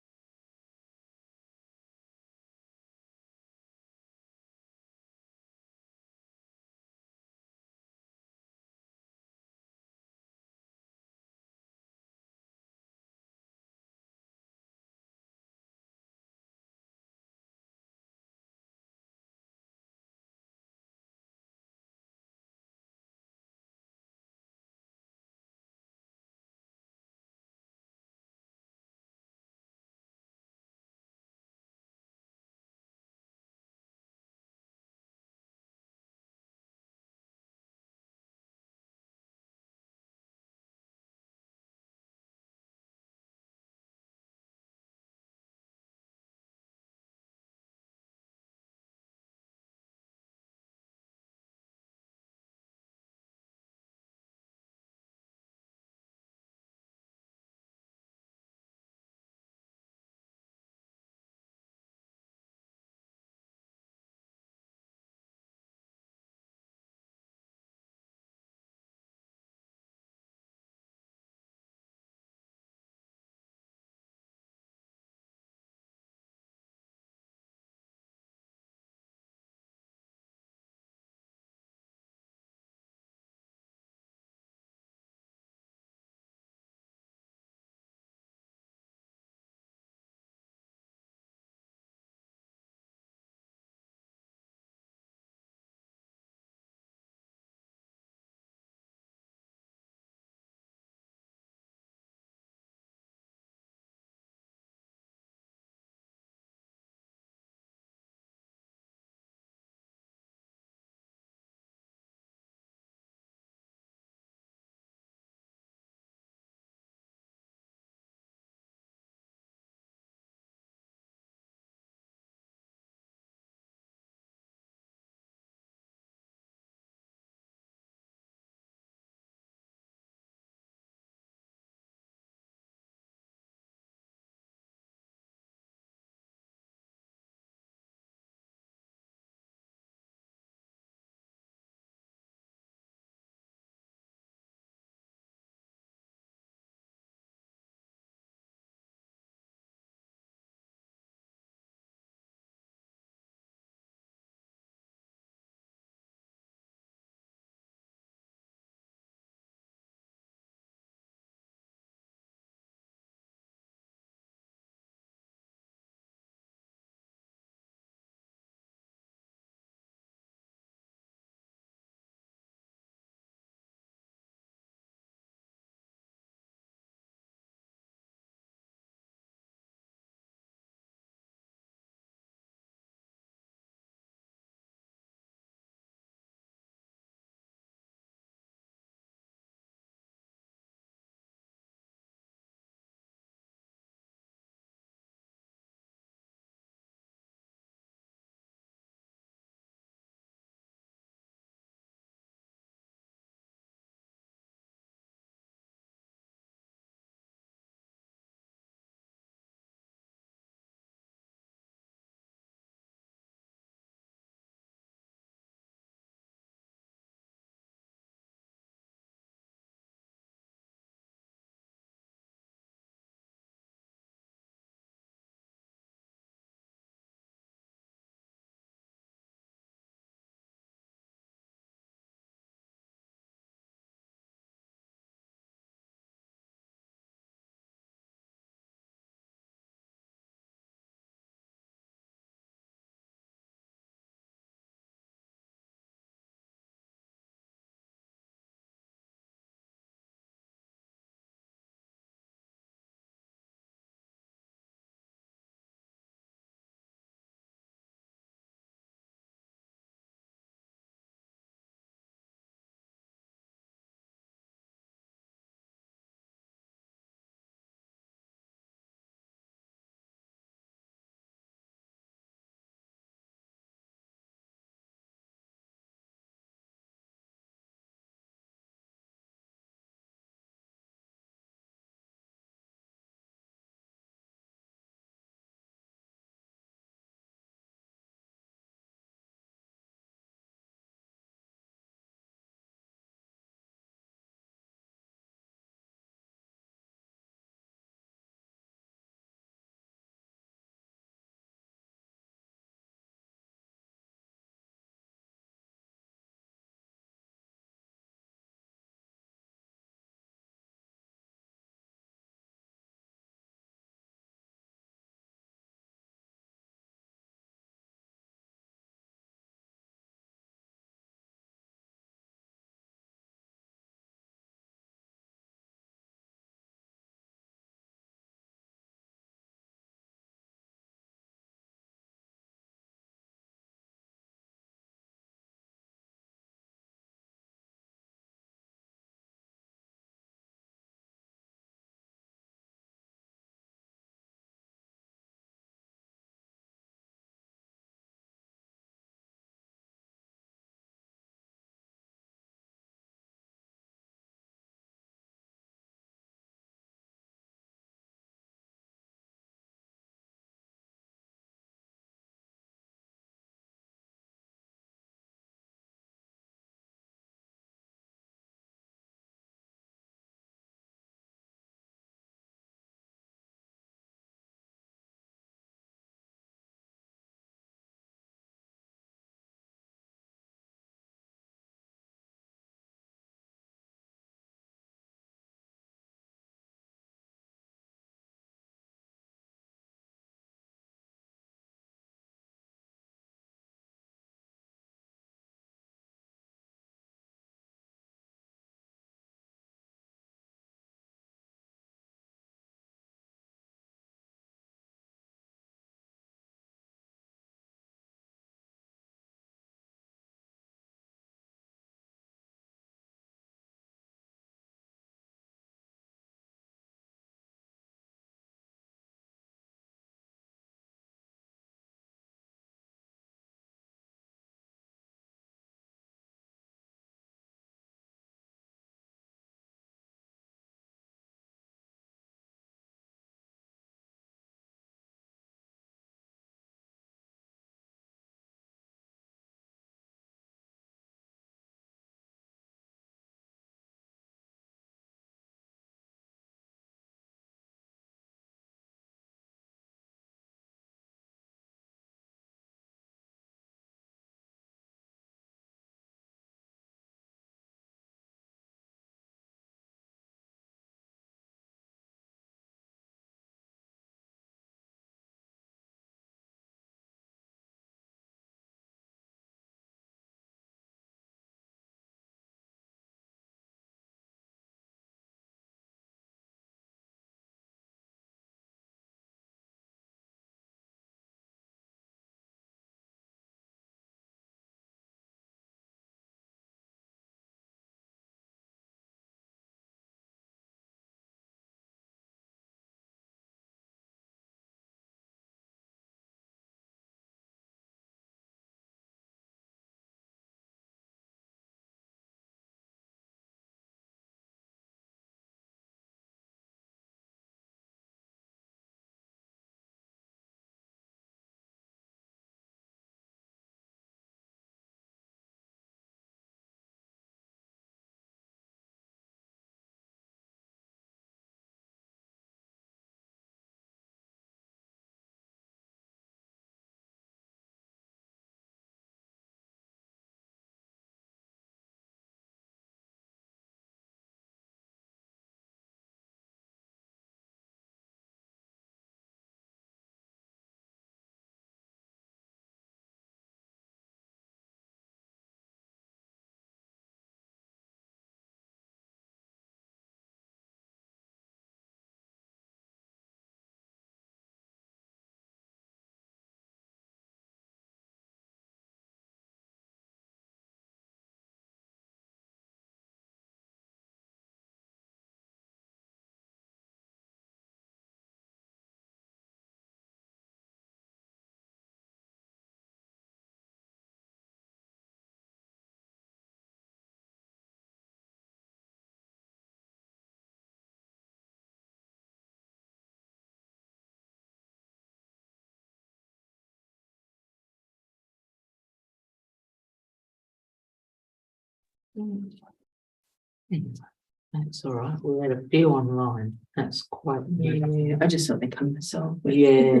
That's all right. We had a few online. That's quite. Yeah, I just saw they come myself. Yeah.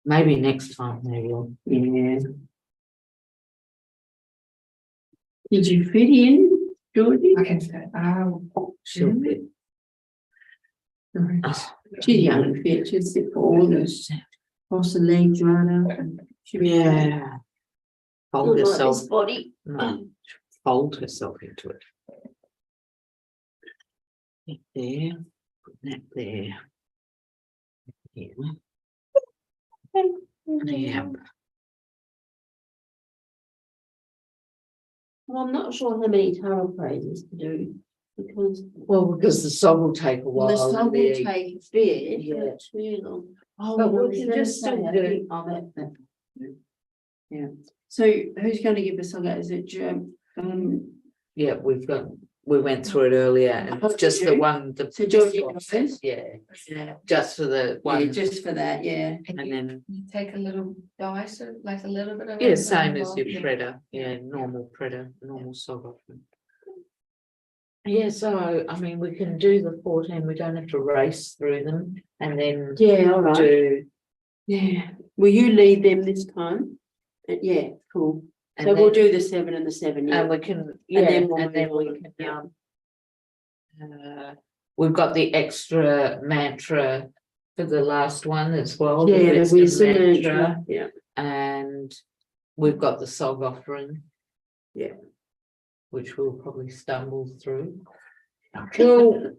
Maybe next time they will. Yeah. Did you fit in, Georgie? I can say, oh, She'll be. She's young and fit, she'll sit for all this. Cross the legs right up. She'll be Yeah. Fold not like herself. this body. No. Fold herself into it. That there. Put that there. Yeah. Yeah. Well, I'm not sure how many tarot praises to do because Well, because the song will take a while. the song will the- take a bit, Yeah. too long. Oh, But I we was can gonna just say, still I do- think- oh, that. Yeah. So who's going to give the song out? Is it Yeah, we went through it earlier and it's just the one, So Georgie goes? yeah, yeah, just for the one. just for that, yeah. And then, you take a little dice, or like a little bit of. yeah, it, same and as your yeah. Preda, yeah, normal Preda, normal sog offering. Yeah, so, I mean, we can do the 14, we don't have to race through them and then Yeah, all right. do. Yeah. Will you lead them this time? Yeah, cool. And So we'll then- do the 7 and the 7, yeah. And we can, yeah, then we'll and then move we on, can, yeah. we've got the extra mantra for the last one as well. Yeah, the wisdom mantra, mantra, yeah. and we've got the sog offering. Yeah. Which we'll probably stumble through. Well,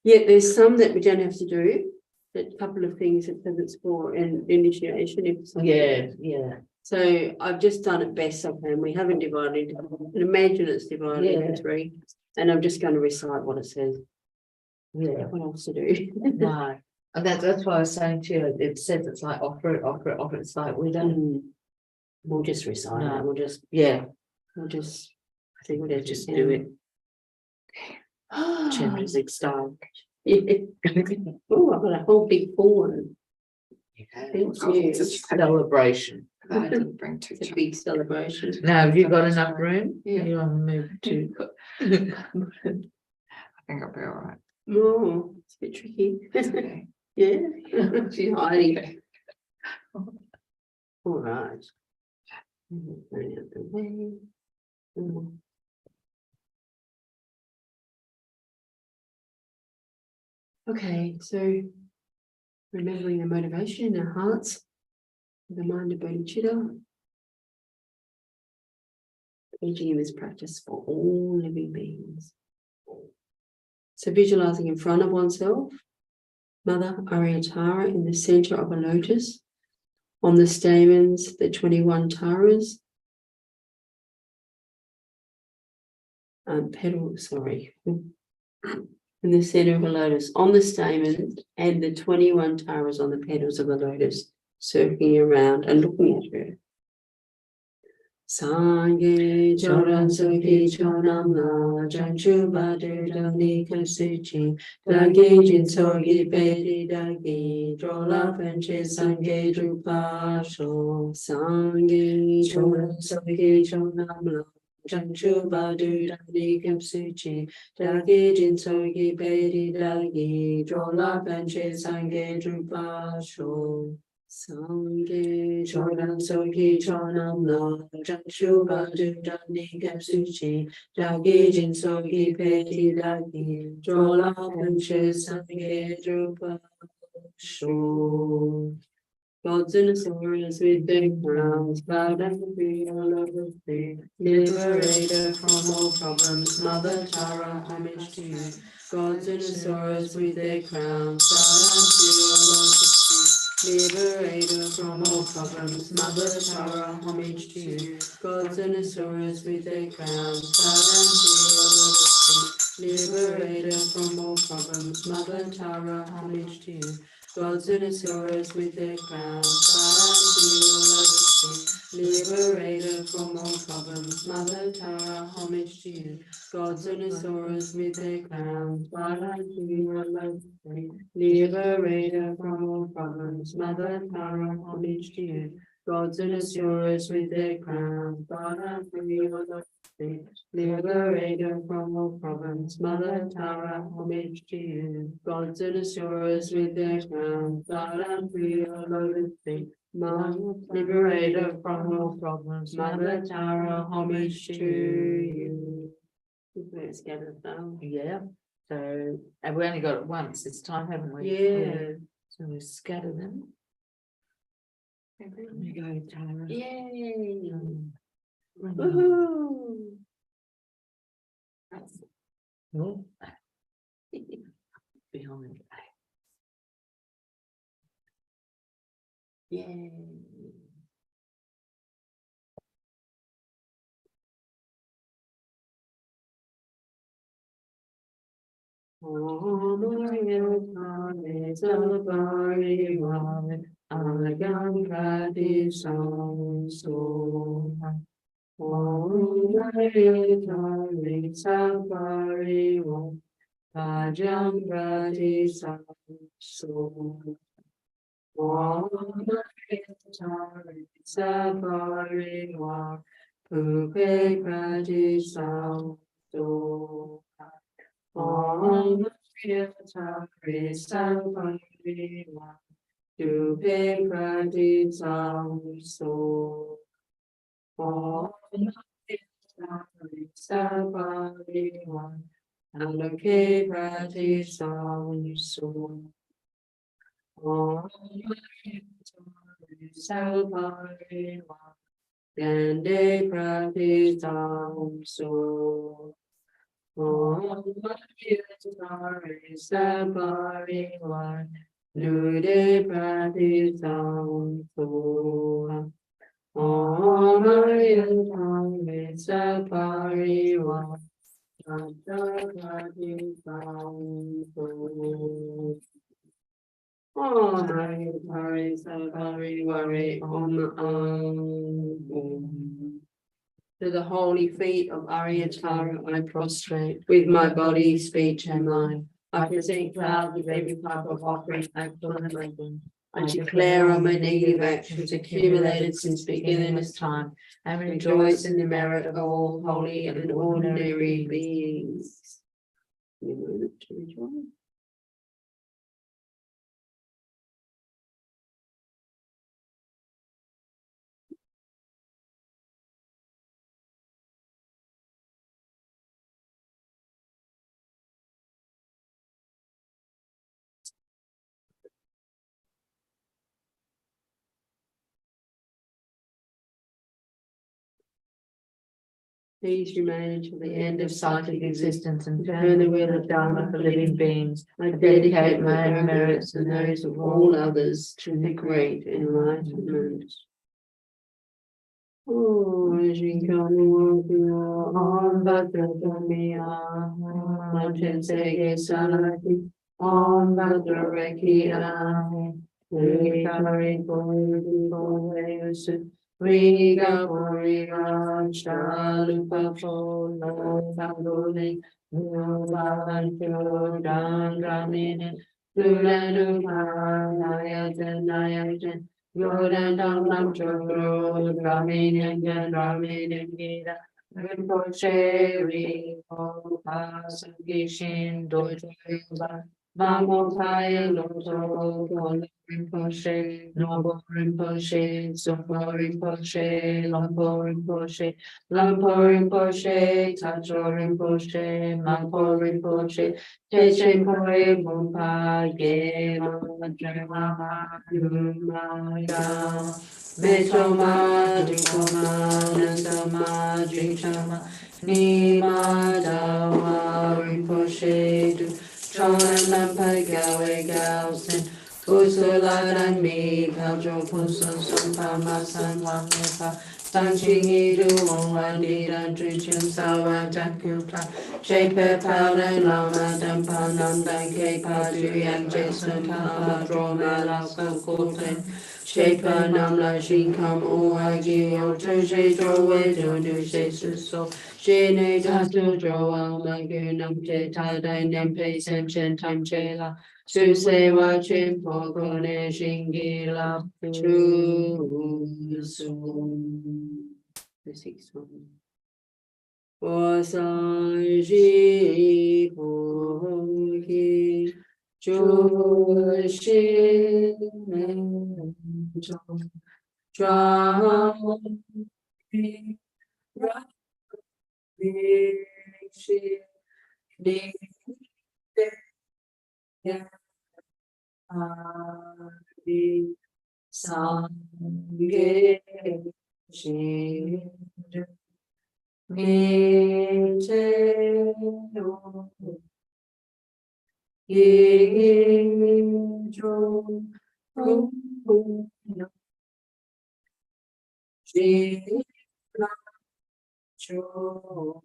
yeah, there's some that we don't have to do. A couple of things that says it's for an initiation. Yeah. So I've just done it best I can. We haven't divided. Imagine it's divided Yeah. into 3, and I'm just going to recite what it says. Yeah, What else to do? no, and that's why I was saying to you, it says it's like offer it, it's like we don't, We'll just recite No. it. We'll just I think we'll just do it Champions League style. Oh, I've got a whole big one. Thank you. It's a celebration. I didn't bring two. It's a big celebration. Now, have you got enough room? Yeah. You want to move to? I think I'll be all right. Oh, it's a bit tricky. Okay. Yeah, she's hiding. All right. Bring it the way. Okay, so remembering the motivation in our hearts, the mind of bodhicitta, engaging in this practice for all living beings. So visualizing in front of oneself, Mother Aryatara in the center of a lotus, on the stamens, the 21 taras, petals, sorry, in the center of a lotus, on the stamens, and the 21 taras on the petals of the lotus, circling around and looking at her. Sangye choran soki chonam la janchu badu dani kasuchi dagi jin sogi peri dagi drola penche sangye drupa sho sangye choran soki chonam la janchu badu dani kasuchi dagi jin sogi peri dagi drola penche sangye drupa sho Sangye choran soki chonam la janshu badu dani kapsuchi dagi jin soki peti dagi drola panche sangye drupa sho. Gods and assurances with their crowns, bow down to be all over thee. Liberator from all problems, Mother Tara, homage to you. Gods and assurances with their crowns, bow down to be all over thee. Liberator from all problems, Mother Tara, homage to you. Gods and asuras with their crowns, bow down to your lotus feet. Liberator from all problems, Mother Tara, homage to you. Gods and asuras with their crowns, bow down to your lotus feet. Liberator from all problems, Mother Tara, homage to you. Gods and asuras with their crowns, bow down to your lotus feet. Liberator from all problems, Mother Tara, homage to you. Gods and asuras with their crowns, bow down to your lotus Liberator from all problems, Mother Tara, homage to you. Gods and assurers with their crowns, God and free, all loaded feet. Mother, liberator from all problems, Mother Tara, homage to you. Let's get it down. Yeah, so, and we only got it once this time, haven't we? Yeah. So we scatter them. There you go, Tara. Yay. Woohoo! Oh. Behind. Yay. Oh, Maria, Tare, Sabari, Wame, Agam, Prati, Sam, So. Oh, Maria, Tare, Sabari, Wame, Agam, Prati, Sam, So. Oh, Maria, Tare, Sabari, Wame, Puke, Prati, Sam, So. Om Shri Sampariva Dupe Prati Samso Om Shri Sampariva Dupe Prati Samso Om Shri Sampariva Gande Prati Samso Om Shri Sampariva Nude Prati Samso Om Shri Sampariva Nude Prati Samso Om Shri Sampariva Om. To the holy feet of Aryatara I prostrate, with my body, speech, and mind. I present clouds with every type of offering I I declare on my negative actions accumulated since beginning of time, and rejoice in the merit of all holy and ordinary beings. You know to rejoice. Please remain until the end of psychic existence and turn the wheel of Dharma for living beings. I dedicate my own merits and those of all others to the great enlightenment. Oh, Om Bhadrakamiya, Mountain Sege Sanati, Om Bhadrakiya, Vikari Puri Riga Puriga Shalupa Polo Tangoli Nuvancho Dangramini Duranu Nayajan Nayajan Yodan Dangam Chokro Dramini Dramini Gita Rinpoche Rinpoche Sankishin Dojo Vamo Pai Loto Kola Rinpoche, Nobo Rinpoche, Sopo Rinpoche, Lompo Rinpoche, Lampo Rinpoche, Tacho Rinpoche, Mampo Rinpoche, Techen Poi Bumpa, Ge Madrema, Yumaya, Metoma, Dikoma, Nansama, Drinkama, Nima, Dawa, Rinpoche, Chon Lampa Gawe Galsen, Usuladan mi Paljo Pusan Sumpama San Wamipa, Sanching Edu Wandi Dan Trichum Sawa Takuta, Shape Powder Lama Dampanam Dan Ke Padu Yang Jason Pama Droma Lasko Koten, Shape Namla Shinkam Uagi Otoje Drowe Dodu Sesuso. Jene Datu Drowa Magunam Te Tadai Nempe Senchen Tam Chela. Su se wa chen po kone shingi la chu su. The sixth one. 我上西菩提，诸心门中，庄严离心离天阿弥上给心明真如一种如心那就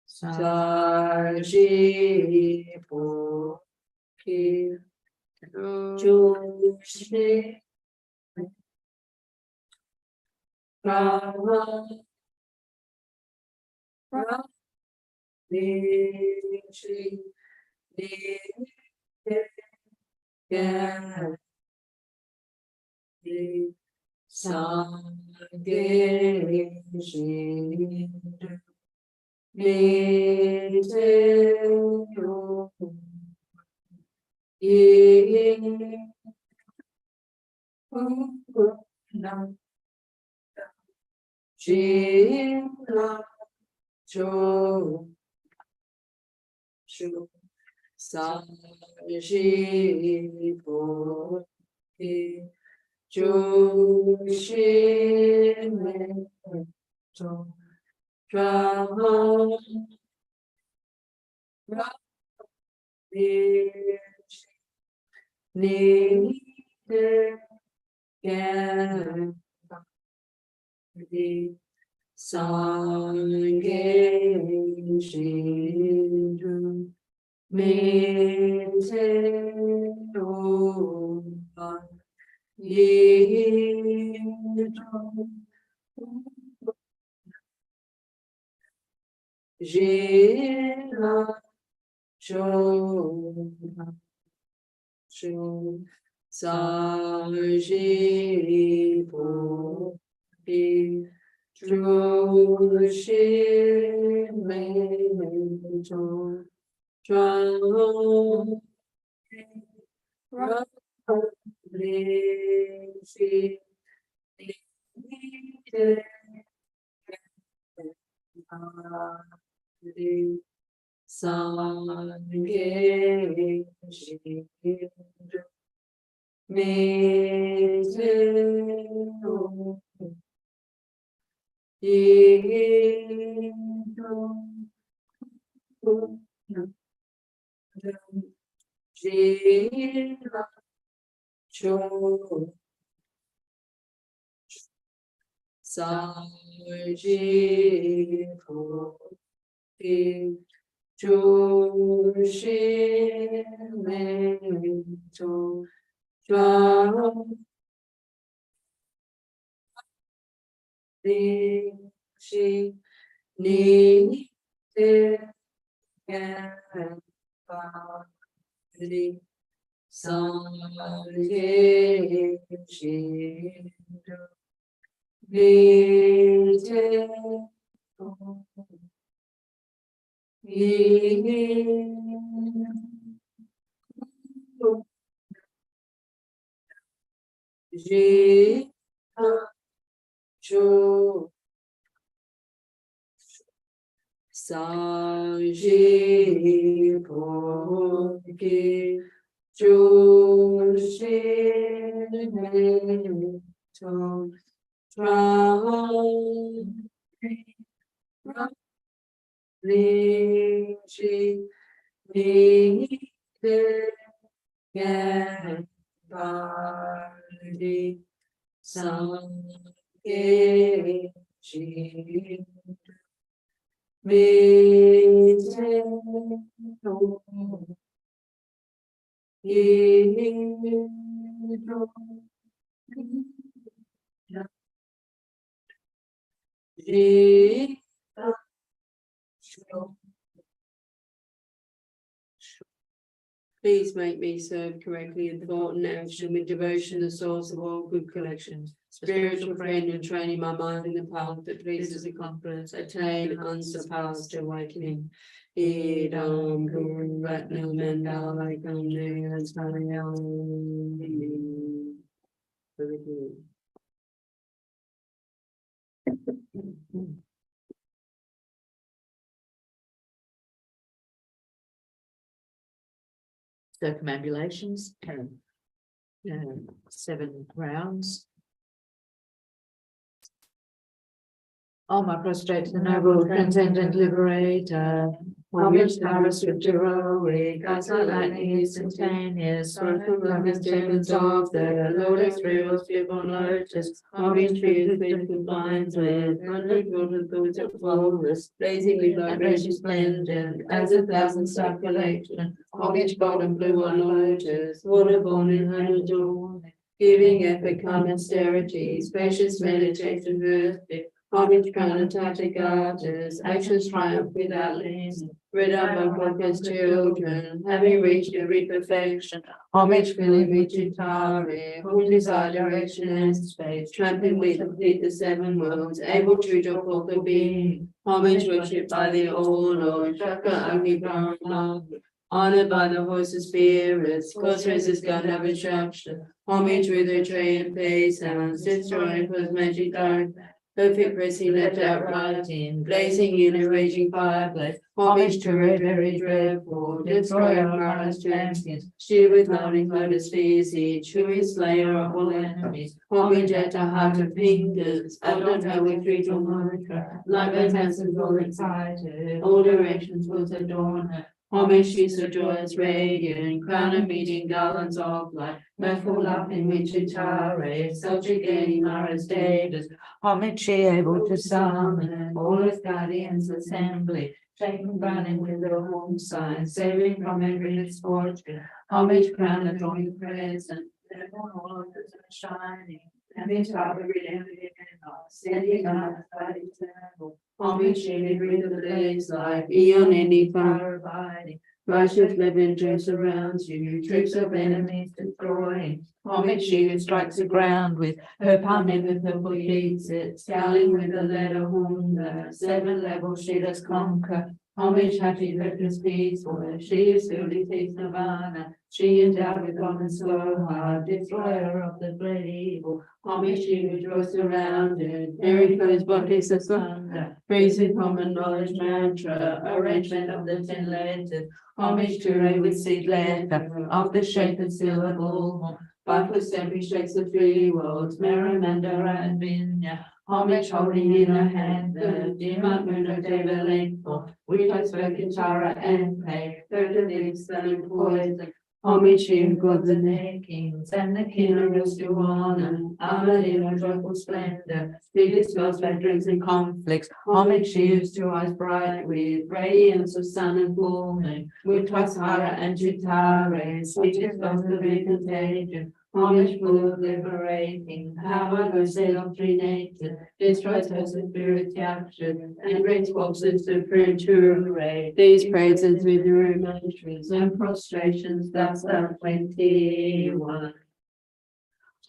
三世菩提，就是让你去你天地上给心明真如一不能去了就三世菩提，就是没中转你的眼里上给心中明天路一种热闹中就三世菩提，诸心门中转离心的阿弥上给心明真如一种不能知了就三世菩提，诸心门中转离心你的眼巴里上界心中明天一日就三世菩提，诸心门中转离心你的眼巴里上给心明天路一种一种。Please make me serve correctly in thought and action with devotion, the source of all good collections. spiritual friend and training my mind in the path that pleases the conference, attain unsurpassed awakening. Idam Guru Ratna Mandala Very good. Circumambulations, 7 rounds. Oh, my prostrate, the noble, transcendent liberator. Homage, Tara, scripture, heroic, guides like lightning, instantaneous, birth from loving demons of the lotus, rivers, people, lotus. Homage, truth, with compliance with 100 golden thoughts of flawless, blazingly vibration splendid, as 1,000-star collection. Homage, golden blue on lotus, water born in her dawn. Giving epic calm austerity, spacious meditation, birthday. Homage, planetary goddess, actions triumph without limits. Rid of broken children, having reached every perfection. Homage, filling Vichitari, who desire direction and space. Trampling we complete the 7 worlds, able to draw forth the being. Homage, worshipped by the all Lord, Shaka Agni Brahma. Honored by the voice of spirits, cause resist God of instruction. Homage with a tray and play sounds, destroying cosmetic dark. Perfect pressing left out writing, blazing in a raging fireplace. Homage to her very dreadful, destroyer of Mara's champions. She with loving lotus visage, who is slayer of all enemies. Homage at her heart of fingers, adorn her with regal mantra. Like her handsome all excited, all directions will adorn her. Homage, she's so joyous, radiant, crown of meeting garlands of light. Mirthful laughing with Chitare, subjugating Mara's status. Homage, she able to summon all its guardians assembly. Shaking, running with the home sign, saving from every misfortune. Homage, crown adorning present, all of the sun shining. And the top of redemption, standing on the side eternal. Homage, she breathe the blaze life, beyond any fire abiding. Righteous lavender surrounds you, troops of enemies destroying. Homage, she who strikes the ground with her palm never purple beats it, scowling with a letter hunger. 7 levels she does conquer. Homage, happy, reckless, peaceful. She is filled with peace nirvana. She endowed with common slow heart, destroyer of the great evil. Homage, she who draws surrounded, very close bodies asunder. Praise with common knowledge mantra, arrangement of the 10 letters. Homage to Ray with seed letter, of the shape and syllable. By footstep he shakes the 3 worlds, Maramandara and Vinya. Homage holding in her hand the Dima Muna Deva Lengthful. We have spoken Tara and Pay, 3rd of the external poison. Homage to gods and their kings, and the king of Rustuana, armored in her joyful splendor, speed dispels veterans and conflicts. Homage she is to eyes bright with radiance of sun and full moon, with Twasara and Chitare, speed dispels the big contagion. Homage full of liberating, power goes sail of 3 natures, destroys her spirit captured, and brings forces to array. These praises with romances and prostrations, thus are 21.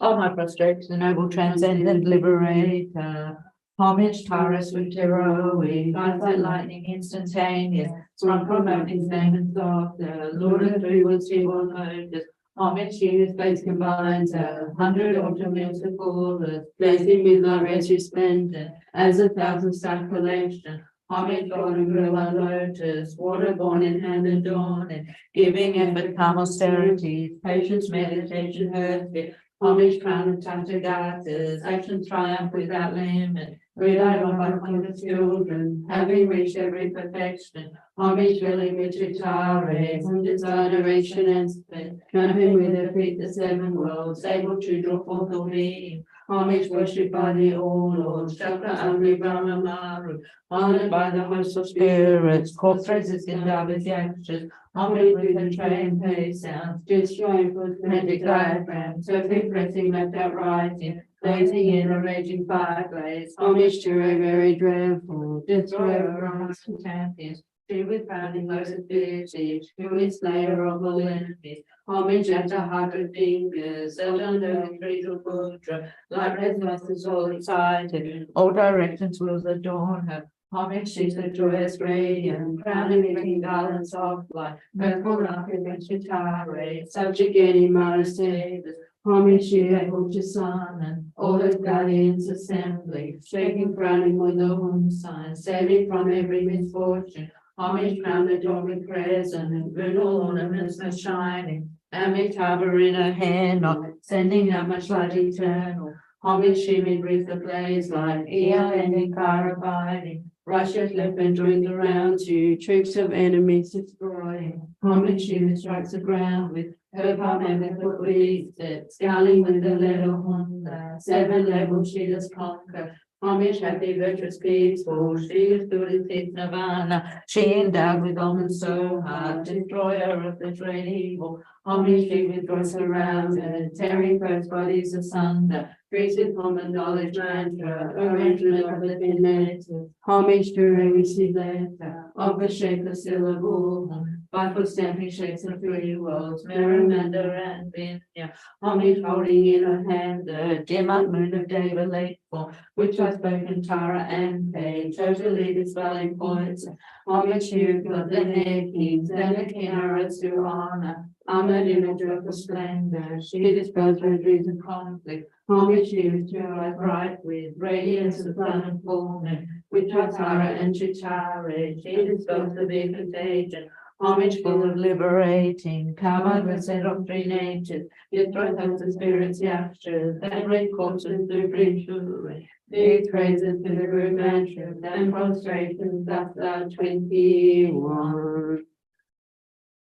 Oh, my prostrate, the noble transcendent liberator. Homage, Tara, swift heroic, guides like lightning instantaneous, sprung from mountains, demons of the Lord of 3 worlds, feeble notice. Homage, she whose face combines 100 autumn meals of fullness, blazing with light rays resplendent, as 1,000-star collection. Homage, golden blue on lotus, water born in hand adorning, giving effort, calm austerity, patience, meditation, earthly. Homage, crown of Tantagatas, actions triumph without limit. Rid I of my conquered children, having reached every perfection. Homage, filling with Chitare, whom desire direction and split. Trampling with her feet the 7 worlds, able to draw forth all being. Homage, worshipped by the all Lord, Shaka Agni Brahma Maru. Honored by the host of spirits, called praises in David's actions. Homage with the tray and pay sounds, destroying cosmetic diagrams, perfect pressing left out writing, blazing in a raging fireplace. Homage to a very dreadful, destroyer of our champions. She with founding most of visage, who is slayer of all enemies. Homage at the 100 fingers, held under the trees of Puja, like red masses all excited. All directions will adorn her. Homage, she's a joyous radiant, crowning with garlands of light. Mirthful laughing when she tirades, subjugating modesty. Homage, she able to summon all the guardians assembly, shaking, crowning with the home sign, saving from every misfortune. Homage, crown the door with prayers and vernal ornaments are shining. Amitabha in her hand, not sending out much light eternal. Homage, she may breathe the blaze like eon ending fire abiding. Rusheth left and joins around to troops of enemies destroying. Homage, she strikes the ground with her palm and with foot leaves it, scaling with the letter Honda. 7 levels she does conquer. Homage, happy, virtuous, peaceful, she is good in peace nirvana. She endowed with almonds so hard, destroyer of the great evil. Homage, she withdraws around her, tearing first bodies asunder. Grease with common knowledge mantra, arrangement of the letters. Homage to her receive letter, of the shape of syllable. By foot stamping shapes of 3 worlds, Maramanda and Vinya. Homage holding in her hand the dim moon of day relateful, which was spoken Tara and Pay, totally dispelling points. Homage here for the kings and the kinnerets to honor. Armored in a joyful splendor, she dispels miseries and conflict. Homage here to her bright with radiance of sun and fullness, which was Tara and Chitara, she dispels the big contagion. Homage full of liberating, covered with set of 3 natures, yet throws out the spirits yashtras, then raise corpses to bring fury. These praises to the group mantra, then prostrations thus thou 21.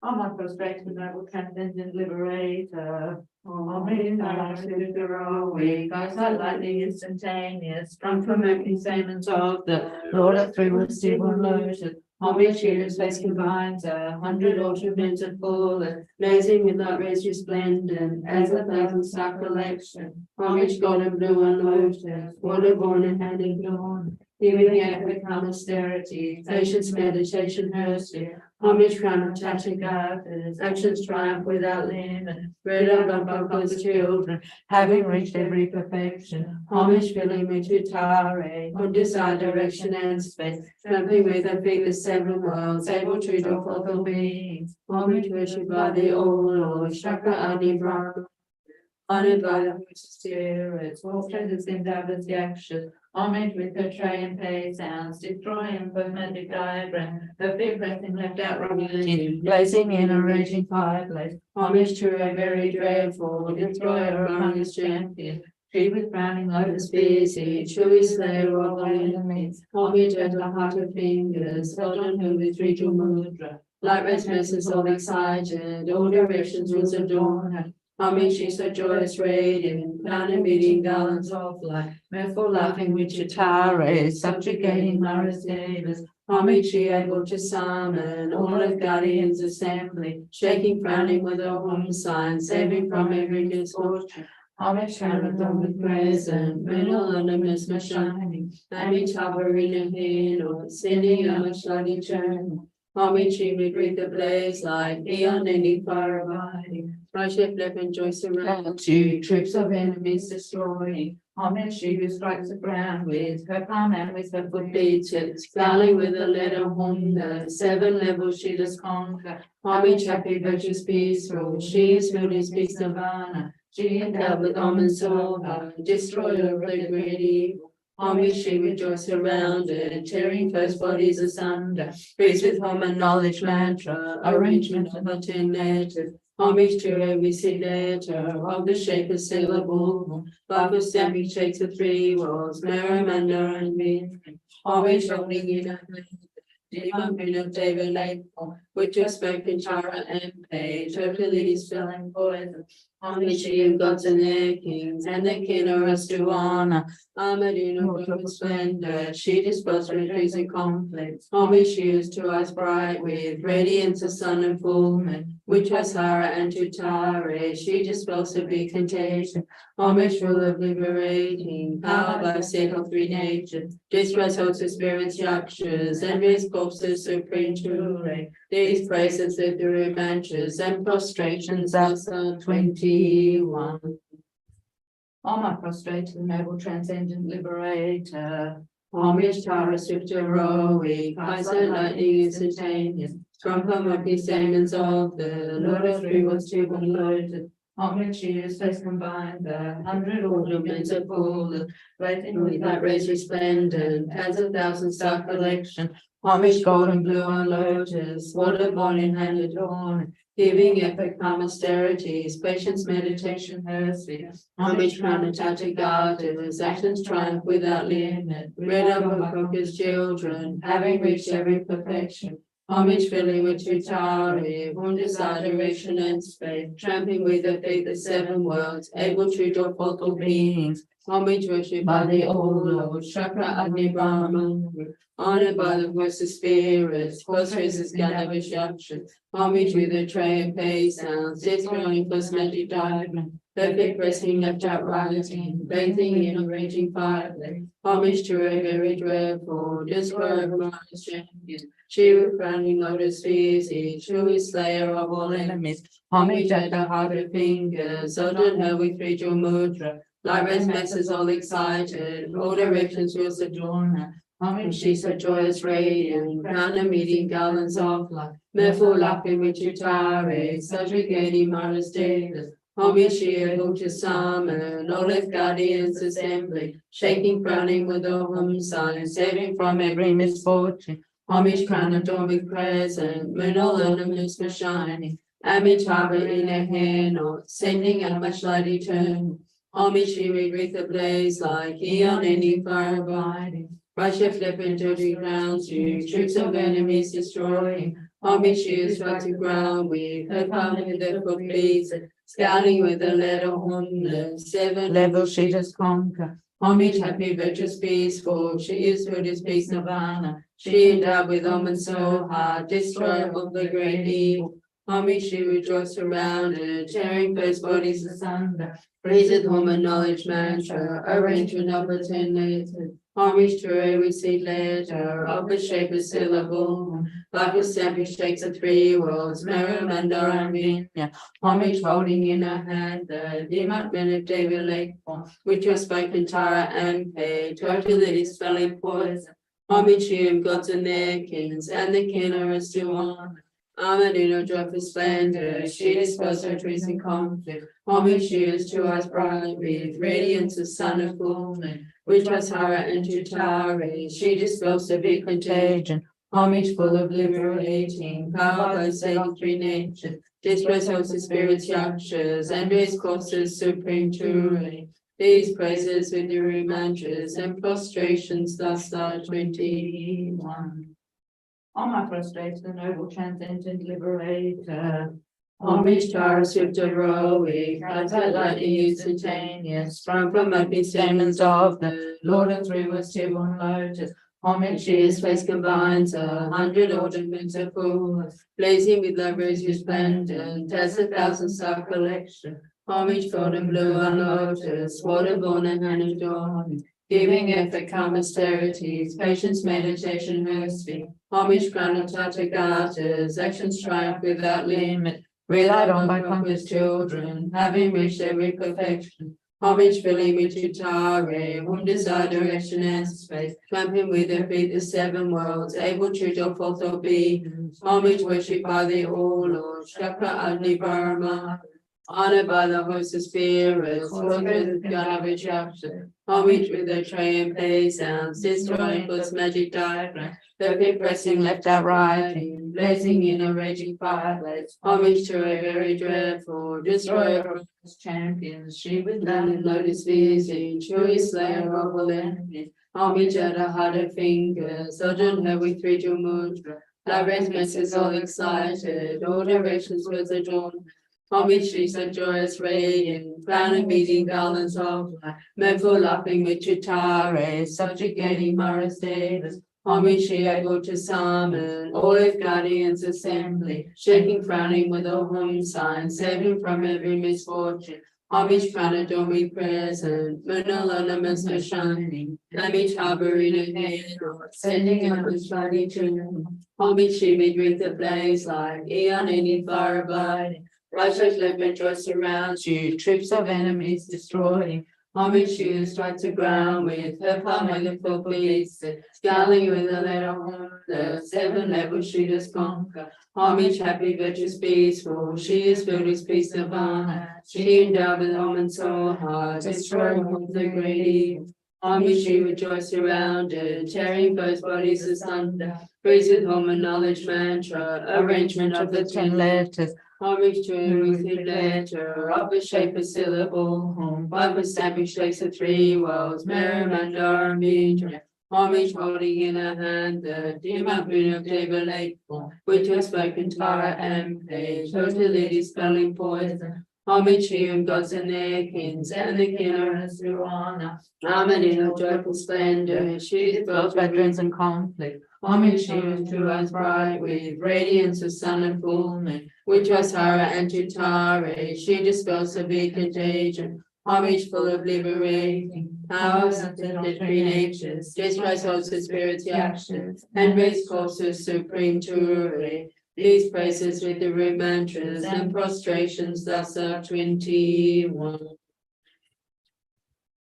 On my prostration, noble transcendent liberator. Homage, heroic, eyes like lightning instantaneous, sprung from oaken stamens of the Lord of 3 with steel and lotus. Homage, his face combines 100 ultramoons at full, blazing with light rays resplendent as a 1,000-star collection. Homage, golden blue and lotus, waterborne and handed dawn. Giving epic calm austerity, patience, meditation, mercy. Homage, crown of Tachagathas, actions triumph without limit. Bread of Buckle's children, having reached every perfection. Homage, filling me to Tare, on desire, direction, and space. Trampling with her feet the 7 worlds, able to draw forth all beings. Homage, worshipped by the all Lord, Chakra Adi Brahma. Honored by the spirits, all treasures endowed as Yakshas. Homage with her tray and pay sounds, destroying the magic diagram. Her feet pressing left out revealing, blazing in a raging fireplace. Homage to her very dreadful, destroyer among his champions. She with frowning lotus busy, chewy slayer of all enemies. Homage at the heart of fingers, held on her with regal mudra. Light rays masses all excited, all directions was adorn her. Homage, she's so joyous, radiant, crown and beating garlands of light. Mirthful laughing with Chitara, subjugating Mara's devas. Homage, she able to summon all of guardians assembly, shaking, frowning with her home sign, saving from every misfortune. Homage, crown with present, vernal ornaments are shining. Amitabha in her hand, or sending a much light eternal. Homage, she may breathe the blaze like eon ending fire abiding. Rusheth left and joys around to troops of enemies destroying. Homage, she who strikes the ground with her palm and with her foot beats it, scaling with the letter Honda. 7 levels she does conquer. Homage, happy, virtuous, peaceful, she is filled in peace nirvana. She endowed with almonds so high, destroyer of the great evil. Homage, she rejoices around it, tearing first bodies asunder. Praise with home and knowledge mantra, arrangement of the 10 letters. Homage to her receive letter, of the shape of syllable. Bible stamping shakes of 3 worlds, Maramanda and Vin. Homage holding in her hand. Demon of David Lakeful, which was spoken Chara and Pay, totally dispelling poison. Homage to you, gods and their kings, and the Kinnerus to honor. Armored in all of splendor, she dispels retreats and conflicts. Homage she is to us bright with radiance of sun and full moon, which was Hara and to Tare, she dispels the big contagion. Homage full of liberating power by set of three natures. Distress holds the spirits yakshas, and raise corpses supreme to reign. These praises with the remanches and prostrations thus are 21. On my prostrated noble transcendent liberator. Homage Tara swift heroic, Kaiser lightning instantaneous. From Pomaki demons of the Lord of Three was to unloaded. Homage to you, space combined, the 100 Ornaments of gold, blazing with that rays resplendent, as a thousand star collection. Homage golden blue on lotus, water born in hand adorned, giving epic calm austerities, patience, meditation, mercy. Homage crown and tattered garters, actions triumph without limit. Red up of focused children, having reached every perfection. Homage filling with Tutari, wonders adoration and space, tramping with the faith the seven worlds, able to draw forth all beings. Homage worship by the old Lord, Chakra Agni Brahman, honored by the voice of spirits, close races gather Vishaksha. Homage with a tray and pay sounds, destroying plus magic diamond. Perfect pressing left out rising, bathing in a raging fireplace. Homage to a very dreadful, destroyer of my champion. She with frowning lotus species, true is slayer of all enemies. Homage at the heart of fingers, ordered her with three jewel mudra. Light red masses all excited, all directions will adorn her. Homage she's a joyous radiant, crown a meeting garlands of light. Mirthful laughing with Tutare, subjugating Mara's days. Homage she able to summon, all its guardians assembly, shaking, frowning with a home sign, saving from every misfortune. Homage crown adorned with present, moon all ornaments were shining. Homage harbor in her hand, sending out much light eternal. Homage she made with a blaze like he on any fire abiding. Rush her flip into the ground to troops of enemies destroying. Homage she is struck to ground with her palm with her foot beats, scouting with a letter homeless. 7 levels she does conquer. Homage happy, virtuous, peaceful, she is Buddhist peace nirvana. She endowed with omens so hard, destroyer of the great evil. Homage she rejoiced surrounded, tearing first bodies asunder. Praiseth woman knowledge mantra, arrangement of the 10 letters. Homage to a received letter, of a shape of syllable. Like a stamp shakes the three worlds, Maramanda and Vinya. Homage holding in her hand the Dimat minute David Lake, which was spoken Tara and Pay, totally spelling poison. Homage to gods and their kings, and the Kinnerus to honor. Armored in her joyful splendor, she dispels her trees in conflict. Homage she is to us bright with radiance of sun and full moon, which was Hara and Tutare, she dispels the big contagion. Homage full of liberating power by saving three natures. Distress hosts the spirits yakshas, and raise corpses supreme to reign. These praises with the mantras and prostrations thus are 21. On my prostrated the noble transcendent liberator. Homage Tara swift heroic, Kaiser lightning instantaneous, sprung from Agni's demons of the Lord of Three was to lotus. Homage his face combines 100 ornaments of fools, blazing with love rose resplendent as 1,000 star collection. Homage golden blue on lotus, waterborne and hand adorned, giving effort calm austerities, patience, meditation, mercy. Homage crown of Tathagatas, actions triumph without limit, relied on by conqueror's children, having reached every perfection. Homage filling with Tutare, wonders adoration and space, tramping with their feet the seven worlds, able to draw forth all beings. Homage worshipped by the all Lord, Chakra Agni Brahma, honored by the host of spirits, with Ganavichapsa. Homage with their tray and pay sounds, destroying plus magic diagram, perfect pressing left out writing, blazing in a raging fireplace. Homage to a very dreadful destroyer of his champions, she with learned lotus visage, truly slayer of all enemies. Homage at her heart of fingers, sojourn her with three jewel mudra. Light red masses all excited, all directions was adorned. Homage she's a joyous radiant, crown of meeting garlands of light, merful laughing with chitare, subjugating Morris Davis. Homage she able to summon all its guardians assembly, shaking, frowning with a home sign, saving from every misfortune. Homage crown adorn we present, moon anonymous no shining, homage harbor in her hand, sending up a bloody tune. Homage she may drink the blaze like eon any fire abiding. Righteous left and joy surrounds you, troops of enemies destroying. Homage she strikes the ground with her palm and the full beats, scaling with a letter horn, the 7 levels she does conquer. Homage happy, virtuous, peaceful, she is filled with peace of honor. She endowed with almond so hard, destroying the great evil. Homage she rejoice surrounded, tearing foes' bodies asunder. Praise with home knowledge mantra, arrangement of the 10 letters. Homage to a rooted letter, of a shape a syllable, home, Bible stamping shakes the 3 worlds, merriment or meter. Homage holding in her hand the dim moon of David Lakeful, which has spoken Tara and Page, totally dispelling poison. Homage to you, gods and their kings, and the kingdoms through honor. Armored in her joyful splendor, she dispels veterans and conflict. Homage she is to us bright with radiance of sun and full moon, which was Tara and Tutare, she dispels severe contagion. Homage full of liberating powers of the 3 natures, destroys holds the spirit's actions, and raise courses supreme to these praises with the root mantras and prostrations thus are 21.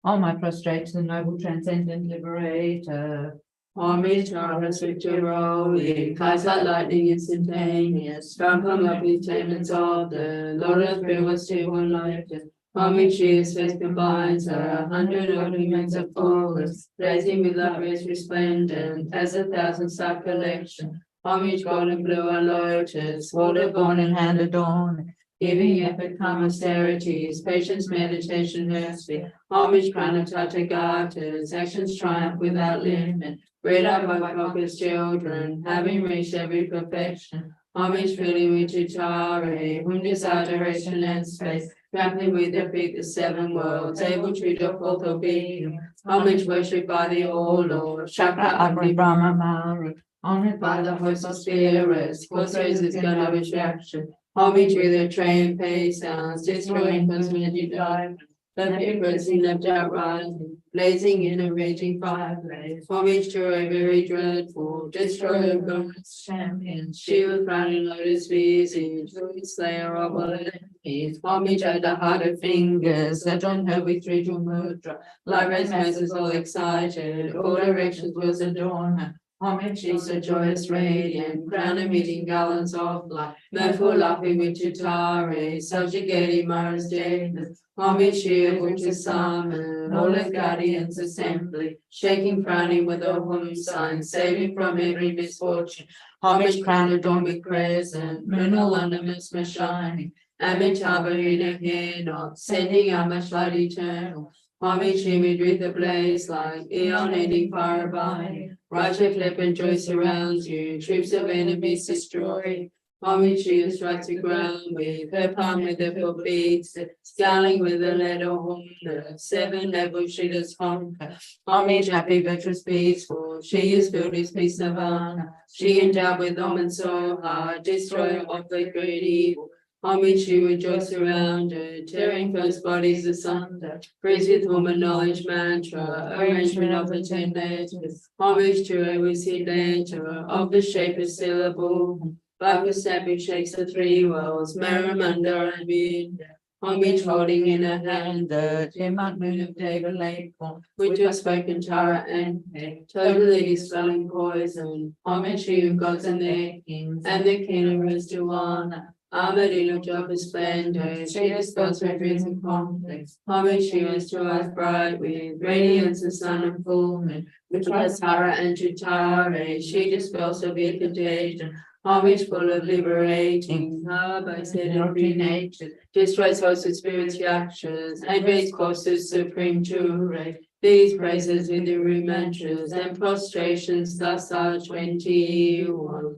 All my prostrate to the noble transcendent liberator. Homage Taurus Victoroli, flies like lightning instantaneous, from up with tamens of the Lord of Rivers to one lighted. Homage his face combines 100 ornaments of fullness, blazing with love rays resplendent as 1,000-star collection. Homage golden blue and lotus, water born and hand adorned, giving effort, calm austerities, patience, meditation, mercy. Homage crown of Tathagatas, actions triumph without limit, read out by Caucasus children, having reached every perfection. Homage filling with Chitare, whom is adoration and space, grappling with their feet the 7 worlds, able to do forth obedience. Homage worshipped by the All Lord, Shakra Agni Brahma Maru, honored by the host of spirits, cause raises Ganavish action. Homage with their train pay sounds, destroying cosmetic diamonds. The papers he left out rising, blazing in a raging fireplace. Homage to a very dreadful destroyer of God's champions. She was crowned in lotus visage, slayer of all enemies. Homage at the heart of fingers that on her with 3 mudra. Like raised masses all excited, all directions was adorn her. Homage is a joyous radiant, crown of meeting garlands of light, mirthful laughing with Chitare, subjugating Mars Davis. Homage able to summon all its guardians assembly, shaking, frowning with a home sign, saving from every misfortune. Homage crown adorned with crescent, moon anonymous my shining, homage harbor in her hair knot, sending out much light eternal. Homage image with the blaze like eon ending fire abiding. Righteous flip and joy surrounds you, troops of enemies destroy. Homage she strikes the ground with her palm with the full beats, scaling with the letter horn, the 7 levels she does conquer. Homage happy, virtuous, peaceful, she is filled with peace of honor. She endowed with almond so hard, destroyer of the great evil. Homage she rejoice surrounded, tearing foes' bodies asunder. Praise with woman knowledge mantra, arrangement of the 10 letters. Homage to a wizard letter, of the shape of syllable. Bible stamping shakes the 3 worlds, Maramanda and Vida. Homage holding in her hand the dim moon of David Lakeful, which was spoken Tara and Peg, totally dispelling poison. Homage to you, gods and their kings, and the kingdom is to honor. Armored in her job of splendor, she dispels refuge and conflicts. Homage she was to us bright with radiance of sun and full moon, which was Tara and Tutare, she dispels severe contagion. Homage full of liberating, by said in 3 natures, destroys hosts of spirits' actions, and raise courses supreme to these praises with the root mantras and prostrations thus are 21.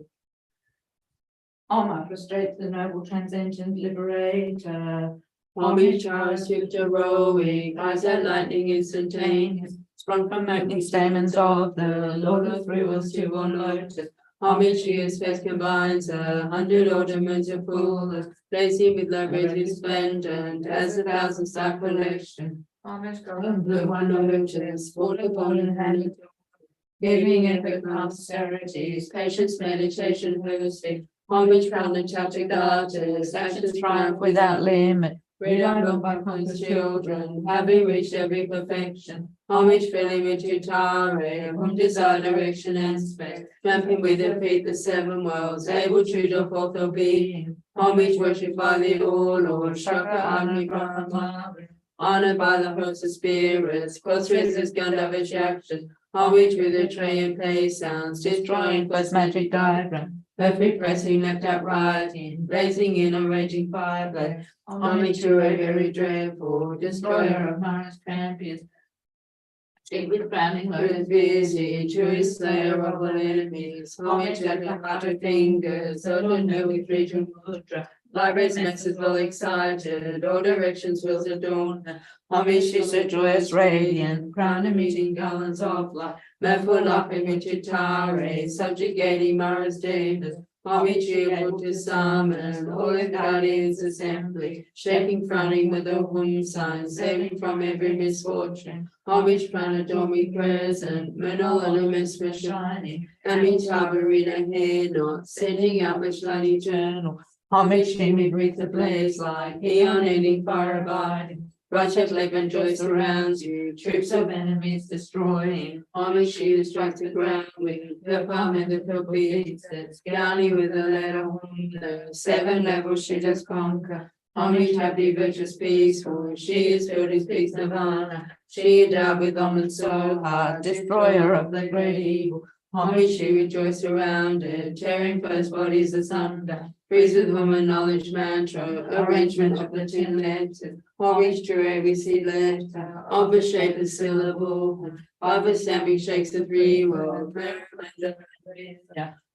On my prostrate the noble transcendent liberator. Homage, Charles, swift heroic, eyes like lightning instantaneous, Sprung from opening stamens of the Lord of Three Wills to one lotus. homage to his face combines 100 ornaments of fullness, blazing with liberty resplendent as 1,000-star collection. Homage And blue one lotus, water upon and hand, giving epic austerities, patience, meditation, hosting, homage crown and chapter garters, actions triumph without limit. Relied on by conscious children, having reached every perfection. Homage filling with tutare, whom desire direction and space. Tramping with their feet the seven worlds, able to do forth their being. Homage worshipped by the all Lord, Shaka Agni Brahma. Honored by the host of spirits, close resist Gandharvish actions. Homage with the tray and play sounds, destroying first magic diagram. Perfect pressing left out writing, blazing in a raging fireplace. Homage to a very dreadful destroyer of Mara's champions. She with crowning lotus busy, to his slayer of all enemies. Homage at the heart of fingers, so don't know with region mudra. Libraries messes well excited, all directions wills adorn. Homage she's so joyous, radiant, crown and meeting garlands of light. Mirthful laughing with tutare, subjugating Mara's dangers. Homage able to summon all the guardians assembly, shaking, frowning with the home sign, saving from every misfortune. Homage Pranadami present, Menal elements were shining, Amitabha hair not, sending out much light eternal. Homage Shimi breathe the blaze like, he unending fire abiding. Righteous life and joy surrounds you, troops of enemies destroying. Homage she strikes the ground with the palm and the purple exits. Gowning with the letter wonder, 7 levels she does conquer. Homage happy, virtuous, peaceful, she is filled with peace nirvana. She endowed with almond soul heart, destroyer of the great evil. Homage she rejoice surrounded, tearing first bodies asunder. Freeze with woman knowledge mantra, arrangement of the 10 letters. Homage to every seed letter, of a shape a syllable. Of a stamping shakes the 3 world.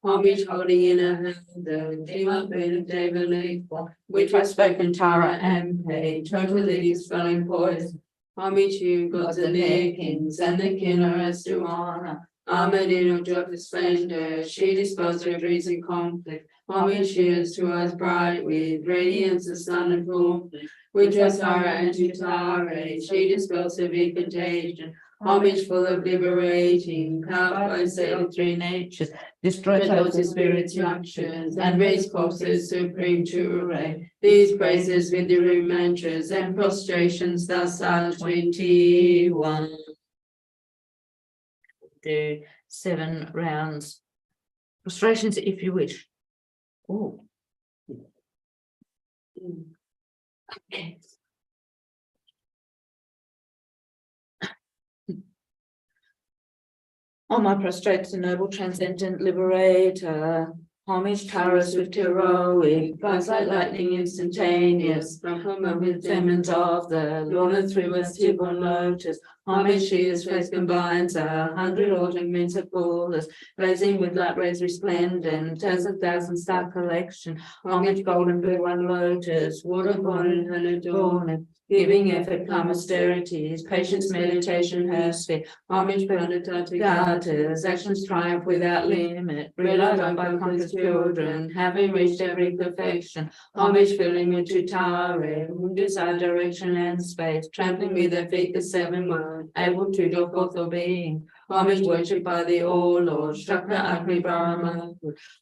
Homage holding in her hand the demon pain of David Lakefall, which was spoken Tara and Pay, total ladies spelling poison. Homage you, gods and their kings, and the kinnerers to honor. Armored in her joyful splendor, she disposed her dreams in conflict. Homage she is to us bright with radiance of sun and warmth. With Jasara and Tutare, she dispels severe contagion. Homage full of liberating, powered by said 3 natures, destroy total spirits' junctions, and raise corpses supreme to array. These praises with the root mantras and prostrations thus are 21. Do 7 rounds. Prostrations if you wish. Oh. Okay. On my prostrate to noble transcendent liberator, homage Tara swift heroic, flies like lightning instantaneous, from her moment demons of the Lord of Three Wills to one lotus. Homage she his face combines 100 ornaments of fullness, blazing with light rays resplendent as 1,000-star collection. Homage golden blue one lotus, water born and adorned. Giving effort, calm austerities, patience, meditation, her sphere. Homage planetary garters, actions triumph without limit. Realized on by conscious children, having reached every perfection. Homage filling into Tare, who desire direction and space. Trampling with their feet the 7 worlds, able to do forth their being. Homage worshipped by the all Lord, Shaka Agni Brahma.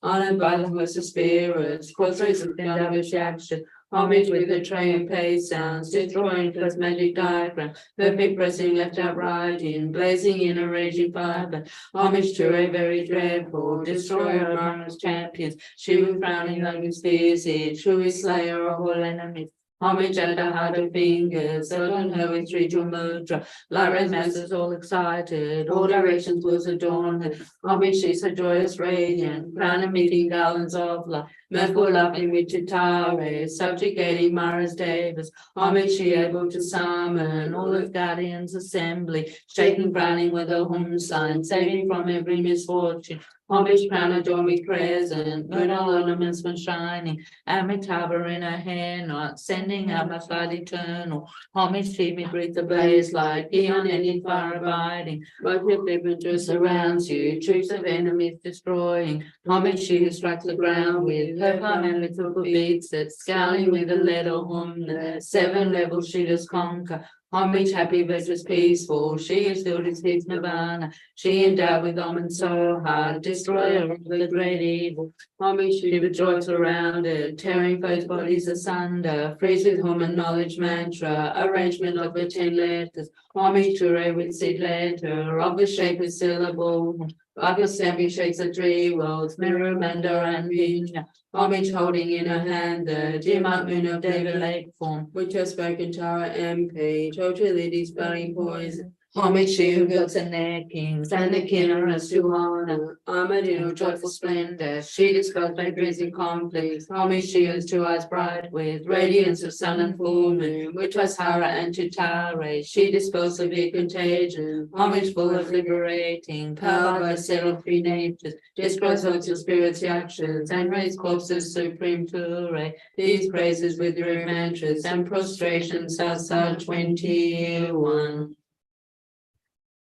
Honored by the host of spirits, close rays of Gandharvish action. Homage with the tray and play sounds, destroying first magic diagram. Perfect pressing left out writing, blazing in a raging fire. Homage to a very dreadful destroyer of Mara's champions. She was frowning like his fierce, truly slayer of all enemies. Homage at the heart of fingers, so on her with 3 jewel mudra. Light red masses all excited, all directions was adorned. Homage she's a joyous radiant, crown and meeting garlands of light. Merciful loving Wichitare, subjugating Maras Davis, homage she able to summon all of guardians assembly, shaking frowning with a home sign, saving from every misfortune. Homage crown adorned with crescent, modal ornaments when shining, Amitabha in her hair knot, sending out my light eternal. Homage she may breathe the blaze like eon ending fire abiding. Roger Flippin surrounds you, troops of enemies destroying. Homage she who strikes the ground with her palm and little beats that scowling with a letter home. The 7 levels she does conquer. Homage happy versus peaceful. She is filled with peace nirvana. She endowed with Om so hard, destroyer of the great evil. Homage she rejoices around it, tearing foes' bodies asunder. Frees with home and knowledge mantra, arrangement of the 10 letters. Homage to her with seed letter, of the shape of syllable. Like a stamping shakes the 3 worlds, mirror, mandar, and Puja. Homage holding in her hand the dear moon of David Lake form, which has spoken Tara MP, totally dispelling poison. Homage she who built and their kings, and the kinnerers to honor, armored in her joyful splendor, she dispels by grisly conflicts. Homage she whose 2 eyes bright with radiance of sun and full moon, which was Hara and Chitare, she dispels severe contagion. Homage full of liberating, power by settled 3 natures, destroys hopes of spirits actions, and raise corpses supreme to these praises with your mantras and prostrations outside 21.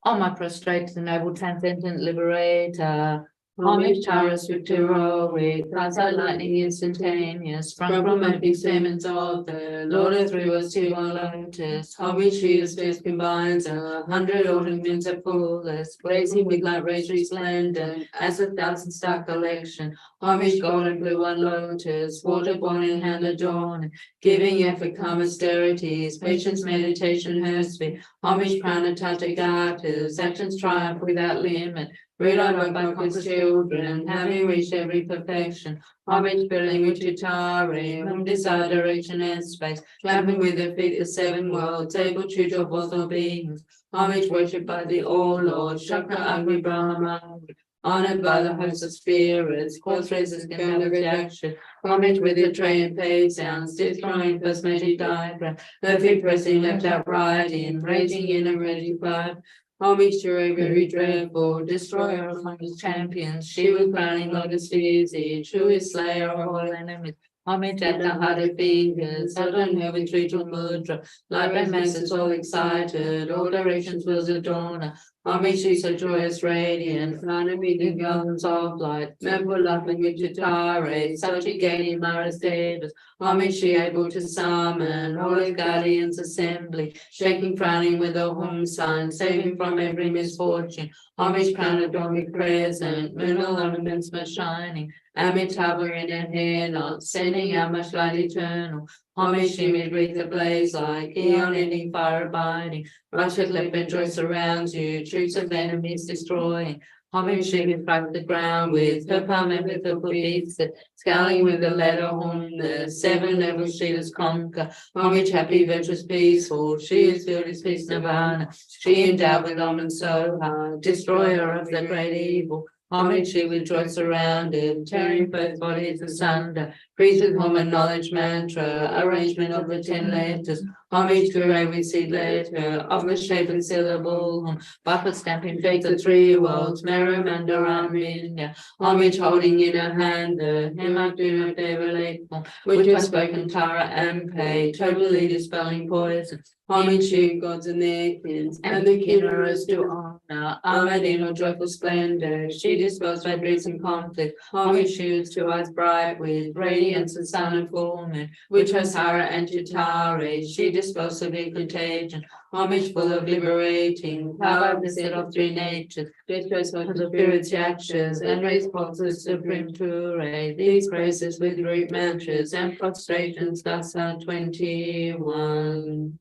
On my prostrate to the noble transcendent liberator, homage Taurus Victoroi, outside lightning instantaneous, sprung from opening stamens of the Lord of 3 was to our lotus. Homage she whose face combines 100 autumn winds of fullest, blazing with light rays resplendent as a 1,000-star collection. Homage golden blue on lotus, water born in hand adorning, giving effort calm austerities, patience meditation her sphere. Homage pranatata garters, actions triumph without limit. Read I wrote by conquerors children, having reached every perfection. Homage filling with Chitare, whom desire direction and space, trampling with their feet the 7 worlds, able to draw forth all beings. Homage worshipped by the All-Lord, Shakra Agni Brahma, honored by the hosts of spirits, cause resistance and rejection. Homage with your tray and pave sounds, destroying cosmetic diagram, her feet pressing left upright in, raging in a ready fire. Homage to her very dreadful, destroyer of his champions, she was crowning lotus visage, who is slayer of all enemies. Homage at the heart of fingers, sudden her with triple mudra, light that makes us all excited, all directions wills adorn her. Homage she so joyous, radiant, crowned with garlands of light, member laughing with Chitare, subjugating Maras Davis. Homage she able to summon all his guardians assembly, shaking frowning with a home sign, saving from every misfortune. Homage crown adorned with crescent, moonal ornaments much shining, Amitabha in her hair knot, sending out much light eternal. Homage she may breathe the blaze like eon ending fire abiding. Russia lip and joy surrounds you, troops of enemies destroying. Homage she who struck the ground with her palm and with her beats, scowling with the letter home, the 7 levels she does conquer. Homage happy, virtuous, peaceful, she is filled with peace nirvana. She endowed with Om and so hard, destroyer of the great evil. Homage she with joy surrounded, tearing both bodies asunder. Priest with home and knowledge mantra, arrangement of the 10 letters. Homage to her with seed letter, of the shape and syllable. Buffer stamping fate the 3 worlds, Meru Mandaram. Homage holding in her hand the Hemakduna of Devalet, which has spoken Tara MP, totally dispelling poison. Homage to gods and their kins, and the kinnerers to honor, armored in her joyful splendor, she dispels bad griefs and conflict. Homage shields 2 eyes bright with radiance and sun and full moon, which has Hara and Chitare, she dispels severe contagion. Homage full of liberating, power of the set of 3 natures, destroys hopes of spirits actions, and raise pulses supreme to these praises with root mantras and prostrations thus are 21.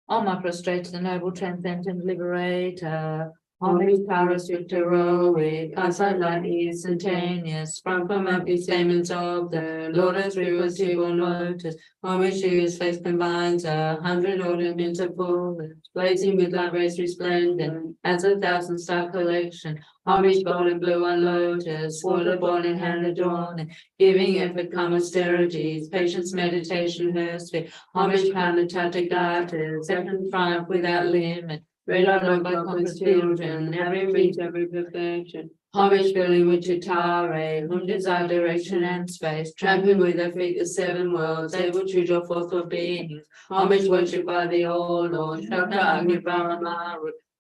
On my prostrate to the noble transcendent liberator, Homage, Taurus, heroic, eyesight lightning, instantaneous, sprung from empty stamens of the Lord of Three was evil lotus. Homage to his face combines 100 ornaments of fullness, blazing with light rays resplendent, as a thousand star collection. Homage, gold and blue on lotus, water born in hand adorning, giving effort, calm austerities, patience, meditation, mercy. Homage, crown of Tata garters, second triumph without limit. Red on by conquerors children, every reach, every perfection. Homage filling with Chitare, whom desire direction and space, trampling with their feet the seven worlds, able to draw forth for beings. Homage worshipped by the All Lord, Shakta Agni Brahma,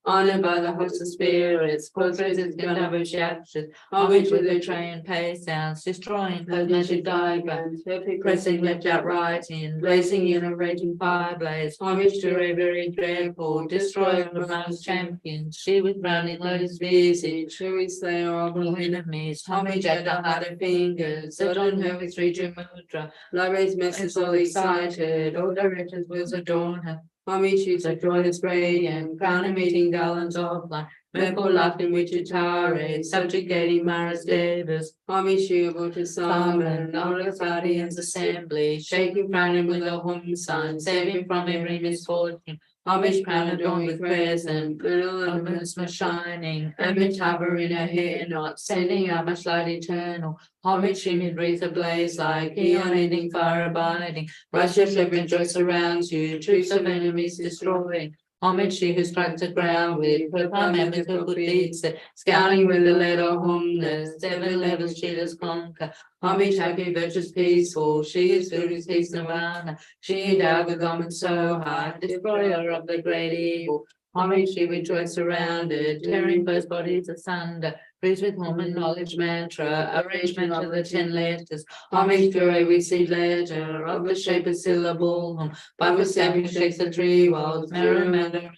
honored by the host of spirits, portraits Gandharva Shakshas, homage with their trained pay sounds, destroying cosmetic diagrams, perfect pressing left out right in, blazing in a raging fire blaze, homage to a very dreadful, destroyer of Brahma's champions, she with browning lotus visage, Shuri slayer of all enemies, homage at the heart of fingers, set on her with three mudra, Lara's message all excited, all directions wills adorn her. Homage, she's a joyous radiant, crown and meeting garlands of light, Merkel laughing with Chitare, subjugating Maras Devas. Homage, she about to summon, all the guardians assembly, shaking frowning with a home sign, saving from every misfortune. Homage, crown adorned with crescent, little ornaments much shining, Amitabha in her hair knot, sending out much light eternal. Homage, she mid wreath ablaze like eon ending fire abiding. Righteous rejoice surrounds you, troops of enemies destroying. Homage, she who strikes the ground with her palm and with her good deeds, scouting with the lead of homeless, 7 levels she does conquer. Homage, happy, virtuous, peaceful, she is filled with peace nirvana. She endowed with garments so high, destroyer of the great evil. Homage, she rejoice surrounded, tearing both bodies asunder. Breathe with Mormon knowledge mantra, arrangement of the 10 letters. Homage to a received letter of the shape of syllable. Bible stamping shakes the tree walls, Maramanda.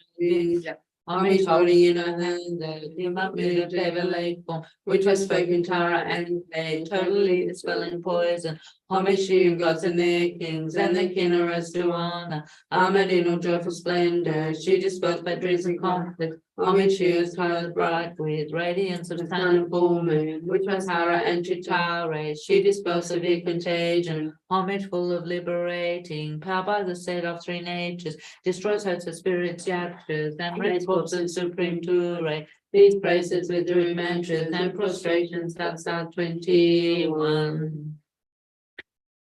Homage holding in her hand the Himapmila Deva lake form, which was spoken Tara and made, totally dispelling poison. Homage to gods and their kings, and the Kinnaras to honor. Armored in all joyful splendor, she dispersed by dreams and conflict. Homage she was clothed bright with radiance of sun and full moon, which was Hara and Chitare. She dispersed severe contagion. Homage full of liberating, power by the set of 3 natures, destroys hurts of spirits, yakshas, and raise corpse of supreme Ture. These praises with the mantras and prostrations outside 21.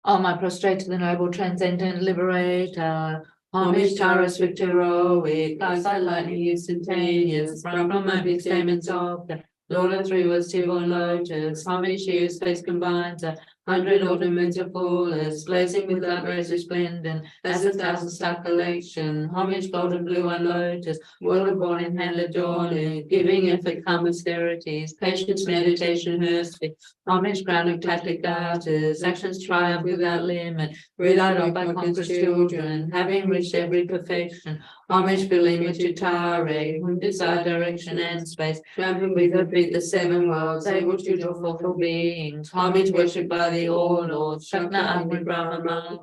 Oh, my prostrate to the noble transcendent liberator. Homage, Taurus, heroic, eyesight lightning, instantaneous, sprung from my big stamens of the Lord of Three was evil lotus. Homage, she whose face combines 100 ornaments of fullness, blazing with light rays resplendent, as a 1,000-star collection. Homage, golden blue on lotus, world born in hand adorning, giving effort, calm austerities, patience, meditation, mercy. Homage, crown of Catholic garters, actions triumph without limit, breathed out by conquerors children, having reached every perfection. Homage, filling with Chitare, whom desire direction and space, trampling with her feet the 7 worlds, able to draw forth all beings. Homage, worshipped by the All Lord, Shakna Agni Brahma,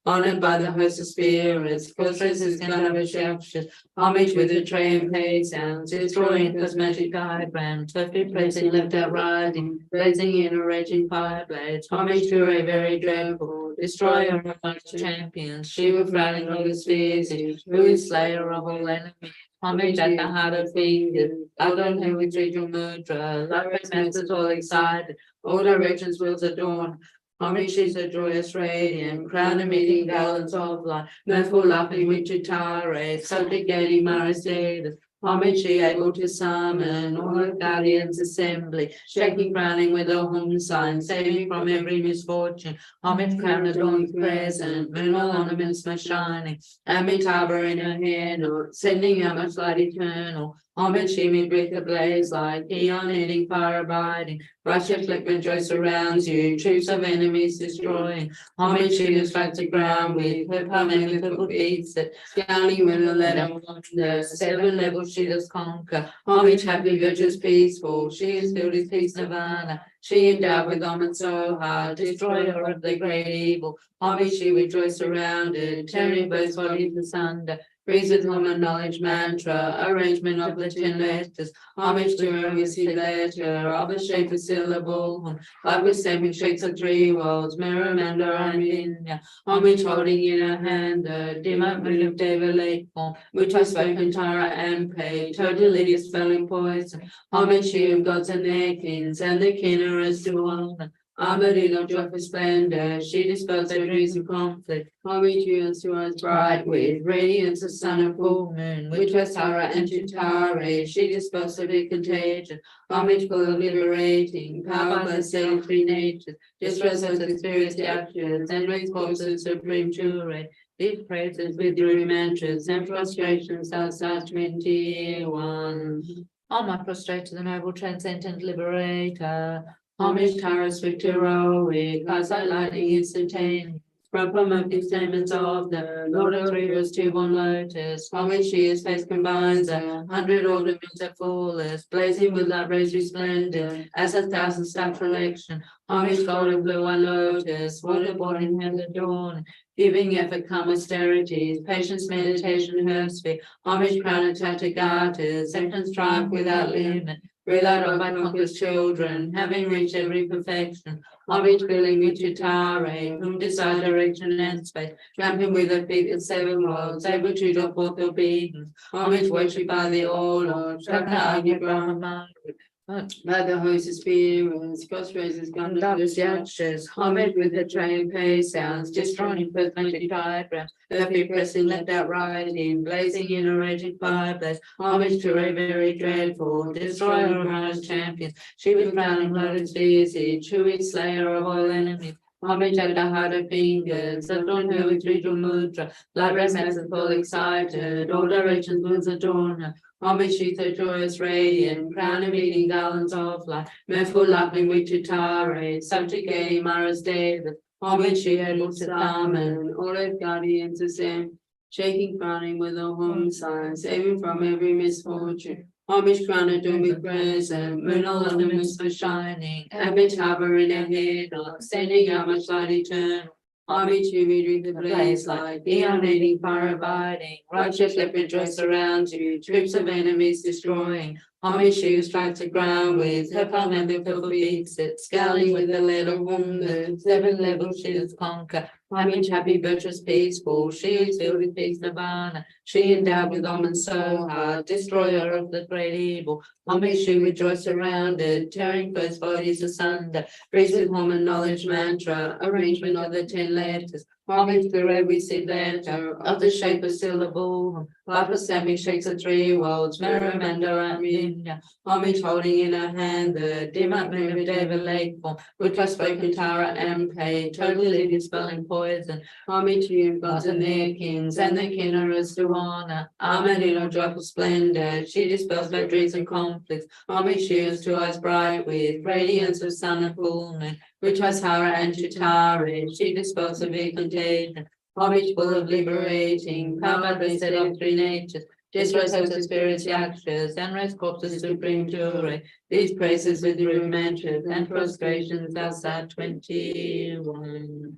honored by the host of spirits, portraits Gandharva Shakshas. Homage with the train pay sounds, destroying cosmetic diagrams, perfect praising left out riding, blazing in a raging fire blaze. Homage to a very dreadful, destroyer of much champions, she with frowning lotus visage, who is slayer of all enemies. Homage at the heart of fingers, adorn her with regal mudra, lovers masters all excited, all directions wills adorn. Homage is a joyous radiant, crown and meeting garlands of light, mirthful laughing with Chitare, subjugating Maras Devas. Homage she able to summon all the guardians assembly, shaking crowning with a home sign, saving from every misfortune. Homage crown adorned with crescent, moon all ornaments most shining, Amitabha in her hair knot, sending out much light eternal. Homage she mid with a blaze like eon ending fire abiding. Righteous liquid joy surrounds you, troops of enemies destroying. Homage she who strikes the ground with her palm and with her good deeds, that scouting with a letter of the 7 levels she does conquer. Homage happy, virtuous, peaceful, she is filled with peace nirvana. She endowed with garments so hard, destroyer of the great evil. Homage she rejoice surrounded, tearing both bodies asunder. Praise with woman knowledge mantra, arrangement of the 10 letters, homage to her receive letter, of a shape of syllable, like with seven shapes of 3 worlds, mirror, mandor, and vinya, homage holding in her hand, the dimmer moon of Deva lake form, which I spoke in Tara and paid, totally dispelling poison, homage to you, gods and their kings, and the kinnerers to honor. Armadillo joyful splendor, she dispels every reason conflict. Homage to you and to us bright with radiance of sun and full moon, which was Tara and to Tara, she dispels every contagion. Homage full of liberating, power by the 3 natures, distress of the spirits, the actions, and raise corpses supreme jewelry. These praises with your mantras and prostrations outside 21. On my prostrate to the noble transcendent liberator. Homage Taurus Victoroic, cause thy lightning instantaneous. From promoting statements of the Lord of Rivers to one lotus. Homage to his face combines 100 ornaments of fullest, blazing with light rays resplendent, as 1,000 star collection. Homage gold and blue one lotus, water born in hand adorn, giving effort calm austerities, patience, meditation, herbsphere. Homage crown of Tathagatas, sentence strife without limit. Relied on by conquerors children, having reached every perfection. Homage filling with Chitare, whom desire direction and space. Tramping with her feet in 7 worlds, able to draw forth your beings. Homage worshipped by the all Lord, Shakna Agni Brahma. By the host of spirits, cross raises conductors, yakshas, homage with the train pay sounds, destroying cosmetic diagrams, left feet pressing left out right in, blazing in a raging fireplace, homage to a very dreadful, destroyer of honest champions, she was crowning lotus visage, who is slayer of all enemies. Homage at the heart of fingers, adorn her with ritual mudra, like restless full excited, all directions moves adorn her. Homage she's a joyous radiant, crown of eating garlands of light, mirthful laughing with Chitare, subjugate Mara's David. Homage she had looked at Thaman, all her guardians the same, shaking crowning with a home sign, saving from every misfortune. Homage crown adorned with present, moon all ornaments for shining, average harbor in her head, sending out much light eternal. Homage you read the blaze like eonating fire abiding, righteous leopard dress around you, troops of enemies destroying. Homage you strikes the ground with her palm and the purple beats it, scowling with the lead of wounded, 7 levels she does conquer. Homage happy, virtuous, peaceful, she is filled with peace nirvana, she endowed with almonds so hard, destroyer of the great evil. Homage she rejoice around it, tearing first bodies asunder, breathes with woman knowledge mantra, arrangement of the 10 letters. Homage through every seed letter of the shape of syllable, life of stamping shakes of 3 worlds, mirror, mandor, and vinya. Homage holding in her hand the dim up moon of Deva lake form, which I spoke in Tara and paid, totally dispelling poison. Homage to you, gods and their kings, and the kinnerers to honor. Armadillo joyful splendor, she dispels boundaries and conflicts. Homage she is to eyes bright with radiance of sun and full moon, which was Hara and Chitare, she dispels severe contagion. Homage full of liberating, power by set of 3 natures, destroys hosts of spirits, yakshas, and raise corpses supreme jewelry. These praises with your mantras and prostrations outside 21.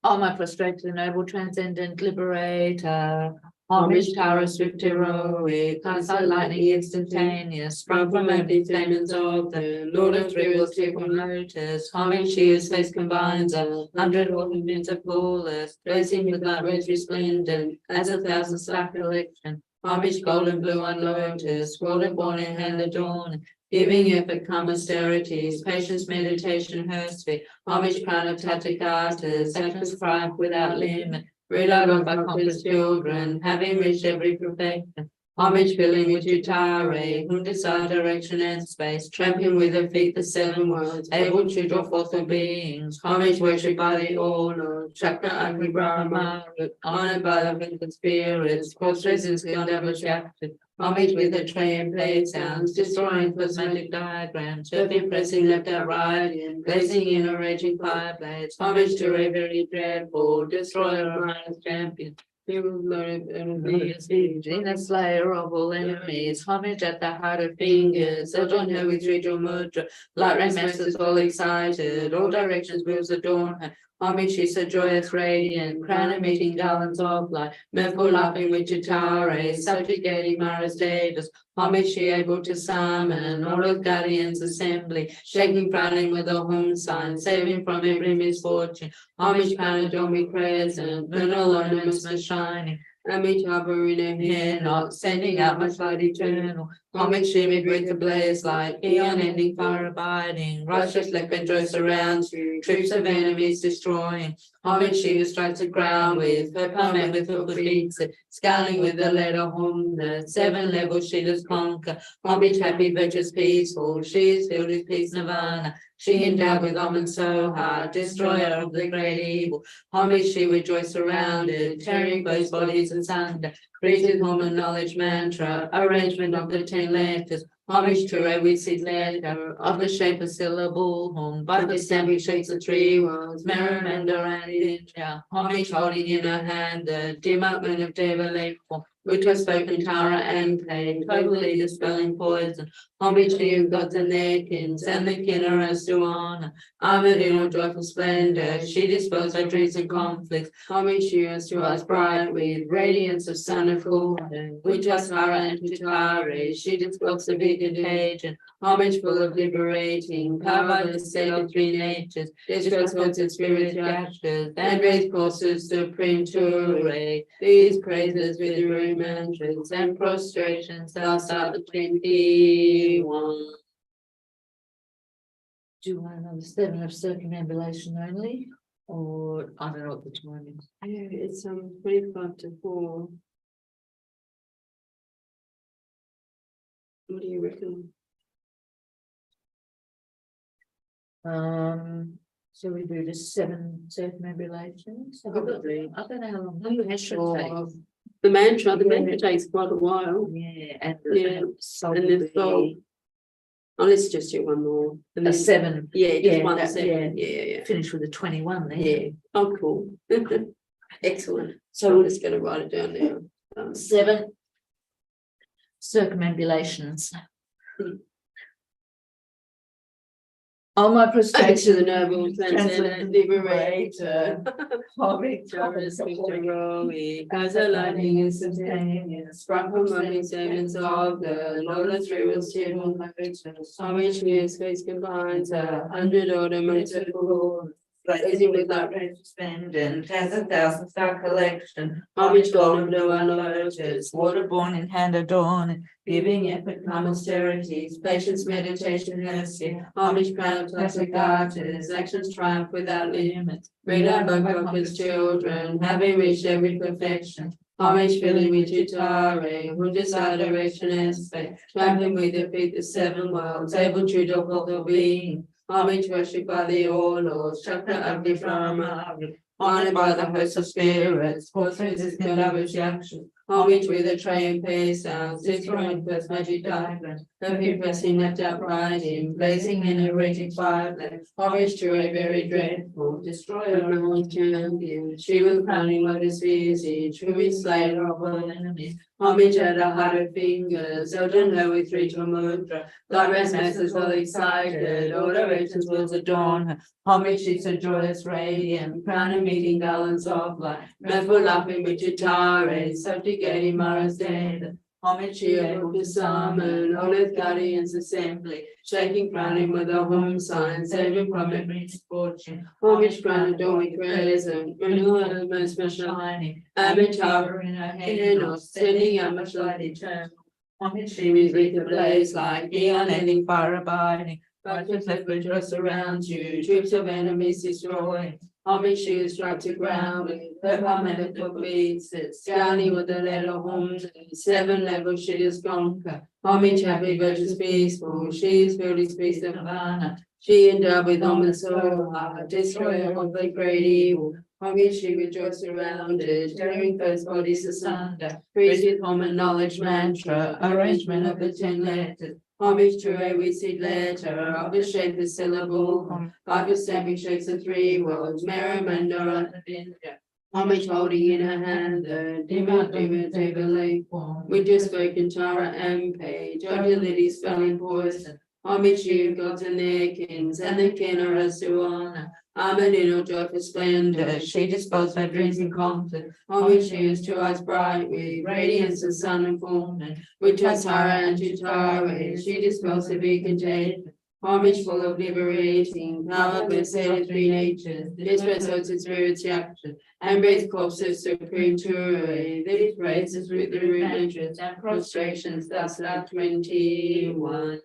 On my prostrate to the noble transcendent liberator. Homage Taurus Victoroic, cast thy lightning instantaneous, sprung from empty flamens of the Lord of Rivers take on notice. Homage she his face combines 100 ornaments of fullest, blazing with light rays resplendent, as 1,000 star collection. Homage gold and blue on lotus, water born in hand adorn, giving effort calm austerities, patience, meditation, herbsphere. Homage crown of Tathagatas, actions strife without limit. Relied on by conquerors children, having reached every perfection. Homage filling with Chitare, whom desire direction and space, tramping with her feet the 7 worlds, able to draw forth her beings. Homage worshipped by the all Lord, Chakra Agni Brahma, honored by the vintage spirits, cross resins beyond ever shafted. Homage with her tray and play sounds, destroying cosmetic diagrams, surfing pressing left out right in, blazing in a raging fireplace. Homage to a very dreadful, destroyer of honest champions. He will learn enemies, in a slayer of all enemies. Homage at the heart of fingers, adorn her with ritual mudra. Light rain masters all excited, all directions moves adorn her. Homage, she's a joyous radiant, crown emitting garlands of light, mirthful laughing with Chitare, subjugating Mara's daughters. Homage, she able to summon all of guardians assembly, shaking, frowning with a home sign, saving from every misfortune. Homage, crown adorned with crescent, moon alone most shining. Homage, harbor in her hair, not sending out much light eternal. Homage, she made with the blaze light, beyond ending, far abiding. Righteous leopard joy surrounds you, troops of enemies destroying. Homage, she who strikes the ground with her palm and with her beats it, scaling with the letter home, the 7 levels she does conquer. Homage, happy, virtuous, peaceful, she is filled with peace nirvana. She endowed with almond so hard, destroyer of the great evil. Homage, she with joy surrounded, tearing both bodies asunder. Created home and knowledge mantra, arrangement of the 10 letters. Homage to a wizard letter of the shape of syllable home. By the stamping shapes of 3 words, Maramanda and India. Homage holding in her hand the dim outline of Deva Lakeful, which was spoken Tara and played, totally dispelling poison. Homage to you, gods and their kins, and the kinnerers to honor. Armored in all joyful splendor, she disposed our dreams and conflicts. Homage to us, bright with radiance of sun of golden. We just Tara and Tutare, she dispels the big contagion. Homage full of liberating, power by the state of 3 natures. Dispels gods and spirits gestures, and raise courses supreme to array. These praises with your mantras and prostrations, thou start the 21. Do you want another 7 of circumambulation only? Or I don't know what the time is. Yeah, it's 25 to 4. What do you reckon? So we do the 7 circumambulations. Probably. I don't know how long that should take. Or the mantra takes quite a while. Yeah, and Yeah, soul and then will soul. be Oh, let's just do one more. And a then, 7. yeah, just Yeah, one that- 7. Yeah. Finish with a 21 then. Yeah. Oh, cool. Excellent. So So we're just going to write it down now. 7 circumambulations. On my Thanks to prostration, the noble transcendent liberator. homage, Jarvis Victoroi, as a lightning instantaneous, sprung from loving servants of the Lord of Rivers, children of riches. Homage to his face combines 100 ornaments of gold. Blazing with outrage resplendent as 1,000-star collection. Homage gold of no lotus, Waterborne in hand adorn, giving effort, calm austerities, patience, meditation, mercy. Homage crown of classic artists, actions triumph without limits. Read our book of his children, having reached every perfection. Homage filling with Utare, who decide direction and space, traveling with their feet the 7 worlds, able to do all the being. Homage worship by the all lords, Chakra Agni Brahma, honored by the host of spirits, forth through this Gandharva's action. Homage with a tray and pay sounds, destroying first magic diamond, perfume pressing left uprighting, blazing in a raging fireplace. Homage to a very dreadful destroyer of all champions. She was crowning lotus visage, who is slayer of all enemies. Homage at a hundred fingers, Elden her with 3 mudra. Thy rest masses well excited, all directions will adorn her. Homage she's a joyous radiant, crown and meeting garlands of light. Mirthful laughing with Chitare, subjugating Mara's dead. Homage she able to summon all earth guardians assembly, shaking crowning with a home sign, saving from every misfortune. Homage crown adorned with crescent, moon most shining, avatar in her hand, sending out much light eternal. Homage she with the blaze like beyond ending fire abiding. Righteous leopard just surrounds you, troops of enemies destroying. Homage she is struck to ground with her palmetto book beats it, scanning with the letter home, 7 levels she is conquer. Homage happy, virtuous, peaceful, she is filled with peace of Nirvana. She endowed with almond so hard, destroyer of the great evil. Homage she with joy surrounded, tearing first bodies asunder. Created home and knowledge mantra, arrangement of the 10 letters. Homage to a wizard letter of the shape of syllable. 5 stamping shapes of 3 worlds, Maramanda and India. Homage holding in her hand the Dima Deva Lake. We just spoken Tara and Page, Dr. Liddy spelling poison. Homage to you, gods and their kings, and the king are us to honor. Armored in all joyful splendor, she disposed my dreams in conflict. Homage she is to us bright with radiance of sun and fulminant, which was Tara and to Tara, she disposed to be contained. Homage full of liberating power, blessed of three natures, this resurrected spirit's captured, and raised corpses supreme to these praises with the remembrance and prostrations, thus at 21.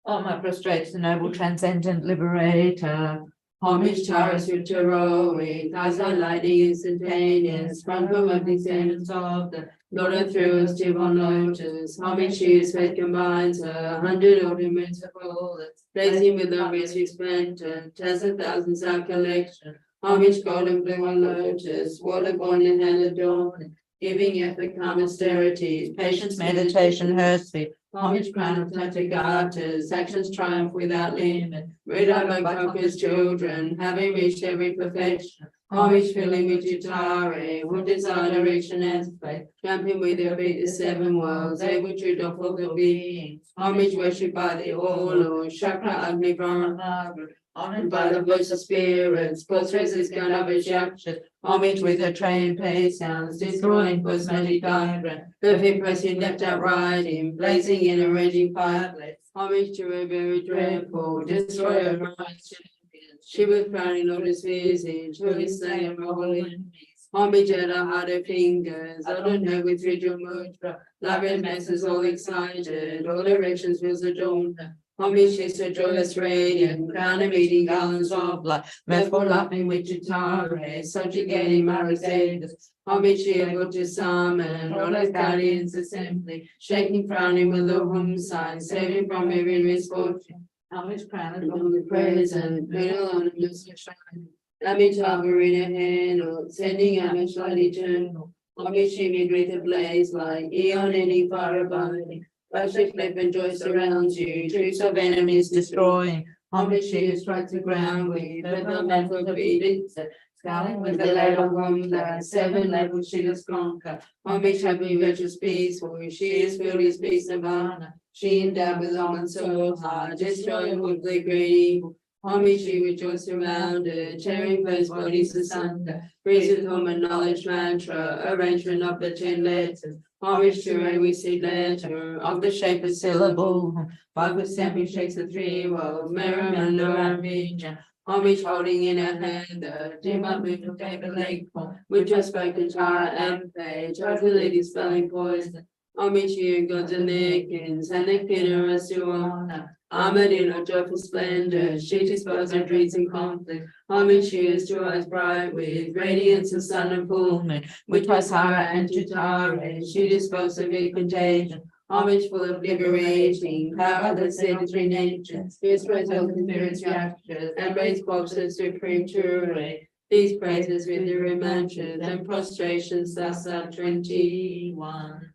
Oh, my prostrate the noble transcendent liberator. Homage Taurus with heroic, as the lightning instantaneous, sprung from the descendants of the Lord of through divine lotus. Homage she is faith combines 100 ornaments of all, blazing with the rosy splendor, tens of thousands of collection. Homage golden blue on lotus, water born in hand adorned, giving effort, calm austerities, patience, meditation, her speed. Homage crown of Tathagatas, actions triumph without limit. Rid out by conquerors children, having reached every perfection. Homage filling with Utare, with desire, direction, and faith. Champion with your feet the seven worlds, able to doffle the beings. Homage worshipped by the all Lord, Chakra, Agni, Brahma, honored by the voice of spirits, portraits his gun of a chapter. Homage with her train pay sounds, destroying cosmetic diagram, perfect pressing left out riding, blazing in a raging fireplace. Homage to a very dreadful, destroyer of Christ's champions. She was frowning on his visage, who is slain of all enemies. Homage at her harder fingers, on her with ritual mudra, labyrinth masses all excited, all directions feels adorned. Homage is a joyous radiant, crown of meeting garlands of light, mirthful laughing with Chitare, subjugating Marisadas. Homage she able to summon, all her guardians assembly, shaking, frowning with the home sign, saving from every misfortune. Homage crowned from the present, middle ornaments of shine. Amitabha in her hand, sending homage light eternal. Homage she made with a blaze like eon ending fire abiding. Worship, flip, and joy surrounds you, troops of enemies destroying. Homage she who strikes the ground with the mental feet, scaling with the lead of wonder, 7 levels she does conquer. Homage happy, virtuous, peaceful, she is filled with peace and honor. She endowed with almond so high, destroying with the great evil. Homage she rejoiced surrounded, tearing first bodies asunder. Praise with home and knowledge mantra, arrangement of the 10 letters. Homage to a receipt letter of the shape of syllable. 5 with stamping shakes the 3 worlds, merriment and vision. Homage holding in her hand the dim moving paper lake form, which was spoken Tara and page, joyfully dispelling poison. Homage to you, gods and their kings, and the generous to honor. Armored in her joyful splendor, she disposed her dreams in conflict. Homage she is to us bright with radiance of sun and fulminant, which was Hara and Tutare, she disposed of a contagion. Homage full of liberating power that set the 3 natures, his presence spirits captures, and raised corpses supreme to these praises with the remantras and prostrations, thus are 21.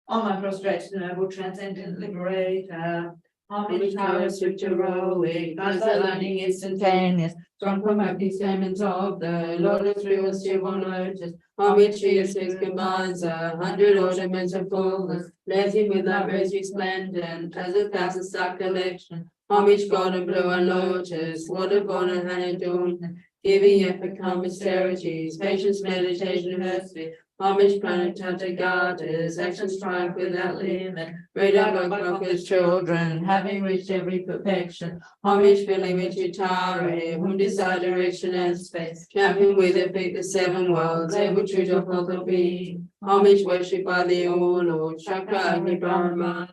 Oh, my prostrate the noble transcendent liberator. Homage Taurus with heroic, as the lightning instantaneous, strong from these demons of the Lord of thrills, divine lotus. Homage she is six combines 100 ornaments of fullness, blazing with that rosy resplendent, as a 1,000-star collection. Homage golden blue and lotus, water born and hand adorned, giving effort, calm austerities, patience, meditation, mercy. Homage planet Tathagatas, actions triumph without limit. Radar by conquerors children, having reached every perfection. Homage filling with Utare, whom desire, direction, and space. Champion with her feet the 7 worlds, able to doffle the being. Homage worshipped by the all Lord, Chakra, Agni, Brahma.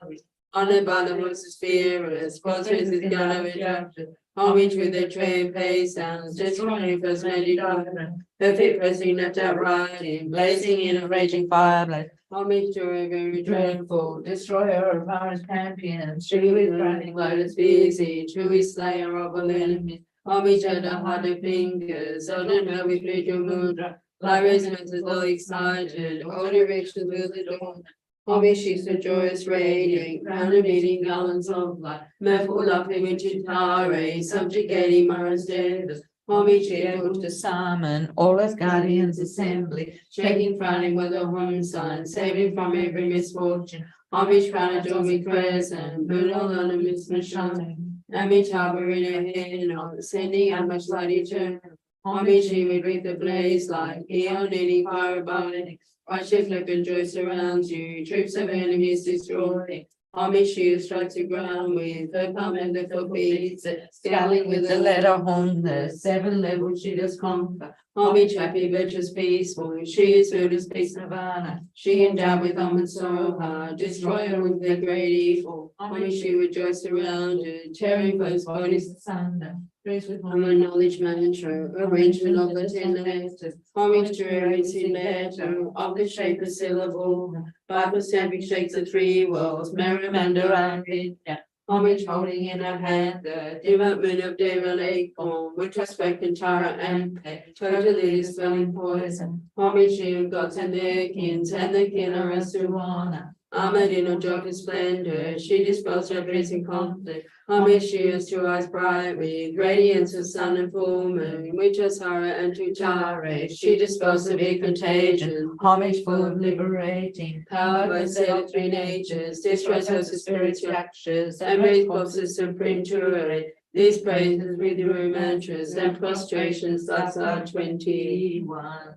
Honored by the voice of spirits, portraits with gun of a homage with their train pay sounds, destroying first magic diamond. Perfect pressing left out riding, blazing in a raging fireplace. Homage to a very dreadful, destroyer of our champions. She with running lotus busy, truly slayer of all enemies. Homage at the harder fingers, holding her with ritual mudra. Lyra's menses all excited, all directions will adorn. Homage she's a joyous radiant, crown of meeting garlands of light. Mirthful laughing with Chitare, subjugating Mara's death. Homage she able to summon all as guardians assembly, shaking, frowning with her home sign, saving from every misfortune. Homage crown adorned with crescent, moon all on a midst shine. Homage harbor in her hand, on ascending and much light eternal. Homage she would with the blaze like eon any fire abiding. White shift like and joy surrounds you, troops of enemies destroy. Homage she who strikes the ground with her palm and the foot beats, scaling with the letter home, the seven levels she does conquer. Homage happy, virtuous, peaceful, she is filled with peace nirvana. She endowed with almond soha, destroyer with the great evil. Homage she rejoice surrounded, tearing foes bodies asunder. Praise with homage knowledge mantra, arrangement of the 10 letters. Homage to every sin letter of the shape of syllable. Bible stamping shakes the 3 worlds, Merrimander and India. Homage holding in her hand the development of David Acorn, with respect and Tara and Peg, totally dispelling poison. Homage to gods and their kins, and the kin are a Suwana. Armored in her joyful splendor, she dispels her blazing conflict. Homage she is to eyes bright with radiance of sun and full moon, which is Hara and Tutare. She dispels severe contagion. Homage full of liberating power by set of 3 natures, destroys hosts of spirits fractures, and raise bosses supreme to these praises with the mantras and prostrations thus are 21.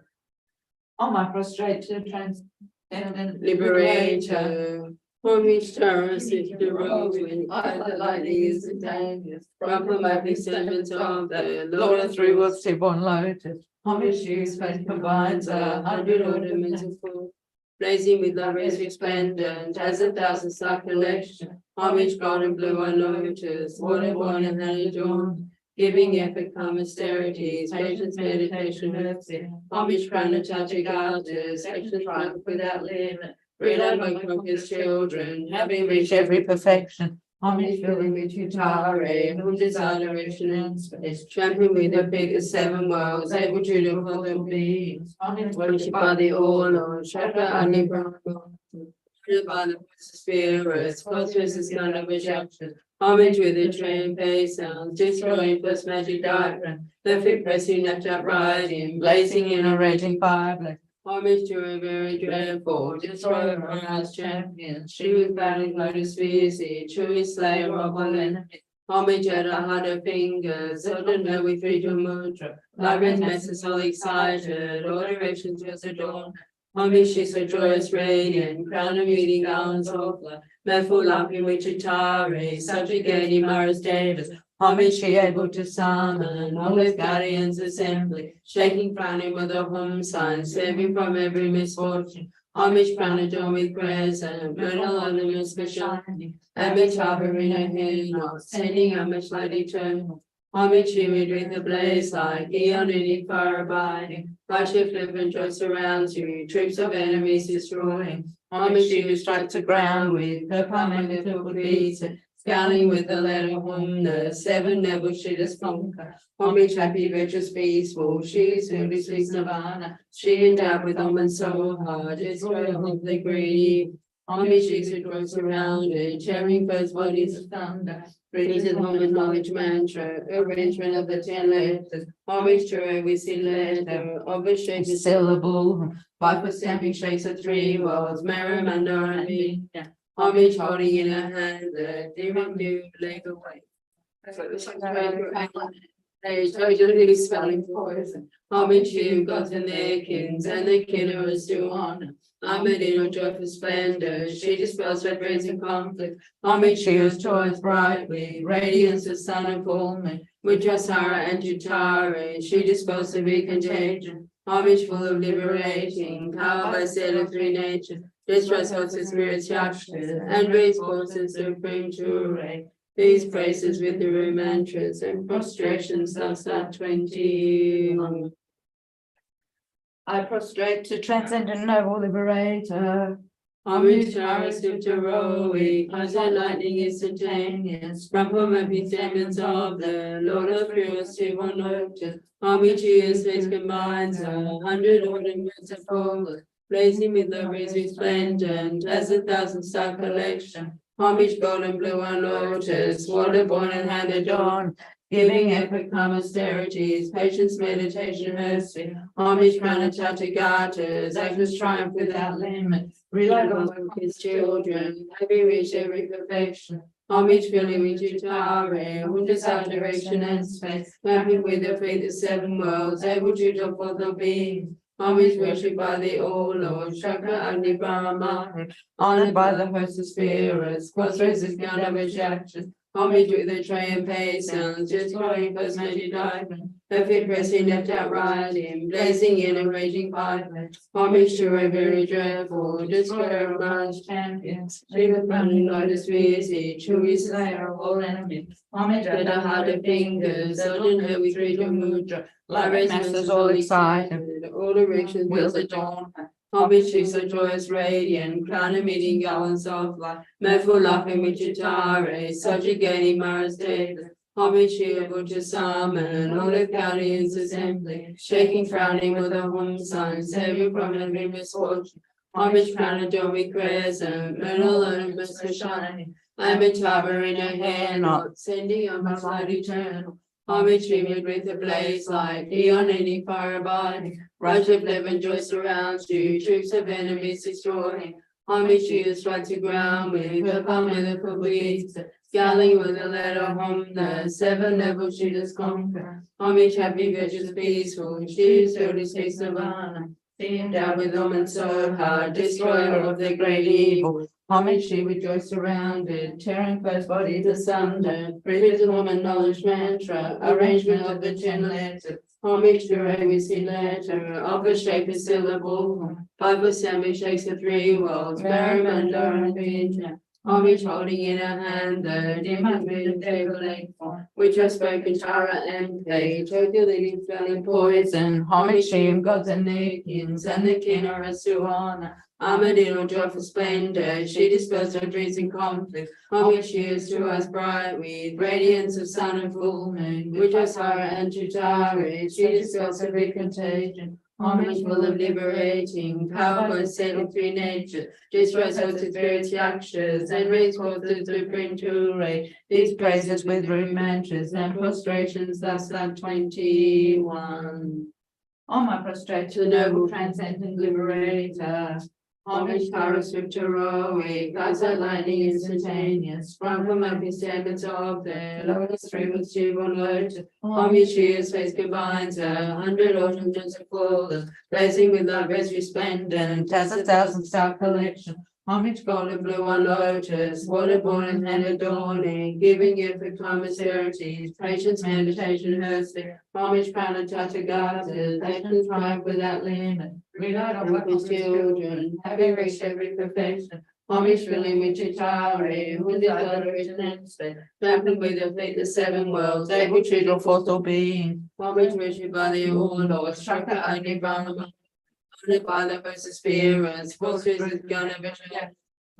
On my prostrate to transcendent Liberator, homage to our sister rose when the lightning is instantaneous. From the mighty servants of the Lord of 3 worlds, tip on lotus. Homage to his faith combines 100 ornaments of full. Blazing with the rays resplendent as 1,000 star collection. Homage golden blue and lotus, water born and honey adorned. Giving effort, calm austerities, patience, meditation, mercy. Homage crown and touching goddess, action triumph without limit. Freedom by conquerors children, having reached every perfection. Homage filling with Tutare, whom desire direction and space. Trampling with the biggest 7 worlds, able to do all the beings. Homage worship by the all Lord, Shaka and Brahma. By the spirits, phosphorus is kind of rejection. Homage with the train face sounds, destroying first magic diagram. Perfect pressing left uprising, blazing in a raging fireplace. Homage to a very dreadful, destroyer of God's champions. She was battling lotus fiercely, truly slayer of all enemies. Homage at her harder fingers, Zelda know with freedom mudra. Labyrinth messes all excited, all directions was adorned. Homage she's so joyous, radiant, crown of meeting gowns of love. Merful laughing with Chitare, subjugating Mars Davis. Homage she able to summon all his guardians assembly, shaking frowning with the home sign, saving from every misfortune. Homage crown adorned with crescent, myrtle ornaments for shining. Homage harbor in her hand, sending homage light eternal. Homage humid with a blaze like eon in fire abiding. Flash of flip and joy surrounds you, troops of enemies destroying. Homage she who strikes the ground with her palm and the foot beats, scowling with the letter home, the 7 levels she does conquer. Homage happy, virtuous, peaceful, she is filled with peace nirvana. She endowed with almond so hard, destroyer of the greedy. Homage she who grows surrounded, tearing first bodies of thunder. Repeated homage knowledge mantra, arrangement of the 10 letters. Homage to her we see letter of a shape of syllable. Bible stamping shakes of 3 worlds, Merrimander and India. Homage holding in her hand the demon new leg away. They totally spelling poison. Homage to gods and their kings, and the killer is to honor. Armored in her joyful splendor, she dispels red raising conflict. Homage she whose joys bright with radiance of sun and full moon. With Jasara and Jutare, she dispels severe contagion. Homage full of liberating, power by set of 3 natures. Destroys hosts of spirits yakshas, and raise forces supreme to reign. These praises with the room mantras and prostrations thus are 21. I prostrate to transcendent noble liberator. Homage to our heroic, constant lightning instantaneous. From whom epidemics of the Lord of Heroes to one notice. Homage to his face combines 100 ornaments of full. Blazing with the rays resplendent as 1,000 star collection. Homage golden blue and lotus, water born and hand adorned. giving effort, calm austerities, patience, meditation, mercy, homage, granatata, actions triumph without limit, rely on his children, having reached every perfection. Homage filling with Utare, wondrous adoration and space, mapping with the faith of seven worlds, able to draw forth the being. Homage worshipped by the all Lord, Shakra Agni Brahma, honored by the host of spirits, cross races count of action. Homage with the triumph patience, just growing first mighty diamond, perfect pressing left out riding, blazing in a raging fire. Homage to a very dreadful, destroyer of man's champions, Shiva Brahmin Lotus Visi, true slayer of all enemies. Homage with the heart of fingers, urgent her with ritual mudra, like masters all excited, all directions wills adorn her. Homage to so joyous radiant, crown emitting gallons of light, mirthful laughing with Chitare, subjugating Mara's David. Homage to to summon, all the guardians assembly, shaking, frowning with the home sun, saving from every misfortune. Homage crown adoring crescent, moon alone must be shining. I'm a tower in her hand, not sending on my light eternal. Homage streaming with the blaze light, beyond any fire abiding. Rush of living joy surrounds you, troops of enemies destroying. Homage to you strike to ground with her palm with the footbeats, scaling with the letter home, the seven level shooters conquer. Homage happy, virtuous, peaceful, she is still speaks nirvana. Down with them and so hard, destroyer of the great evil. Homage she rejoiced surrounded, tearing first bodies asunder. Bridges woman knowledge mantra, arrangement of the 10 letters. Homage to a we see letter, of a shape a syllable. 5 assembly shakes the 3 worlds, Baramanda and Vinja. Homage holding in her hand the demon table which has spoken Tara and Pay, totally spelling poison. Homage to gods and the kings and the king are a Suana. Armadillo joyful splendor, she dispels her dreams and conflict. Homage she is to us bright with radiance of sun and full moon, which are Sarah and Chitari, she dispels every contagion. Homage full of liberating, power both set of 3 natures, destroys all to spirits yakshas, and raise forth the supreme Ture. These praises with rude mantras and prostrations, thus like 21. On my prostrate to the noble transcendent liberator. Homage, Taurus, Victoroic, guides like lightning instantaneous, sprung from epicenters of the lowest stream of stubborn lotus. Homage, she his face combines 100 ornaments of flawless, blazing with love as resplendent, as 1,000 star collection. Homage, golden blue on lotus, waterborn and hand adorning, giving it for calm austerities, patience, meditation, mercy. Homage, Pranatata Gatas, actions triumph without limit. Rely on his children, having reached every perfection. Homage filling with Chitare, who is adoration and space, mapping with the faith of 7 worlds, able to draw forth all being. Homage worshipped by the all Lord, Shakra Agni Brahma, honored by the host of spirits, false is gun of a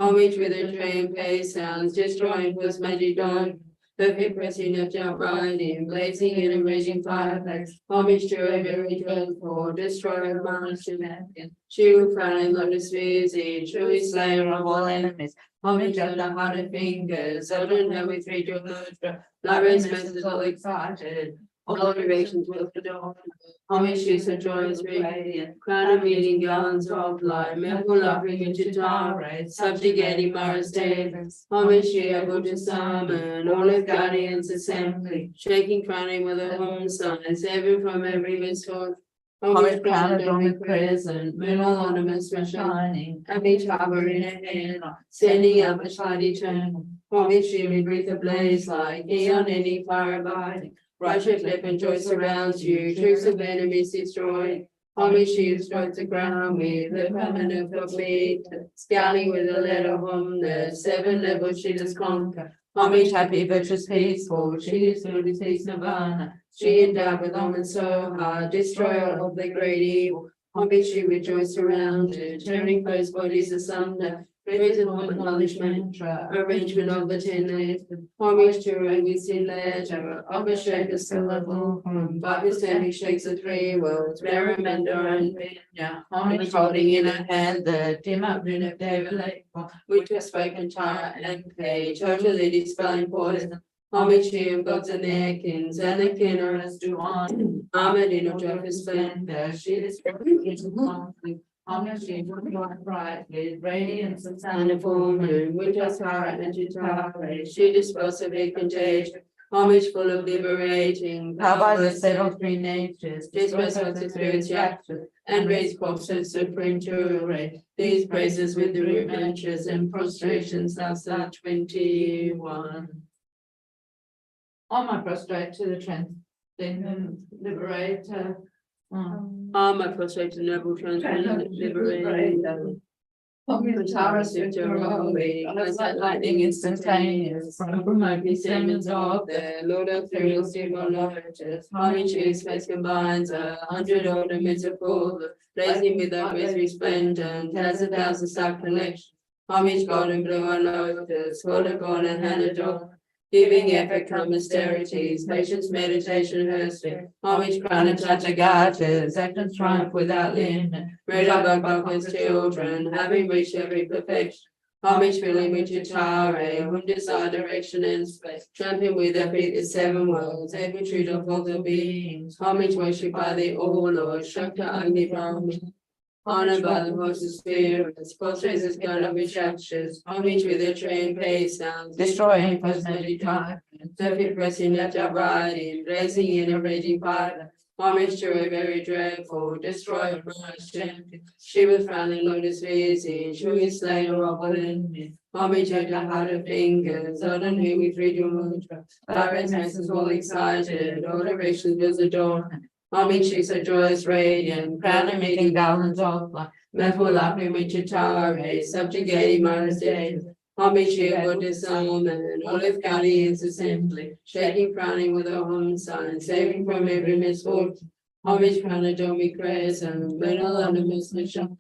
homage with a train pace sounds, destroying first magic dawn. Perfect pressing left out riding, blazing in a raging fireplace. Homage to a very dreadful, destroyer of man's champion. She will frown in lotus busy, truly slayer of all enemies. Homage of the heart of fingers, urgent her with ritual mudra. Lyra's message all excited. All directions will adorn. Homage to so joyous radiant, crown of meeting gallons of light, mirthful offering into Chitare, subjugating Mara's David. Homage she able to summon, all of guardians assembly, shaking crowning with a home sun, saving from every misfortune. Homage crown adorned with crescent, moon all ornaments were shining, and each harbor in her hand, sending up a light eternal. Homage she may breathe a blaze like, on any fire abiding. Rush of lip and joy surrounds you, troops of enemies destroyed. Homage she strikes the ground with the permanent complete, scouting with a letter home, the 7 levels she does conquer. Homage happy, virtuous, peaceful, she is still speaks nirvana. She endowed with almond so hard, destroyer of the great evil. Homage she rejoiced surrounded, turning foes bodies asunder. Praise and knowledge mantra, arrangement of the 10 letters. Homage to a we see letter, of a shape a syllable. By his hand he shakes the 3 worlds, Maramanda and Vinya. Homage holding in her hand the dim up rune of David, which has spoken Tara and Pay, totally dispelling poison. Homage to you, gods and their kings, and the kinnerers do on. Armored in a joyful splendor, she displays conflict. Homage to you, bright, bright, with radiance and sun and full moon, which are Tara and Jitara, she dispels every contagion. Homage full of liberating, power by the set of three natures, disperse of the spirit's reaction, and raise crops of supreme to array. These praises with the root mantras and prostrations, thou Psalm 21. On my prostrate to the transcendent liberator. I prostrate to noble transcendent liberator. Tara as like lightning instantaneous, from remote stamens of The Lord of thrills, demonologist, homage his face combines 100 ornaments of gold, blazing with that with resplendent, as 1,000 star collection. Homage golden blue and lotus, gold of gold and hand adorned, giving effort come austerities, patience, meditation, hosting. Homage crown and tatagatas, actions triumph without limit. Red up Bhagwan's children, having reached every perfection. Homage filling with Chitare, whom desire direction and space. Tramping with their feet the seven worlds, every true of all the beings. Homage worshipped by the all Lord, Shakta Agni Brahman. Honored by the horses' spirits, postrates gun of instructions, homage with their trained pace sounds, destroying cosmetic time, surfeit pressing left up riding, blazing in a raging fire. Homage to a very dreadful, destroyer Mars champion. She was frowning lotus visage, who is slayer of all enemies. Homage to the heart of fingers, Odin who we freed your mantra. Pirates masses all excited, all directions was adorned. Homage to so joyous radiant, crown and meeting garlands of light. Metal laughing with Chitare, subjugating minus days. Homage to your disarm and Olive County is assembly, shaking, frowning with a home sign, saving from every misfortune. Homage crown adorn me crescent, middle on the mission.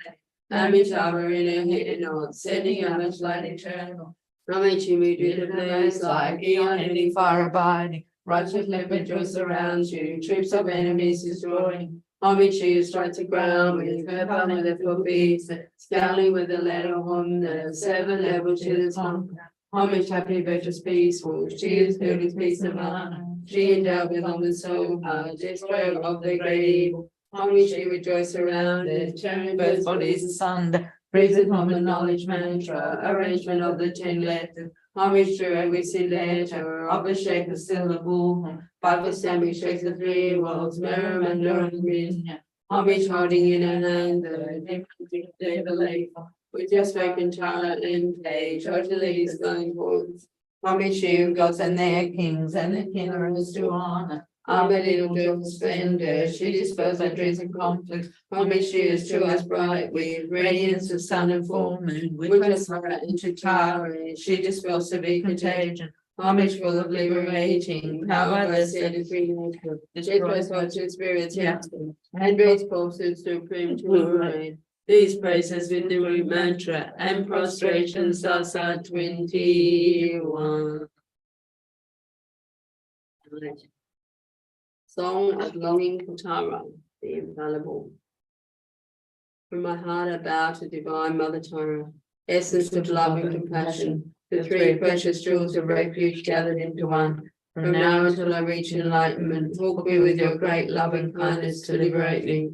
Homage tower in a hidden knot, sending out much light eternal. Homage to me do the blaze like eon ending fire abiding. Righteous leopard joy surrounds you, troops of enemies destroying. Homage to you strike the ground with her palm with the feet, scowling with the letter home, the 7 level to the tongue. Homage happy, virtuous, peaceful, she is filled with peace and honor. She endowed with almond so hard, destroyer of the great evil. Homage she rejoice surrounded, tearing both bodies asunder. Breathes from the knowledge mantra, arrangement of the 10 letters. Homage to every sin letter of the shape of syllable. Bible stamping shakes the 3 worlds, merriment and green. Homage holding in her hand the different with your spoken Tara and page, totally going forth. Homage to you, gods and their kings, and the kinnerers to honor. Armored in all joyful splendor, she dispels our dreams and conflicts. Homage she is to us bright with radiance of sun and full moon, which is Sarah and Chitara, she dispels severe contagion. Homage full of liberating, power by set and free nature, destroys hearts and spirits, and raise pulses supreme to reign. These praises with the root mantra and prostrations are Psalm 21. Song of Longing for Tara, the infallible. From my heart I bow to divine Mother Tara, essence of love and compassion, the 3 precious jewels of refuge gathered into one. From now until I reach enlightenment, walk me with your great love and kindness to liberate me.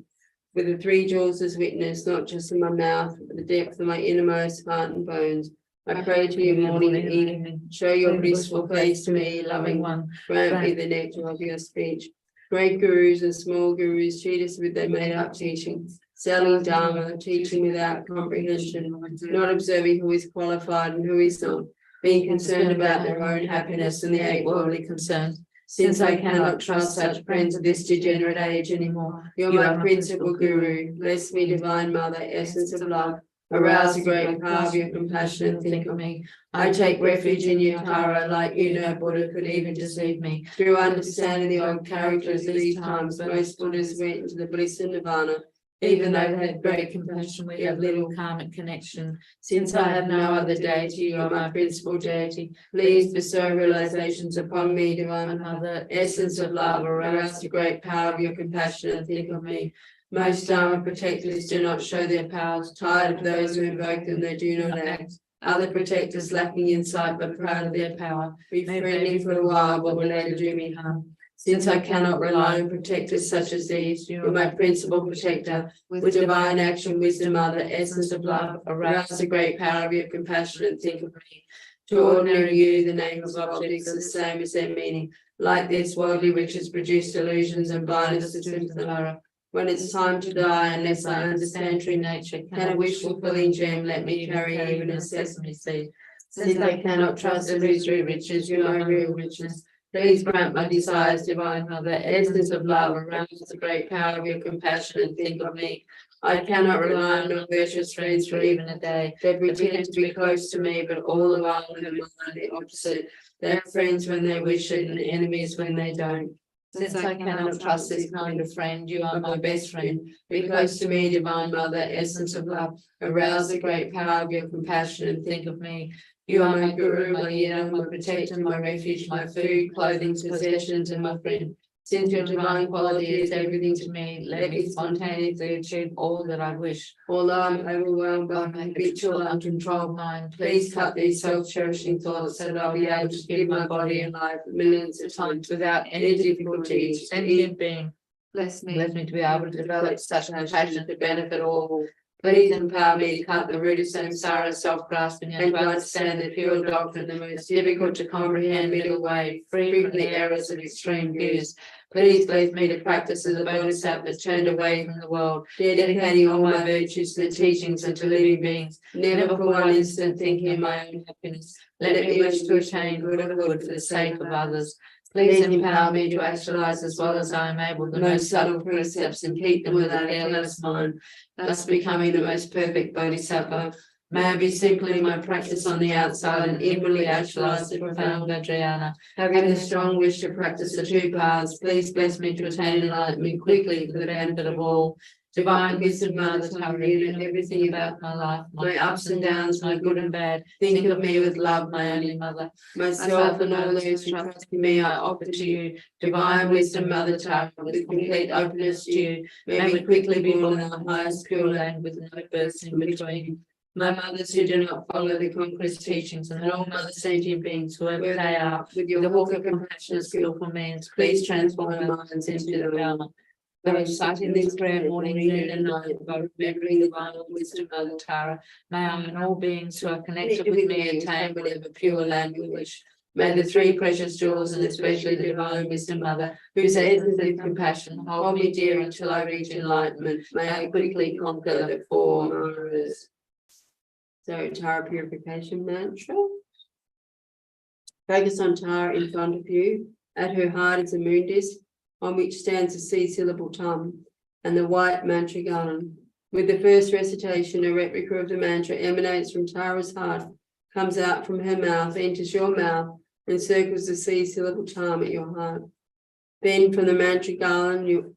With the 3 jewels as witness, not just in my mouth, but the depth of my innermost heart and bones. I pray to you morning and evening, show your blissful face to me, loving one, grant me the nectar of your speech. Great gurus and small gurus cheat us with their made-up teachings, selling Dharma, teaching without comprehension, not observing who is qualified and who is not, being concerned about their own happiness and the 8 worldly concerns. Since I cannot trust such friends of this degenerate age anymore, you're my principal guru. Bless me, divine mother, essence of love. Arouse the great power of your compassion and think of me. I take refuge in you, Tara, like you no Buddha could even deceive me. Through understanding the old characters of these times, most Buddhas went into the bliss of nirvana. Even though they had great compassion, we have little karmic connection. Since I have no other deity, you are my principal deity. Please bestow realizations upon me, divine mother, essence of love. Arouse the great power of your compassion and think of me. Most Dharma protectors do not show their powers, tired of those who invoke them, they do not act. Other protectors lacking insight but proud of their power. Be friendly for a while but will later do me harm. Since I cannot rely on protectors such as these, you're my principal protector. With divine action, wisdom, other essence of love, arouse the great power of your compassion and think of me. To ordinary you, the names of objects are the same as their meaning. Like this, worldly riches produce illusions and blindness to truth and error. When it's time to die, unless I understand true nature, can a wish fulfilling gem let me carry even a sesame seed? Since I cannot trust illusory riches, you are my real richness. Please grant my desires, divine mother, essence of love, arouse the great power of your compassion and think of me. I cannot rely on virtuous friends for even a day. They pretend to be close to me, but all the while have mind the opposite. They are friends when they wish it and enemies when they don't. Since I cannot trust this kind of friend, you are my best friend. Be close to me, divine mother, essence of love. Arouse the great power of your compassion and think of me. You are my guru, my leader, my protector, my refuge, my food, clothing, possessions, and my friend. Since your divine quality is everything to me, let me spontaneously achieve all that I wish. Although I'm overwhelmed by my habitual uncontrolled mind, please cut these self-cherishing thoughts so that I'll be able to give my body and life millions of times without any difficulty. Sentient being, Bless me. bless me to be able to develop such compassion to benefit all. Please empower me to cut the root of samsara, self-grasping, and to understand the pure doctrine, the most difficult to comprehend middle way, free from the errors of extreme views. Please bless me to practice as a bodhisattva turned away from the world, dedicating all my virtues to the teachings and to living beings, never for one instant thinking of my own happiness. Let me wish to attain good for the sake of others. Please empower me to actualize as well as I am able the most subtle precepts and keep them with a careless mind, thus becoming the most perfect bodhisattva. May I be simply my practice on the outside and inwardly actualize the profound Vajrayana. Having the strong wish to practice the two paths, please bless me to attain enlightenment quickly for the benefit of all. Divine wisdom, Mother Tara, you know everything about my life, my ups and downs, my good and bad. Think of me with love, my only mother. Myself and all those who trust in me, I offer to you. Divine wisdom, Mother Tara, with complete openness to you. May we quickly be born in the highest pure land with no births in between. My mothers who do not follow the conquest teachings, and all mother sentient beings, whoever they are, with your walk of compassion and skillful means, please transform our minds into the Dharma. By reciting this prayer morning, noon, and night, by remembering the divine wisdom of Mother Tara, may I and all beings who are connected with me attain whatever pure land we wish. May the three precious jewels, and especially the divine wisdom mother, whose essence is compassion, hold me dear until I reach enlightenment. May I quickly conquer the four Maras. So Tara purification mantra. Focus on Tara in front of you. At her heart is a moon disk, on which stands a C-syllable tum, and the white mantra garland. With the first recitation, a replica of the mantra emanates from Tara's heart, comes out from her mouth, enters your mouth, and circles the C-syllable tum at your heart. Then from the mantra garland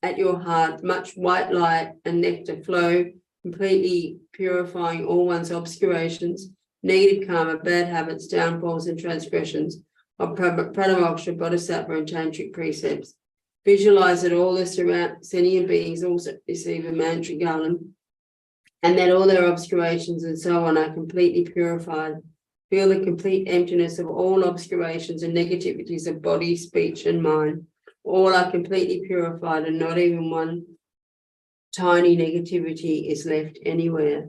at your heart, much white light and nectar flow, completely purifying all one's obscurations, negative karma, bad habits, downfalls, and transgressions of Pranamoksha, Bodhisattva, and Tantric precepts. Visualize that all the sentient beings also receive a mantra garland, and that all their obscurations and so on are completely purified. Feel the complete emptiness of all obscurations and negativities of body, speech, and mind. All are completely purified, and not even one tiny negativity is left anywhere.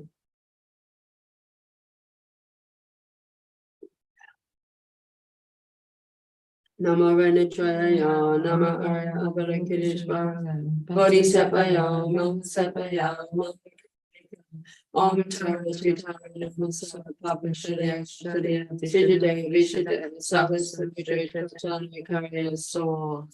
Namo Renachaya, Namo Arya Avalokiteshvara, Bodhisattvaya, Mahasattvaya, Om Tara Tara Namo Sara Papa Shadaya Shadaya Siddhaya Vishadaya Savas Vidya Tatana Karya So.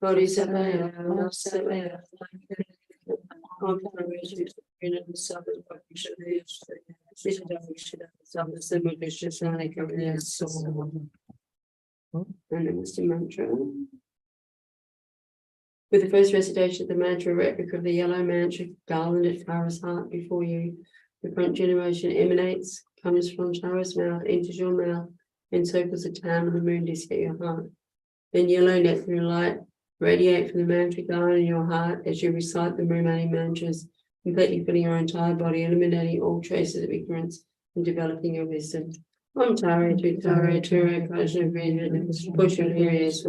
Bodhisattvaya, and then Mr. Mantra. With the first recitation of the mantra, a replica of the yellow mantra garlanded Tara's heart before you. The front generation emanates, comes from Tara's mouth, enters your mouth, encircles the town, and the moon is at your heart. Then yellow nectar light radiate from the mantra garland in your heart as you recite the remaining mantras, completely filling your entire body, eliminating all traces of ignorance and developing your wisdom. Om Tara Tu Tara Tura Prajna Vinda Puja Virya.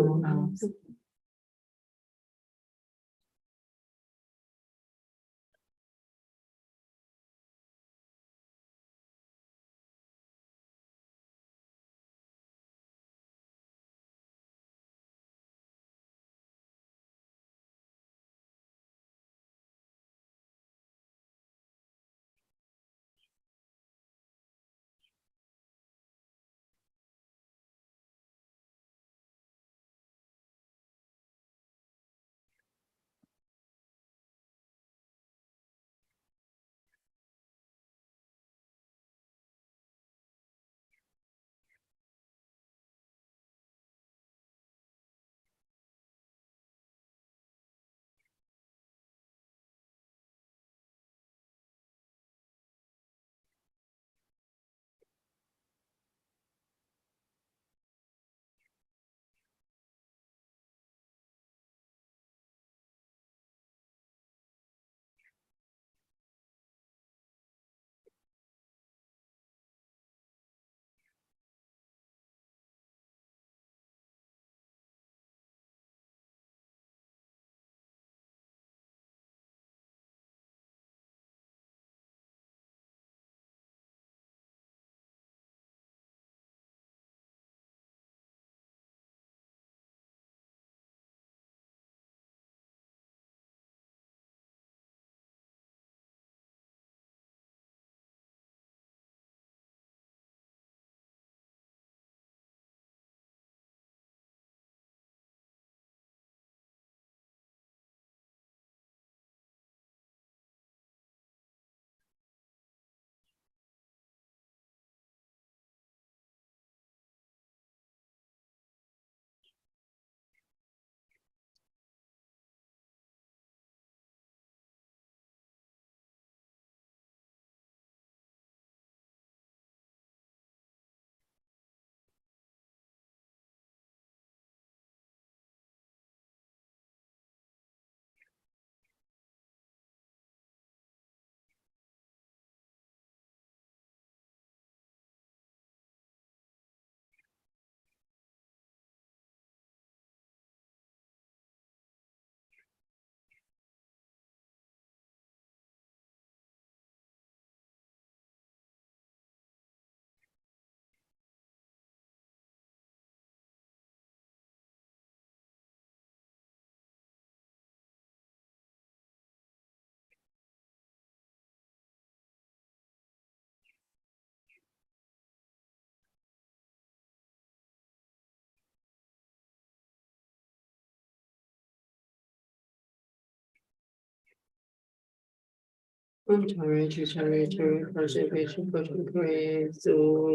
Om Tara Tu Tara Tura Prajna Vinda Puja Virya.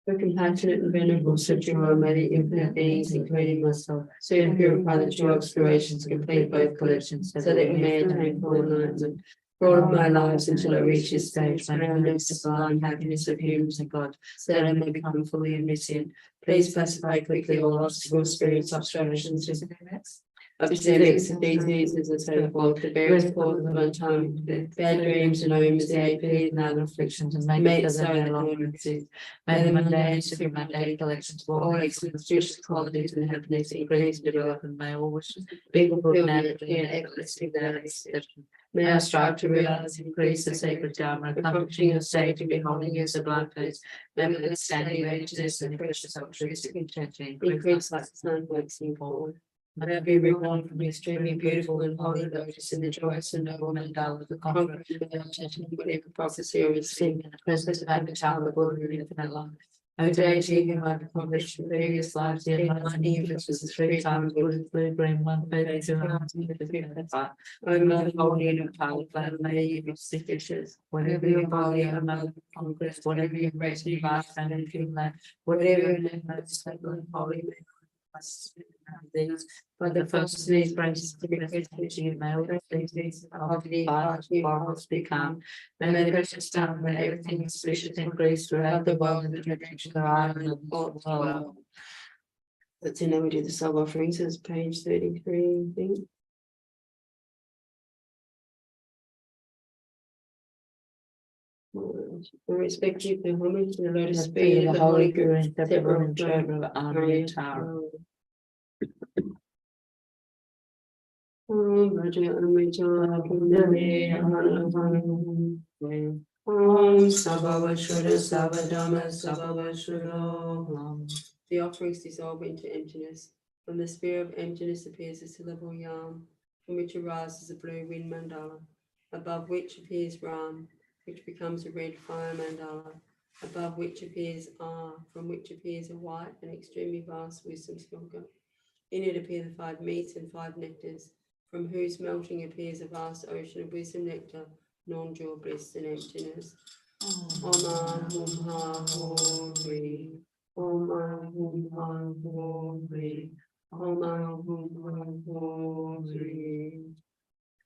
O compassionate and venerable Supreme, may the infinite beings, including myself, soon purify the two obscurations, complete both collections, so that we may attain full enlightenment. For all of my lives until I reach this stage, may I know the sublime happiness of humans and God, so that I may become fully omniscient. Please pacify quickly all obstacles, spirits, obstructions, epidemics, diseases, and so forth, the various causes of untimely death, bad dreams and omens, pain and other afflictions, and make it so that Lord may cease. May the mundane, supermundane collections of all excellent spiritual qualities and happiness increase and develop, and may all wishes be fulfilled naturally and effortlessly without exception. May I strive to realize and increase the sacred Dharma, accomplishing your state and beholding your sublime face. May my understanding of ages and the precious altruistic intention increase like the sun waxing forward. May I be reborn from the extremely beautiful and holy lotus in the joyous and noble mandala of the conqueror, whatever prophecy or received in the presence of Avatar, the Buddha of infinite life. O deity, whom I have accomplished in previous lives, the enlightening influences the 3 times Buddha's blue green, 1 faithful, 2 arms, and 5 fire. O mother holy and entirely glad, may you be sick fishes, whatever your body, O mother of conquest, whatever your race and vast and infinite land, whatever your name most sacred and holy, these. By the first of these graces to be which you may all these of the heart you always become. May the precious stone when everything is sufficient increase throughout the world and the direction of the island of the world. That's in there, we do the sub offerings, it's page 33, I think. We respect you for homage to the lotus feet of the Holy Guru and several children of Arya Tara. Om Sabhavashuddha Sabadama Sabhavashuddha. The offerings dissolve into emptiness. From the sphere of emptiness appears a syllable yam, from which arises a blue wind mandala, above which appears Ram, which becomes a red fire mandala, above which appears Ah, from which appears a white and extremely vast wisdom sloka. In it appear the 5 meats and 5 nectars, from whose melting appears a vast ocean of wisdom nectar, non-dual bliss and emptiness. Om Hum Ha Hori. Om Hum Ha Hori. Om Hum Ha Hori.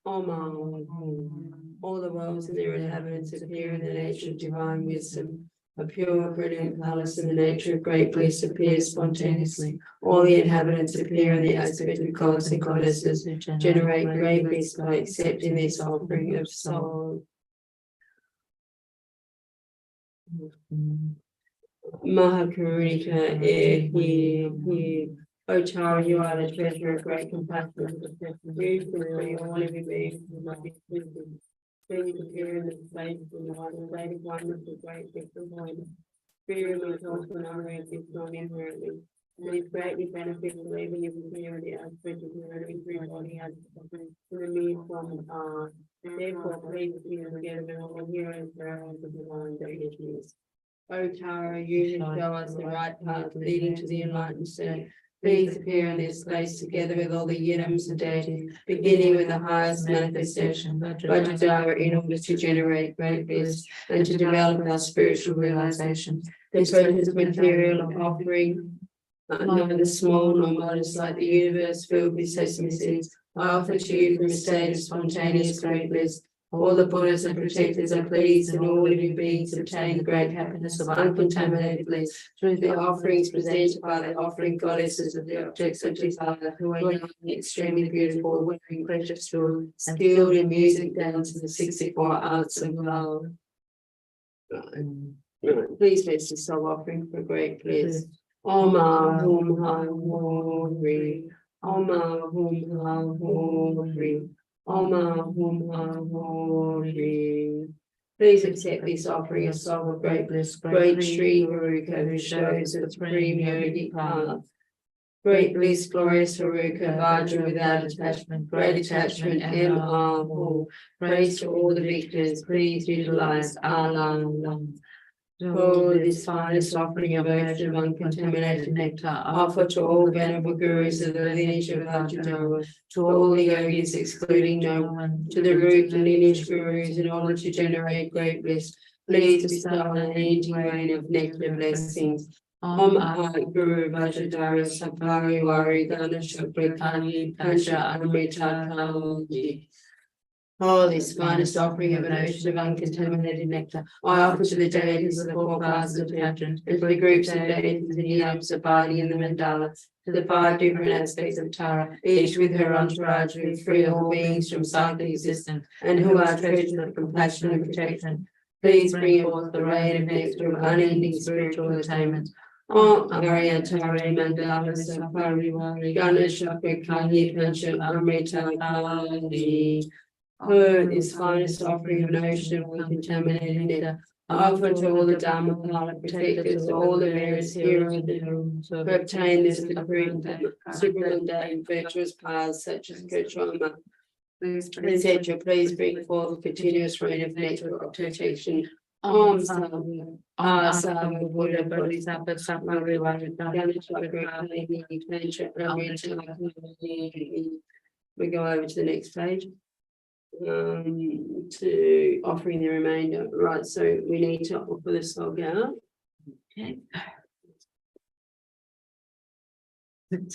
Om Hum. All the worlds and their inhabitants appear in the nature of divine wisdom. A pure, brilliant palace in the nature of great bliss appears spontaneously. All the inhabitants appear in the aspect of gods and goddesses who generate great bliss by accepting this offering of soul. Mahakarika, here. O Tara, you are the treasure of great compassion. You free all living beings who might be twisted. Please appear in the place of the one state of oneness of great victim void. Fear is also an honor of this non inherently. And is greatly beneficial even if we hear the aspect of your every body has in the mere form of art. Therefore, please appear together all the heroes of the divine deities. O Tara, you who show us the right path leading to the enlightened state, please appear in this place together with all the yidams of deity, beginning with the highest manifestation, Vajradhara, in order to generate great bliss and to develop our spiritual realization. The precious material of offering, neither small nor modest, like the universe filled with sesame seeds, I offer to you from a state of spontaneous great bliss. All the Buddhas and protectors are pleased, and all living beings obtain the great happiness of uncontaminated bliss through the offerings presented by the offering goddesses of the objects of desire, who are young, extremely beautiful, wearing precious jewels, skilled in music, dance, and the 64 arts of love. Please bless the soul offering for great bliss. Om Hum Ha Hori. Om Hum Ha Hori. Om Hum Ha Hori. Please accept this offering of soul of great bliss, great Sri Haruka, who shows the supreme yogic path. Great bliss, glorious Haruka, Vajra without attachment, great attachment, M.R. Praise to all the victors, please utilize Alam. For this finest offering of ocean of uncontaminated nectar, offer to all venerable gurus of the lineage of Vajradhara, to all the yogis excluding no one, to the root and lineage gurus in order to generate great bliss. Please bestow an unending rain of nectar blessings. Om Ahat Guru Vajradhara Sapariwari Ganesha Prakani Pancha Amrita Kalji. Oh, this finest offering of an ocean of uncontaminated nectar, I offer to the deities of the 4 classes of patrons, and for the groups of deities and yidams abiding in the mandala, to the 5 different aspects of Tara, each with her entourage who free all beings from cyclic existence, and who are treasures of compassion and protection. Please bring forth the rain of nectar of unending spiritual attainments. Om Arya Tara Mandala Sapariwari Ganesha Prakani Pancha Amrita Kalani. Oh, this finest offering of an ocean of uncontaminated nectar, I offer to all the Dharma protectors of all the various heroes who obtain this supreme and virtuous paths such as Kachama, etc. Please bring forth a continuous rain of nectar of protection. Om Sava Buddha Bodhisattva Sapariwari Ganesha Prakani Pancha Amrita Kalani. We go over to the next page. To offering the remainder, right? So we need to offer the soul out. Okay. Mm.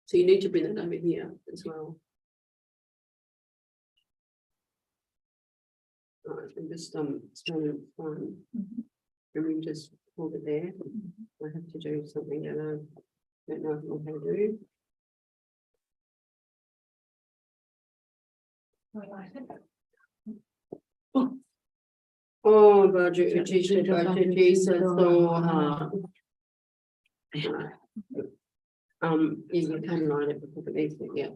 So you need to bring that over here as well. Right, I'm just trying to find. And we just hold it there. I have to do something that I don't know how to do. Oh, budget, Jesus, so hard. You can write it before the next thing, yeah.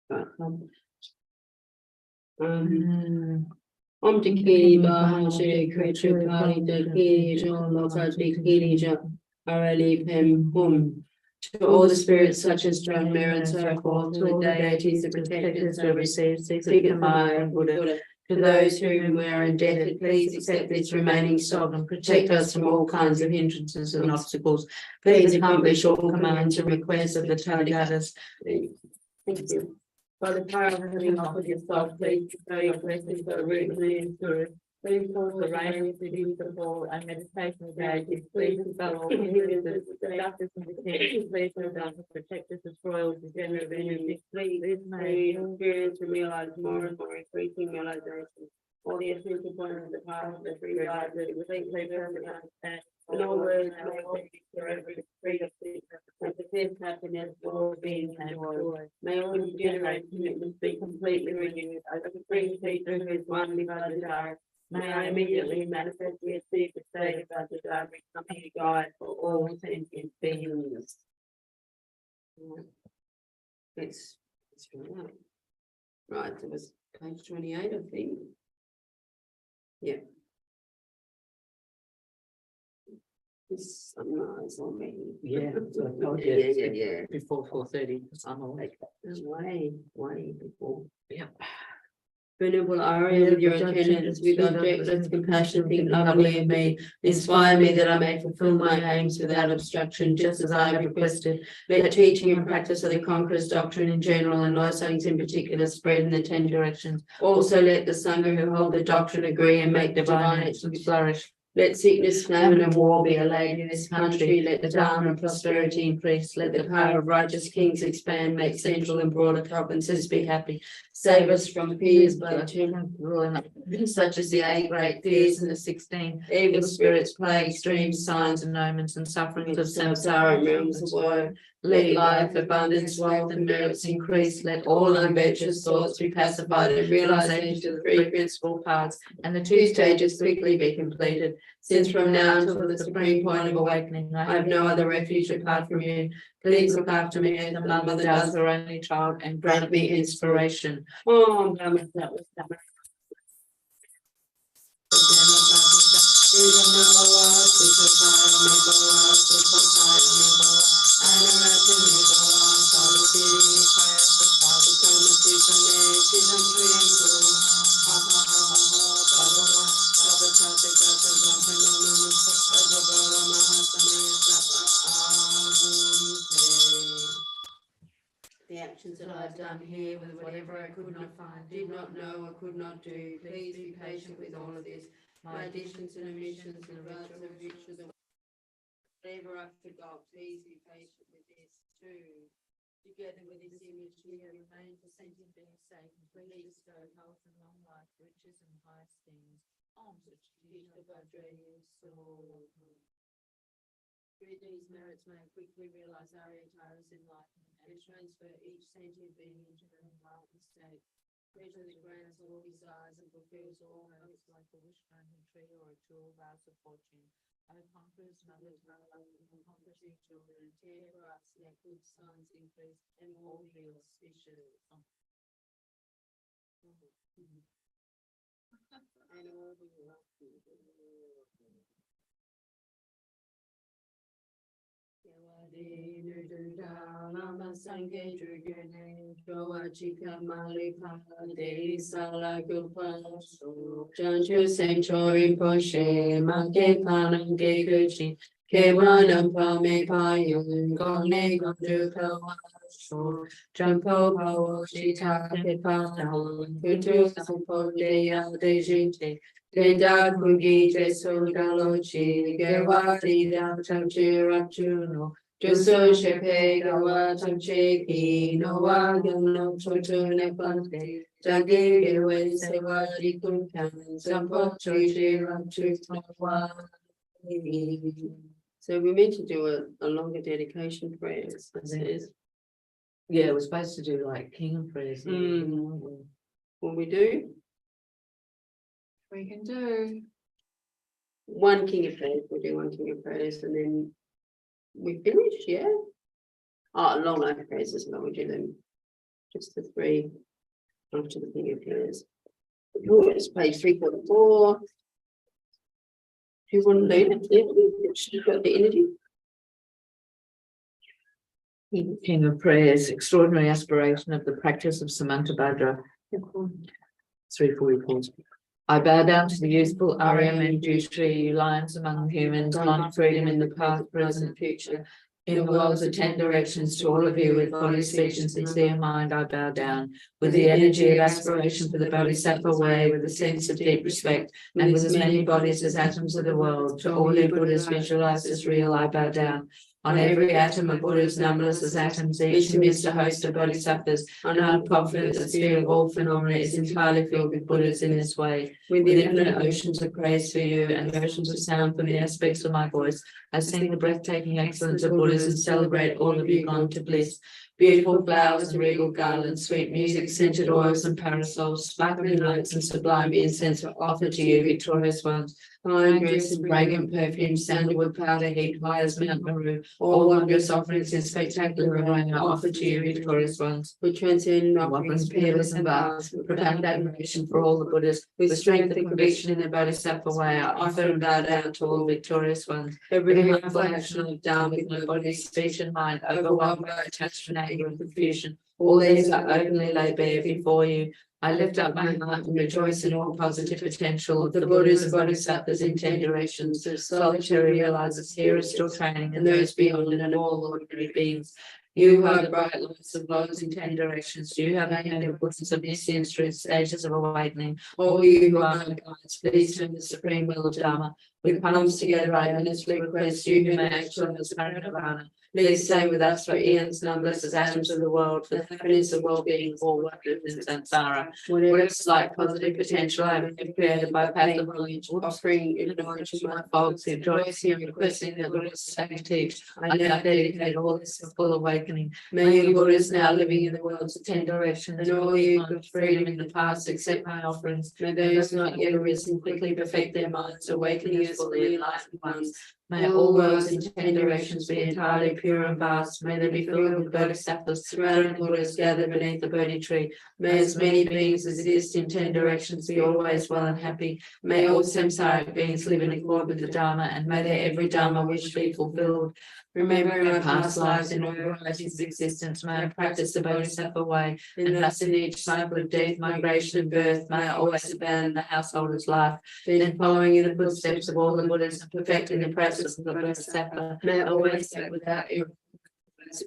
But, Om Tikiri Bahashe Kretu Kali Daki John Lotati Kirija Arali Pem Hum. To all the spirits such as John Mir and so forth, to the deities and protectors who receive secret Maya and Buddha. To those whom we are indebted, please accept this remaining stock and protect us from all kinds of hindrances and obstacles. Please accomplish all commands and requests of the Tathagatas. Thank you. By the power of having offered yourself, please bestow your blessings so rootedly and through. Please cause the rain to be the fall and meditation gauges. Please dispel all hindrances, justice and defense. Please move us to protect us, destroy all degenerate energies. Please may experience and realize more and more increasing realization. All the essential points of the past, the free life, that it was perfect understand. And all words may always be forever free of sickness, and success, happiness, all being and joy. May all the generated commitments be completely renewed. I free teacher who is one with other dark. May I immediately manifest the secret state of other dark, becoming a guide for all sentient beings. It's right. Right, it was page 28, I think. Yeah. It's sunrise on me. Yeah, so I told you. Yeah. Before 4:30, I'm awake. Way before. Yeah. Venerable Aria, with your attendants, with objectless compassion, think lovely of me. Inspire me that I may fulfill my aims without obstruction, just as I have requested. Let teaching and practice of the Conqueror's doctrine in general and Low Sayings in particular spread in the 10 directions. Also let the Sangha who hold the doctrine agree and make divine excellence flourish. Let sickness, famine, and war be allayed in this country. Let the Dharma and prosperity increase. Let the power of righteous kings expand. Make central and broader provinces be happy. Save us from fears, but such as the 8 great fears and the 16 evil spirits, plagues, dreams, signs, and omens, and sufferings of samsara and realms of woe. Let life, abundance, wealth, and merits increase. Let all unvirtuous thoughts be pacified, and realization of the three principal parts and the two two stages quickly be completed. Since from now until the supreme point of awakening, I have no other refuge apart from you. Please look after me as a mother does her only child, and grant me inspiration. The actions that I have done here with whatever I could not find, did not know, or could not do, please be patient with all of this. My additions and omissions and rights of riches, whatever I forgot, please be patient with this too. Together with this image, we have remained for sentient beings' sake, and please bestow health and long life, riches and high things. Alms which teach the Vajraya's soul. Through these merits may I quickly realize Aryatara's enlightenment and transfer each sentient being into an enlightened state. Gradually grants all desires and fulfills all hopes like a wish-granting tree or a jewel vase of fortune. O conquerors, mother, accomplishing children, tear for us, let good signs increase, and all be auspicious. And all be Genda kugi jesu dalochi, gewati dam chamchi rachuno, juso shepe gawa chamchi ki, no wa gano chocho nepante, jagi gewe sewa dikunkan, sampo chochi rachu twa. So we meant to do a longer dedication prayer, it says. Yeah, we're supposed to do like King prayers. Will we do? We can do. One King of Prayers, we'll do one King of Prayers and then we finish, yeah? Oh, long life prayers as well, we do them. Just the three after the King of Prayers. Oh, it's page 344. Do you want to leave it? Yeah, she's got the energy. King of Prayers, extraordinary aspiration of the practice of Samantabhadra. 344. I bow down to the useful Arya Manjushri, you lions among humans, long freedom in the past, present, future. In the world's of 10 directions, to all of you with body, speech, and sincere mind, I bow down. With the energy of aspiration for the Bodhisattva way, with a sense of deep respect, and with as many bodies as atoms of the world, to all you Buddhas visualized as real, I bow down. On every atom of Buddhas, numberless as atoms, each amidst a host of bodhisattvas, and I'm confident that the sphere of all phenomena is entirely filled with Buddhas in this way. With infinite oceans of praise for you and oceans of sound from the aspects of my voice, I sing the breathtaking excellence of Buddhas and celebrate all of you gone to bliss. Beautiful flowers and regal garlands, sweet music, scented oils and parasols, sparkling lights and sublime incense are offered to you, victorious ones. Fine dress and fragrant perfume, sandalwood powder heaped high as Mount Meru, all wondrous offerings in spectacular array are offered to you, victorious ones. We transcend offerings peerless and vast, with profound admiration for all the Buddhas, with strength and conviction in the Bodhisattva way, I offer and bow down to all victorious ones. Every harmful action I've done with my body, speech, and mind, overwhelmed by attachment, anger, and confusion, all these are openly laid bare before you. I lift up my heart and rejoice in all positive potential of the Buddhas and Bodhisattvas in 10 directions, the solitary realizers here are still training, and those beyond, and all ordinary beings. You who are the bright lights of those in 10 directions, you have attained Buddhas of omniscience through stages of awakening. All you who are my guides, please turn the supreme will of Dharma. With palms together, I earnestly request you who may actualize Parinirvana. Please stay with us for eons, numberless as atoms of the world, for the happiness and well-being of all what lives in samsara. Whatever slight positive potential I have created by passive knowledge, offering in knowledge to my folks who joys here and requesting that Buddhists say teach, I now dedicate all this to full awakening. May you Buddhists now living in the world to 10 directions, and all you with freedom in the past accept my offerings. May those not yet arisen quickly perfect their minds, awakening as fully enlightened ones. May all worlds in 10 directions be entirely pure and vast. May they be filled with bodhisattvas, surrounding Buddhas gathered beneath the Bodhi tree. May as many beings as exist in 10 directions be always well and happy. May all samsaric beings live in accord with the Dharma, and may their every Dharma wish be fulfilled. Remembering my past lives in all varieties of existence, may I practice the Bodhisattva way, and thus in each cycle of death, migration, and birth, may I always abandon the householder's life. Then, following in the footsteps of all the Buddhas and perfecting the practice of the Bodhisattva, may I always act without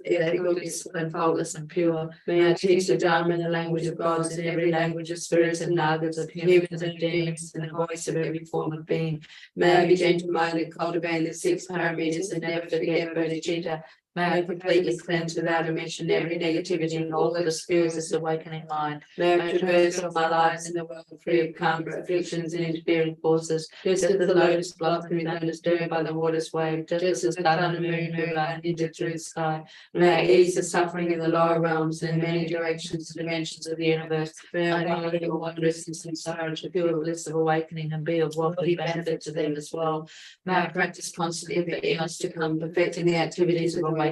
ethical discipline, faultless and pure. May I teach the Dharma in the language of gods, in every language of spirits and nagas, of humans and demons, in the voice of every form of being. May I be gentle-minded, cultivating the 6 paramitas, and never forget bodhicitta. May I completely cleanse without omission every negativity and all that obscures this awakening mind. May I traverse all my lives in the world free of karma, afflictions, and interfering forces, just as the lotus blossom is undisturbed by the water's wave, just as the sun and the moon move unhindered through the sky. May I ease the suffering in the lower realms and in many directions and dimensions of the universe. May I find the wondrous and samsara to feel the bliss of awakening and be of worldly benefit to them as well. May I practice constantly for eons to come, perfecting the activities of awakening,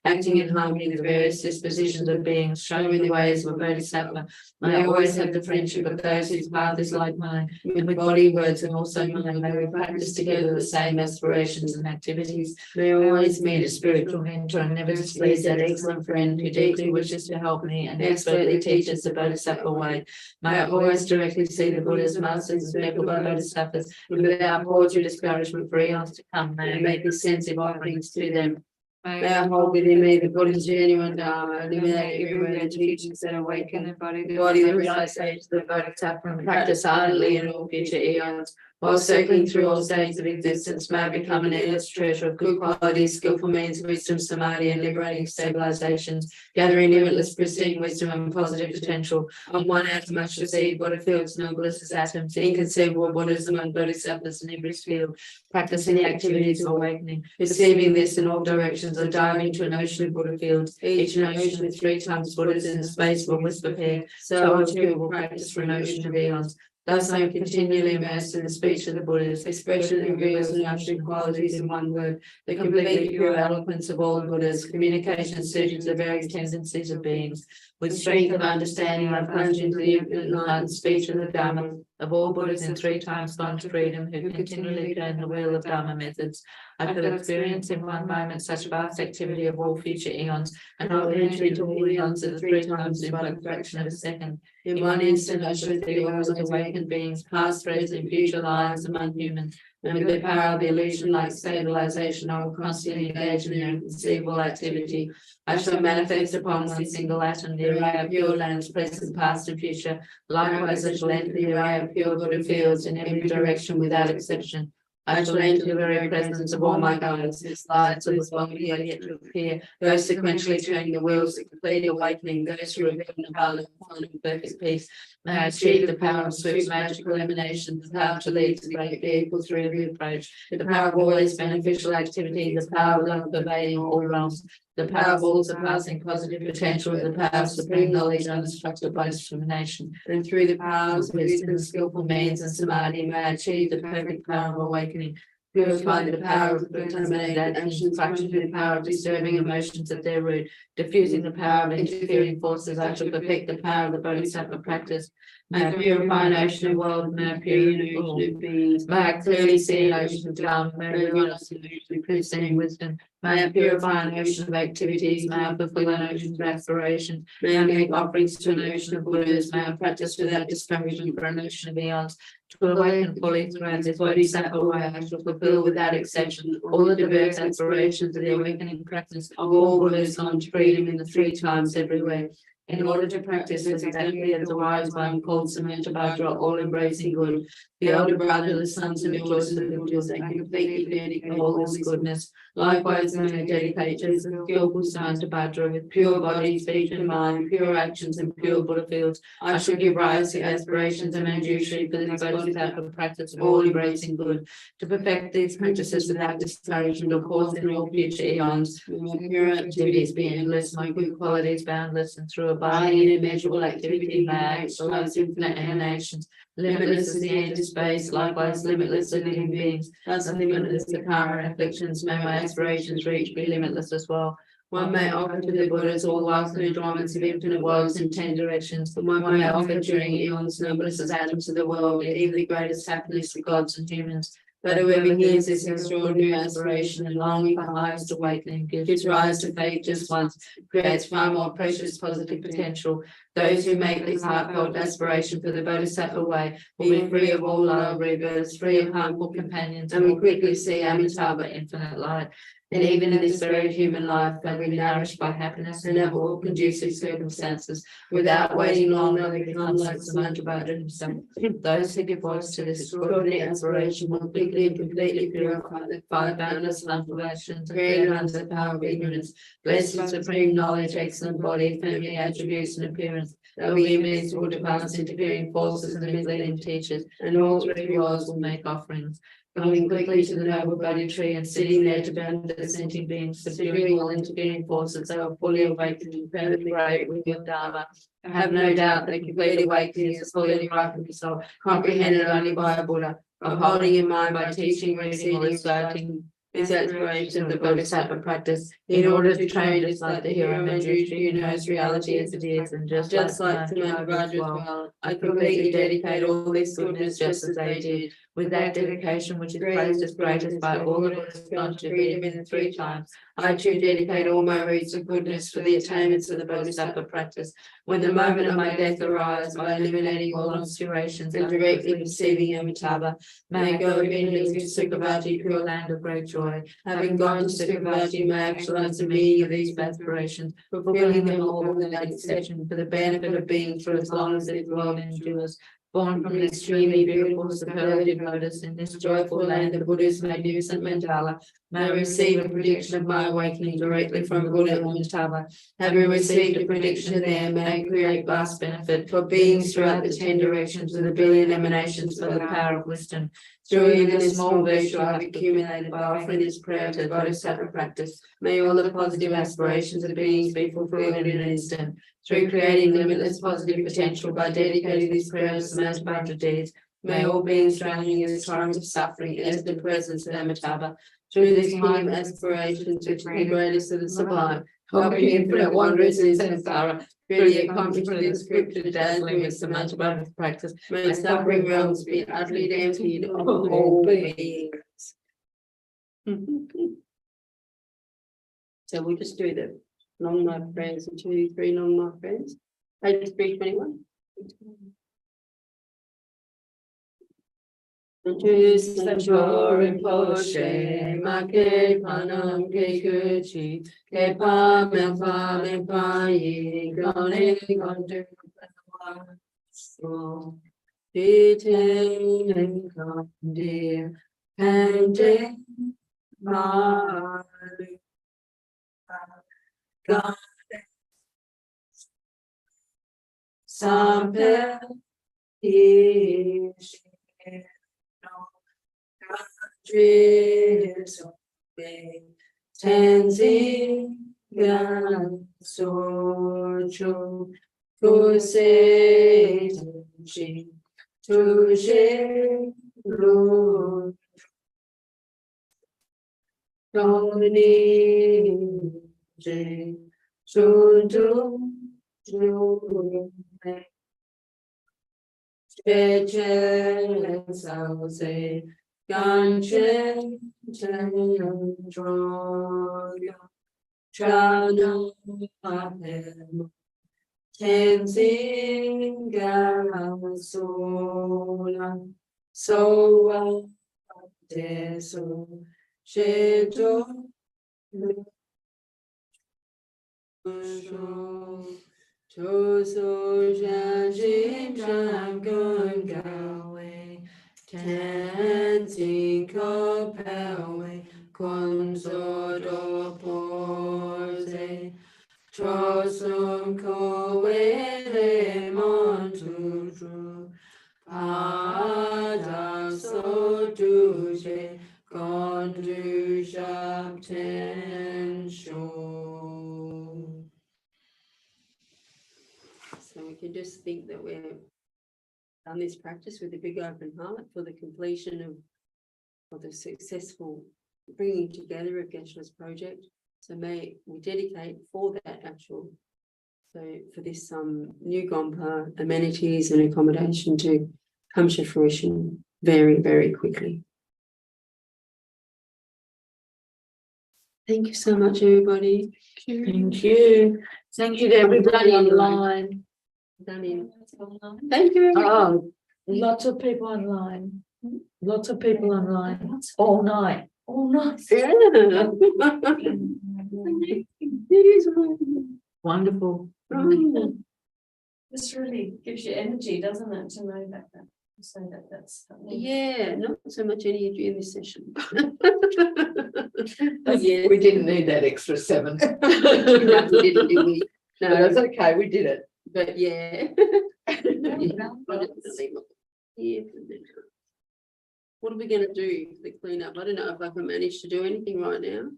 acting in harmony with various dispositions of beings, showing the ways of a bodhisattva. May I always have the friendship of those whose path is like mine, and with body, words, and also mind, may we practice together the same aspirations and activities. May I always meet a spiritual mentor and never displease that excellent friend who deeply wishes to help me and expertly teaches the bodhisattva way. May I always directly see the Buddha's masters as people by bodhisattvas, and without pause or discouragement for eons to come, may I make extensive offerings to them. May I hold within me the Buddha's genuine Dharma, eliminate every word and teachings that awaken the body that realizes the bodhisattva, and practice ardently in all future eons. While circling through all states of existence, may I become an endless treasure of good qualities, skillful means, wisdom, samadhi, and liberating stabilizations, gathering limitless pristine wisdom and positive potential. On one atom I shall see Buddha fields, noblest as atoms, inconceivable Buddhas among bodhisattvas in every field, practicing the activities of awakening. Perceiving this in all directions, I dive into an ocean of Buddha fields, each an ocean with 3 times Buddhas in the space of a whisper pair. So I too will practice for an ocean of eons. Thus I am continually immersed in the speech of the Buddhas, expression that reveals the nurturing qualities in one word, the completely pure eloquence of all the Buddhas, communication suited to the various tendencies of beings. With strength of understanding, I plunge into the infinite enlightened speech of the Dharma of all Buddhas in 3 times gone to freedom, who continually turn the wheel of Dharma methods. I could experience in one moment such vast activity of all future eons, and I will enter into all eons of the 3 times in one fraction of a second. In one instant, I shall see all the awakened beings, past, present, and future lives among humans. And with the power of the illusion-like stabilization, I will constantly engage in their inconceivable activity. I shall manifest upon one single atom the array of pure lands, present, past, and future. Likewise, I shall enter the array of pure Buddha fields in every direction without exception. I shall enter the very presence of all my guides, whose lights of this body are yet to appear, those sequentially turning the wheels to complete awakening, those who reveal Nirvana, final perfect peace. May I achieve the power of swift magical emanation, the power to lead to the great vehicle through every approach, the power of always beneficial activity, the power of love pervading all realms, the power of all surpassing positive potential, the power of supreme knowledge unobstructed by discrimination. And through the powers of wisdom, skillful means, and samadhi, may I achieve the perfect power of awakening. Purify the power of contaminated actions, function through the power of disturbing emotions at their root, diffusing the power of interfering forces. I shall perfect the power of the bodhisattva practice. May I purify an ocean of world, may I purify an ocean of beings. May I clearly see an ocean of Dharma, may I realize an ocean of pristine wisdom. May I purify an ocean of activities, may I fulfill an ocean of aspiration. May I make offerings to an ocean of Buddhas, may I practice without discouragement for an ocean of eons. To awaken fully throughout this bodhisattva way, I shall fulfill without exception all the diverse aspirations of the awakening practice of all Buddhas on freedom in the 3 times everywhere. In order to practice this exactly as a wise one called Samantabhadra, all-embracing good, the elder brother, the sons and daughters of the Buddhas, and completely dedicate all this goodness. Likewise, we may dedicate to the skillful Samantabhadra with pure body, speech and mind, pure actions and pure Buddha fields. I should give rise to aspirations and mandatory for this bodhisattva practice of all-embracing good. To perfect these practices without discouragement or pause in all future eons, may pure activities be endless, my good qualities boundless, and through abiding in immeasurable activity, may I actualize infinite emanations. Limitless is the end of space, likewise limitless are living beings. Thus limitless the karma and afflictions, may my aspirations reach be limitless as well. One may offer to the Buddhas all wealth and adornments of infinite worlds in 10 directions, but one may offer during eons numberless as atoms of the world, even the greatest happiness to gods and humans. But whoever hears this extraordinary aspiration and longing for highest awakening gives rise to faith just once, creates far more precious positive potential. Those who make this heartfelt aspiration for the Bodhisattva way will be free of all lower rebirths, free of harmful companions, and will quickly see Amitabha infinite light. And even in this very human life, they will be nourished by happiness and have all conducive circumstances. Without waiting long, they become like Samantabhadra himself. Those who give voice to this extraordinary aspiration will quickly and completely purify the five boundless harmful actions created under the power of ignorance. Blessed with supreme knowledge, excellent body, family attributes and appearance. They will be invincible to balance interfering forces and misleading teachers, and all three worlds will make offerings. Coming quickly to the noble Bodhi tree and sitting there to burn the dissenting beings, subduing all interfering forces, they are fully awakened and perfectly great with your Dharma. I have no doubt that complete awakening is fully ripened result, comprehended only by a Buddha. By holding in mind, by teaching, reading, or reciting this aspiration of the Bodhisattva practice, in order to train just like the hero Manjushri who knows reality as it is, and just like Samantabhadra as well, I completely dedicate all this goodness just as they did. With that dedication, which is praised as greatest by all the Buddhas gone to read in 3 times, I too dedicate all my roots of goodness for the attainments of the Bodhisattva practice. When the moment of my death arrives, by eliminating all obscurations and directly receiving Amitabha, may I go immediately to Sukhavati, pure land of great joy. Having gone to Sukhavati, may I actualize the meaning of these aspirations, fulfilling them all without exception for the benefit of beings for as long as this world endures. Born from an extremely beautiful superlative lotus in this joyful land of Buddha's magnificent mandala, may I receive a prediction of my awakening directly from Buddha Amitabha. Having received a prediction there, may I create vast benefit for beings throughout the 10 directions with a billion emanations for the power of wisdom. Through even the small virtue I have accumulated by offering this prayer to the Bodhisattva practice, may all the positive aspirations of beings be fulfilled in an instant. Through creating limitless positive potential by dedicating this prayer to Samantabhadra deeds, may all beings drowning in the torrent of suffering enter the presence of Amitabha. Through this high aspirations, which is the greatest of the sublime, helping infinite wanderers in samsara, through the accomplishment of the scripture dazzling with Samantabhadra practice, may suffering realms be utterly emptied of all beings. So we'll just do the long life prayers and 2, 3 long life prayers. Page 321. Tu Satori Poshe, Make Panam Kekuchi, Kepa Mepa Yi, Gone Gondu So, Dite Dear, Pande Mari, God Sampe Ishi. Tenzin Gan Socho Kuse Tenchi Tuje Lu Doni Je Chudu Ju Chechen Sauce Ganchen Chandroya Chano Apem Tenzin Garasola Soa Deso Sheto Cho so shan jin chang gun gao wei. Tan xin ko pao wei. Kun so do po se. Cho sun ko wei le mon tu tru. Pa da so du she. Gon du shap ten shu. So we can just think that we've done this practice with a big open heart for the completion of the successful bringing together of Geshe-la's project. So may we dedicate for that actual, so for this new Gompa amenities and accommodation to come to fruition very, very quickly. Thank you so much, everybody. Thank you. Thank you to everybody online. Done in. Thank you. Oh, lots of people online. Lots of people online. All night. All night. Yeah. It is Wonderful. wonderful. This really gives you energy, doesn't it, to know that, so that's happening. Yeah, not so much energy in this session. Yes. We didn't need that extra 7. No, we didn't, did we? No, No, that's okay. We did it. but yeah. Yeah. What are we going to do for the cleanup? I don't know if I can manage to do anything right now.